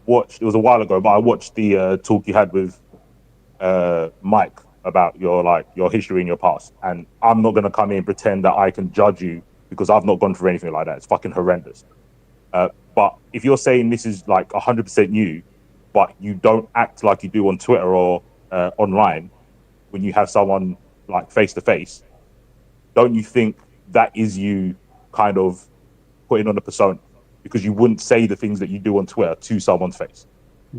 watched, it was a while ago, but I watched the talk you had with Mike about your history in your past, and I'm not gonna come in and pretend that I can judge you because I've not gone through anything like that. It's fucking horrendous. But if you're saying this is like 100% you, but you don't act like you do on Twitter or online when you have someone like face to face, don't you think that is you kind of putting on a persona? Because you wouldn't say the things that you do on Twitter to someone's face.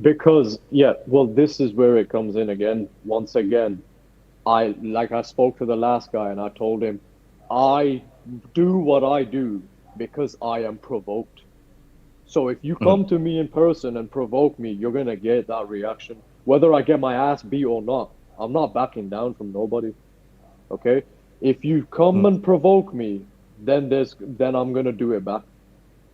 Because this is where it comes in again. Once again, I spoke to the last guy and I told him, I do what I do because I am provoked. So if you come to me in person and provoke me, you're gonna get that reaction. Whether I get my ass beat or not, I'm not backing down from nobody. Okay? If you come and provoke me, then I'm gonna do it back.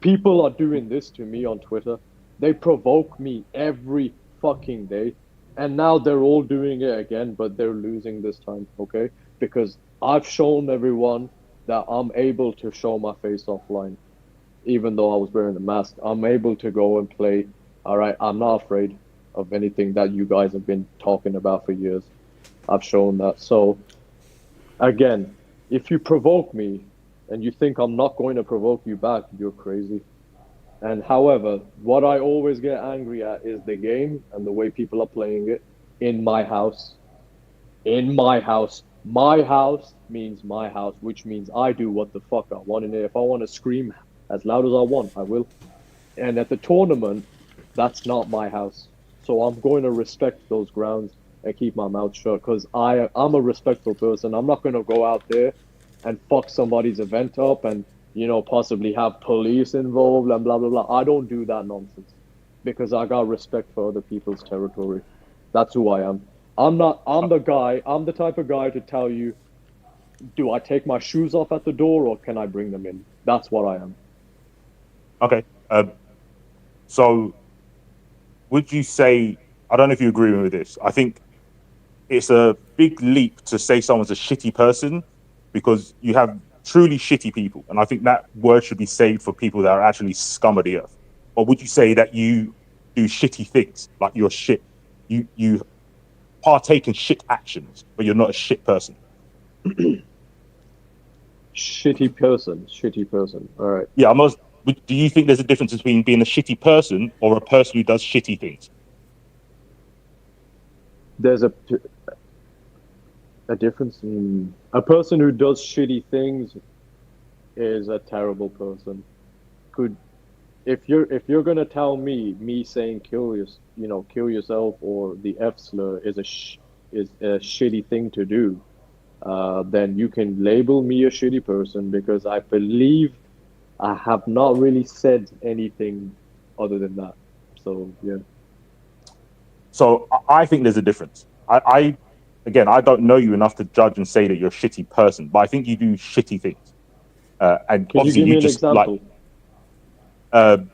People are doing this to me on Twitter. They provoke me every fucking day. And now they're all doing it again, but they're losing this time, okay? Because I've shown everyone that I'm able to show my face offline. Even though I was wearing a mask, I'm able to go and play. All right, I'm not afraid of anything that you guys have been talking about for years. I've shown that. So, again, if you provoke me and you think I'm not going to provoke you back, you're crazy. And however, what I always get angry at is the game and the way people are playing it in my house. In my house. My house means my house, which means I do what the fuck I want in it. If I want to scream as loud as I want, I will. And at the tournament, that's not my house. So I'm going to respect those grounds and keep my mouth shut because I'm a respectful person. I'm not going to go out there and fuck somebody's event up and, you know, possibly have police involved and blah, blah, blah. I don't do that nonsense because I got respect for other people's territory. That's who I am. I'm the type of guy to tell you, do I take my shoes off at the door or can I bring them in? That's what I am. Okay. So would you say, I don't know if you agree with this, I think it's a big leap to say someone's a shitty person because you have truly shitty people. And I think that word should be saved for people that are actually scum of the earth. Or would you say that you do shitty things, like you're shit, you partake in shit actions, but you're not a shit person? Shitty person. All right. Yeah, do you think there's a difference between being a shitty person or a person who does shitty things? There's a difference in a person who does shitty things is a terrible person. If you're gonna tell me saying kill yourself or the F slur is a shitty thing to do, then you can label me a shitty person because I believe I have not really said anything other than that. So yeah. So I think there's a difference. I don't know you enough to judge and say that you're a shitty person, but I think you do shitty things. And Can you obviously give me an just example? I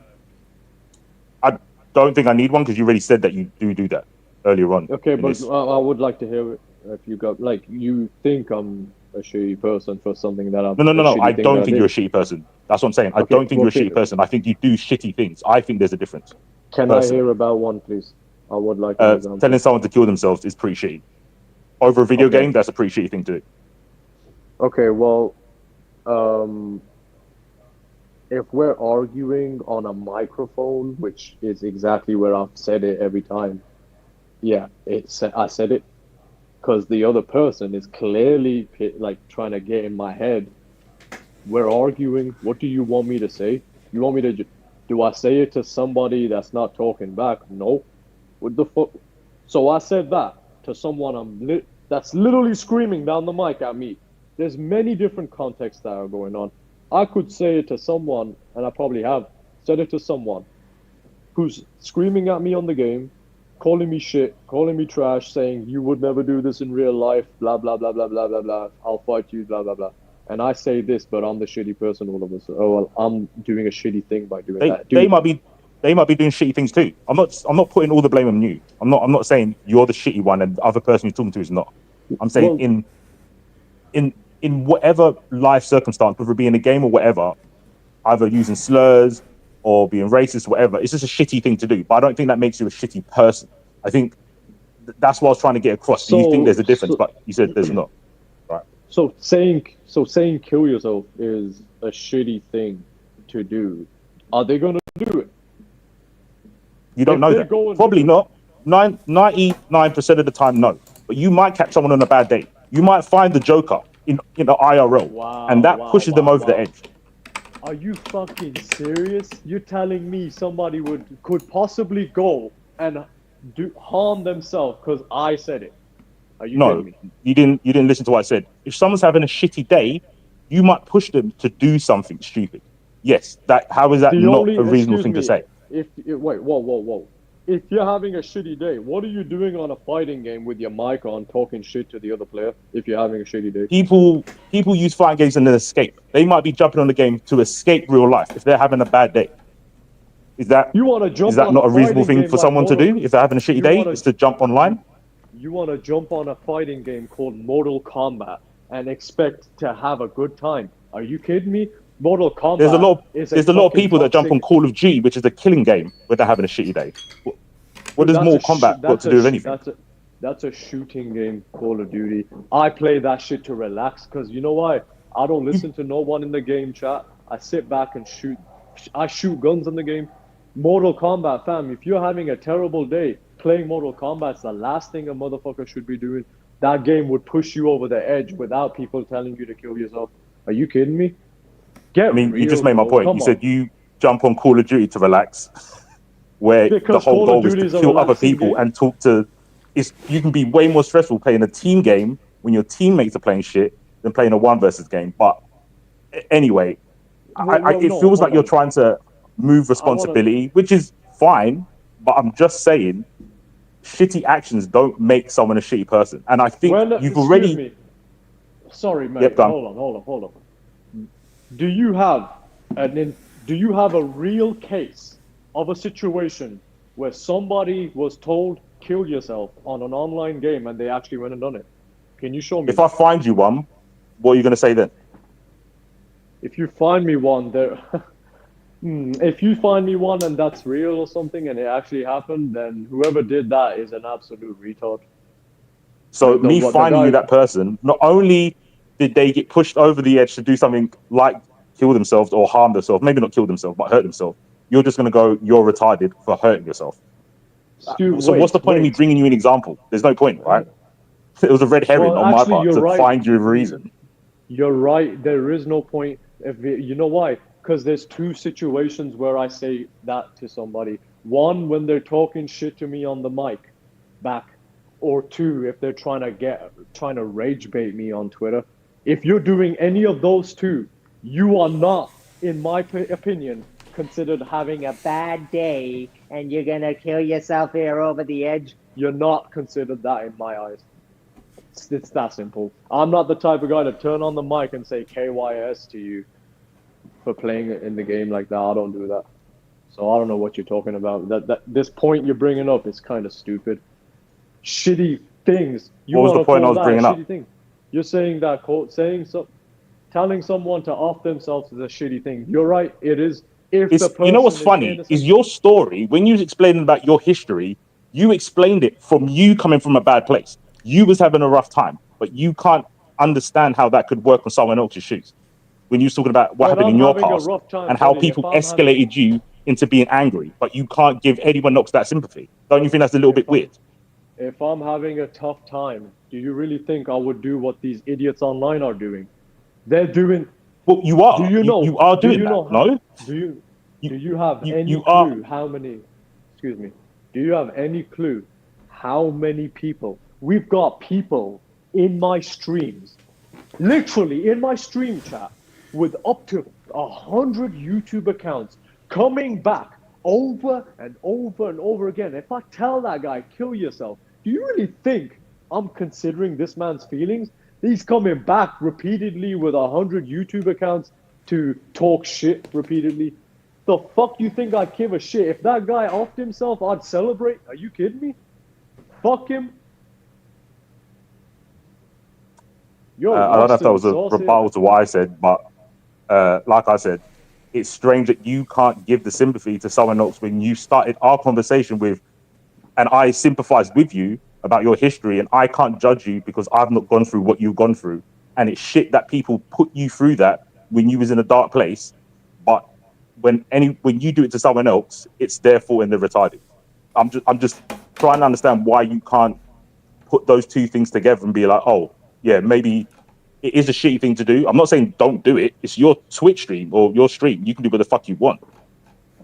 don't think I need one because you already said that you do that earlier on. Okay, but I would like to hear it if you got you think I'm a shitty person for something that I'm. No. I don't think you're a shitty person. That's what I'm saying. I don't think you're a shitty person. I think you do shitty things. I think there's a difference. Can I hear about one, please? I would like an example. Telling someone to kill themselves is pretty shitty. Over a video game, that's a pretty shitty thing to do. Okay, well, if we're arguing on a microphone, which is exactly where I've said it every time, yeah, I said it because the other person is clearly like trying to get in my head. We're arguing. What do you want me to say? You want me to? Do I say it to somebody that's not talking back? No. What the fuck? So I said that to someone that's literally screaming down the mic at me. There's many different contexts that are going on. I could say it to someone, and I probably have said it to someone who's screaming at me on the game, calling me shit, calling me trash, saying you would never do this in real life, blah, blah, blah, blah, blah, blah, blah. I'll fight you, blah, blah, blah. And I say this, but I'm the shitty person all of a sudden. Oh, well, I'm doing a shitty thing by doing that. They might be doing shitty things too. I'm not putting all the blame on you. I'm not saying you're the shitty one and the other person you're talking to is not. I'm saying in whatever life circumstance, whether it be in a game or whatever, either using slurs or being racist, whatever, it's just a shitty thing to do. But I don't think that makes you a shitty person. I think that's what I was trying to get across. Do you think there's a difference? But you said there's not. Right. So saying kill yourself is a shitty thing to do. Are they going to do it? You don't know that. Probably not. 99% of the time, no. But you might catch someone on a bad day. You might find the Joker in the IRL, and that pushes them over the edge. Are you fucking serious? You're telling me somebody could possibly go and harm themselves because I said it? Are you kidding me? You didn't listen to what I said. If someone's having a shitty day, you might push them to do something stupid. Yes, how is that not a reasonable thing to say? Whoa. if you're having a shitty day, what are you doing on a fighting game with your mic on, talking shit to the other player? If you're having a shitty day, People use fighting games as an escape. They might be jumping on the game to escape real life if they're having a bad day. Is that you want to jump on not a a reasonable fighting thing game for like someone to do if they're having a shitty you day? want Is to jump online? You want to jump on a fighting game called Mortal Kombat and expect to have a good time? Are you kidding me? Mortal Kombat There's a lot of fucking people that jump on toxic. Call of Duty, which is a killing game, when they're having a shitty day. What does Mortal Kombat got to do with anything? That's a shooting game, Call of Duty. I play that shit to relax because you know why? I don't listen to no one in the game chat. I sit back and shoot. I shoot guns in the game. Mortal Kombat, fam, if you're having a terrible day, playing Mortal Kombat's the last thing a motherfucker should be doing. That game would push you over the edge without people telling you to kill yourself. Are you kidding me? You just made my point. Come You on. said you jump on Call of Duty to relax, where the whole goal is to kill other people and talk to. You can be way more stressful playing a team game when your teammates are playing shit than playing a one versus game. But anyway, it feels like you're trying to move responsibility, which is fine. But I'm just saying, shitty actions don't make someone a shitty person. And I think you've already. Me. Sorry, mate. Yep, hold on. Do you have a real case of a situation where somebody was told kill yourself on an online game and they actually went and done it? Can you show me? If I find you one, what are you going to say then? If you find me one, if you find me one and that's real or something and it actually happened, then whoever did that is an absolute retard. So finding you that person, not only did they get pushed over the edge to do something like kill themselves or harm themselves, maybe not kill themselves, but hurt themselves, you're just going to go, you're retarded for hurting yourself. What's the point of me bringing you an example? There's no point, right? It was a red herring on my part to find you a reason. You're right. There is no point. You know why? Because there's two situations where I say that to somebody. One, when they're talking shit to me on the mic back. Or two, if they're trying to rage bait me on Twitter. If you're doing any of those two, you are not, in my opinion, considered having a bad day and you're gonna kill yourself here over the edge. You're not considered that in my eyes. It's that simple. I'm not the type of guy to turn on the mic and say KYS to you for playing in the game like that. I don't do that. So I don't know what you're talking about. This point you're bringing up is kind of stupid. Shitty things. What was the point I was bringing up? Thing. You're saying that telling someone to off themselves is a shitty thing. You're right. It is. You know what's funny is your story. When you was explaining about your history, you explained it from you coming from a bad place. You was having a rough time, but you can't understand how that could work on someone else's shoes. When you was talking about what happened in your past and how people escalated you into being angry, but you can't give anyone else that sympathy. Don't you think that's a little bit weird? If I'm having a tough time, do you really think I would do what these idiots online are doing? They're doing. Well, you are. Do you know? You are doing that. No. Do you have any clue how many? Excuse me. Do you have any clue how many people? We've got people in my streams, literally in my stream chat, with up to 100 YouTube accounts coming back over and over and over again. If I tell that guy, kill yourself, do you really think I'm considering this man's feelings? He's coming back repeatedly with 100 YouTube accounts to talk shit repeatedly. The fuck you think I'd give a shit? If that guy offed himself, I'd celebrate. Are you kidding me? Fuck him. I don't know if that was a rebuttal to what I said, but like I said, it's strange that you can't give the sympathy to someone else when you started our conversation with, and I sympathize with you about your history, and I can't judge you because I've not gone through what you've gone through. And it's shit that people put you through that when you was in a dark place. But when you do it to someone else, it's their fault and they're retarded. I'm just trying to understand why you can't put those two things together and be like, oh, yeah, maybe it is a shitty thing to do. I'm not saying don't do it. It's your Twitch stream or your stream. You can do what the fuck you want.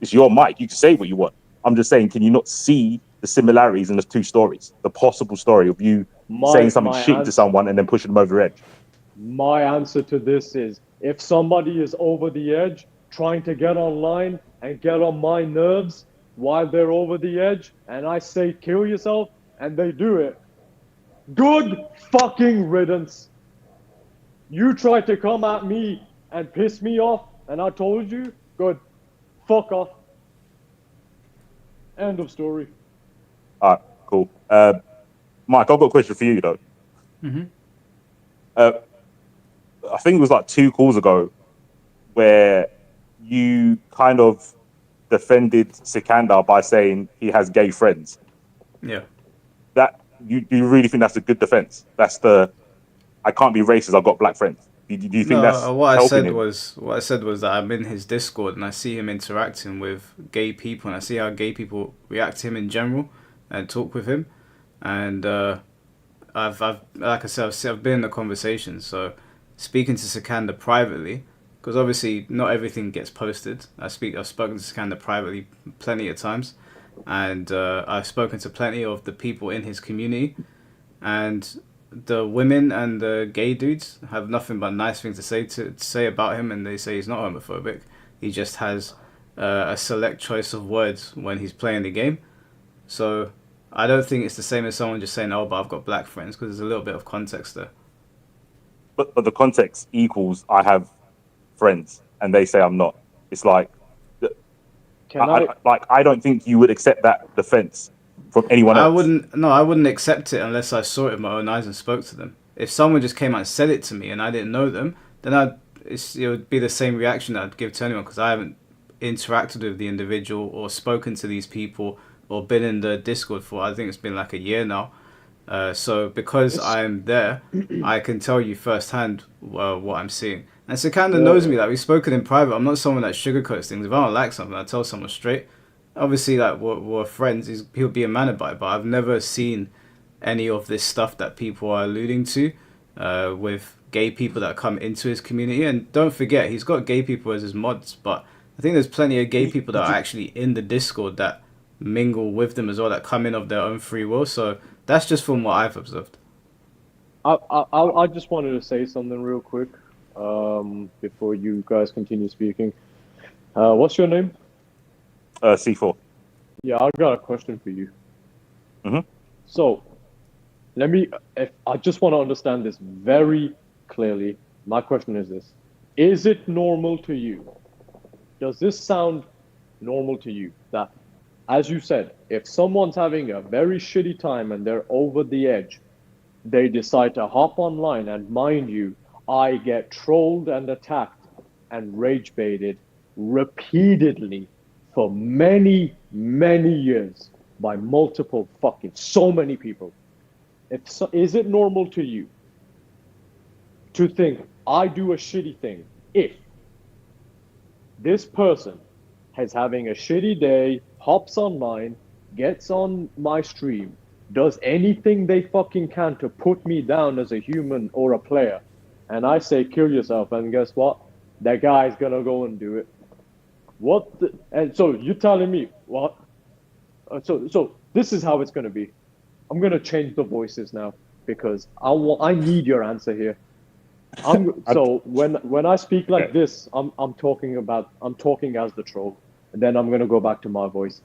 It's your mic. You can say what you want. I'm just saying, can you not see the similarities in the two stories? The possible story of you saying something shitty to someone and then pushing them over the edge. My answer to this is, if somebody is over the edge, trying to get online and get on my nerves, while they're over the edge and I say kill yourself and they do it, good fucking riddance. You tried to come at me and piss me off and I told you, good, fuck off. End of story. All right, cool. Mike, I've got a question for you though. Mm-hmm. I think it was like 2 calls ago where you kind of defended Sikander by saying he has gay friends. Yeah. That you really think that's a good defense? That's the I can't be racist. I've got black friends. Do you think that's what I said him? was that I'm in his Discord and I see him interacting with gay people and I see how gay people react to him in general and talk with him, and I've like I said, I've been in the conversation. So speaking to Sikander privately, because obviously not everything gets posted. I've spoken to Sikander privately plenty of times, and I've spoken to plenty of the people in his community, and the women and the gay dudes have nothing but nice things to say about him, and they say he's not homophobic. He just has a select choice of words when he's playing the game. So I don't think it's the same as someone just saying, "Oh, but I've got black friends," because there's a little bit of context there. But the context equals I have friends, and they say I'm not. It's like, I don't think you would accept that defense from anyone else. I wouldn't accept it unless I saw it with my own eyes and spoke to them. If someone just came out and said it to me and I didn't know them, then it would be the same reaction that I'd give to anyone, because I haven't interacted with the individual or spoken to these people or been in the Discord for, I think it's been like a year now. So because I'm there, I can tell you firsthand what I'm seeing. And Sikander knows me. Like, we've spoken in private. I'm not someone that sugarcoats things. If I don't like something, I tell someone straight. Obviously, like, we're friends. He'll be amenable by it, but I've never seen any of this stuff that people are alluding to with gay people that come into his community. And don't forget, he's got gay people as his mods, but I think there's plenty of gay people that are actually in the Discord that mingle with them as well, that come in of their own free will. So that's just from what I've observed. I just wanted to say something real quick before you guys continue speaking. What's your name? C4. Yeah, I got a question for you. Mm-hmm. So, I just want to understand this very clearly. My question is this. Is it normal to you? Does this sound normal to you? That, as you said, if someone's having a very shitty time and they're over the edge, they decide to hop online, and mind you, I get trolled and attacked and rage baited repeatedly for many, many years by multiple so many people. Is it normal to you to think I do a shitty thing if this person is having a shitty day, hops online, gets on my stream, does anything they fucking can to put me down as a human or a player, and I say kill yourself, and guess what? That guy's gonna go and do it. And so you're telling me what? So this is how it's gonna be. I'm gonna change the voices now because I need your answer here. So when I speak like this, I'm talking as the troll, and then I'm gonna go back to my voice.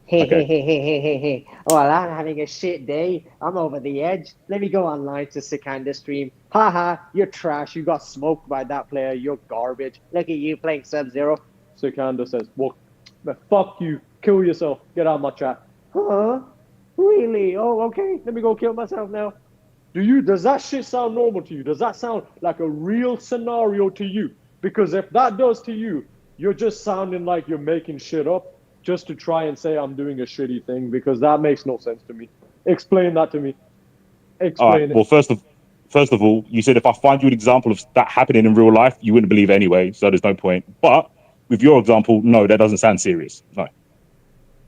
Hey. Oh, well, I'm having a shit day. I'm over the edge. Let me go online to Sikander stream. Haha, you're trash. You got smoked by that player. You're garbage. Look at you playing Sub-Zero. Sikander says, well, fuck you. Kill yourself. Get out of my chat. Huh? Really? Oh, okay. Let me go kill myself now. Does that shit sound normal to you? Does that sound like a real scenario to you? Because if that does to you, you're just sounding like you're making shit up just to try and say I'm doing a shitty thing, because that makes no sense to me. Explain that to me. Explain it. Well, first of all, you said if I find you an example of that happening in real life, you wouldn't believe it anyway, so there's no point. But with your example, no, that doesn't sound serious. No.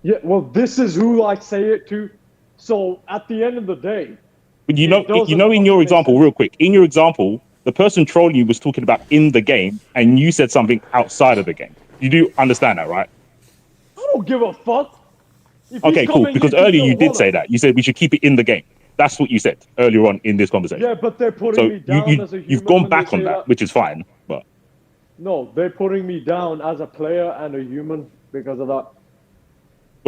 Yeah, well, this is who I say it to. So at the end of the day, but in your example, real quick, in your example, the person trolling you was talking about in the game, and you said something outside of the game. You do understand that, right? I don't give a fuck. Okay, cool. Because earlier you did say that. You said we should keep it in the game. That's what you said earlier on in this conversation. Yeah, but they're putting me down as a human. You've gone back on that, which is fine. But no, they're putting me down as a player and a human because of that.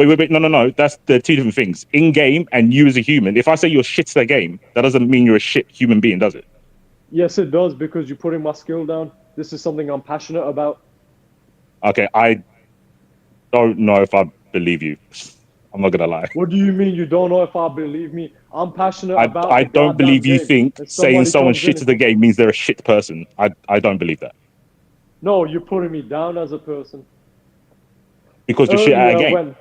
Wait. No. That's the two different things. In game and you as a human. If I say you're shit at a game, that doesn't mean you're a shit human being, does it? Yes, it does, because you're putting my skill down. This is something I'm passionate about. Okay, I don't know if I believe you. I'm not gonna lie. What do you mean you don't know if I believe me? I'm passionate about I the don't believe goddamn you game. think If saying somebody someone's comes shit in at the game means they're a shit person. I don't believe that. No, you're putting me down as a person. Because you're shit at a Earlier game. when-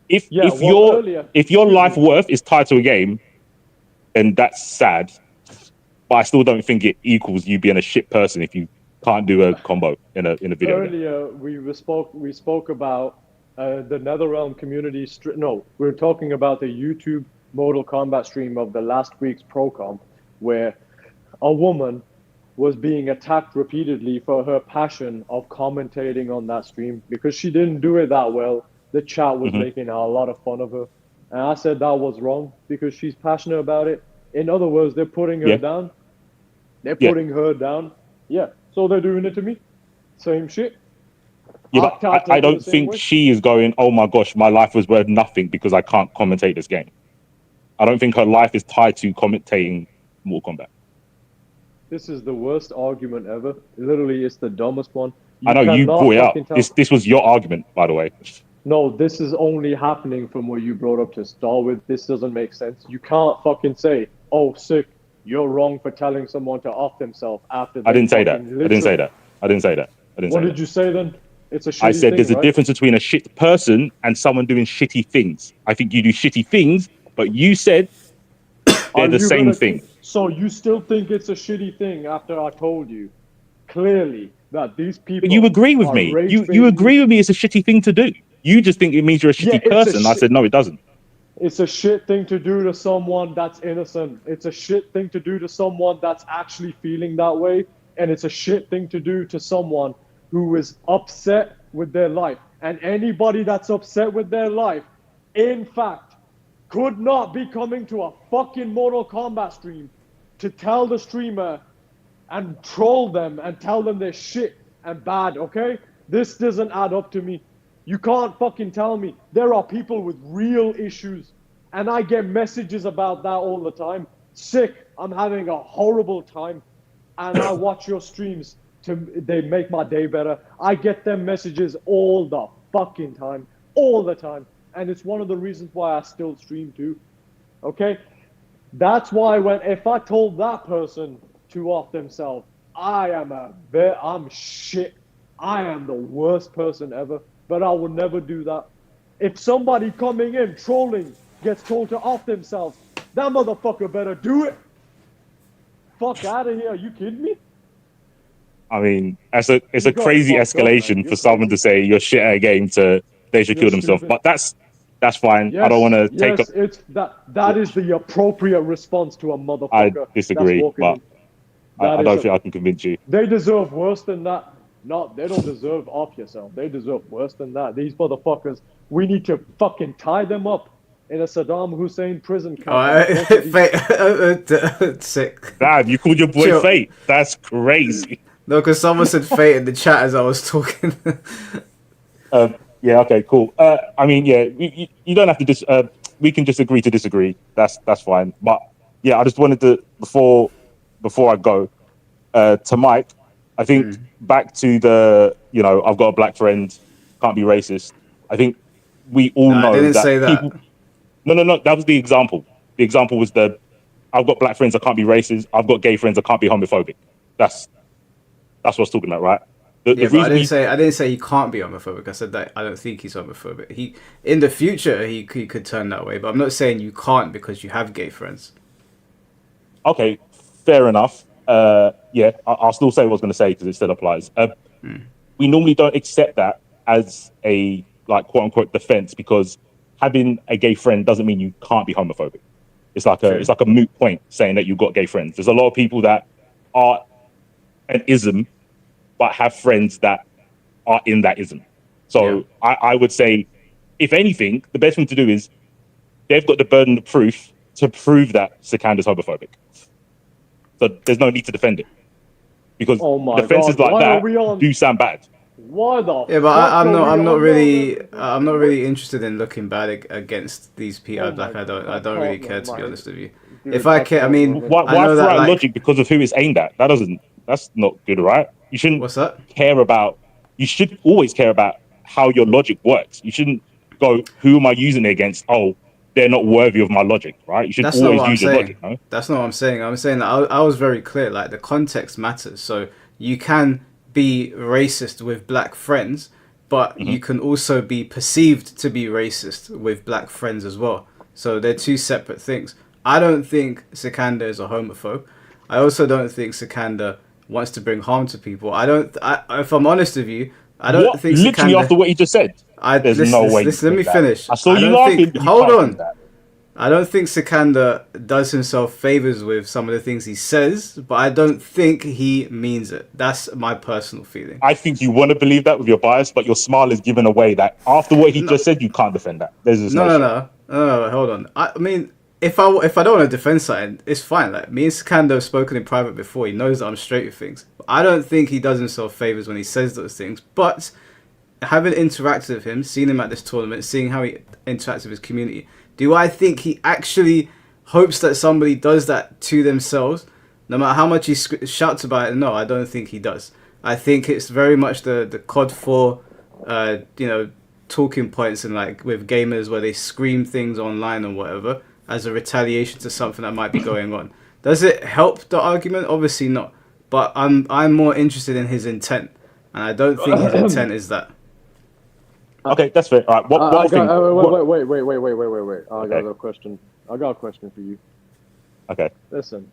If Yeah, if well, your earlier- if your life worth is tied to a game, then that's sad. But I still don't think it equals you being a shit person if you can't do a combo in a video game. Earlier we spoke about the NetherRealm community. No, we were talking about the YouTube Mortal Kombat stream of the last week's ProCom, where a woman was being attacked repeatedly for her passion of commentating on that stream because she didn't do it that well. The chat was making a lot of fun of her, and I said that was wrong because she's passionate about it. In other words, they're putting her down. They're putting her down. Yeah, so they're doing it to me. Same shit. Yeah, but I don't think she is going, oh my gosh, my life was worth nothing because I can't commentate this game. I don't think her life is tied to commentating Mortal Kombat. This is the worst argument ever. Literally, it's the dumbest one. I know you cannot brought it fucking up. tell- This was your argument, by the way. No, this is only happening from what you brought up to start with. This doesn't make sense. You can't fucking say, oh, sick, you're wrong for telling someone to off themselves after they I didn't say that. fucking I didn't say literally- that. I didn't say that. I didn't What say did that. you say then? It's a shitty I said thing, there's right? a difference between a shit person and someone doing shitty things. I think you do shitty things, but you said they're Are the you same gonna thing. So you still think it's a shitty thing after I told you clearly that these people But you agree with are me. rage You baiting agree with me it's a shitty thing to do. You just think it means you're a shitty it's a person. I shit- said no, it doesn't. It's a shit thing to do to someone that's innocent. It's a shit thing to do to someone that's actually feeling that way. And it's a shit thing to do to someone who is upset with their life. And anybody that's upset with their life, in fact, could not be coming to a fucking Mortal Kombat stream to tell the streamer and troll them and tell them they're shit and bad, okay? This doesn't add up to me. You can't fucking tell me. There are people with real issues, and I get messages about that all the time. Sick, I'm having a horrible time, and I watch your streams. They make my day better. I get them messages all the fucking time, all the time, and it's one of the reasons why I still stream too, okay? That's why if I told that person to off themselves, I'm shit. I am the worst person ever, but I would never do that. If somebody coming in trolling gets told to off themselves, that motherfucker better do it. Fuck out of here. Are you kidding me? I mean, it's a You got crazy fucked up, man. escalation You're for someone to say you're shit at a game to they should You're kill themselves. stupid. But that's fine. I don't want to take up. It's that is the appropriate response to a motherfucker. I that's disagree, walking but in. I don't think I can convince you. They deserve worse than that. No, they don't deserve off yourself. They deserve worse than that. These motherfuckers, we need to fucking tie them up in a Saddam Hussein prison camp. Sick. Damn, you called your boy Chill. Fate. That's crazy. No, because someone said fate in the chat as I was talking. Yeah. Okay. Cool. I mean, yeah. You don't have to we can just agree to disagree. That's fine. But yeah, I just wanted to before I go to Mike. I think back to the I've got a black friend, can't be racist. I think we all know I didn't that say that. people. No. That was the example. The example was I've got black friends, I can't be racist. I've got gay friends, I can't be homophobic. That's what I was talking about, right? The But reason I didn't say he can't be homophobic. I said that I don't think he's homophobic. In the future he could turn that way, but I'm not saying you can't because you have gay friends. Okay, fair enough. Yeah, I'll still say what I was going to say because it still applies. We normally don't accept that as a quote unquote defense because having a gay friend doesn't mean you can't be homophobic. It's like a moot point saying that you've got gay friends. There's a lot of people that are an ism, but have friends that are in that ism. So I would say, if anything, the best thing to do is they've got the burden of proof to prove that Sikander's homophobic. So there's no need to defend it because defenses like that do sound bad. Why the Yeah, but fuck I'm are not. we I'm not on really. the- I'm not really interested in looking bad against these people. Oh Like my I don't. God, I I don't really can't, care to be man. honest with you. Dude, If I care, I mean, I Why know throw that out like. logic because of who it's aimed at? That's not good, right? You shouldn't What's that? care about. You should always care about how your logic works. You shouldn't go, who am I using it against? Oh, they're not worthy of my logic, right? You should That's not always what I'm use your saying. logic, no? That's not what I'm saying. I'm saying that I was very clear. Like the context matters. So you can be racist with black friends, but you can also be perceived to be racist with black friends as well. So they're two separate things. I don't think Sikander is a homophobe. I also don't think Sikander wants to bring harm to people. If I'm honest with you, I don't What? think Literally Sikander. after what you just said? There's Listen, no way you listen, let me think that. finish. I saw I you don't laughing, think. but you Hold can't on. think that. I don't think Sikander does himself favors with some of the things he says, but I don't think he means it. That's my personal feeling. I think you want to believe that with your bias, but your smile is giving away that after what he just said, you can't defend that. There's just no shot. No, hold on. I mean, if I don't want to defend something, it's fine. Like me and Sikander have spoken in private before. He knows that I'm straight with things. But I don't think he does himself favors when he says those things. But having interacted with him, seeing him at this tournament, seeing how he interacts with his community, do I think he actually hopes that somebody does that to themselves, no matter how much he shouts about it? No, I don't think he does. I think it's very much the COD 4, talking points and like with gamers where they scream things online or whatever as a retaliation to something that might be going on. Does it help the argument? Obviously not. But I'm more interested in his intent, and I don't think his intent is that. Okay, that's fair. All right, Wait. I got Okay. a question. I got a question for you. Okay. Listen.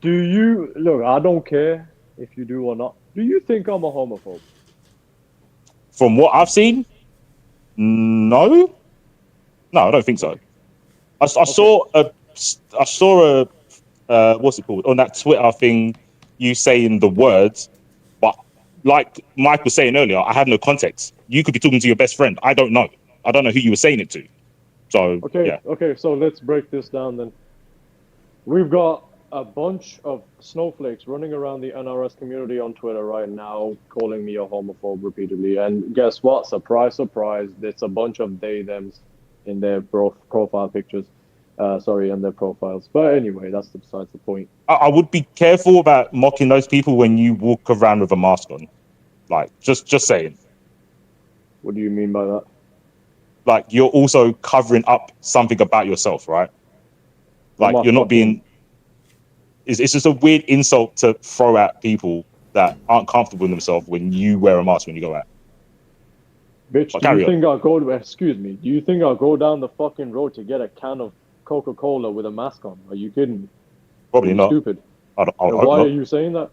Do you look? I don't care if you do or not. Do you think I'm a homophobe? From what I've seen, no, I don't think so. I saw a what's it called on that Twitter thing, you saying the words, but like Mike was saying earlier, I had no context. You could be talking to your best friend. I don't know who you were saying it to. So yeah. Okay, so let's break this down then. We've got a bunch of snowflakes running around the NRS community on Twitter right now, calling me a homophobe repeatedly. And guess what? Surprise, surprise. It's a bunch of they/thems in their profile pictures. In their profiles. But anyway, that's besides the point. I would be careful about mocking those people when you walk around with a mask on. Like, just saying. What do you mean by that? Like, you're also covering up something about yourself, right? Like, you're not being... It's just a weird insult to throw at people that aren't comfortable in themselves when you wear a mask when you go out. Bitch, do you think I'll go down the fucking road to get a can of Coca-Cola with a mask on? Are you kidding me? Probably not. Stupid. I hope why not. are you saying that?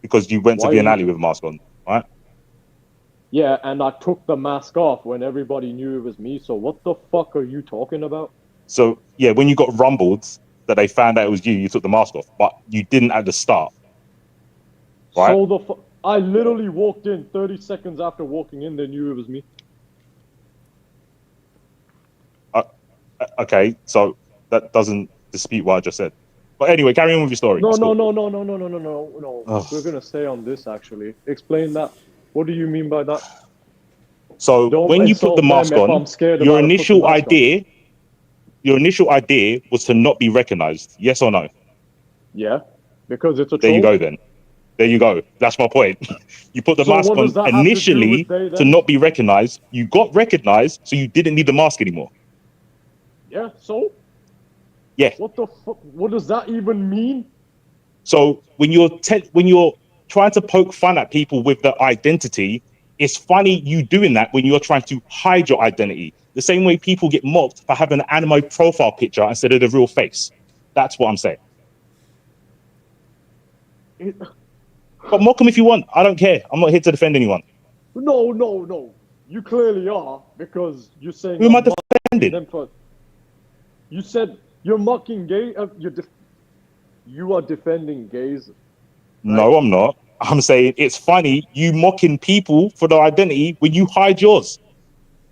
Because you went to Viennality with a mask on, right? Yeah, and I took the mask off when everybody knew it was me. So what the fuck are you talking about? So yeah, when you got rumbled that they found out it was you, you took the mask off, but you didn't at the start, right? So I literally walked in 30 seconds after walking in. They knew it was me. Okay, so that doesn't dispute what I just said. But anyway, carry on with your story. No. Ugh. We're gonna stay on this actually. Explain that. What do you mean by that? So when you put the mask on, your initial idea was to not be recognized. Yes or no? Yeah, because it's a There troll. you go then. There you go. That's my point. You put the mask what does that on have to do initially with they, to them? not be recognized. You got recognized, so you didn't need the mask anymore. Yeah, so? Yeah. What the fuck? What does that even mean? So when you're trying to poke fun at people with their identity, it's funny you doing that when you're trying to hide your identity. The same way people get mocked for having an anime profile picture instead of the real face. That's what I'm saying. But mock them if you want. I don't care. I'm not here to defend anyone. No. You clearly are, because you're saying... Who am I defending? You said you're mocking gay... you are defending gays. No, I'm not. I'm saying it's funny you mocking people for their identity when you hide yours.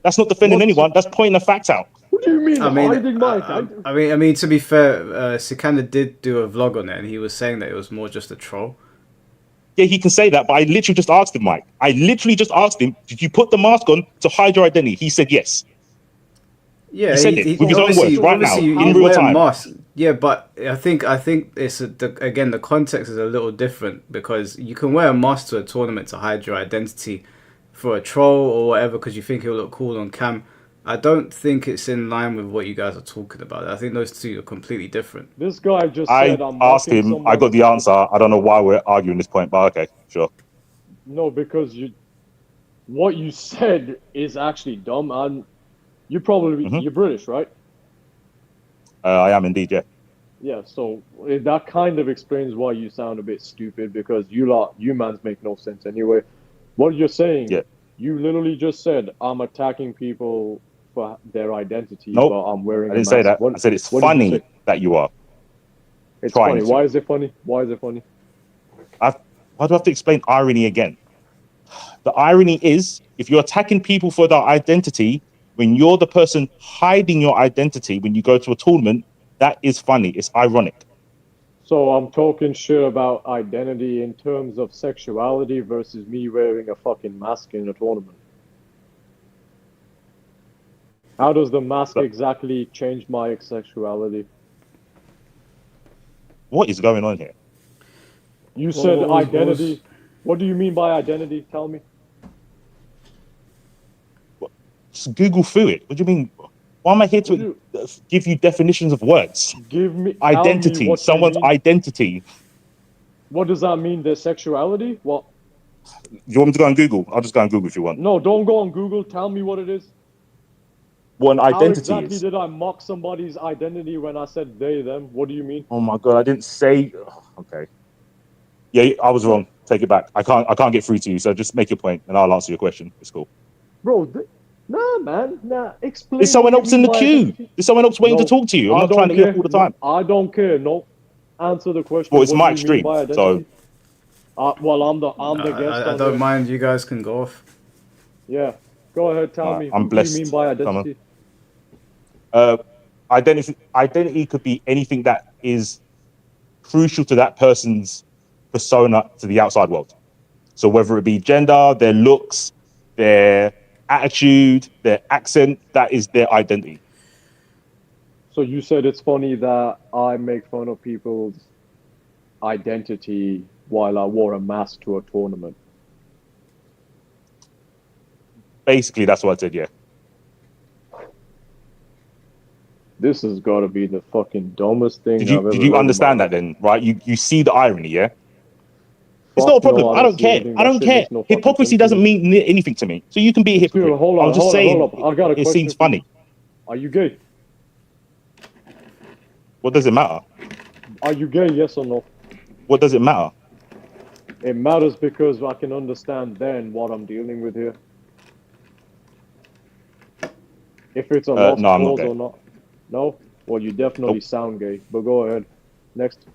That's not defending anyone. That's pointing the facts out. What do you mean hiding mine? I mean, to be fair, Sikander did do a vlog on it, and he was saying that it was more just a troll. Yeah, he can say that, but I literally just asked him, Mike. I literally just asked him, did you put the mask on to hide your identity? He said yes. Yeah, he said it with his own obviously, words right now, obviously in you real wear time. masks. Yeah, but I think it's again the context is a little different because you can wear a mask to a tournament to hide your identity for a troll or whatever because you think it'll look cool on cam. I don't think it's in line with what you guys are talking about. I think those two are completely different. This guy just I said I'm asked mocking him, someone. I got the answer. I don't know why we're arguing this point, but okay, sure. No, because what you said is actually dumb, and you're British, right? I am indeed, yeah. Yeah, so that kind of explains why you sound a bit stupid because you mans make no sense anyway. What you're saying, you literally just said I'm attacking people for their identity, Nope, but I'm wearing I a didn't mask. say that. I said it's funny that you are. It's trying funny. to. Why is it funny? Why is it funny? Why do I have to explain irony again? The irony is, if you're attacking people for their identity, when you're the person hiding your identity when you go to a tournament, that is funny. It's ironic. So I'm talking shit about identity in terms of sexuality versus me wearing a fucking mask in a tournament. How does the mask exactly change my sexuality? What is going on here? You said identity. What do you mean by identity? Tell me. Just Google through it. What do you mean? Why am I here to give you definitions of words? Give me identity. What Someone's identity. What does that mean? Their sexuality? What? You want me to go on Google? I'll just go on Google if you want. No, don't go on Google. Tell me what it is. What an identity How exactly is. did I mock somebody's identity when I said they, them? What do you mean? Oh my god, I didn't say. Okay. Yeah, I was wrong. Take it back. I can't get through to you. So just make your point, and I'll answer your question. It's cool. Bro, nah, man. Nah, explain. There's someone else in the queue. There's someone else waiting to talk to you. I'm not trying to hear all the time. I don't care. No, answer the question. Well, it's what my do you mean stream, by identity? so. Well, I'm the guest. I don't mind. You guys can go off. Yeah, go ahead. Tell me. I'm what blessed. do you mean by identity? Identity could be anything that is crucial to that person's persona to the outside world. So whether it be gender, their looks, their attitude, their accent, that is their identity. So you said it's funny that I make fun of people's identity while I wore a mask to a tournament. Basically, that's what I said, yeah. This has got to be the fucking dumbest thing I've ever heard. Did you understand that then, right? You see the irony, yeah? It's not a problem. no, I don't care. I don't care. Hypocrisy doesn't mean anything to me. So you can be a hypocrite. I'm just saying I got a it seems funny. Are you gay? What does it matter? Are you gay, yes or no? What does it matter? It matters because I can understand then what I'm dealing with here. If it's a lost no, I'm not cause gay. or not. No? Well, you definitely sound gay. But go ahead. Next.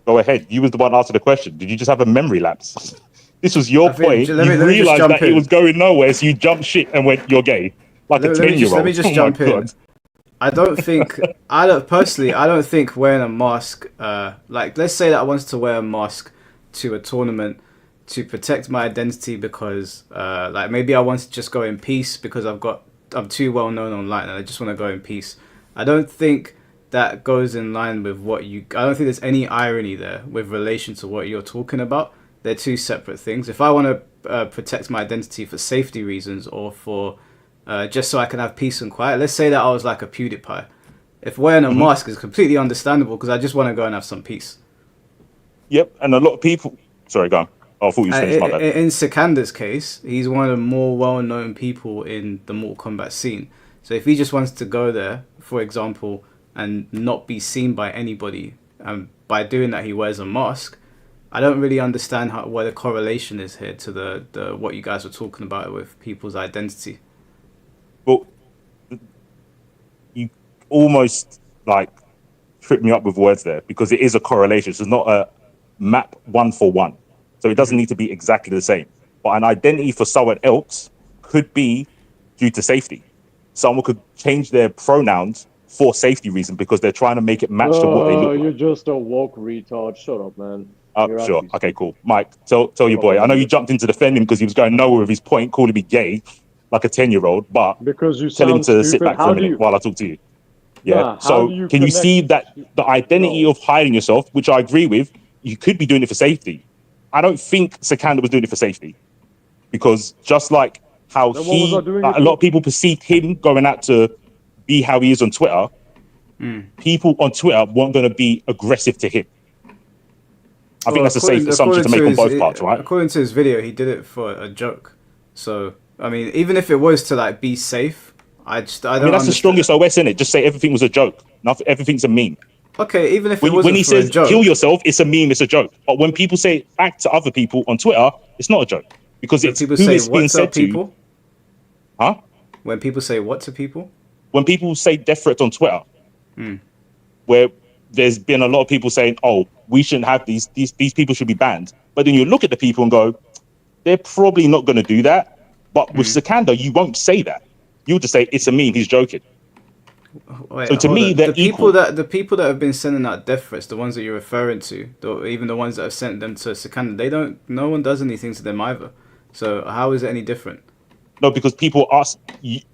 Go ahead. You was the one asking the question. Did you just have a memory lapse? This was your point. let me You just realized jump that it in. was going nowhere, so you jumped shit and went, "You're gay," like a 10-year-old. Let me just jump in. I don't think I don't think wearing a mask, like let's say that I wanted to wear a mask to a tournament to protect my identity because like maybe I want to just go in peace because I'm too well known online and I just want to go in peace. I don't think that goes in line with I don't think there's any irony there with relation to what you're talking about. They're two separate things. If I want to protect my identity for safety reasons or for just so I can have peace and quiet, let's say that I was like a PewDiePie. If wearing a mask is completely understandable because I just want to go and have some peace. Yep, and a lot of people. Sorry, go on. Oh, I thought you finished. My bad. In Sikander's case, he's one of the more well-known people in the Mortal Kombat scene. So if he just wants to go there, for example, and not be seen by anybody, and by doing that he wears a mask, I don't really understand what the correlation is here to the what you guys were talking about with people's identity. Well, you almost like trip me up with words there because it is a correlation. So it's not a map one for one. So it doesn't need to be exactly the same. But an identity for someone else could be due to safety. Someone could change their pronouns for safety reasons because they're trying to make it match to what they look like. You're just a woke retard. Shut up, man. You're Sure. actually Okay, stupid. cool. Mike, tell your boy. I know you jumped in to defend him because he was going nowhere with his point, calling me gay, like a 10-year-old. But Because you tell him sound to sit stupid. back for How a do minute you? while I talk to you. Yeah. Nah. How do So you can you see connect? that the identity No. of hiding yourself, which I agree with, you could be doing it for safety. I don't think Sikander was doing it for safety because just like how Then what was I doing it a lot of for? people perceived him going out to be how he is on Twitter. People on Twitter weren't going to be aggressive to him. I think Well, that's a safe assumption to make on both parts, right? according to his video, he did it for a joke. So I mean, even if it was to like be safe, I don't I mean, that's the understand. strongest OS in it. Just say everything was a joke. Nothing, everything's a meme. Okay, even if it When wasn't he for a says kill joke, yourself, it's a meme, it's a joke. But when people say it back to other people on Twitter, it's not a joke because when it's people who say it's what being to said to. people, Huh? when people say what to people, When people say death threats on Twitter, Hmm. where there's been a lot of people saying, "Oh, we shouldn't have these people should be banned." But then you look at the people and go, "They're probably not going to do that." But with Sikander, you won't say that. You'll just say it's a meme. He's joking. Wait, So to hold me, on. they're equal. The people that have been sending out death threats, the ones that you're referring to, even the ones that have sent them to Sikander, they don't. No one does anything to them either. So how is it any different? No, because people ask,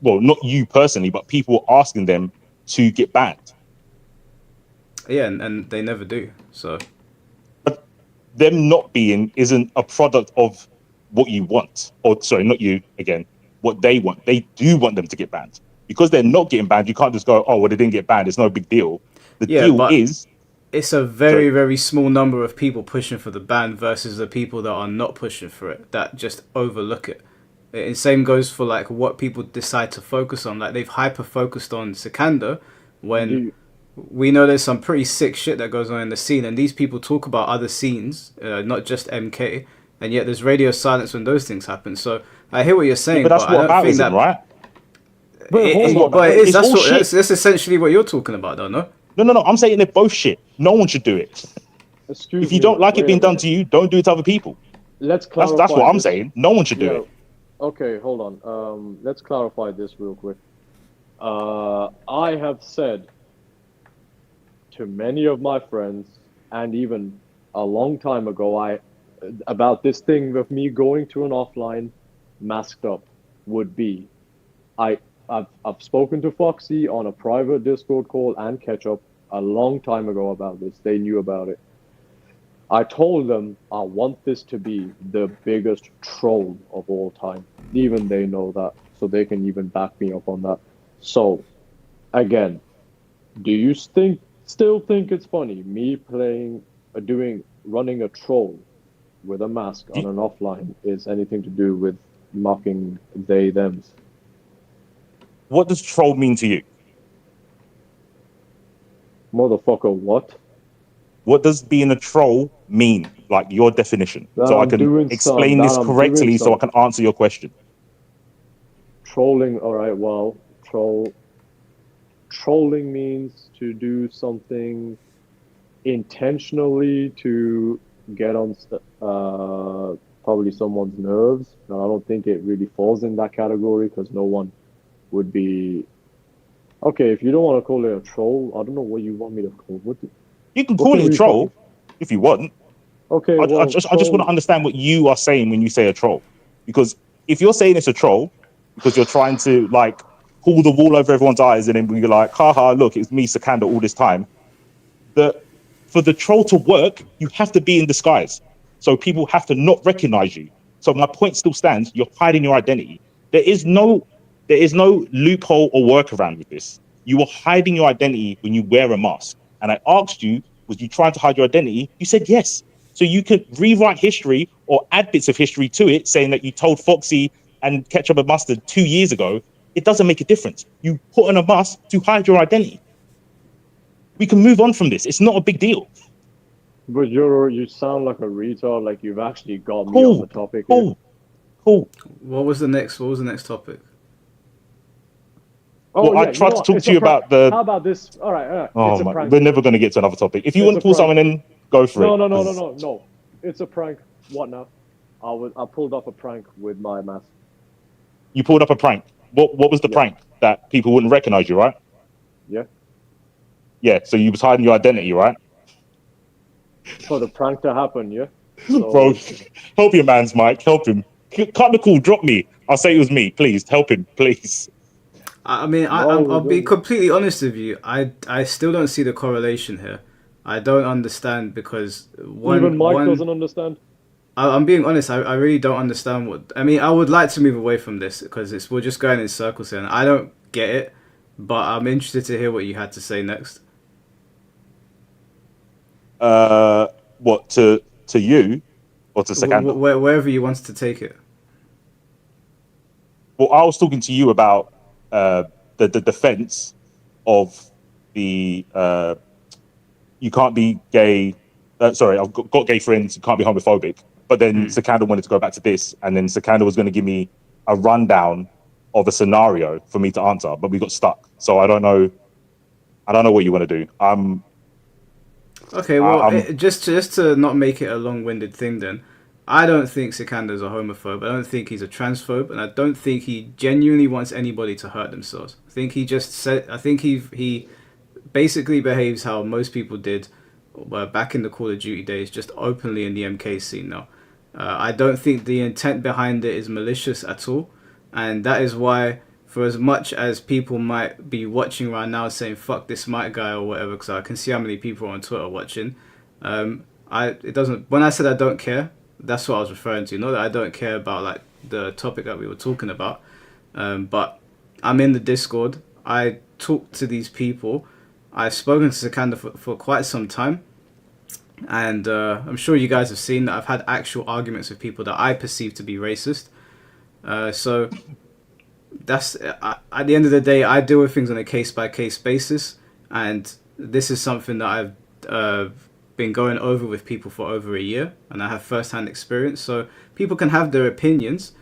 well, not you personally, but people asking them to get banned. Yeah, and they never do. So Them not being isn't a product of what you want, or sorry, not you again. What they want, they do want them to get banned. Because they're not getting banned, you can't just go, "Oh, well, they didn't get banned. It's no big deal." The yeah, deal but is it's a very, very small number of people pushing for the ban versus the people that are not pushing for it, that just overlook it. And same goes for like what people decide to focus on. Like they've hyper focused on Sikander when we know there's some pretty sick shit that goes on in the scene, and these people talk about other scenes, not just MK, and yet there's radio silence when those things happen. So I hear what you're saying, but that's I don't think whataboutism, that. right? But it is. That's essentially what you're talking about, though, no? No. I'm saying they're both shit. No one should do it. Excuse If you me, don't like it wait being a done minute. to you, don't do it to other people. Let's clarify. That's what I'm this. saying. No one should do it. Okay, hold on. Let's clarify this real quick. I have said to many of my friends, and even a long time ago, about this thing of me going to an offline masked up would be, I've spoken to Foxy on a private Discord call and Ketchup a long time ago about this. They knew about it. I told them I want this to be the biggest troll of all time. Even they know that, so they can even back me up on that. So, again, do you still think it's funny me running a troll with a mask on an offline is anything to do with mocking they thems? What does troll mean to you? Motherfucker, what? What does being a troll mean? Like your definition, so I can explain this correctly, so I can answer your question. Trolling, all right. Well, trolling means to do something intentionally to get on probably someone's nerves. Now, I don't think it really falls in that category because no one would be. Okay, if you don't want to call it a troll, I don't know what you want me to call it. You can call it a troll if you want. Okay, I just want to understand what you are saying when you say a troll, because if you're saying it's a troll because you're trying to like pull the wool over everyone's eyes and then we're like, haha, look, it's me, Sikander, all this time. For the troll to work, you have to be in disguise. So people have to not recognize you. So my point still stands. You're hiding your identity. There is no loophole or workaround with this. You are hiding your identity when you wear a mask. And I asked you, was you trying to hide your identity? You said yes. So you can rewrite history or add bits of history to it, saying that you told Foxy and Ketchup and Mustard 2 years ago. It doesn't make a difference. You put on a mask to hide your identity. We can move on from this. It's not a big deal. But you sound like a retard. Like you've actually got me on the topic. Cool. What was the next topic? Oh, well, I tried to talk to you about the. How about this? All right. Oh it's a my! prank. We're never going to get to another topic. If you want to pull something in, go for it. No. It's a prank. What now? I pulled off a prank with my mask. You pulled up a prank. What was the prank? That people wouldn't recognize you, right? Yeah. Yeah. So you was hiding your identity, right? for the prank to happen, yeah? So, Bro, help your man's Mike. Help him. Cut the call. Drop me. I'll say it was me. Please help him. Please. I mean, I'll be completely honest with you. I still don't see the correlation here. I don't understand because even Mike doesn't understand. I'm being honest. I really don't understand what. I mean, I would like to move away from this because we're just going in circles here, and I don't get it. But I'm interested to hear what you had to say next. What to you or to Sikander? Wherever you wanted to take it. Well, I was talking to you about the defense of the you can't be gay. Sorry, I've got gay friends. You can't be homophobic. But then Sikander wanted to go back to this, and then Sikander was going to give me a rundown of a scenario for me to answer, but we got stuck. So I don't know what you want to do. Okay, well, just to not make it a long-winded thing, then I don't think Sikander's a homophobe. I don't think he's a transphobe, and I don't think he genuinely wants anybody to hurt themselves. I think he just said. I think he basically behaves how most people did back in the Call of Duty days, just openly in the MK scene now. I don't think the intent behind it is malicious at all, and that is why, for as much as people might be watching right now saying "fuck this Mike guy" or whatever, because I can see how many people are on Twitter watching, it doesn't. When I said I don't care, that's what I was referring to. Not that I don't care about like the topic that we were talking about, but I'm in the Discord. I talk to these people. I've spoken to Sikander for quite some time. And I'm sure you guys have seen that I've had actual arguments with people that I perceive to be racist. So that's at the end of the day, I deal with things on a case-by-case basis. And this is something that I've been going over with people for over a year. And I have first-hand experience. So people can have their opinions.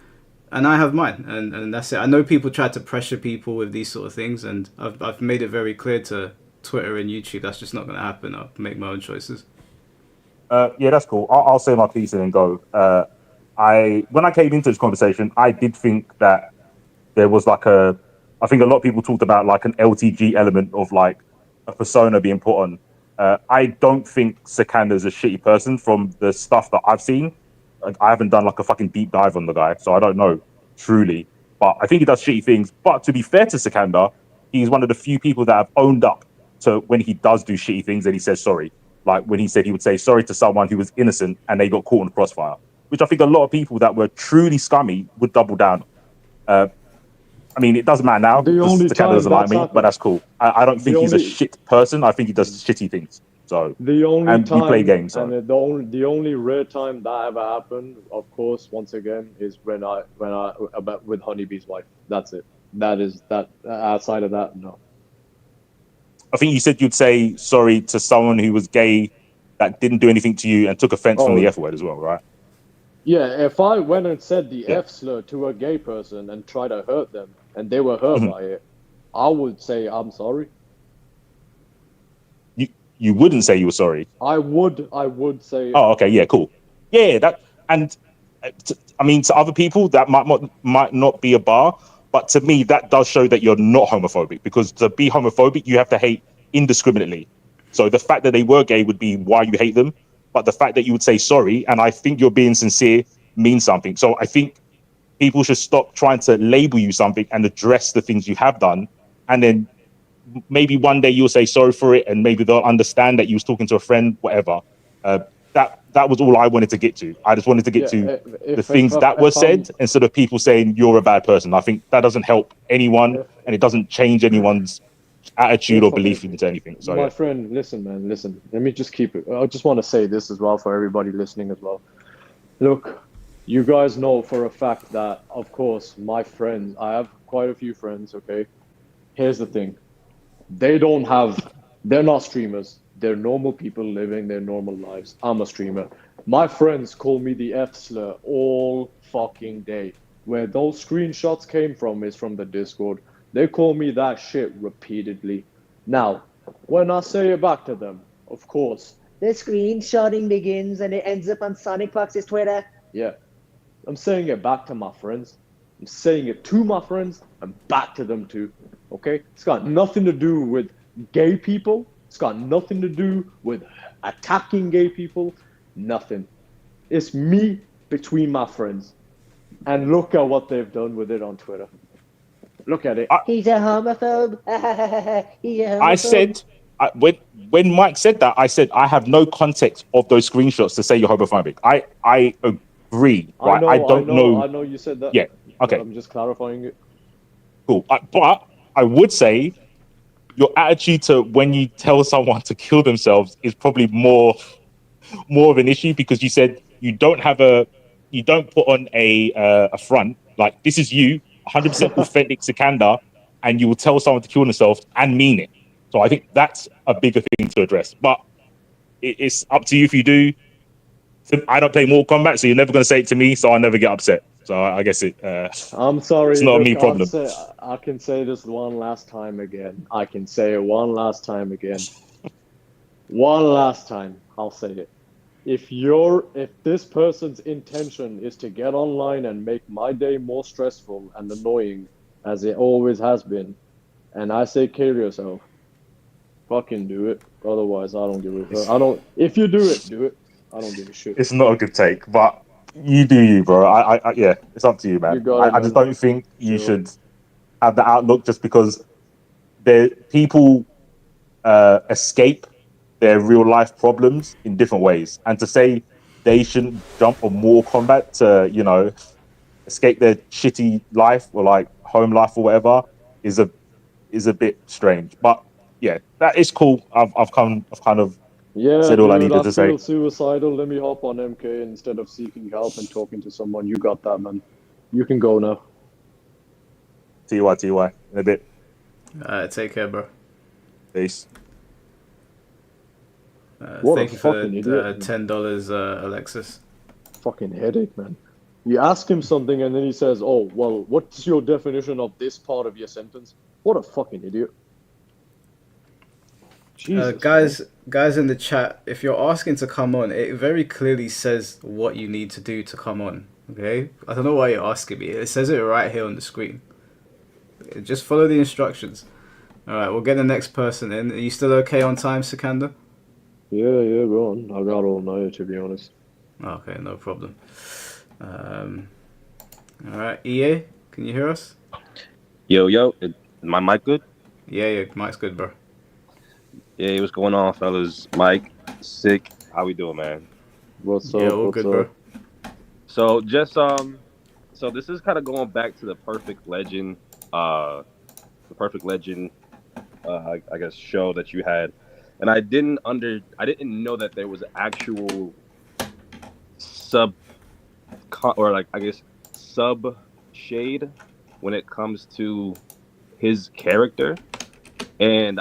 And I have mine. And that's it. I know people try to pressure people with these sort of things. And I've made it very clear to Twitter and YouTube that's just not going to happen. I'll make my own choices. Yeah, that's cool. I'll say my piece and then go. When I came into this conversation, I did think that there was like I think a lot of people talked about like an LTG element of like a persona being put on. I don't think Sikander's a shitty person from the stuff that I've seen. Like, I haven't done like a fucking deep dive on the guy, so I don't know truly. But I think he does shitty things. But to be fair to Sikander, he's one of the few people that have owned up to when he does do shitty things and he says sorry. Like when he said he would say sorry to someone who was innocent and they got caught in the crossfire, which I think a lot of people that were truly scummy would double down. I mean, it doesn't matter now because Sikander doesn't like me, but that's cool. I don't think he's a shit person. I think he does shitty things. So the only and time, we play games. So. And the only rare time that ever happened, of course, once again, is when I about with Honeybee's wife. That's it. That is that. Outside of that, no. I think you said you'd say sorry to someone who was gay that didn't do anything to you and took offense from the F word as well, right? Yeah, if I went and said the F slur to a gay person and tried to hurt them and they were hurt by it, I would say I'm sorry. You wouldn't say you were sorry. I would say. Oh, okay, yeah, cool. Yeah, that and I mean to other people that might not be a bar. But to me, that does show that you're not homophobic, because to be homophobic, you have to hate indiscriminately. So the fact that they were gay would be why you hate them. But the fact that you would say sorry, and I think you're being sincere, means something. So I think people should stop trying to label you something and address the things you have done. And then maybe one day you'll say sorry for it, and maybe they'll understand that you was talking to a friend, whatever. That was all I wanted to get to. I just wanted to get to the things that were said instead of people saying you're a bad person. I think that doesn't help anyone, and it doesn't change anyone's attitude or belief into anything. So, my friend, listen, man, listen. Let me just keep it. I just want to say this as well for everybody listening as well. Look, you guys know for a fact that, of course, my friends, I have quite a few friends, okay? Here's the thing. They're not streamers. They're normal people living their normal lives. I'm a streamer. My friends call me the F slur all fucking day. Where those screenshots came from is from the Discord. They call me that shit repeatedly. Now, when I say it back to them, of course. The screenshotting begins and it ends up on Sonic Fox's Twitter. Yeah. I'm saying it back to my friends. I'm saying it to my friends and back to them too. Okay? It's got nothing to do with gay people. It's got nothing to do with attacking gay people. Nothing. It's me between my friends. And look at what they've done with it on Twitter. Look at it. He's a homophobe. He's a homophobe. I said when Mike said that, I said I have no context of those screenshots to say you're homophobic. I agree. Right? I don't know. I know you said that. Yeah. Okay. I'm just clarifying it. Cool. But I would say your attitude to when you tell someone to kill themselves is probably more of an issue, because you said you don't put on a front, like this is you 100% authentic Sikander, and you will tell someone to kill themselves and mean it. So I think that's a bigger thing to address. But it's up to you if you do. I don't play Mortal Kombat, so you're never going to say it to me, so I never get upset. So I guess I'm sorry. It's not look, a me problem. I can say this one last time again. I can say it one last time again. One last time, I'll say it. If this person's intention is to get online and make my day more stressful and annoying, as it always has been, and I say kill yourself, fucking do it. Otherwise, I don't give a fuck. If you do it, do it. I don't give a shit. It's not a good take, but you do you, bro. I yeah, it's up to you, man. I just don't think you should have the outlook just because people escape their real life problems in different ways, and to say they shouldn't jump on Mortal Kombat to escape their shitty life or like home life or whatever is a bit strange. But yeah, that is cool. I've kind of said all I needed to say. Feel suicidal. Let me hop on MK instead of seeking help and talking to someone. You got that, man. You can go now. TY in a bit. Take care, bro. Peace. Thank you for the $10, Alexis. Fucking headache, man. You ask him something and then he says, "Oh, well, what's your definition of this part of your sentence?" What a fucking idiot. Jesus, guys in the chat, if you're asking to come on, it very clearly says what you need to do to come on. Okay, I don't know why you're asking me. It says it right here on the screen. Just follow the instructions. All right, we'll get the next person in. Are you still okay on time, Sikander? Yeah, go on. I got all night, to be honest. Okay, no problem. All right, EA, can you hear us? Yo, my mic good? Yeah, your mic's good, bro. Yeah, what's going on, fellas? Mike, Sick, how we doing, man? What's up? Yeah, all good, bro. So just so this is kind of going back to the Perfect Legend, I guess show that you had, and I didn't know that there was actual sub shade when it comes to his character, and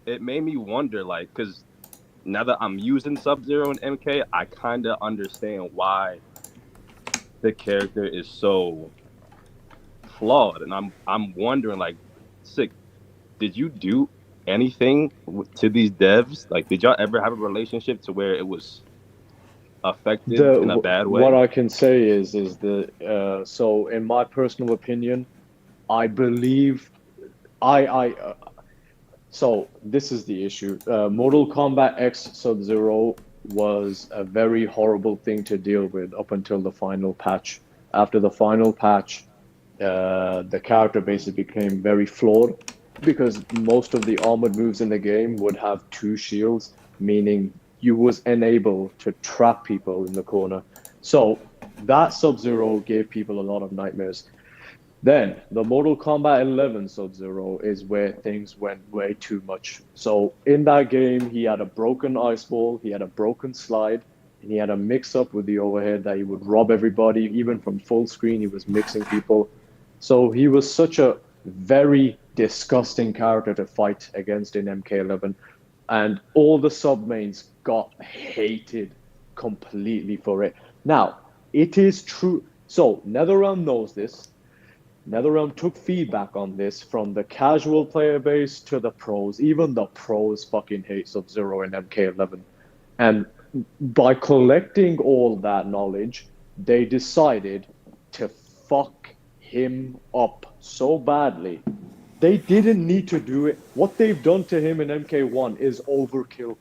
it made me wonder, like, because now that I'm using Sub-Zero and MK, I kind of understand why the character is so flawed, and I'm wondering, like, Sick, did you do anything to these devs? Like, did y'all ever have a relationship to where it was affected in a bad way? What I can say is so in my personal opinion, I believe so this is the issue. Mortal Kombat X Sub-Zero was a very horrible thing to deal with up until the final patch. After the final patch, the character basically became very flawed because most of the armored moves in the game would have 2 shields, meaning you was unable to trap people in the corner. So that Sub-Zero gave people a lot of nightmares. Then the Mortal Kombat 11 Sub-Zero is where things went way too much. So in that game, he had a broken ice ball, he had a broken slide, and he had a mix-up with the overhead that he would rob everybody. Even from full screen, he was mixing people. So he was such a very disgusting character to fight against in MK11. And all the sub-mains got hated completely for it. Now, it is true. So NetherRealm knows this. NetherRealm took feedback on this from the casual player base to the pros. Even the pros fucking hate Sub-Zero and MK11. And by collecting all that knowledge, they decided to fuck him up so badly They didn't need to do it. What they've done to him in MK1 is overkill.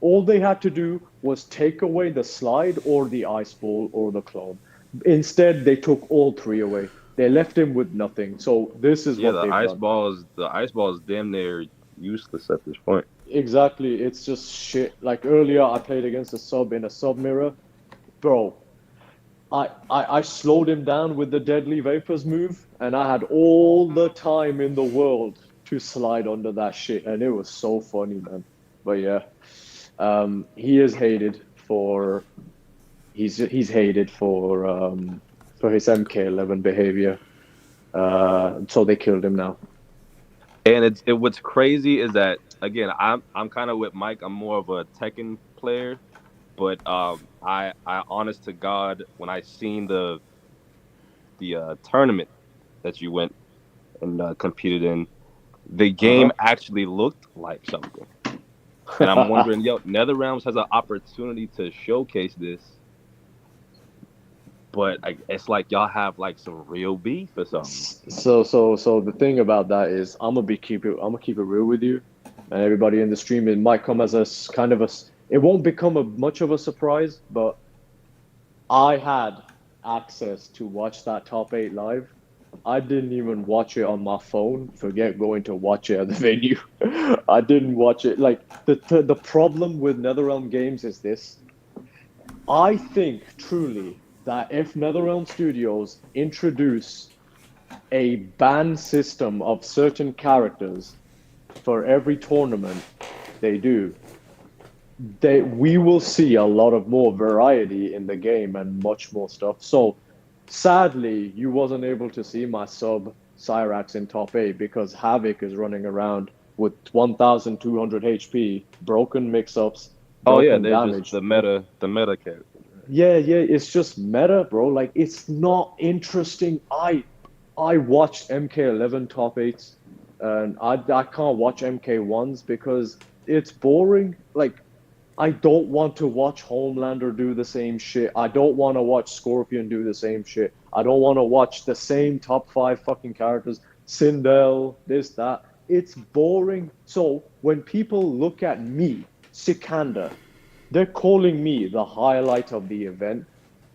All they had to do was take away the slide or the ice ball or the club. Instead, they took all three away. They left him with nothing. So this is Yeah, what the they've ice done. ball is damn near useless at this point. Exactly. It's just shit. Like earlier, I played against a sub in a sub mirror. Bro, I slowed him down with the Deadly Vapors move, and I had all the time in the world to slide under that shit, and it was so funny, man. But yeah, he is hated for he's hated for his MK11 behavior. So they killed him now. And what's crazy is that again, I'm kind of with Mike. I'm more of a Tekken player, but I honest to God, when I seen the tournament that you went and competed in, the game actually looked like something. And I'm wondering, yo, NetherRealms has an opportunity to showcase this, but it's like y'all have like some real beef or something. So the thing about that is, I'm gonna keep it real with you, and everybody in the stream. It might come as a kind of it won't become much of a surprise, but I had access to watch that top 8 live. I didn't even watch it on my phone. Forget going to watch it at the venue. I didn't watch it. Like the problem with NetherRealm games is this. I think truly that if NetherRealm Studios introduce a ban system of certain characters for every tournament they do, we will see a lot of more variety in the game and much more stuff. So sadly, you wasn't able to see my sub Cyrax in top 8 because Havoc is running around with 1,200 HP, broken mix-ups, Oh yeah, broken they're damage. just the meta character. Yeah, it's just meta, bro. Like, it's not interesting. I watched MK11 top 8s, and I can't watch MK1s because it's boring. Like, I don't want to watch Homelander do the same shit. I don't want to watch Scorpion do the same shit. I don't want to watch the same top 5 fucking characters. Sindel, this, that. It's boring. So when people look at me, Sikander, they're calling me the highlight of the event.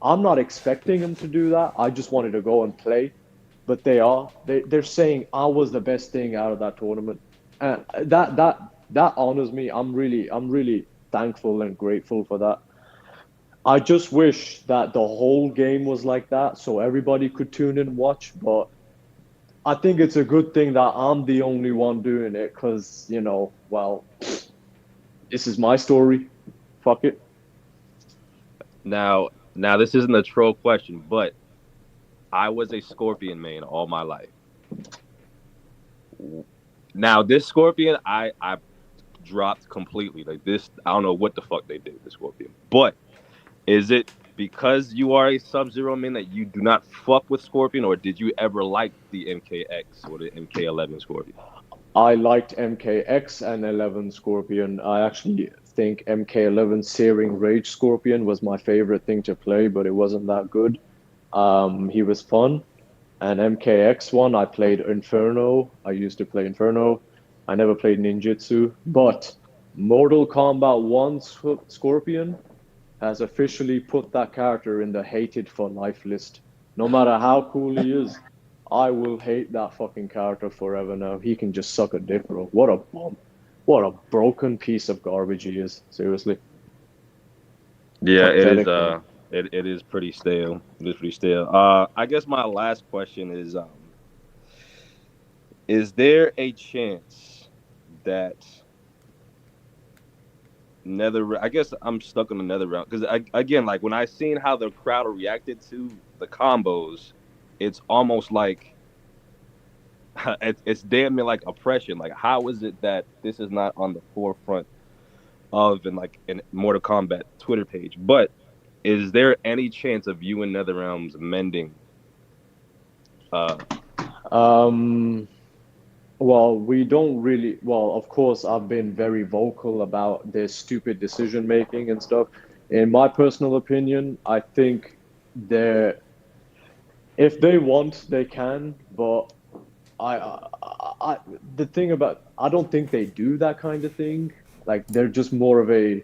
I'm not expecting them to do that. I just wanted to go and play. But they are. They're saying I was the best thing out of that tournament. And that honors me. I'm really thankful and grateful for that. I just wish that the whole game was like that so everybody could tune in and watch, but I think it's a good thing that I'm the only one doing it because, well, this is my story. Fuck it. Now this isn't a troll question, but I was a Scorpion main all my life. Now this Scorpion, I dropped completely. Like this, I don't know what the fuck they did with Scorpion. But is it because you are a Sub-Zero main that you do not fuck with Scorpion, or did you ever like the MKX or the MK11 Scorpion? I liked MKX and 11 Scorpion. I actually think MK11 Searing Rage Scorpion was my favorite thing to play, but it wasn't that good. He was fun. And MKX one, I played Inferno. I used to play Inferno. I never played Ninjutsu, but Mortal Kombat 1 Scorpion has officially put that character in the hated for life list. No matter how cool he is, I will hate that fucking character forever now. He can just suck a dick, bro. What a bum. What a broken piece of garbage he is. Seriously. Yeah, Pathetic, it is pretty stale. It is pretty stale. I guess my last question is there a chance that I guess I'm stuck on the NetherRealm because again, like when I seen how the crowd reacted to the combos, it's almost like it's damn near like oppression. Like, how is it that this is not on the forefront of in Mortal Kombat Twitter page? But is there any chance of you and NetherRealms mending? Well, we don't really. Well, of course, I've been very vocal about their stupid decision making and stuff. In my personal opinion, I think if they want, they can. But the thing about, I don't think they do that kind of thing. Like they're just more of a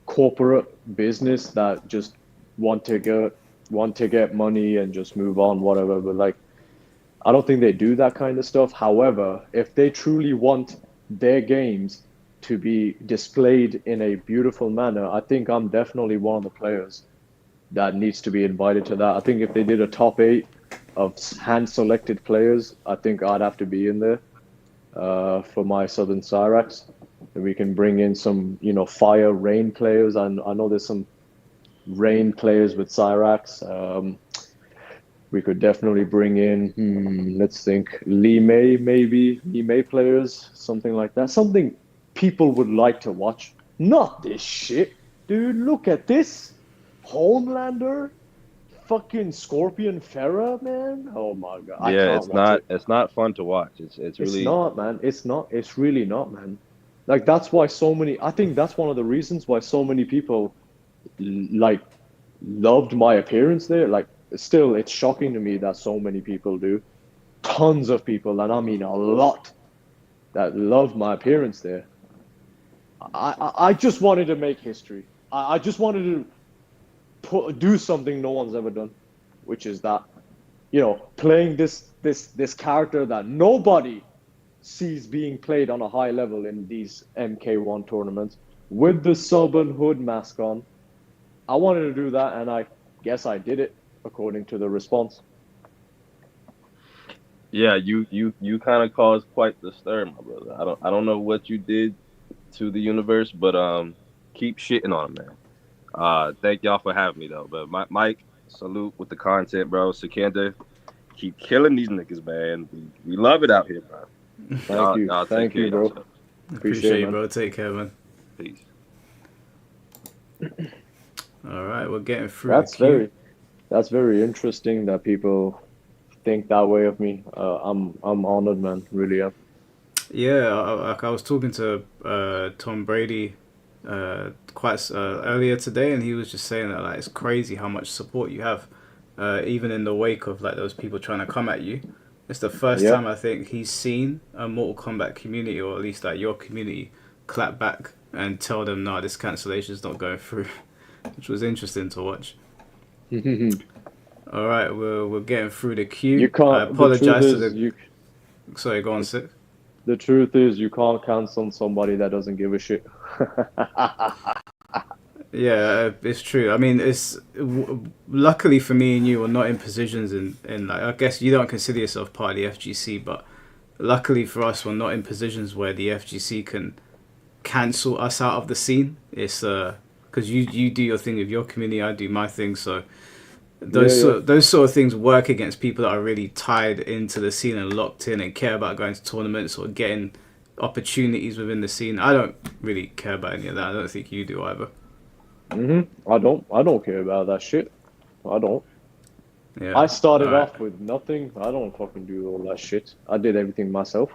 corporate business that just want to get money and just move on, whatever. But like, I don't think they do that kind of stuff. However, if they truly want their games to be displayed in a beautiful manner, I think I'm definitely one of the players that needs to be invited to that. I think if they did a top 8 of hand-selected players, I think I'd have to be in there for my Southern Cyrax. And we can bring in some, fire rain players. I know there's some rain players with Cyrax. We could definitely bring in, let's think, Lee May players, something like that. Something people would like to watch. Not this shit. Dude, look at this. Homelander, fucking Scorpion Farah, man. Oh my god. Yeah, it's not fun to watch. It's really It's not, man. It's really not, man. Like that's why I think that's one of the reasons why so many people like loved my appearance there. Like still, it's shocking to me that so many people do. Tons of people, and I mean a lot, that loved my appearance there. I just wanted to make history. I just wanted to do something no one's ever done, which is that, playing this character that nobody sees being played on a high level in these MK1 tournaments with the sub and hood mask on. I wanted to do that, and I guess I did it according to the response. Yeah, you kind of caused quite the stir, my brother. I don't know what you did to the universe, but keep shitting on him, man. Thank y'all for having me though. But Mike, salute with the content, bro. Sikander, keep killing these niggas, man. We love it out here, bro. Thank you, bro. Appreciate you, bro. Take care, man. Peace. All right, we're getting through. That's very interesting that people think that way of me. I'm honored, man. Really am. Yeah, I was talking to Tom Brady quite earlier today, and he was just saying that like it's crazy how much support you have, even in the wake of like those people trying to come at you. It's the first time I think he's seen a Mortal Kombat community, or at least like your community, clap back and tell them, no, this cancellation is not going through, which was interesting to watch. All right, we're getting through the queue. You can't. I apologize to the. Sorry, go on, Sick. The truth is, you can't cancel somebody that doesn't give a shit. Yeah, it's true. I mean, luckily for me and you, we're not in positions in like, I guess you don't consider yourself part of the FGC, but luckily for us, we're not in positions where the FGC can cancel us out of the scene. It's because you do your thing with your community, I do my thing, so those sort of things work against people that are really tied into the scene and locked in and care about going to tournaments or getting opportunities within the scene. I don't really care about any of that. I don't think you do either. I don't care about that shit. I don't. Yeah. I started off with nothing. I don't fucking do all that shit. I did everything myself.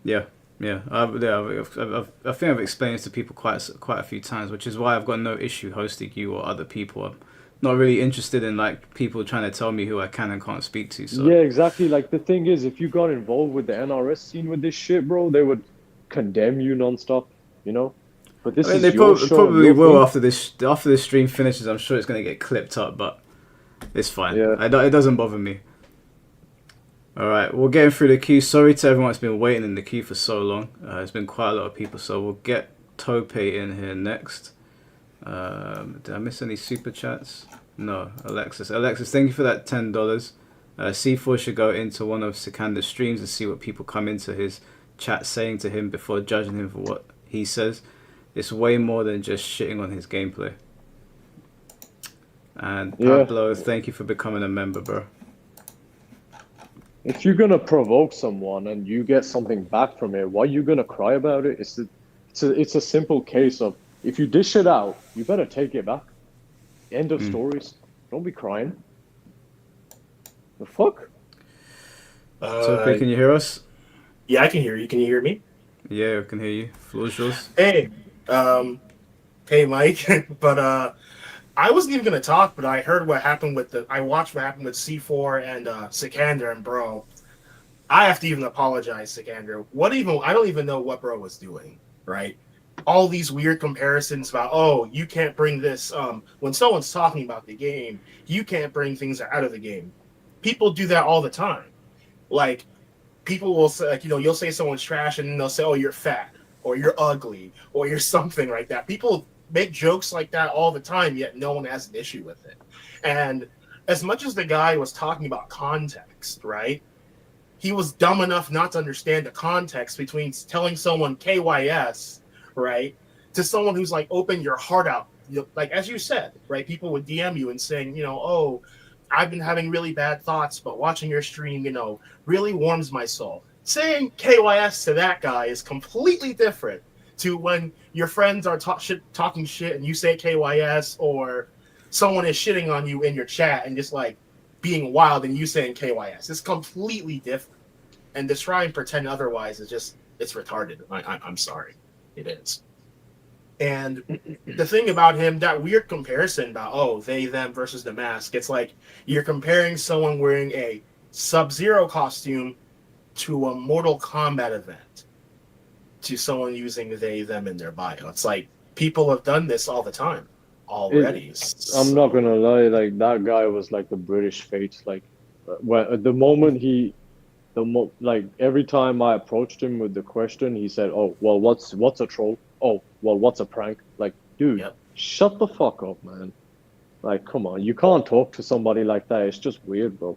Yeah. I think I've explained this to people quite a few times, which is why I've got no issue hosting you or other people. I'm not really interested in like people trying to tell me who I can and can't speak to. So yeah, exactly. Like the thing is, if you got involved with the NRS scene with this shit, bro, they would condemn you nonstop. But this is they your show, probably will after this stream finishes. I'm sure it's going to get clipped up, but it's fine. Yeah. It doesn't bother me. All right, we're getting through the queue. Sorry to everyone that's been waiting in the queue for so long. There's been quite a lot of people, so we'll get Tope in here next. Did I miss any super chats? No. Alexis, thank you for that $10. C4 should go into one of Sikander's streams and see what people come into his chat saying to him before judging him for what he says. It's way more than just shitting on his gameplay. And Pablo, thank you for becoming a member, bro. If you're gonna provoke someone and you get something back from it, why are you gonna cry about it? It's a simple case of, if you dish it out, you better take it back. End of stories. Don't be crying. The fuck? So, can you hear us? Yeah, I can hear you. Can you hear me? Yeah, I can hear you. Floor's yours. Hey, Mike. But I wasn't even gonna talk, but I heard what happened with I watched what happened with C4 and Sikander, and bro, I have to even apologize, Sikander. I don't even know what bro was doing, right? All these weird comparisons about, oh, you can't bring this. When someone's talking about the game, you can't bring things out of the game. People do that all the time. Like, people will say, like, you'll say someone's trash, and then they'll say, oh, you're fat, or you're ugly, or you're something like that. People make jokes like that all the time, yet no one has an issue with it. And as much as the guy was talking about context, right? He was dumb enough not to understand the context between telling someone KYS, right, to someone who's like, open your heart out. Like, as you said, right, people would DM you and saying, oh, I've been having really bad thoughts, but watching your stream, really warms my soul. Saying KYS to that guy is completely different to when your friends are talking shit and you say KYS, or someone is shitting on you in your chat and just like being wild and you saying KYS. It's completely different. And to try and pretend otherwise is just, it's retarded. I'm sorry. It is. And the thing about him, that weird comparison about, oh, they, them versus the mask, it's like you're comparing someone wearing a Sub-Zero costume to a Mortal Kombat event, to someone using they, them in their bio. It's like people have done this all the time already. I'm not gonna lie, like that guy was like the British fate. Like, at the moment like every time I approached him with the question, he said, "Oh, well, what's a troll? Oh, well, what's a prank?" Like, dude, shut the fuck up, man. Like, come on, you can't talk to somebody like that. It's just weird, bro.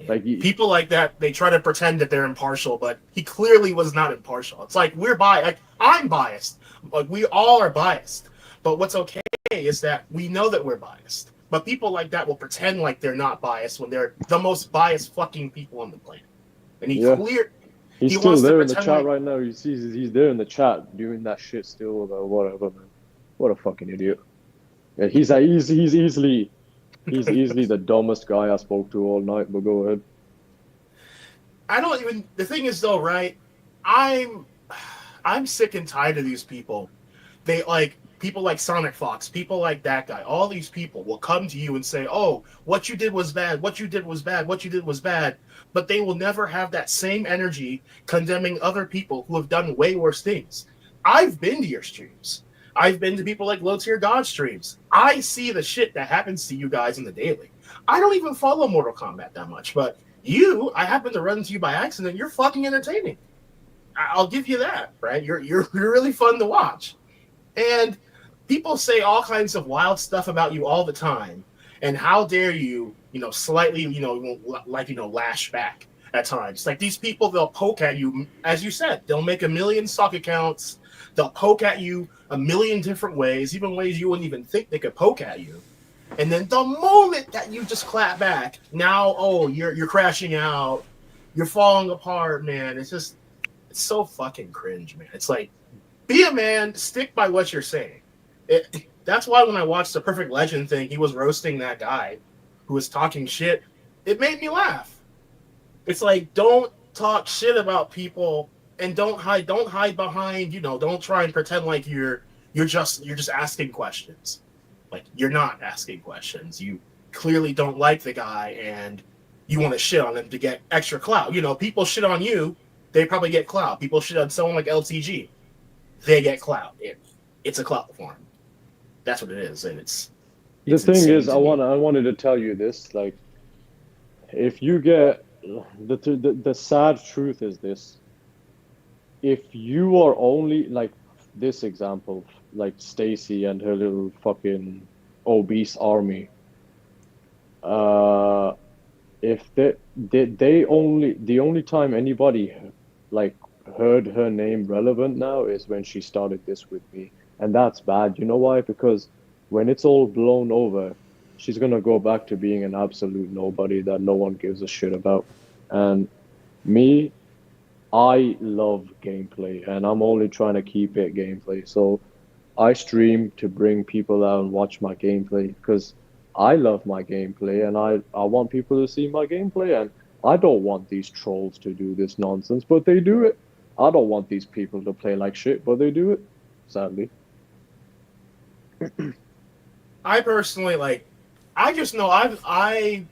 Like, people like that, they try to pretend that they're impartial, but he clearly was not impartial. It's like we're biased. Like, I'm biased. Like, we all are biased. But what's okay is that we know that we're biased. But people like that will pretend like they're not biased when they're the most biased fucking people on the planet. And he's still there in the chat right now. He's there in the chat doing that shit still, or whatever, man. What a fucking idiot. Yeah, he's easily the dumbest guy I spoke to all night. But go ahead. The thing is though, right? I'm sick and tired of these people. They like people like Sonic Fox, people like that guy. All these people will come to you and say, "Oh, what you did was bad. What you did was bad. What you did was bad." But they will never have that same energy condemning other people who have done way worse things. I've been to your streams. I've been to people like Low Tier God streams. I see the shit that happens to you guys in the daily. I don't even follow Mortal Kombat that much, but I happen to run into you by accident. You're fucking entertaining. I'll give you that, right? You're really fun to watch. And people say all kinds of wild stuff about you all the time. And how dare you, slightly, lash back at times. Like, these people, they'll poke at you. As you said, they'll make 1 million stock accounts. They'll poke at you 1 million different ways, even ways you wouldn't even think they could poke at you. And then the moment that you just clap back, now, oh, you're crashing out. You're falling apart, man. It's so fucking cringe, man. It's like, be a man, stick by what you're saying. That's why when I watched the Perfect Legend thing, he was roasting that guy who was talking shit. It made me laugh. It's like, don't talk shit about people and don't hide behind, don't try and pretend like you're just asking questions. Like, you're not asking questions. You clearly don't like the guy and you want to shit on him to get extra clout. People shit on you, they probably get clout. People shit on someone like LTG, they get clout. It's a clout for him. That's what it is, and it's the thing is, I wanted to tell you this. Like, if you get the sad truth is this: if you are only like this example, like Stacy and her little fucking obese army, if the only time anybody like heard her name relevant now is when she started this with me. And that's bad. You know why? Because when it's all blown over, she's going to go back to being an absolute nobody that no one gives a shit about. And me, I love gameplay, and I'm only trying to keep it gameplay. So I stream to bring people out and watch my gameplay because I love my gameplay, and I want people to see my gameplay. And I don't want these trolls to do this nonsense, but they do it. I don't want these people to play like shit, but they do it, sadly. I personally I just know I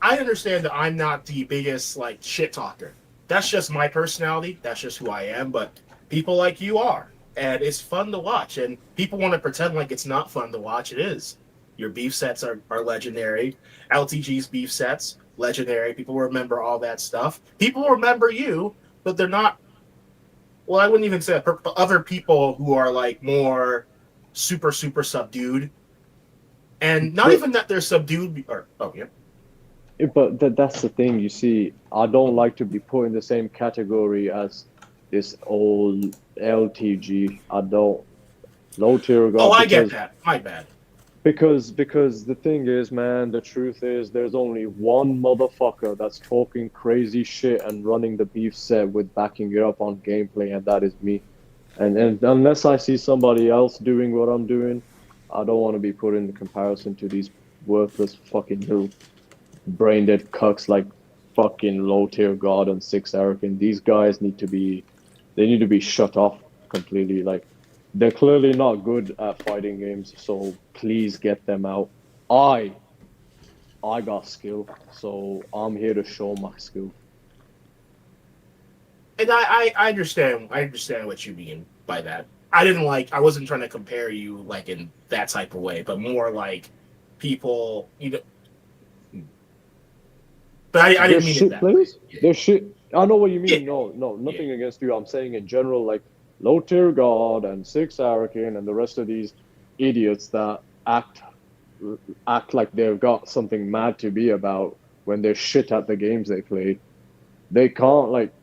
understand that I'm not the biggest shit talker. that's just my personality. That's just who I am. But people like you are, and it's fun to watch. And people want to pretend like it's not fun to watch. It is. Your beef sets are legendary. LTG's beef sets, legendary. People remember all that stuff. People remember you, but they're not. Well, I wouldn't even say that, but other people who are like more super subdued, and not even that they're subdued. Or But that's the thing. You see, I don't like to be put in the same category as this old LTG. I don't. Low tier god. Oh, I get that. My bad. Because the thing is, man, the truth is there's only one motherfucker that's talking crazy shit and running the beef set with backing it up on gameplay, and that is me. And unless I see somebody else doing what I'm doing, I don't want to be put in comparison to these worthless fucking little brain dead cucks like fucking low tier god and Six Arrogant. These guys need to be shut off completely. Like, they're clearly not good at fighting games, so please get them out. I got skill, so I'm here to show my skill. And I understand what you mean by that. I wasn't trying to compare you like in that type of way, but more like people, but I didn't mean it that way. They're shit. I know what you mean. Yeah. No, nothing against you. I'm saying in general, like low tier god and Six Arrogant and the rest of these idiots that act like they've got something mad to be about when they're shit at the games they play. They can't, like,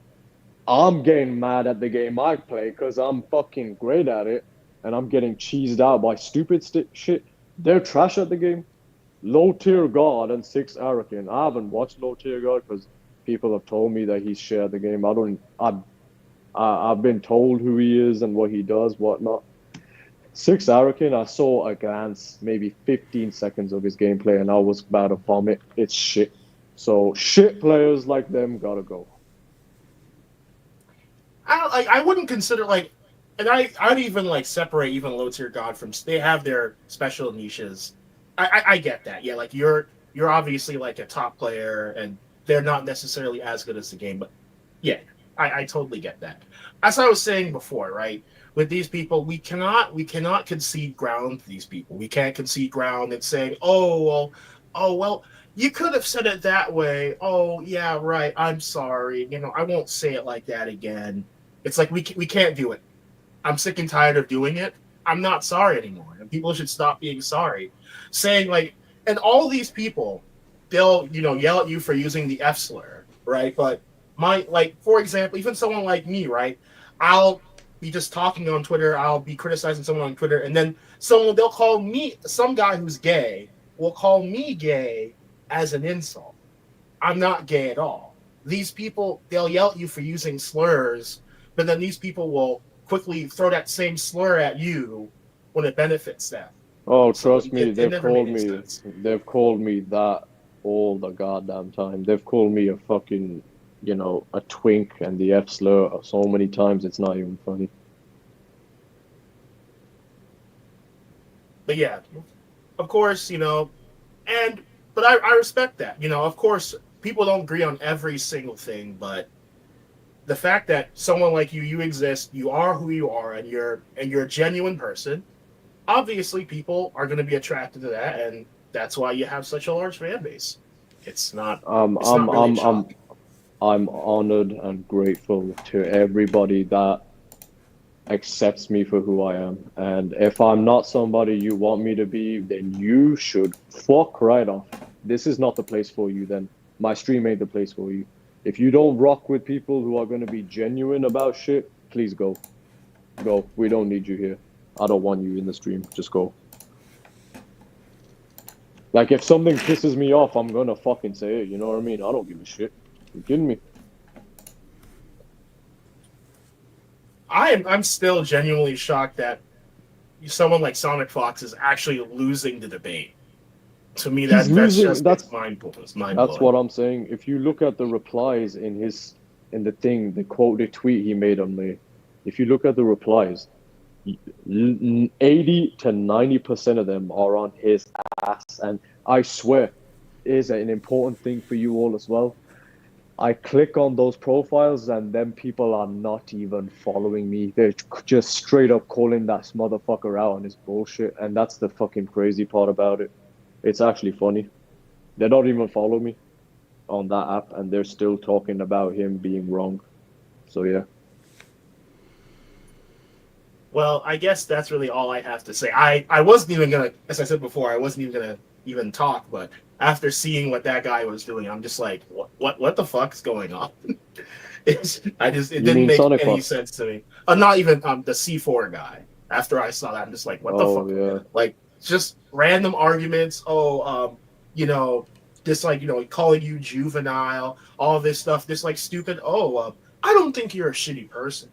I'm getting mad at the game I play because I'm fucking great at it and I'm getting cheesed out by stupid shit. They're trash at the game. Low tier god and Six Arrogant. I haven't watched low tier god because people have told me that he's shit at the game. I've been told who he is and what he does, whatnot. Six Arrogant, I saw a glance, maybe 15 seconds of his gameplay, and I was about to vomit. It's shit. So shit players like them gotta go. I wouldn't consider and I'd even like separate even low tier god from. They have their special niches. I get that. Yeah, like you're obviously like a top player, and they're not necessarily as good as the game, but yeah. I totally get that. As I was saying before, right? With these people, we cannot concede ground to these people. We can't concede ground and saying, oh well, you could have said it that way. Oh yeah, right. I'm sorry. I won't say it like that again. It's like we can't do it. I'm sick and tired of doing it. I'm not sorry anymore. And people should stop being sorry. Saying and all these people, they'll yell at you for using the F slur, right? But for example, even someone like me, right? I'll be just talking on Twitter. I'll be criticizing someone on Twitter, and then they'll call me, some guy who's gay will call me gay as an insult. I'm not gay at all. These people, they'll yell at you for using slurs, but then these people will quickly throw that same slur at you when it benefits them. Oh, trust me, they've called me that all the goddamn time. They've called me a fucking a twink and the F slur so many times it's not even funny. But yeah, of course, but I respect that. Of course, people don't agree on every single thing, but the fact that someone like you exist, you are who you are, and you're a genuine person, obviously people are going to be attracted to that, and that's why you have such a large fan base. It's not. I'm honored and grateful to everybody that accepts me for who I am. And if I'm not somebody you want me to be, then you should fuck right off. This is not the place for you then. My stream ain't the place for you. If you don't rock with people who are going to be genuine about shit, please go. Go. We don't need you here. I don't want you in the stream. Just go. Like, if something pisses me off, I'm going to fucking say it. You know what I mean? I don't give a shit. You kidding me? I'm still genuinely shocked that someone like Sonic Fox is actually losing the debate. To me, that's mind-blowing. That's what I'm saying. If you look at the replies in the quoted tweet he made on me, if you look at the replies, 80 to 90% of them are on his ass. And I swear, here's an important thing for you all as well. I click on those profiles and then people are not even following me. They're just straight up calling that motherfucker out on his bullshit. And that's the fucking crazy part about it. It's actually funny. They don't even follow me on that app and they're still talking about him being wrong. So yeah. Well, I guess that's really all I have to say. I wasn't even gonna, as I said before, I wasn't even gonna even talk, but after seeing what that guy was doing, I'm just like, what the fuck's going on? It didn't make Sonic any Fox? sense to me. Not even the C4 guy. After I saw that, I'm just like, what the fuck? Yeah. Like, just random arguments. Just like, calling you juvenile, all this stuff, this like stupid, I don't think you're a shitty person,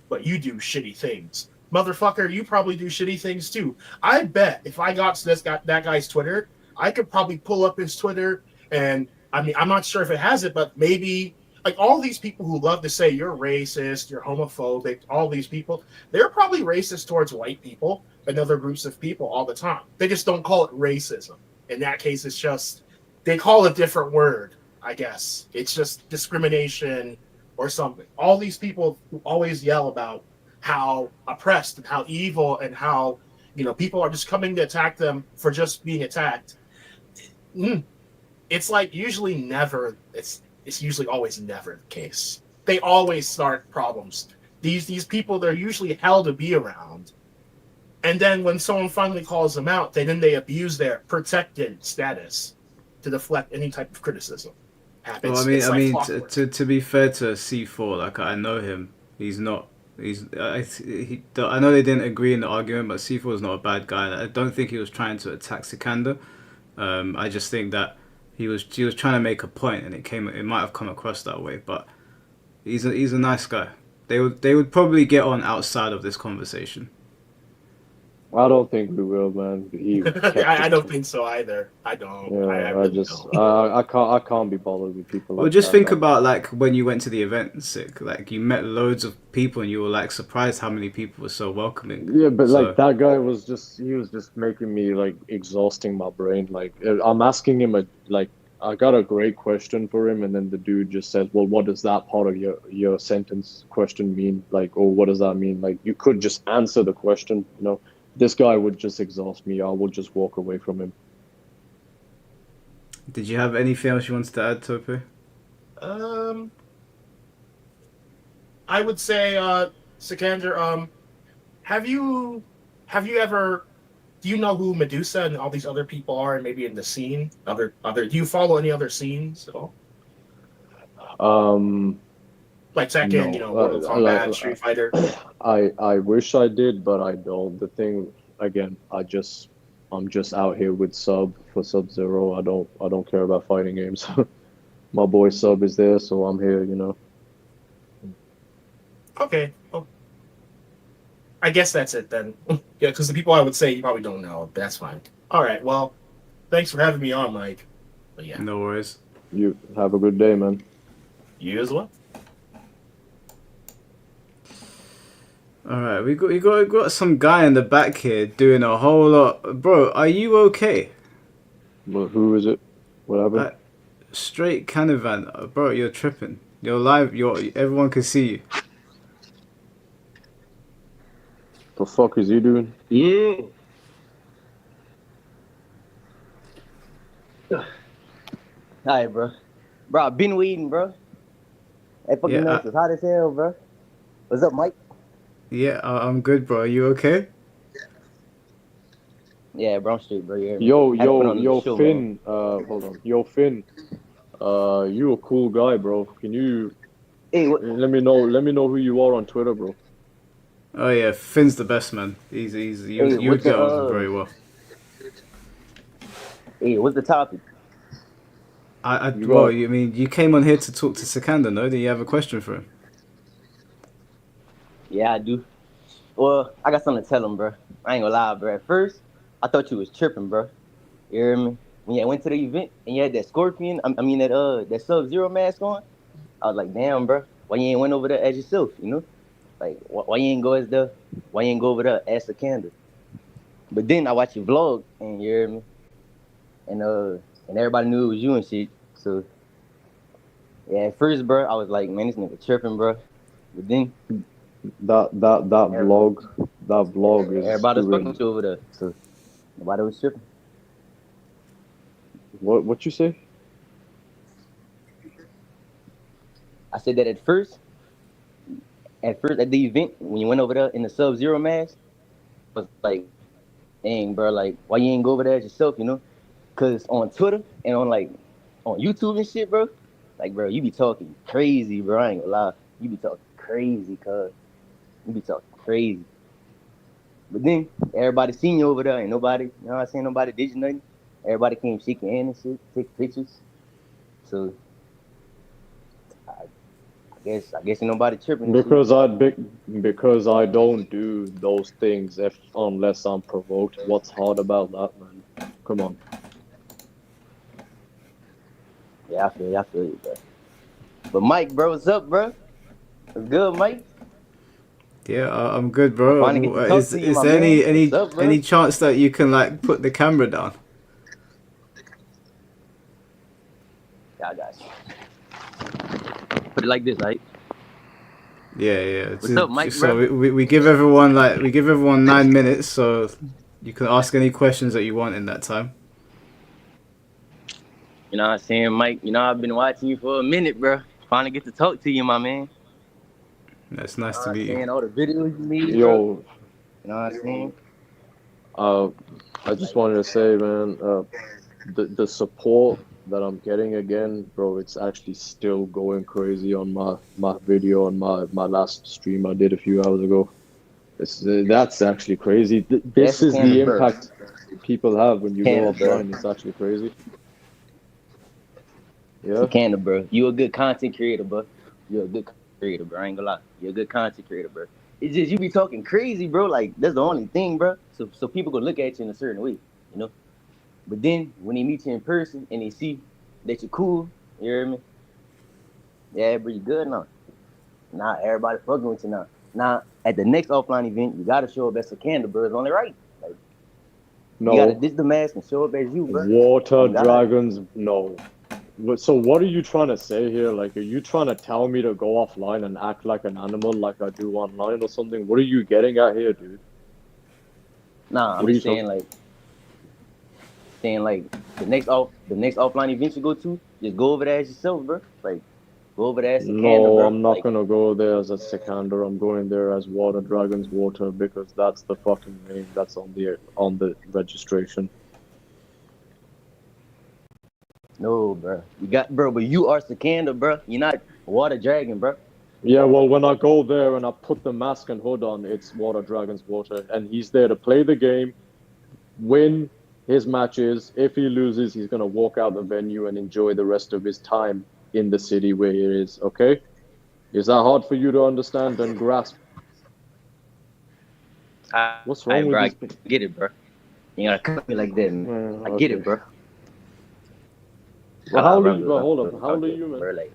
but you do shitty things. Motherfucker, you probably do shitty things too. I bet if I got to that guy's Twitter, I could probably pull up his Twitter, and I mean, I'm not sure if it has it, but maybe like all these people who love to say you're racist, you're homophobic, all these people, they're probably racist towards white people and other groups of people all the time. They just don't call it racism. In that case, it's just they call it a different word, I guess. It's just discrimination or something. All these people who always yell about how oppressed and how evil and how people are just coming to attack them for just being attacked. It's like usually never. It's usually always never the case. They always start problems. These people, they're usually hell to be around, and then when someone finally calls them out, then they abuse their protected status to deflect any type of criticism. Well, to be fair to C4, like I know him. He's not. I know they didn't agree in the argument, but C4 is not a bad guy. I don't think he was trying to attack Sikander. I just think that he was trying to make a point, and it might have come across that way. But he's a nice guy. They would probably get on outside of this conversation. I don't think we will, man. I don't think so either. I don't. Yeah, I can't be bothered with people like that. Well, just think about like when you went to the event, Sick. Like you met loads of people, and you were like surprised how many people were so welcoming. Yeah, but like that guy was just making me like exhausting my brain. Like I'm asking him I got a great question for him, and then the dude just says, "Well, what does that part of your sentence question mean? Like, or what does that mean? Like, you could just answer the question, This guy would just exhaust me. I would just walk away from him. Did you have anything else you wanted to add, Tope? I would say, Sikander, have you ever? Do you know who Medusa and all these other people are, and maybe in the scene? Do you follow any other scenes at all? Like Tekken, Mortal Kombat, Street Fighter. I wish I did, but I don't. The thing again, I'm just out here with Sub for Sub-Zero. I don't care about fighting games. My boy Sub is there, so I'm here. Okay. Well, I guess that's it then. Yeah, because the people I would say you probably don't know. That's fine. All right. Well, thanks for having me on, Mike. But yeah. No worries. You have a good day, man. You as well. All right, we got some guy in the back here doing a whole lot. Bro, are you okay? Well, who is it? What happened? Straight Canavan, bro, you're tripping. You're live. Everyone can see you. The fuck is he doing? Yeah. Alright, bro. Bro, I've been waiting, bro. That fucking mess is hot as hell, bro. What's up, Mike? Yeah, I'm good, bro. Are you okay? Yeah, bro, I'm straight, bro. Yo, Finn. Hold on. Yo, Finn. You a cool guy, bro. Can you let me know who you are on Twitter, bro? Oh yeah, Finn's the best, man. You would get on very well. Hey, what's the topic? Well, you came on here to talk to Sikander, no? Do you have a question for him? Yeah, I do. Well, I got something to tell him, bro. I ain't gonna lie, bro. At first, I thought you was tripping, bro. You hear me? When you went to the event and you had that Scorpion, that Sub-Zero mask on, I was like, damn, bro. Why you ain't went over there as yourself, Like, why you ain't go over there as Sikander? But then I watched your vlog, and you hear me? And everybody knew it was you and shit. So, Yeah, at first, bro, I was like, man, this nigga tripping, bro. But then That vlog is everybody was fucking cringe. with you over there, so nobody was tripping. What you say? I said that at first at the event when you went over there in the Sub-Zero mask, I was like, dang, bro, like why you ain't go over there yourself, you know? Cause on Twitter and on YouTube and shit, bro, like bro, you be talking crazy, bro. I ain't gonna lie, you be talking crazy, cuz you be talking crazy. But then everybody seen you over there, ain't nobody, you know what I'm saying? Nobody did you nothing. Everybody came shake your hand and shit, take pictures. So I guess ain't nobody tripping and shit. Because I don't do those things unless I'm provoked. What's hard about that, man? Come on. Yeah, I feel you, bro. But Mike, bro, what's up, bro? What's good, Mike? Yeah, I'm good, I bro. finally get to talk to you, Is my there man. What's up, bro? any chance that you can like put the camera down? Yeah, I got you. Put it like this, right? Yeah. What's up, Mike, So bro? we give everyone 9 minutes, so you can ask any questions that you want in that time. You know what I'm saying, Mike? You know, I've been watching you for a minute, bro. Finally get to talk to you, my man. It's nice You know to what I'm meet you. saying? All the videos you made, bro. Yo, You know what I'm saying? I just wanted to say, man, the support that I'm getting again, bro, it's actually still going crazy on my video on my last stream I did a few hours ago. That's actually crazy. This is the impact people have when you go offline. It's actually crazy. Yeah. Sikander, bro. You a good content creator, bro. You're a good creator, bro. I ain't gonna lie. You're a good content creator, bro. It's just you be talking crazy, bro. Like that's the only thing, bro. So people gonna look at you in a certain way, you know. But then when they meet you in person and they see that you're cool, you hear me? Yeah, bro, you good now. Now everybody fucking with you now. Now at the next offline event, you gotta show up as Sikander, bro. It's only right. Like No. you gotta ditch the mask and show up as you, bro. Water dragons, no. So what are you trying to say here? Like, are you trying to tell me to go offline and act like an animal like I do online or something? What are you getting at here, dude? Nah, I'm just saying like the next offline event you go to, just go over there as yourself, bro. Like go over there as Sikander, bro. No, I'm not gonna go there as a Sikander. I'm going there as Water Dragons Water because that's the fucking name that's on the registration. No, bro. But you are Sikander, bro. You're not Water Dragon, bro. Yeah, well, when I go there and I put the mask and hood on, it's Water Dragons Water, and he's there to play the game, win his matches. If he loses, he's gonna walk out the venue and enjoy the rest of his time in the city where he is. Okay? Is that hard for you to understand and grasp? What's wrong with bro, this? I get it, bro. You gotta cut me like that, man. I get it, bro. Well, how old are you, bro? Hold up. How old are you, man?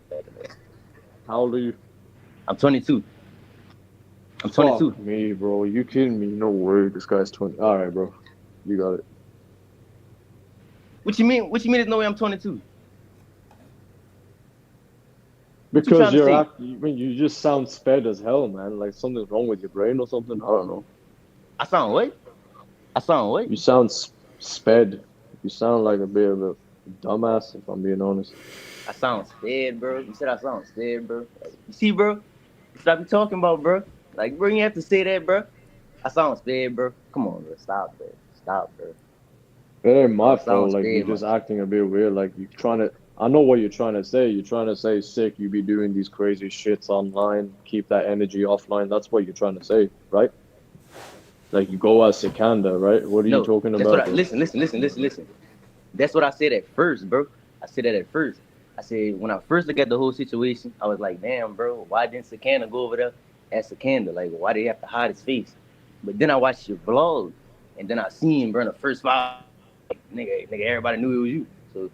How old are you? I'm 22. I'm 22. Fuck me, bro. You kidding me? No way. This guy's 20. All right, bro. You got it. What you mean? There's no way I'm 22? Because you just sound sped as hell, man. Like something's wrong with your brain or something. I don't know. I sound what? You sound sped. You sound like a bit of a dumbass, if I'm being honest. I sound sped, bro. You said I sound sped, bro. Like, you see, bro? That's what I be talking about, bro. Like, bro, you have to say that, bro. I sound sped, bro. Come on, bro. Stop, bro. Stop, bro. It ain't my fault. Like, you're just acting a bit weird. Like, you're trying to... I know what you're trying to say. You're trying to say, sick, you be doing these crazy shits online. Keep that energy offline. That's what you're trying to say, right? Like, you go as Sikander, right? What are you talking about? Listen. That's what I said at first, bro. I said that at first. I said, when I first looked at the whole situation, I was like, damn, bro, why didn't Sikander go over there as Sikander? Like, why did he have to hide his face? But then I watched your vlog, and then I seen, bro, in the first 5, like, nigga, everybody knew it was you. So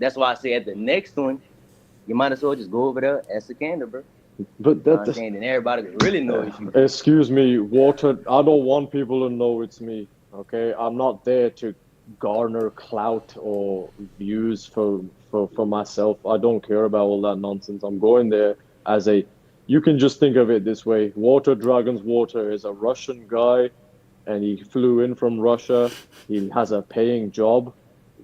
that's why I say at the next one, you might as well just go over there as Sikander, bro. But you know what I'm saying? Then everybody could really know it's you. Excuse me, Water. I don't want people to know it's me. Okay, I'm not there to garner clout or views for myself. I don't care about all that nonsense. I'm going there as a. You can just think of it this way: Water Dragons Water is a Russian guy, and he flew in from Russia. He has a paying job.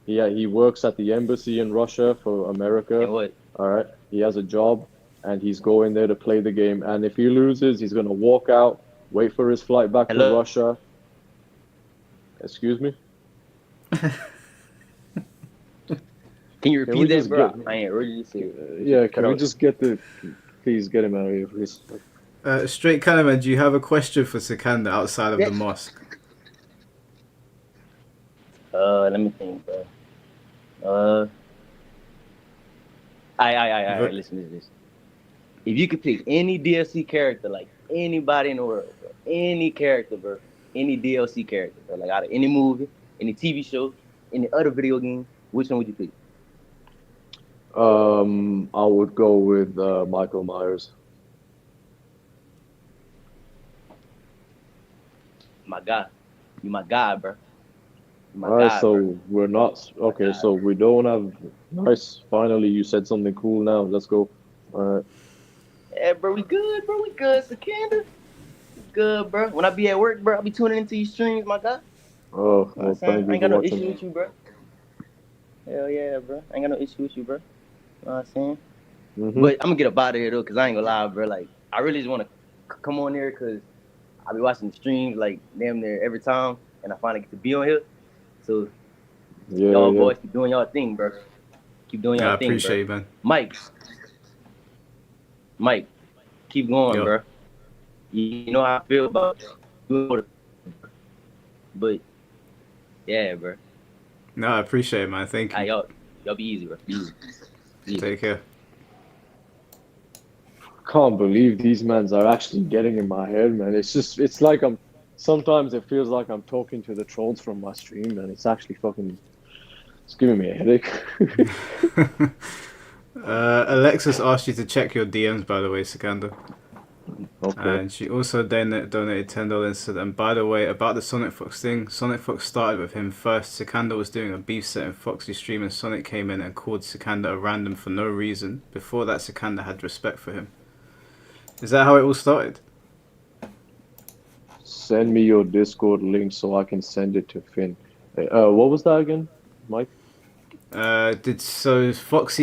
He works at the embassy in Russia for America. And what? All right, he has a job, and he's going there to play the game. And if he loses, he's gonna walk out, wait for his flight back to Hello? Russia. Excuse me. Can you Can we repeat that, just bro? get- I ain't really serious. Yeah, can we just get the? Please get him out of here, please. Straight Cannon, do you have a question for Sikander outside of the Yes. mosque? Let me think, bro. Listen. If you could pick any DLC character, like anybody in the world, bro, any character, bro, any DLC character, bro, like out of any movie, any TV show, any other video game, which one would you pick? I would go with Michael Myers. My guy, you my guy, bro. You my All right, guy, so bro. we're not okay. So we don't have. Nice. Finally, you said something cool. Now let's go. All right. Yeah, bro, we good, Sikander. We good, bro. When I be at work, bro, I be tuning into your streams, my guy. Oh, You know what well, I'm saying? thank I you ain't for got no watching. issue with you, bro. Hell yeah, bro. I ain't got no issue with you, bro. You know what I'm saying? Mhm. But I'm gonna get up out of here though, cause I ain't gonna lie, bro. Like, I really just wanna come on there, cause I be watching the streams like damn near every time, and I finally get to be on here. So Yeah, y'all yeah. boys keep doing y'all thing, bro. Keep doing Yeah, y'all I thing, appreciate bro. it, man. Mike, keep going, Yo. bro. You know how I feel about you, but yeah, bro. No, I appreciate it, man. Thank you. Y'all be easy, bro. Be easy. Take care. Can't believe these mans are actually getting in my head, man. It's like sometimes it feels like I'm talking to the trolls from my stream, and it's actually it's giving me a headache. Alexis asked you to check your DMs, by the way, Sikander. Okay. And she also donated $10 and said, and by the way, about the Sonic Fox thing, Sonic Fox started with him first. Sikander was doing a beef set in Foxy's stream, and Sonic came in and called Sikander a random for no reason. Before that, Sikander had respect for him. Is that how it all started? Send me your Discord link so I can send it to Finn. What was that again, Mike? Sonic Fox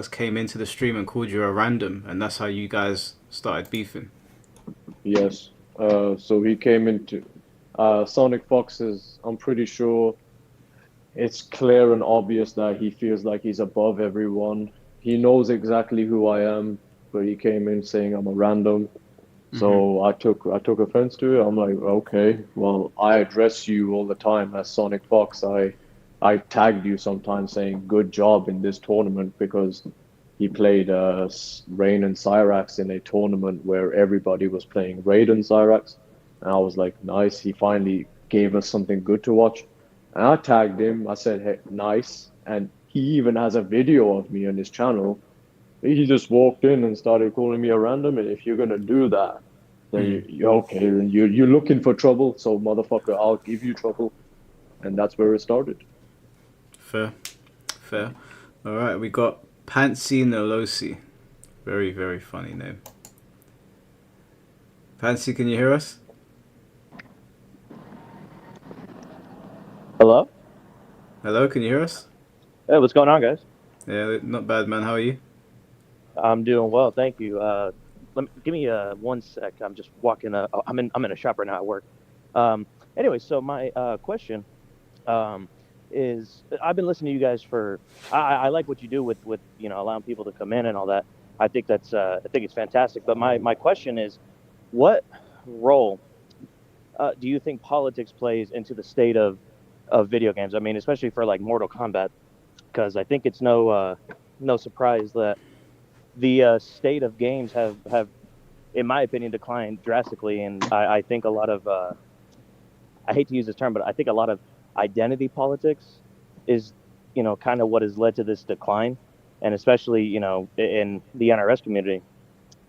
came into the stream and called you a random, and that's how you guys started beefing. Yes. So he came into Sonic Fox's. I'm pretty sure it's clear and obvious that he feels like he's above everyone. He knows exactly who I am, but he came in saying I'm a random. So I took offense to it. I'm like, okay, well, I address you all the time as Sonic Fox. I tagged you sometimes saying good job in this tournament because he played Rain and Cyrax in a tournament where everybody was playing Raid and Cyrax. And I was like, nice. He finally gave us something good to watch. And I tagged him. I said, hey, nice. And he even has a video of me on his channel. He just walked in and started calling me a random. And if you're going to do that, then you're okay. Then you're looking for trouble. So, motherfucker, I'll give you trouble. And that's where it started. Fair. Alright, we got Pansy Nolosi. Very, very funny name. Pansy, can you hear us? Hello? Hello, can you hear us? Hey, what's going on, guys? Yeah, not bad, man. How are you? I'm doing well, thank you. Give me 1 sec. I'm just walking. I'm in a shop right now at work. Anyway, so my question is, I've been listening to you guys for. I like what you do with allowing people to come in and all that. I think it's fantastic. But my question is, what role do you think politics plays into the state of video games? I mean, especially for like Mortal Kombat, because I think it's no surprise that the state of games have, in my opinion, declined drastically. And I think a lot of, I hate to use this term, but I think a lot of identity politics is, kind of what has led to this decline. And especially, in the NRS community,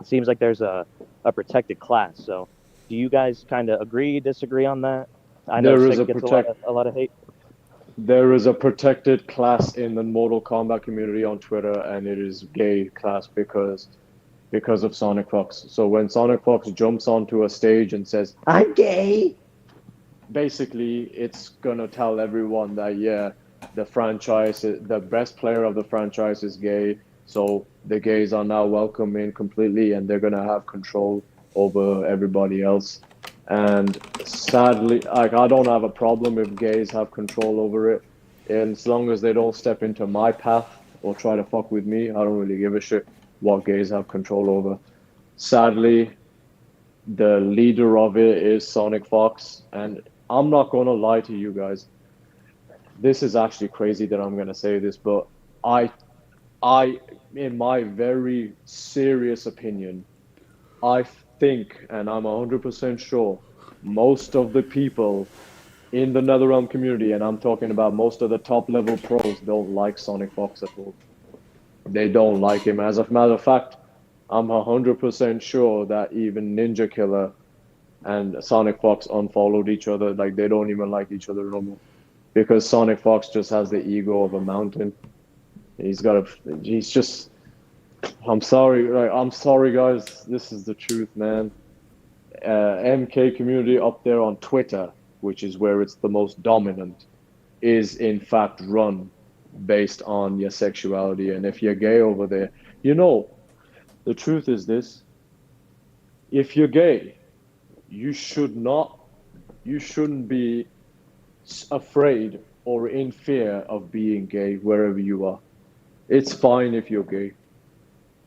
it seems like there's a protected class. So do you guys kind of agree, disagree on that? I know There is Sick gets a lot of hate. There is a protected class in the Mortal Kombat community on Twitter, and it is gay class because of Sonic Fox. So when Sonic Fox jumps onto a stage and says, "I'm gay," basically it's gonna tell everyone that yeah, the best player of the franchise is gay, so the gays are now welcome in completely, and they're gonna have control over everybody else. And sadly, like I don't have a problem if gays have control over it, and as long as they don't step into my path or try to fuck with me, I don't really give a shit what gays have control over. Sadly, the leader of it is Sonic Fox, and I'm not gonna lie to you guys. This is actually crazy that I'm gonna say this, but I, in my very serious opinion, I think, and I'm 100% sure, most of the people in the NetherRealm community, and I'm talking about most of the top level pros, don't like Sonic Fox at all. They don't like him. As a matter of fact, I'm 100% sure that even Ninja Killer and Sonic Fox unfollowed each other. Like, they don't even like each other no more. Because Sonic Fox just has the ego of a mountain. He's just, I'm sorry, guys. This is the truth, man. MK community up there on Twitter, which is where it's the most dominant, is in fact run based on your sexuality. And if you're gay over there, the truth is this: if you're gay, you shouldn't be afraid or in fear of being gay wherever you are. It's fine if you're gay.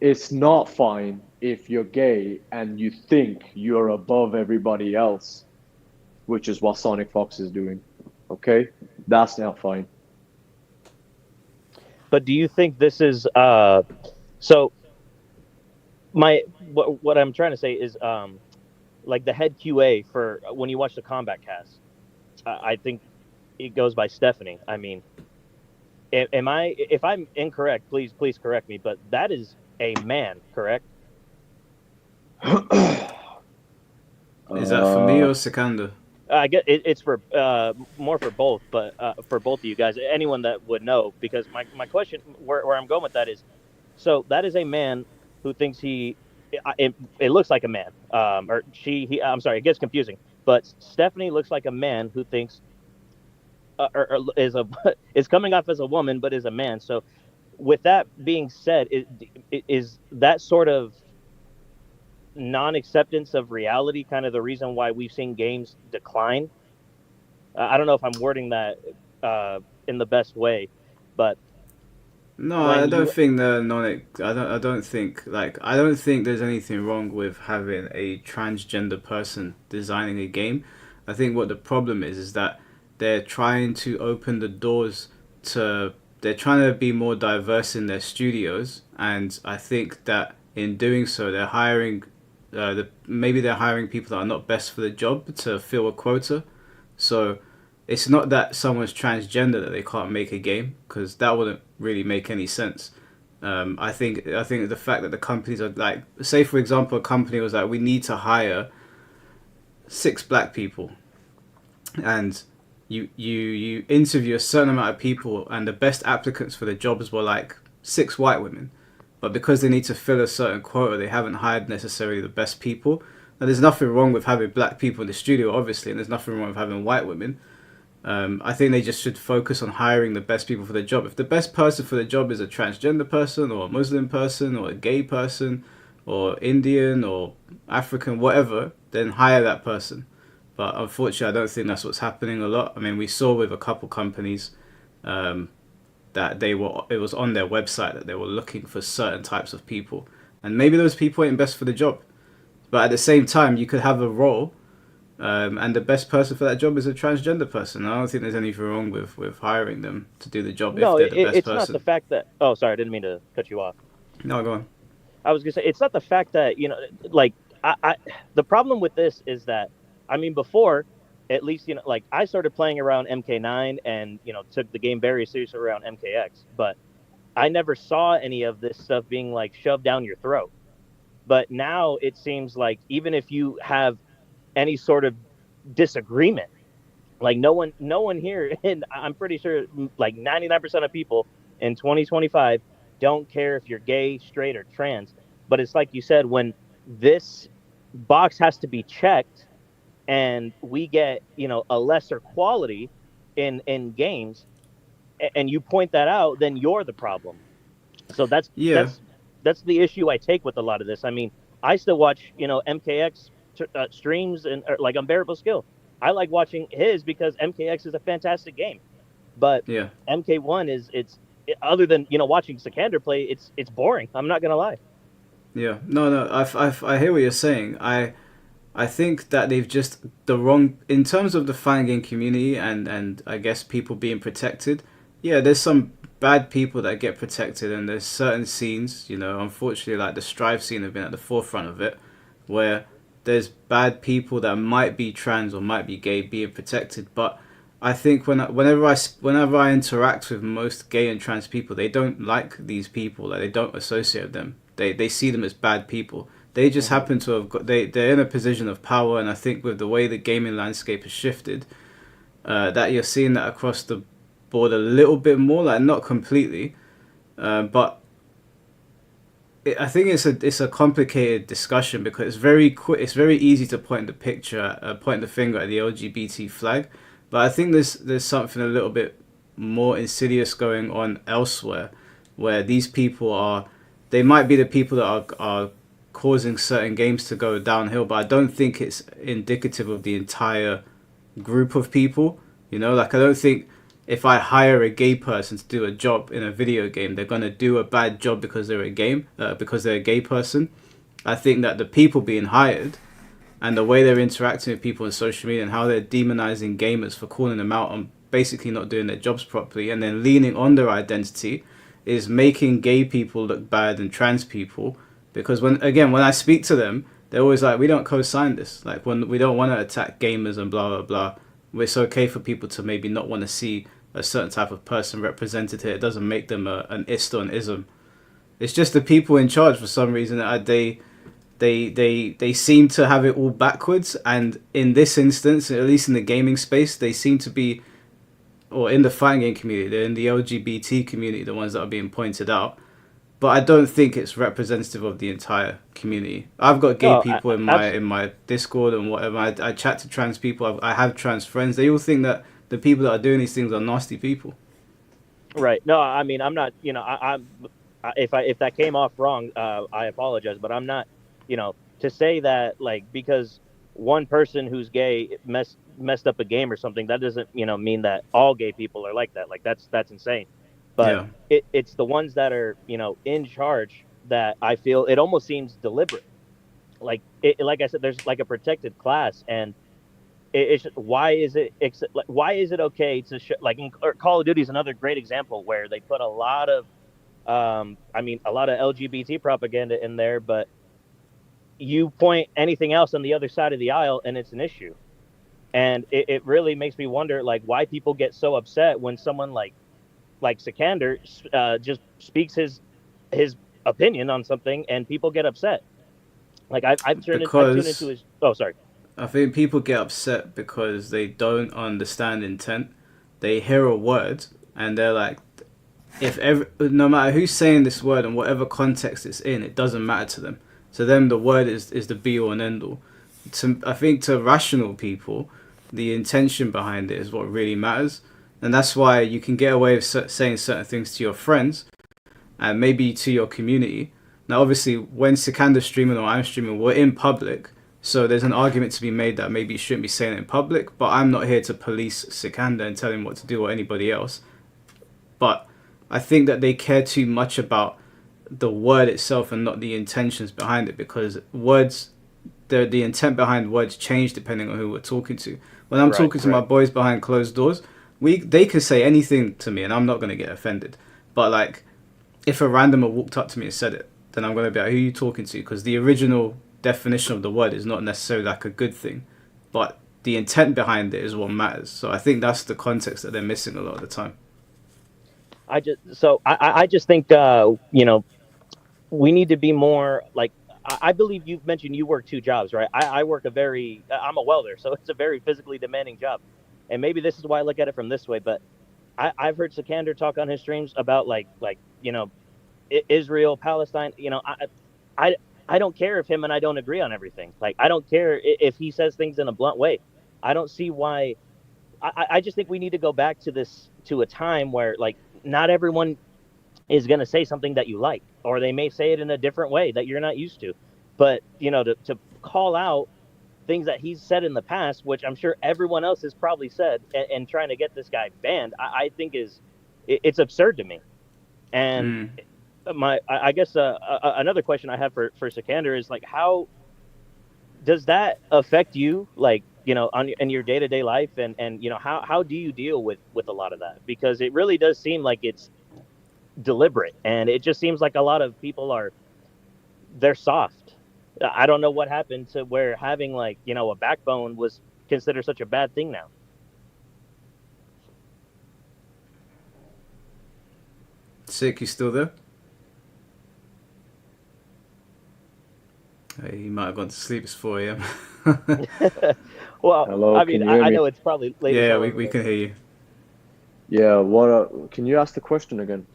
It's not fine if you're gay and you think you're above everybody else, which is what Sonic Fox is doing. Okay? That's not fine. But do you think this is what I'm trying to say is like the head QA for when you watch the Combat Cast, I think it goes by Stephanie. I mean, if I'm incorrect, please correct me, but that is a man, correct? Is that for me or Sikander? I get it's for more for both, but for both of you guys, anyone that would know, because my question, where I'm going with that is, so that is a man who thinks it looks like a man, or I'm sorry, it gets confusing, but Stephanie looks like a man who thinks or is coming off as a woman, but is a man. So with that being said, is that sort of non-acceptance of reality kind of the reason why we've seen games decline? I don't know if I'm wording that in the best way, but no, I don't think I don't think there's anything wrong with having a transgender person designing a game. I think what the problem is that they're trying to open the doors they're trying to be more diverse in their studios, and I think that in doing so they're hiring maybe they're hiring people that are not best for the job to fill a quota. So it's not that someone's transgender that they can't make a game, because that wouldn't really make any sense. I think the fact that the companies are like, say for example, a company was like, we need to hire 6 black people, and you interview a certain amount of people, and the best applicants for the jobs were like 6 white women. But because they need to fill a certain quota, they haven't hired necessarily the best people. Now, there's nothing wrong with having black people in the studio, obviously, and there's nothing wrong with having white women. I think they just should focus on hiring the best people for the job. If the best person for the job is a transgender person, or a Muslim person, or a gay person, or Indian, or African, whatever, then hire that person. But unfortunately, I don't think that's what's happening a lot. I mean, we saw with a couple companies that it was on their website that they were looking for certain types of people, and maybe those people ain't best for the job. But at the same time, you could have a role, and the best person for that job is a transgender person. I don't think there's anything wrong with hiring them to do the job if they're the best it's person. Not the fact that. Oh, sorry, I didn't mean to cut you off. No, go on. I was gonna say it's not the fact that like the problem with this is that, I mean, before, at least, like I started playing around MK9 and, took the game very seriously around MKX, but I never saw any of this stuff being like shoved down your throat. But now it seems like even if you have any sort of disagreement Like no one here, and I'm pretty sure like 99% of people in 2025 don't care if you're gay, straight, or trans. But it's like you said, when this box has to be checked, and we get a lesser quality in games, and you point that out, then you're the problem. So that's Yeah. that's that's the issue I take with a lot of this. I mean, I still watch MKX streams and like Unbearable Skill. I like watching his because MKX is a fantastic game, but Yeah. MK1 other than watching Sikander play, it's boring. I'm not gonna lie. Yeah. No. I hear what you're saying. I think that they've just the wrong in terms of the fan game community and I guess people being protected. Yeah, there's some bad people that get protected, and there's certain scenes, unfortunately, like the Strive scene have been at the forefront of it, where there's bad people that might be trans or might be gay being protected. But I think whenever I interact with most gay and trans people, they don't like these people. Like they don't associate with them. They see them as bad people. They just happen to have got they're in a position of power, and I think with the way the gaming landscape has shifted, that you're seeing that across the board a little bit more, like not completely, but I think it's a complicated discussion because it's it's very easy to point the finger at the LGBT flag, but I think there's something a little bit more insidious going on elsewhere, where these people they might be the people that are causing certain games to go downhill, but I don't think it's indicative of the entire group of people. Like I don't think if I hire a gay person to do a job in a video game, they're gonna do a bad job because they're because they're a gay person. I think that the people being hired and the way they're interacting with people on social media and how they're demonizing gamers for calling them out on basically not doing their jobs properly and then leaning on their identity is making gay people look bad and trans people. Because when I speak to them, they're always like, we don't co-sign this. Like when we don't want to attack gamers and blah, blah, blah. It's okay for people to maybe not want to see a certain type of person represented here. It doesn't make them an ist or an ism. It's just the people in charge for some reason that they seem to have it all backwards. And in this instance, at least in the gaming space, they seem to be, or in the fighting game community, they're in the LGBT community, the ones that are being pointed out. But I don't think it's representative of the entire community. I've got gay people in my Discord and whatever. I chat to trans people. I have trans friends. They all think that the people that are doing these things are nasty people. Right. No, I mean I'm not. If that came off wrong, I apologize. But I'm not. To say that like because one person who's gay messed up a game or something, that doesn't mean that all gay people are like that. Like that's insane. But it's the ones that are, in charge that I feel it almost seems deliberate. Like I said, there's like a protected class, and why is it okay to like Call of Duty is another great example where they put a lot of a lot of LGBT propaganda in there, but you point anything else on the other side of the aisle and it's an issue, and it really makes me wonder like why people get so upset when someone like Sikander just speaks his opinion on something and people get upset. Like I've tuned into his. Oh, sorry. I think people get upset because they don't understand intent. They hear a word and they're like, no matter who's saying this word and whatever context it's in, it doesn't matter to them. To them, the word is the be all and end all. I think to rational people, the intention behind it is what really matters. And that's why you can get away with saying certain things to your friends and maybe to your community. Now, obviously, when Sikander's streaming or I'm streaming, we're in public. So there's an argument to be made that maybe you shouldn't be saying it in public. But I'm not here to police Sikander and tell him what to do or anybody else. But I think that they care too much about the word itself and not the intentions behind it. Because words, the intent behind words change depending on who we're talking to. When I'm talking to my boys behind closed doors, they can say anything to me and I'm not going to get offended. But like, if a randomer walked up to me and said it, then I'm going to be like, who are you talking to? Because the original definition of the word is not necessarily like a good thing. But the intent behind it is what matters. So I think that's the context that they're missing a lot of the time. I just think, we need to be more like, I believe you've mentioned you work two jobs, right? I work I'm a welder, so it's a very physically demanding job. and maybe this is why I look at it from this way, but I've heard Sikander talk on his streams about like Israel, Palestine. I I don't care if him and I don't agree on everything. Like I don't care if he says things in a blunt way. I don't see why. I just think we need to go back to a time where like not everyone is going to say something that you like, or they may say it in a different way that you're not used to. But to call out things that he's said in the past, which I'm sure everyone else has probably said, and trying to get this guy banned, I think it's absurd to me. And I guess another question I have for Sikander is like, how does that affect you, like in your day-to-day life, and how do you deal with a lot of that? Because it really does seem like it's deliberate, and it just seems like a lot of people they're soft. I don't know what happened to where having a backbone was considered such a bad thing now. Sick, you still there? He might have gone to sleep. It's 4 a.m. Well, Hello, I mean, can you hear I me? know it's probably late. Yeah, we can hear you. Yeah, can you ask the question again?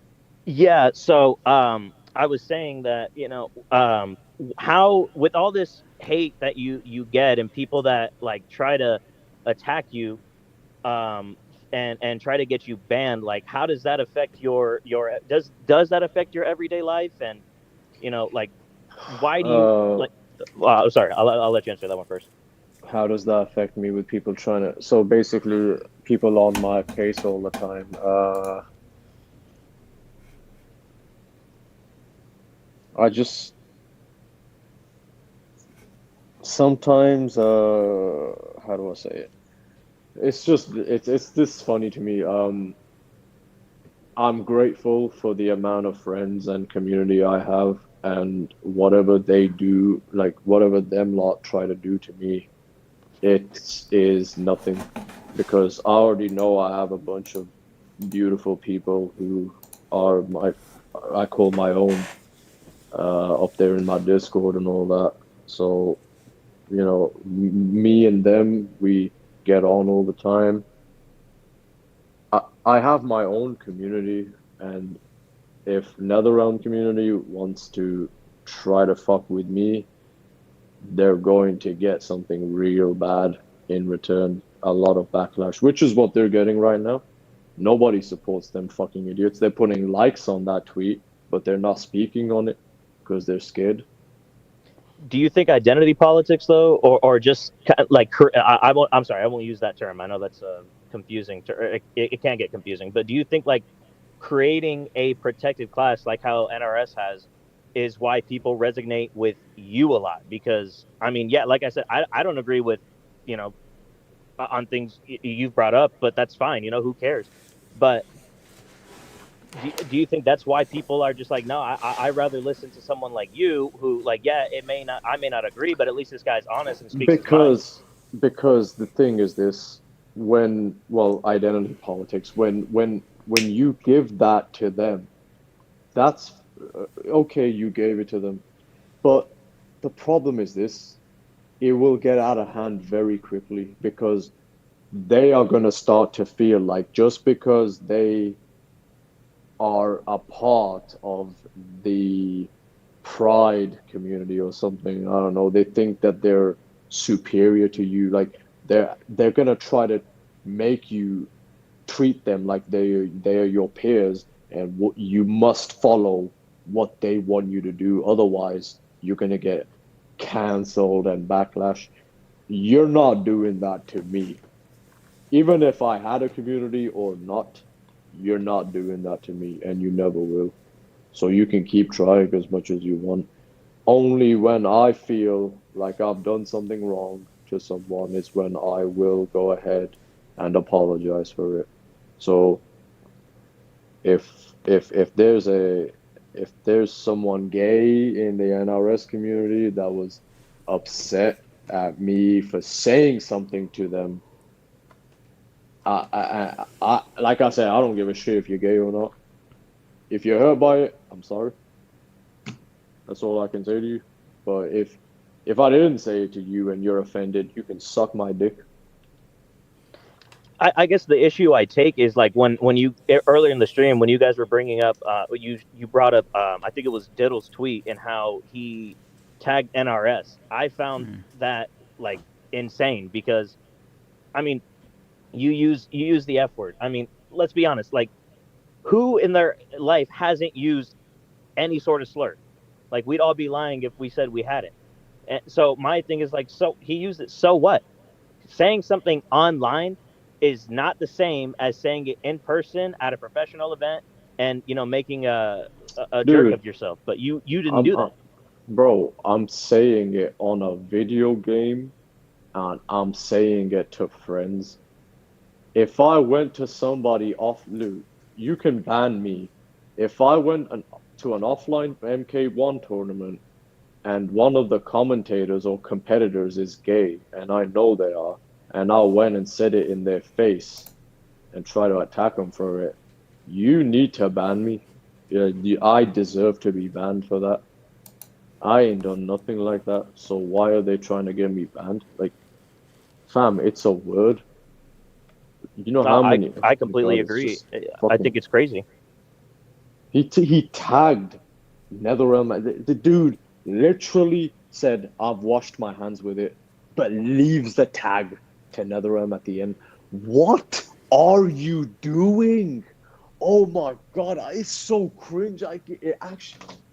Yeah, so I was saying that how, with all this hate that you get and people that like try to attack you and try to get you banned, like how does that affect your does that affect your everyday life? And like why do you like sorry, I'll let you answer that one first. How does that affect me with people trying to? So basically, people on my case all the time. I just sometimes how do I say it? It's just it's this funny to me. I'm grateful for the amount of friends and community I have, and whatever they do, like whatever them lot try to do to me, it is nothing, because I already know I have a bunch of beautiful people who are I call my own, up there in my Discord and all that. So, me and them, we get on all the time. I have my own community, and if NetherRealm community wants to try to fuck with me, they're going to get something real bad in return. A lot of backlash, which is what they're getting right now. Nobody supports them fucking idiots. They're putting likes on that tweet, but they're not speaking on it because they're scared. Do you think identity politics though, or just like I won't, I'm sorry, I won't use that term. I know that's confusing. It can get confusing. But do you think like creating a protected class like how NRS has is why people resonate with you a lot? Because I mean, yeah, like I said, I don't agree with on things you've brought up, but that's fine. Who cares? But do you think that's why people are just like, no, I rather listen to someone like you who, like, yeah, I may not agree, but at least this guy's honest and speaks his mind. Because the thing is this, identity politics, when you give that to them, that's okay, you gave it to them, but the problem is this, it will get out of hand very quickly, because they are going to start to feel like just because they are a part of the pride community or something, I don't know, they think that they're superior to you. Like they're gonna try to make you treat them like they are your peers, and you must follow what they want you to do. Otherwise, you're gonna get canceled and backlash. You're not doing that to me. Even if I had a community or not, you're not doing that to me, and you never will. So you can keep trying as much as you want. Only when I feel like I've done something wrong to someone is when I will go ahead and apologize for it. So if there's someone gay in the NRS community that was upset at me for saying something to them, I like I said, I don't give a shit if you're gay or not. If you're hurt by it, I'm sorry. That's all I can say to you. But if I didn't say it to you and you're offended, you can suck my dick. I guess the issue I take is like when you earlier in the stream when you guys were bringing up you brought up I think it was Diddle's tweet and how he tagged NRS. I found that like insane because I mean you use the F word. I mean, let's be honest, like who in their life hasn't used any sort of slur? Like we'd all be lying if we said we hadn't. And so my thing is like, so he used it. So what? Saying something online is not the same as saying it in person at a professional event and making a jerk Dude, of yourself. But you didn't I'm, do i that. bro, I'm saying it on a video game and I'm saying it to friends. If I went to somebody off loot, you can ban me. If I went to an offline MK1 tournament and one of the commentators or competitors is gay, and I know they are, and I went and said it in their face and try to attack them for it, you need to ban me. Yeah, I deserve to be banned for that. I ain't done nothing like that, so why are they trying to get me banned? Like, fam, it's a word. You know how many? I Oh my completely God, it's agree. just I fucking. think it's crazy. He tagged NetherRealm. The dude literally said, "I've washed my hands with it," but leaves the tag to NetherRealm at the end. What are you doing? Oh my God, it's so cringe.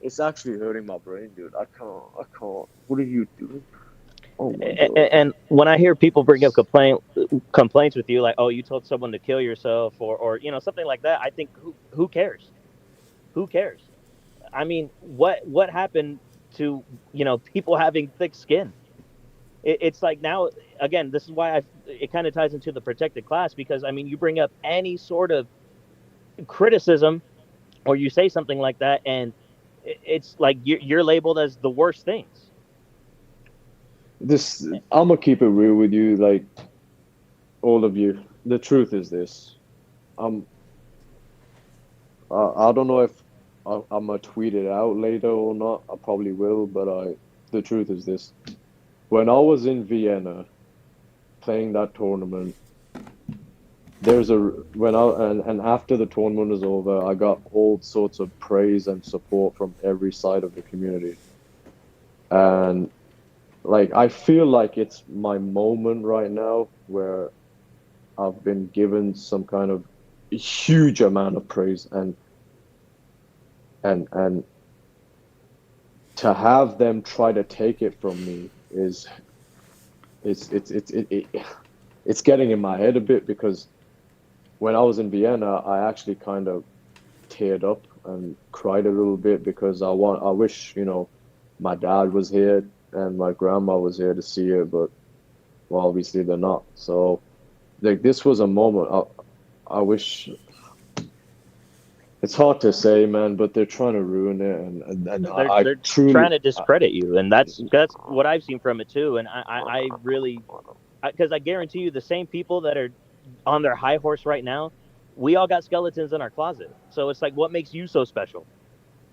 It's actually hurting my brain, dude. I can't. What are you doing? Oh my God. And when I hear people bring up complaints with you, like, "Oh, you told someone to kill yourself," or something like that, I think who cares? Who cares? I mean, what happened to people having thick skin? It's like now again, this is why it kind of ties into the protected class because I mean, you bring up any sort of criticism or you say something like that, and it's like you're labeled as the worst things. I'm gonna keep it real with you, like all of you. The truth is this. Um, I don't know if I'm gonna tweet it out later or not. I probably will, but the truth is this. When I was in Vienna playing that tournament, and after the tournament was over, I got all sorts of praise and support from every side of the community. And like I feel like it's my moment right now where I've been given some kind of huge amount of praise and to have them try to take it from me is it's getting in my head a bit because when I was in Vienna, I actually kind of teared up and cried a little bit because I wish, my dad was here and my grandma was here to see it, but well, obviously they're not. So like this was a moment I wish. It's hard to say, man, but they're trying to ruin it, and They're trying to discredit you, and that's what I've seen from it too. And I really, because I guarantee you, the same people that are on their high horse right now, we all got skeletons in our closet. So it's like, what makes you so special?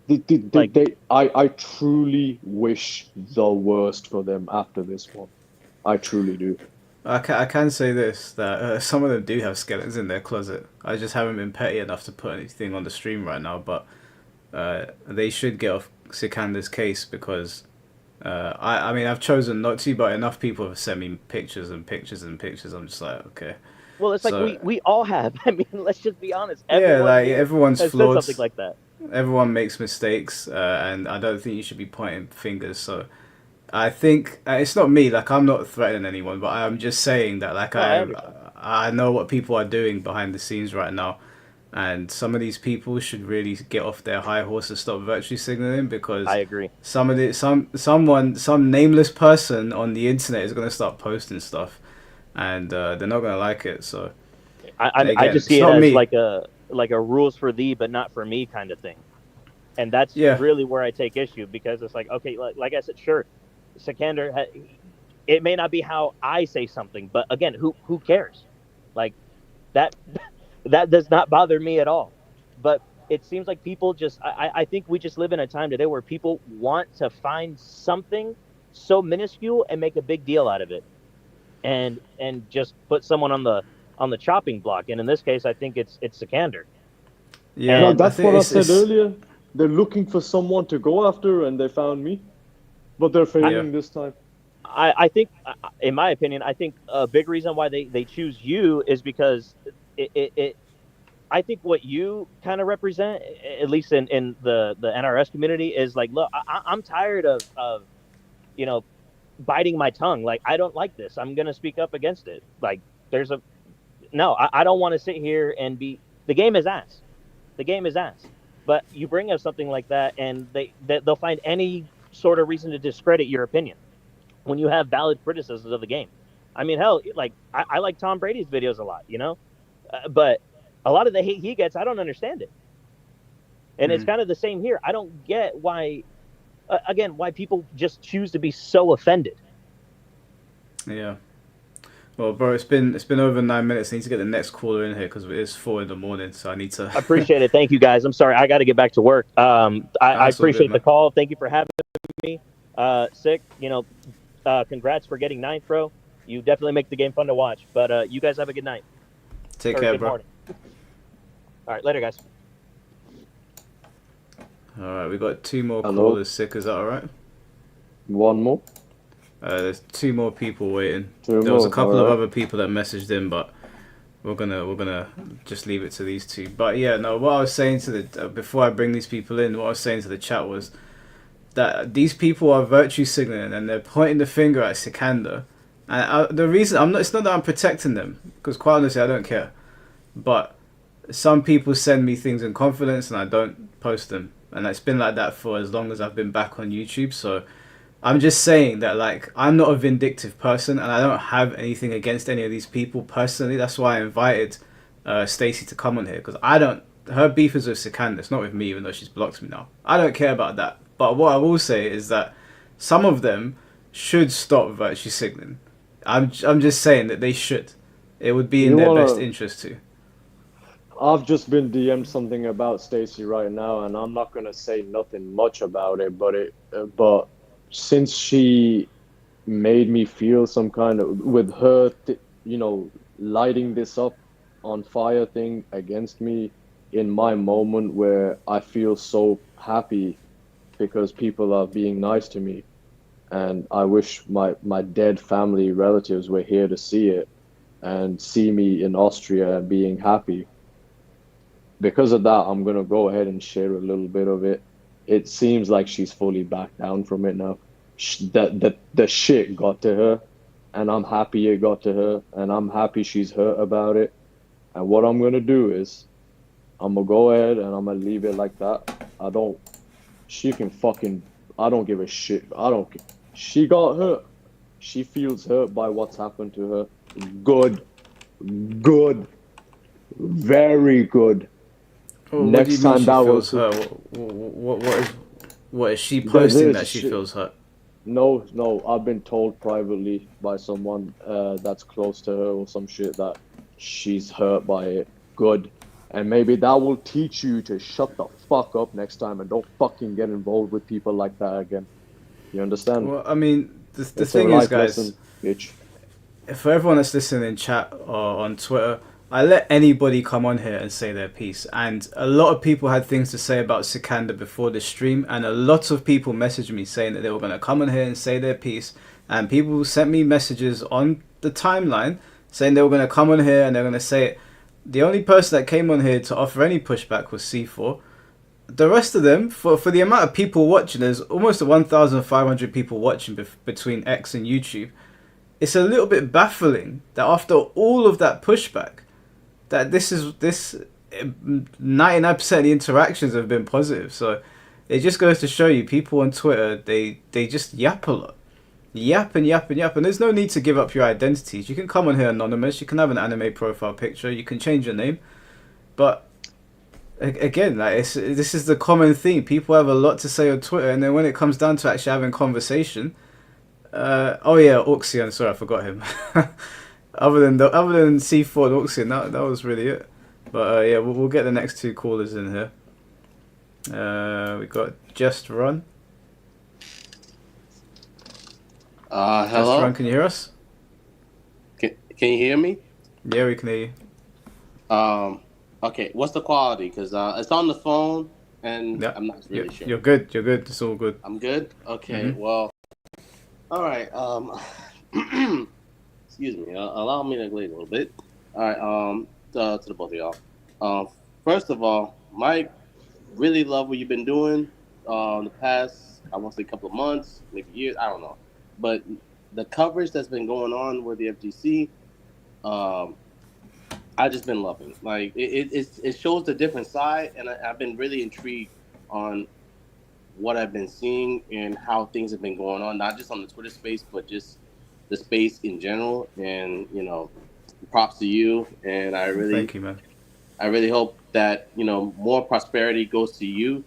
I truly wish the worst for them after this one. I truly do. I can say this, that some of them do have skeletons in their closet. I just haven't been petty enough to put anything on the stream right now, but they should get off Sikander's case because I mean, I've chosen not to, but enough people have sent me pictures and pictures and pictures. I'm just like, okay. Well, it's like we all have. I mean, let's just be honest. Yeah, Everyone like here everyone's has flawed. said something like that. Everyone makes mistakes, and I don't think you should be pointing fingers. So I think it's not me. Like I'm not threatening anyone, but I'm just saying that like No, I understand. I know what people are doing behind the scenes right now, and some of these people should really get off their high horse and stop virtue signaling because I agree. some nameless person on the internet is gonna start posting stuff, and they're not gonna like it. So I just see it as like a rules for thee but not for me kind of thing, and that's really where I take issue because it's like, okay, like I said, sure, Sikander, it may not be how I say something, but again, who cares? Like that that does not bother me at all. But it seems like people just I think we just live in a time today where people want to find something so minuscule and make a big deal out of it, and just put someone on on the chopping block, and in this case, I think it's Sikander. Yeah, No, And that's what I said earlier. They're looking for someone to go after, and they found me. But they're failing this time. I think, in my opinion, I think a big reason why they choose you is because I think what you kind of represent, at least in the NRS community, is like, look, I'm tired of you know biting my tongue. Like, I don't like this. I'm gonna speak up against it. Like, I don't want to sit here and be. The game is ass. The game is ass. But you bring up something like that, and they'll find any sort of reason to discredit your opinion when you have valid criticisms of the game. I mean, hell, like I like Tom Brady's videos a lot, but a lot of the hate he gets, I don't understand it. And it's kind of the same here. I don't get why, why people just choose to be so offended. Yeah. Well, bro, it's been over 9 minutes. I need to get the next caller in here because it's 4 in.the morning, so I need to. I appreciate it. Thank you, guys. I'm sorry, I got to get back to work. I appreciate the call. Thank you for having me. Sick, congrats for getting 9th, bro. You definitely make the game fun to watch. But you guys have a good night. Take care, good bro. Morning. All right, later, guys. All right, we got 2 more callers. Sick, is that all right? One more. There's 2 more people waiting. 2 There was a more, couple of alright. other people that messaged in, but we're gonna just leave it to these 2. But yeah, no. What I was saying to the before I bring these people in, what I was saying to the chat was that these people are virtue signaling and they're pointing the finger at Sikander. And the reason it's not that I'm protecting them, because quite honestly I don't care. But some people send me things in confidence and I don't post them, and it's been like that for as long as I've been back on YouTube. So I'm just saying that, like, I'm not a vindictive person and I don't have anything against any of these people personally. That's why I invited Stacey to come on here, because her beef is with Sikander. It's not with me, even though she's blocked me now. I don't care about that. But what I will say is that some of them should stop virtue signaling. I'm just saying that they should. It would be in their best interest to. I've just been DM'd something about Stacy right now, and I'm not gonna say nothing much about it. But since she made me feel some kind of with her, lighting this up on fire thing against me in my moment where I feel so happy because people are being nice to me, and I wish my dead family relatives were here to see it and see me in Austria and being happy. Because of that, I'm gonna go ahead and share a little bit of it. It seems like she's fully backed down from it now. The shit got to her, and I'm happy it got to her, and I'm happy she's hurt about it. And what I'm gonna do is, I'm gonna go ahead and I'm gonna leave it like that. I don't give a shit. She got hurt. She feels hurt by what's happened to her. Good. Very good. Oh, what do you mean she feels hurt? What is she posting that she feels hurt? No, I've been told privately by someone that's close to her or some shit that she's hurt by it. Good. And maybe that will teach you to shut the fuck up next time and don't fucking get involved with people like that again. You understand? Well, I mean, the thing is, guys, lesson, bitch. For everyone that's listening in chat or on Twitter, I let anybody come on here and say their piece. And a lot of people had things to say about Sikander before the stream, and a lot of people messaged me saying that they were going to come on here and say their piece. And people sent me messages on the timeline saying they were going to come on here and they're going to say it. The only person that came on here to offer any pushback was C4. The rest of them, for the amount of people watching, there's almost 1,500 people watching between X and YouTube. It's a little bit baffling that after all of that pushback, that this 99% of the interactions have been positive. So it just goes to show you, people on Twitter, they just yap a lot. Yap and yap and yap, and there's no need to give up your identities. You can come on here anonymous, you can have an anime profile picture, you can change your name, but again, like, this is the common theme. People have a lot to say on Twitter, and then when it comes down to actually having conversation, oh yeah, Auxian, sorry, I forgot him. other than C4 and Auxian, that was really it. But yeah, we'll get the next 2 callers in here. We got Just Run. Hello? Just Run, can you hear us? Can you hear me? Yeah, we can hear you. Okay, what's the quality? Because it's on the phone, and Yeah, I'm not really sure. you're good. You're good. It's all good. I'm good. Okay, Mhm. well, all right. Excuse me. Allow me to glaze a little bit. All right. To the both of y'all. First of all, Mike, really love what you've been doing. The past, I want to say, couple of months, maybe years. I don't know, but the coverage that's been going on with the FGC, um, I just been loving. Like it shows the different side, and I've been really intrigued on what I've been seeing and how things have been going on, not just on the Twitter space, but just the space in general. And props to you. And Thank you, man. I really hope that more prosperity goes to you.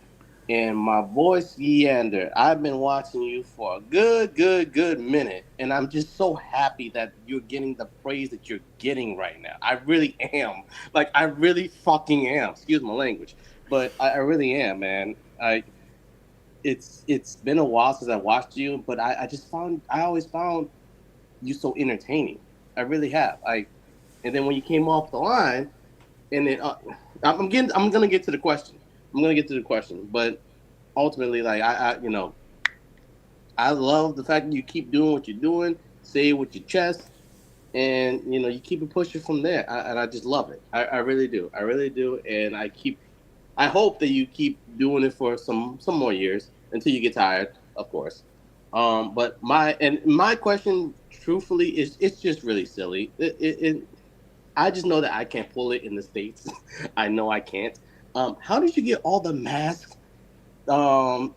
And my boy Sikander, I've been watching you for a good minute, and I'm just so happy that you're getting the praise that you're getting right now. I really am. Like I really fucking am. Excuse my language, but I really am, man. It's been a while since I watched you, but I always found you so entertaining. I really have. And then when you came off the line, and then I'm gonna get to the question. But ultimately, like I love the fact that you keep doing what you're doing, say it with your chest, and you keep it pushing from there. And I just love it. I really do. I really do. And I hope that you keep doing it for some more years until you get tired, of course. But my question, truthfully, is it's just really silly. I just know that I can't pull it in the States. I know I can't. How did you get all the masks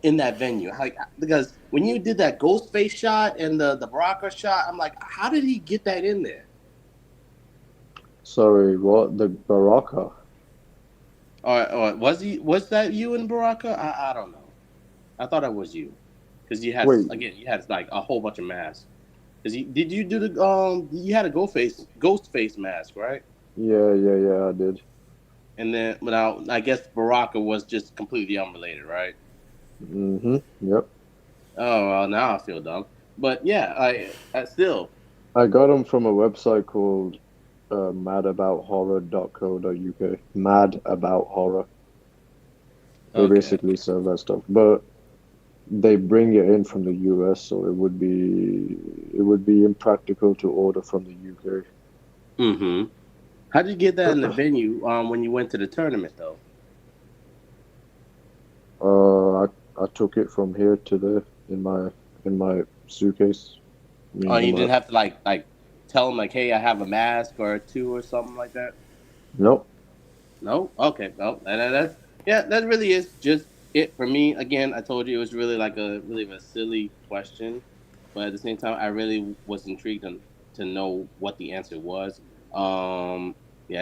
in that venue? Because when you did that ghost face shot and the Baraka shot, I'm like, how did he get that in there? Sorry, what? The Baraka? Or was that you in Baraka? I don't know. I thought it was you because you had Wait. like a whole bunch of masks. Because did you do the you had a ghost face mask, right? Yeah, I did. And then now I guess Baraka was just completely unrelated, right? Yep. Oh well, now I feel dumb. But yeah, I still. I got them from a website called madabouthorror.co.uk. Mad About Horror. They Okay. basically sell that stuff, but they bring it in from the US, so it would be impractical to order from the UK. Mm-hmm. How did you get that in the venue when you went to the tournament though? I took it from here to there in my suitcase. Oh, you didn't have to like tell them like, hey, I have a mask or two or something like that. Nope. No. Okay. No. That really is just it for me. Again, I told you it was really like a silly question, but at the same time, I really was intrigued to know what the answer was. Yeah,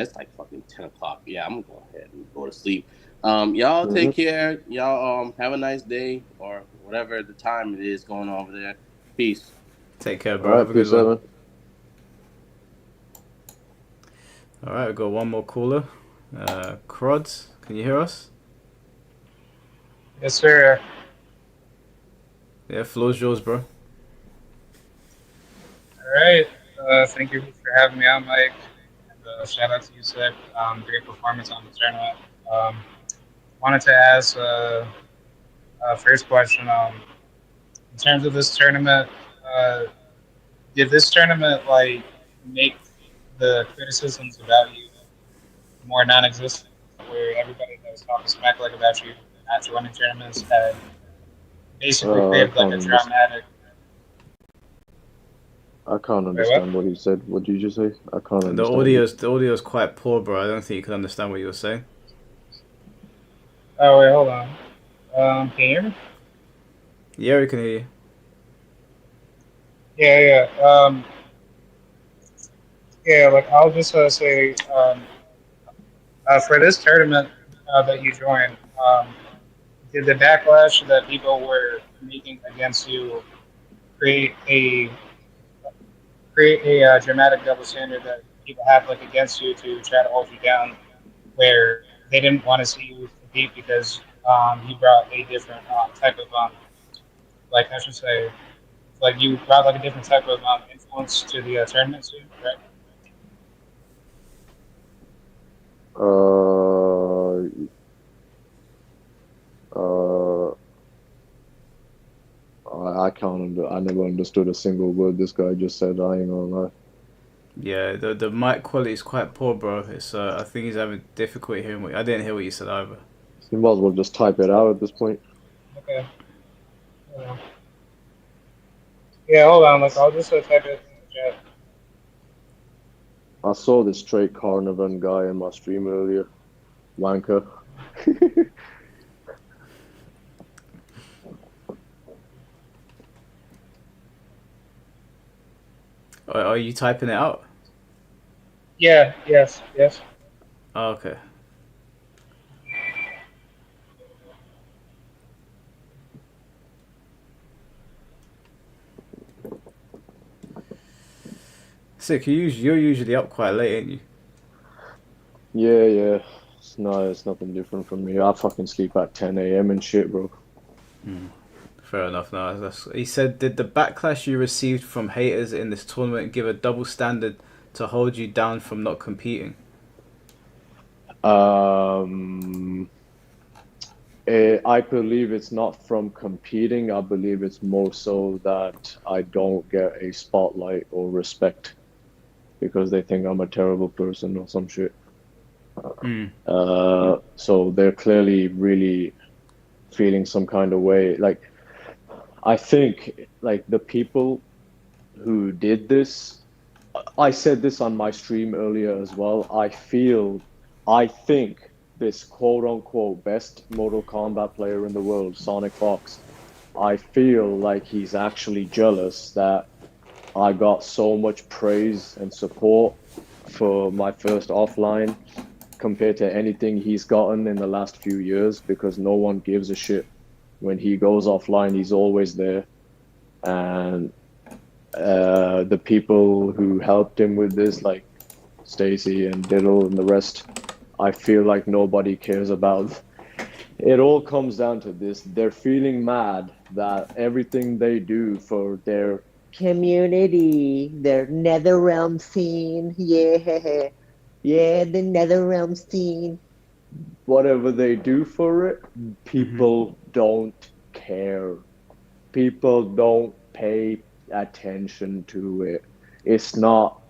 it's like fucking 10 o'clock. Yeah, I'm gonna go ahead and go to sleep. Y'all take care. Y'all have a nice day or whatever the time it is going on over there. Peace. Take care, All bro. right, Have a good peace, one. Evan. All right, we've got one more caller. Crods, can you hear us? Yes, sir. Yeah, floor's yours, bro. All right. Thank you for having me on, Mike. And shout out to you, Seth. Great performance on the tournament. Wanted to ask first question. In terms of this tournament, did this tournament like make the criticisms about you more non-existent, where everybody that was talking smack like about you not joining tournaments had basically I created like can't a understand. dramatic? I can't Wait, understand what he said. What did you say? I can't The understand you. audio's quite poor, bro. I don't think you can understand what you were saying. Oh wait, hold on. Can you hear me? Yeah, we can hear you. Yeah. Yeah. Like I'll just say, for this tournament that you joined, did the backlash that people were making against you create a dramatic double standard that people have like against you to try to hold you down, where they didn't want to see you compete because you brought a different type of like I should say, like you brought like a different type of influence to the tournament scene, right? I never understood a single word this guy just said. I ain't gonna lie. Yeah, the mic quality is quite poor, bro. It's I think he's having difficulty hearing I didn't hear what you said either. So you might as well just type it out at this point. Okay. Hold on. Yeah, hold on. Like, I'll just type it in the chat. I saw this straight Carnivan guy in my stream earlier. Wanker. Are you typing it out? Yeah. Yes. Yes. Oh, okay. Sick, you're usually up quite late, ain't you? Yeah. It's nothing different from me. I fucking sleep at 10 a.m. and shit, bro. Fair enough. No, he said, did the backlash you received from haters in this tournament give a double standard to hold you down from not competing? I believe it's not from competing. I believe it's more so that I don't get a spotlight or respect because they think I'm a terrible person or some shit. So they're clearly really feeling some kind of way. Like, I think, like, the people who did this, I said this on my stream earlier as well. I think this quote unquote best Mortal Kombat player in the world, Sonic Fox, I feel like he's actually jealous that I got so much praise and support for my first offline compared to anything he's gotten in the last few years, because no one gives a shit. When he goes offline, he's always there. And the people who helped him with this, like Stacy and Diddle and the rest, I feel like nobody cares about. It all comes down to this. They're feeling mad that everything they do for their community, their Netherrealm scene, the Netherrealm scene, whatever they do for it, people don't care. People don't pay attention to it. It's not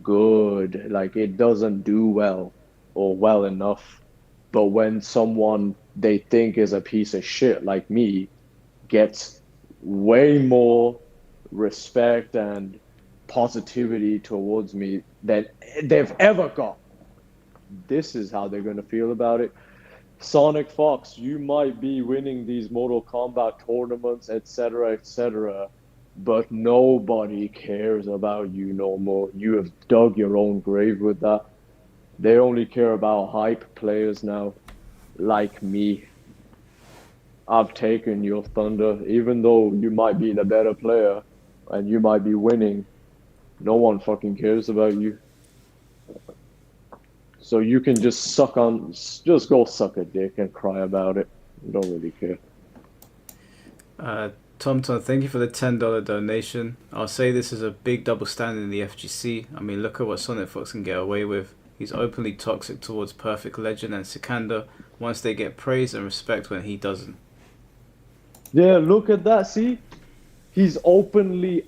good. Like, it doesn't do well or well enough. But when someone they think is a piece of shit like me gets way more respect and positivity towards me than they've ever got, this is how they're going to feel about it. Sonic Fox, you might be winning these Mortal Kombat tournaments, etc., but nobody cares about you no more. You have dug your own grave with that. They only care about hype players now, like me. I've taken your thunder. Even though you might be the better player and you might be winning, no one fucking cares about you. So you can just go suck a dick and cry about it. You don't really care. Tom, thank you for the $10 donation. I'll say this is a big double standard in the FGC. I mean, look at what Sonic Fox can get away with. He's openly toxic towards Perfect Legend and Sikander once they get praise and respect when he doesn't. Yeah, look at that. See? He's openly,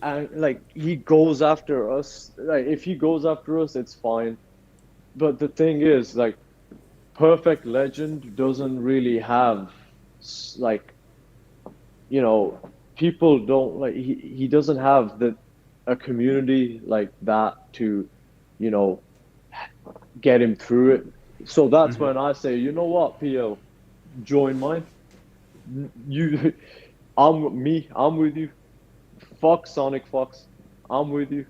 he goes after us. Like, if he goes after us, it's fine. But the thing is, like, Perfect Legend doesn't really have, like, people don't, like, he doesn't have a community like that to, get him through it. So that's when I say, you know what, PL, join mine. I'm with you. Fuck Sonic Fox. I'm with you.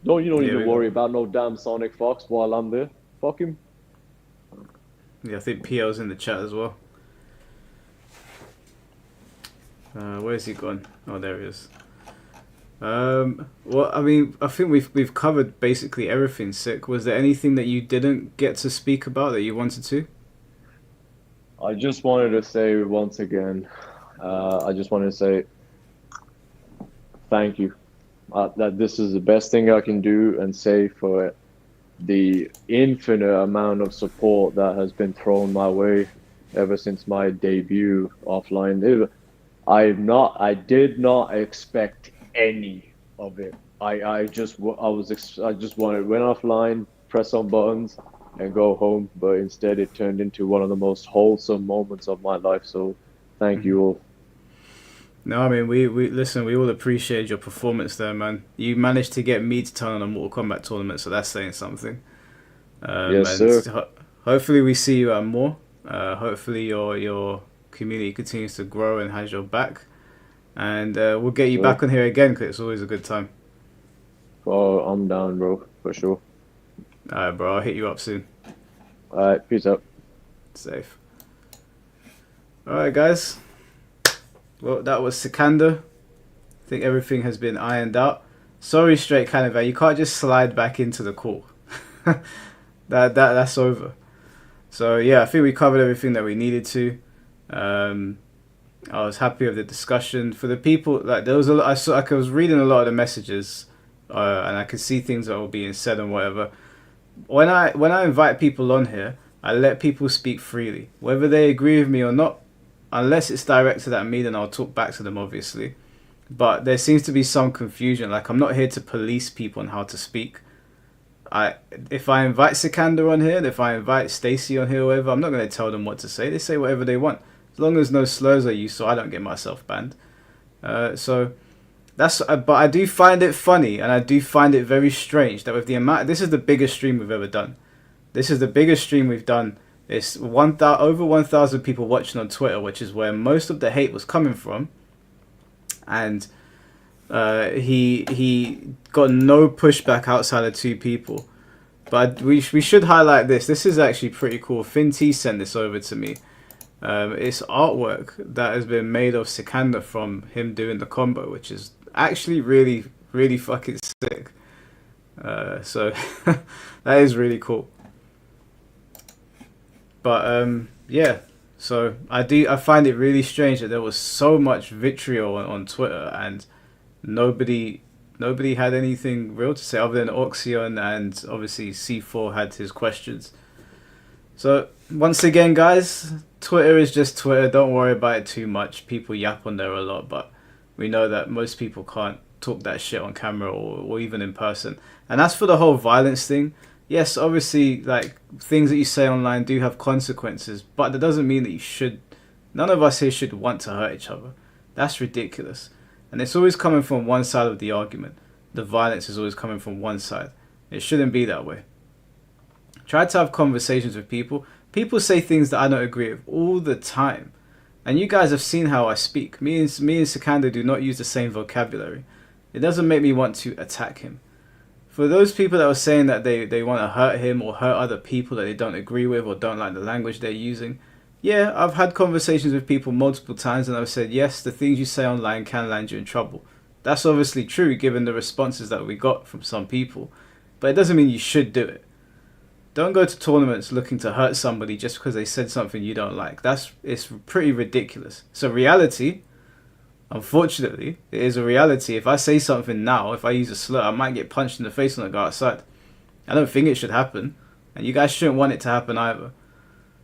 You don't need to worry about no damn Sonic Fox while I'm there. Fuck him. Yeah, I think PL's in the chat as well. Where's he gone? Oh, there he is. Well, I mean, I think we've covered basically everything. Sick. Was there anything that you didn't get to speak about that you wanted to? I just wanted to say once again, thank you. That this is the best thing I can do and say for the infinite amount of support that has been thrown my way ever since my debut offline. I did not expect any of it. I just wanted went offline, press some buttons, and go home. But instead, it turned into one of the most wholesome moments of my life. So, thank you all. No, I mean, we listen, we all appreciate your performance there, man. You managed to get me to turn on a Mortal Kombat tournament, so that's saying something. Yes, sir. Hopefully we see you at more. Hopefully your community continues to grow and has your back. And we'll get you back on here again, because it's always a good time. Oh, I'm down, bro, for sure. Alright, bro, I'll hit you up soon. Alright, peace out. Safe. Alright, guys. Well, that was Sikander. I think everything has been ironed out. Sorry, Straight Canavan, you can't just slide back into the call. That's over. So yeah, I think we covered everything that we needed to. I was happy with the discussion. For the people, like there was a lot, I was reading a lot of the messages, and I could see things that were being said and whatever. When I invite people on here, I let people speak freely, whether they agree with me or not. Unless it's directed at me, then I'll talk back to them, obviously. But there seems to be some confusion. Like, I'm not here to police people on how to speak. If I invite Sikander on here, if I invite Stacy on here, or whatever, I'm not going to tell them what to say. They say whatever they want, as long as no slurs are used, so I don't get myself banned. So that's. But I do find it funny, and I do find it very strange that with the amount, this is the biggest stream we've ever done. This is the biggest stream we've done. It's over 1,000 people watching on Twitter, which is where most of the hate was coming from. And he got no pushback outside of 2 people. But we should highlight this. This is actually pretty cool. Finn T sent this over to me. It's artwork that has been made of Sikander from him doing the combo, which is actually really, really fucking sick. So that is really cool. But yeah, so I find it really strange that there was so much vitriol on Twitter and nobody had anything real to say other than Oxion, and obviously C4 had his questions. So once again, guys, Twitter is just Twitter. Don't worry about it too much. People yap on there a lot, but we know that most people can't talk that shit on camera or even in person. And as for the whole violence thing, yes, obviously, like, things that you say online do have consequences, but that doesn't mean that you should. None of us here should want to hurt each other. That's ridiculous. And it's always coming from one side of the argument. The violence is always coming from one side. It shouldn't be that way. Try to have conversations with people. People say things that I don't agree with all the time. And you guys have seen how I speak. Me and Sikander do not use the same vocabulary. It doesn't make me want to attack him. For those people that were saying that they want to hurt him or hurt other people that they don't agree with or don't like the language they're using, yeah, I've had conversations with people multiple times and I've said, yes, the things you say online can land you in trouble. That's obviously true given the responses that we got from some people, but it doesn't mean you should do it. Don't go to tournaments looking to hurt somebody just because they said something you don't like. It's pretty ridiculous. It's a reality. Unfortunately, it is a reality. If I say something now, if I use a slur, I might get punched in the face when I go outside. I don't think it should happen, and you guys shouldn't want it to happen either.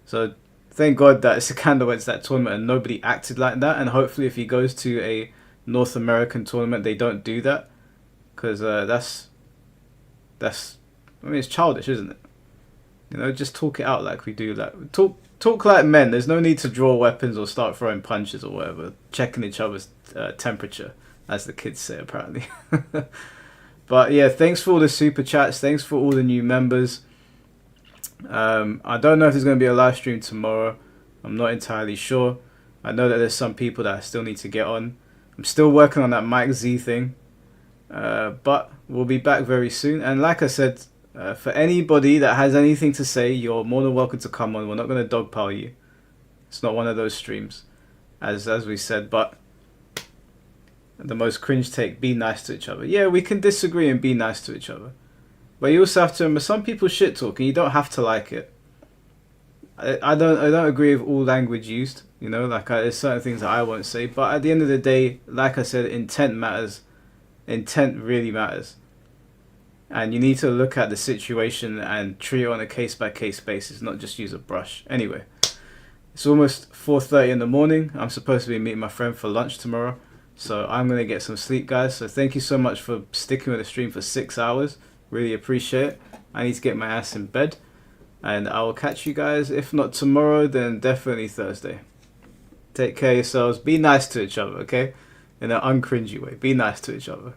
So thank God that Sikander went to that tournament and nobody acted like that, and hopefully if he goes to a North American tournament, they don't do that, because that's I mean, it's childish, isn't it? You know, just talk it out like we do. Like talk like men. There's no need to draw weapons or start throwing punches or whatever. Checking each other's temperature, as the kids say, apparently. But yeah, thanks for all the super chats. Thanks for all the new members. I don't know if there's going to be a live stream tomorrow. I'm not entirely sure. I know that there's some people that I still need to get on. I'm still working on that Mike Z thing. But we'll be back very soon. And like I said, for anybody that has anything to say, you're more than welcome to come on. We're not going to dogpile you. It's not one of those streams, as we said. But the most cringe take, be nice to each other. Yeah, we can disagree and be nice to each other. But you also have to remember, some people shit talk and you don't have to like it. I don't agree with all language used. You know, like there's certain things that I won't say. But at the end of the day, like I said, intent matters. Intent really matters. And you need to look at the situation and treat it on a case-by-case basis, not just use a brush. Anyway, It's almost 4:30 in the morning. I'm supposed to be meeting my friend for lunch tomorrow. So I'm going to get some sleep, guys. So thank you so much for sticking with the stream for 6 hours. Really appreciate it. I need to get my ass in bed. And I will catch you guys, if not tomorrow, then definitely Thursday. Take care of yourselves. Be nice to each other, okay? In an uncringy way. Be nice to each other.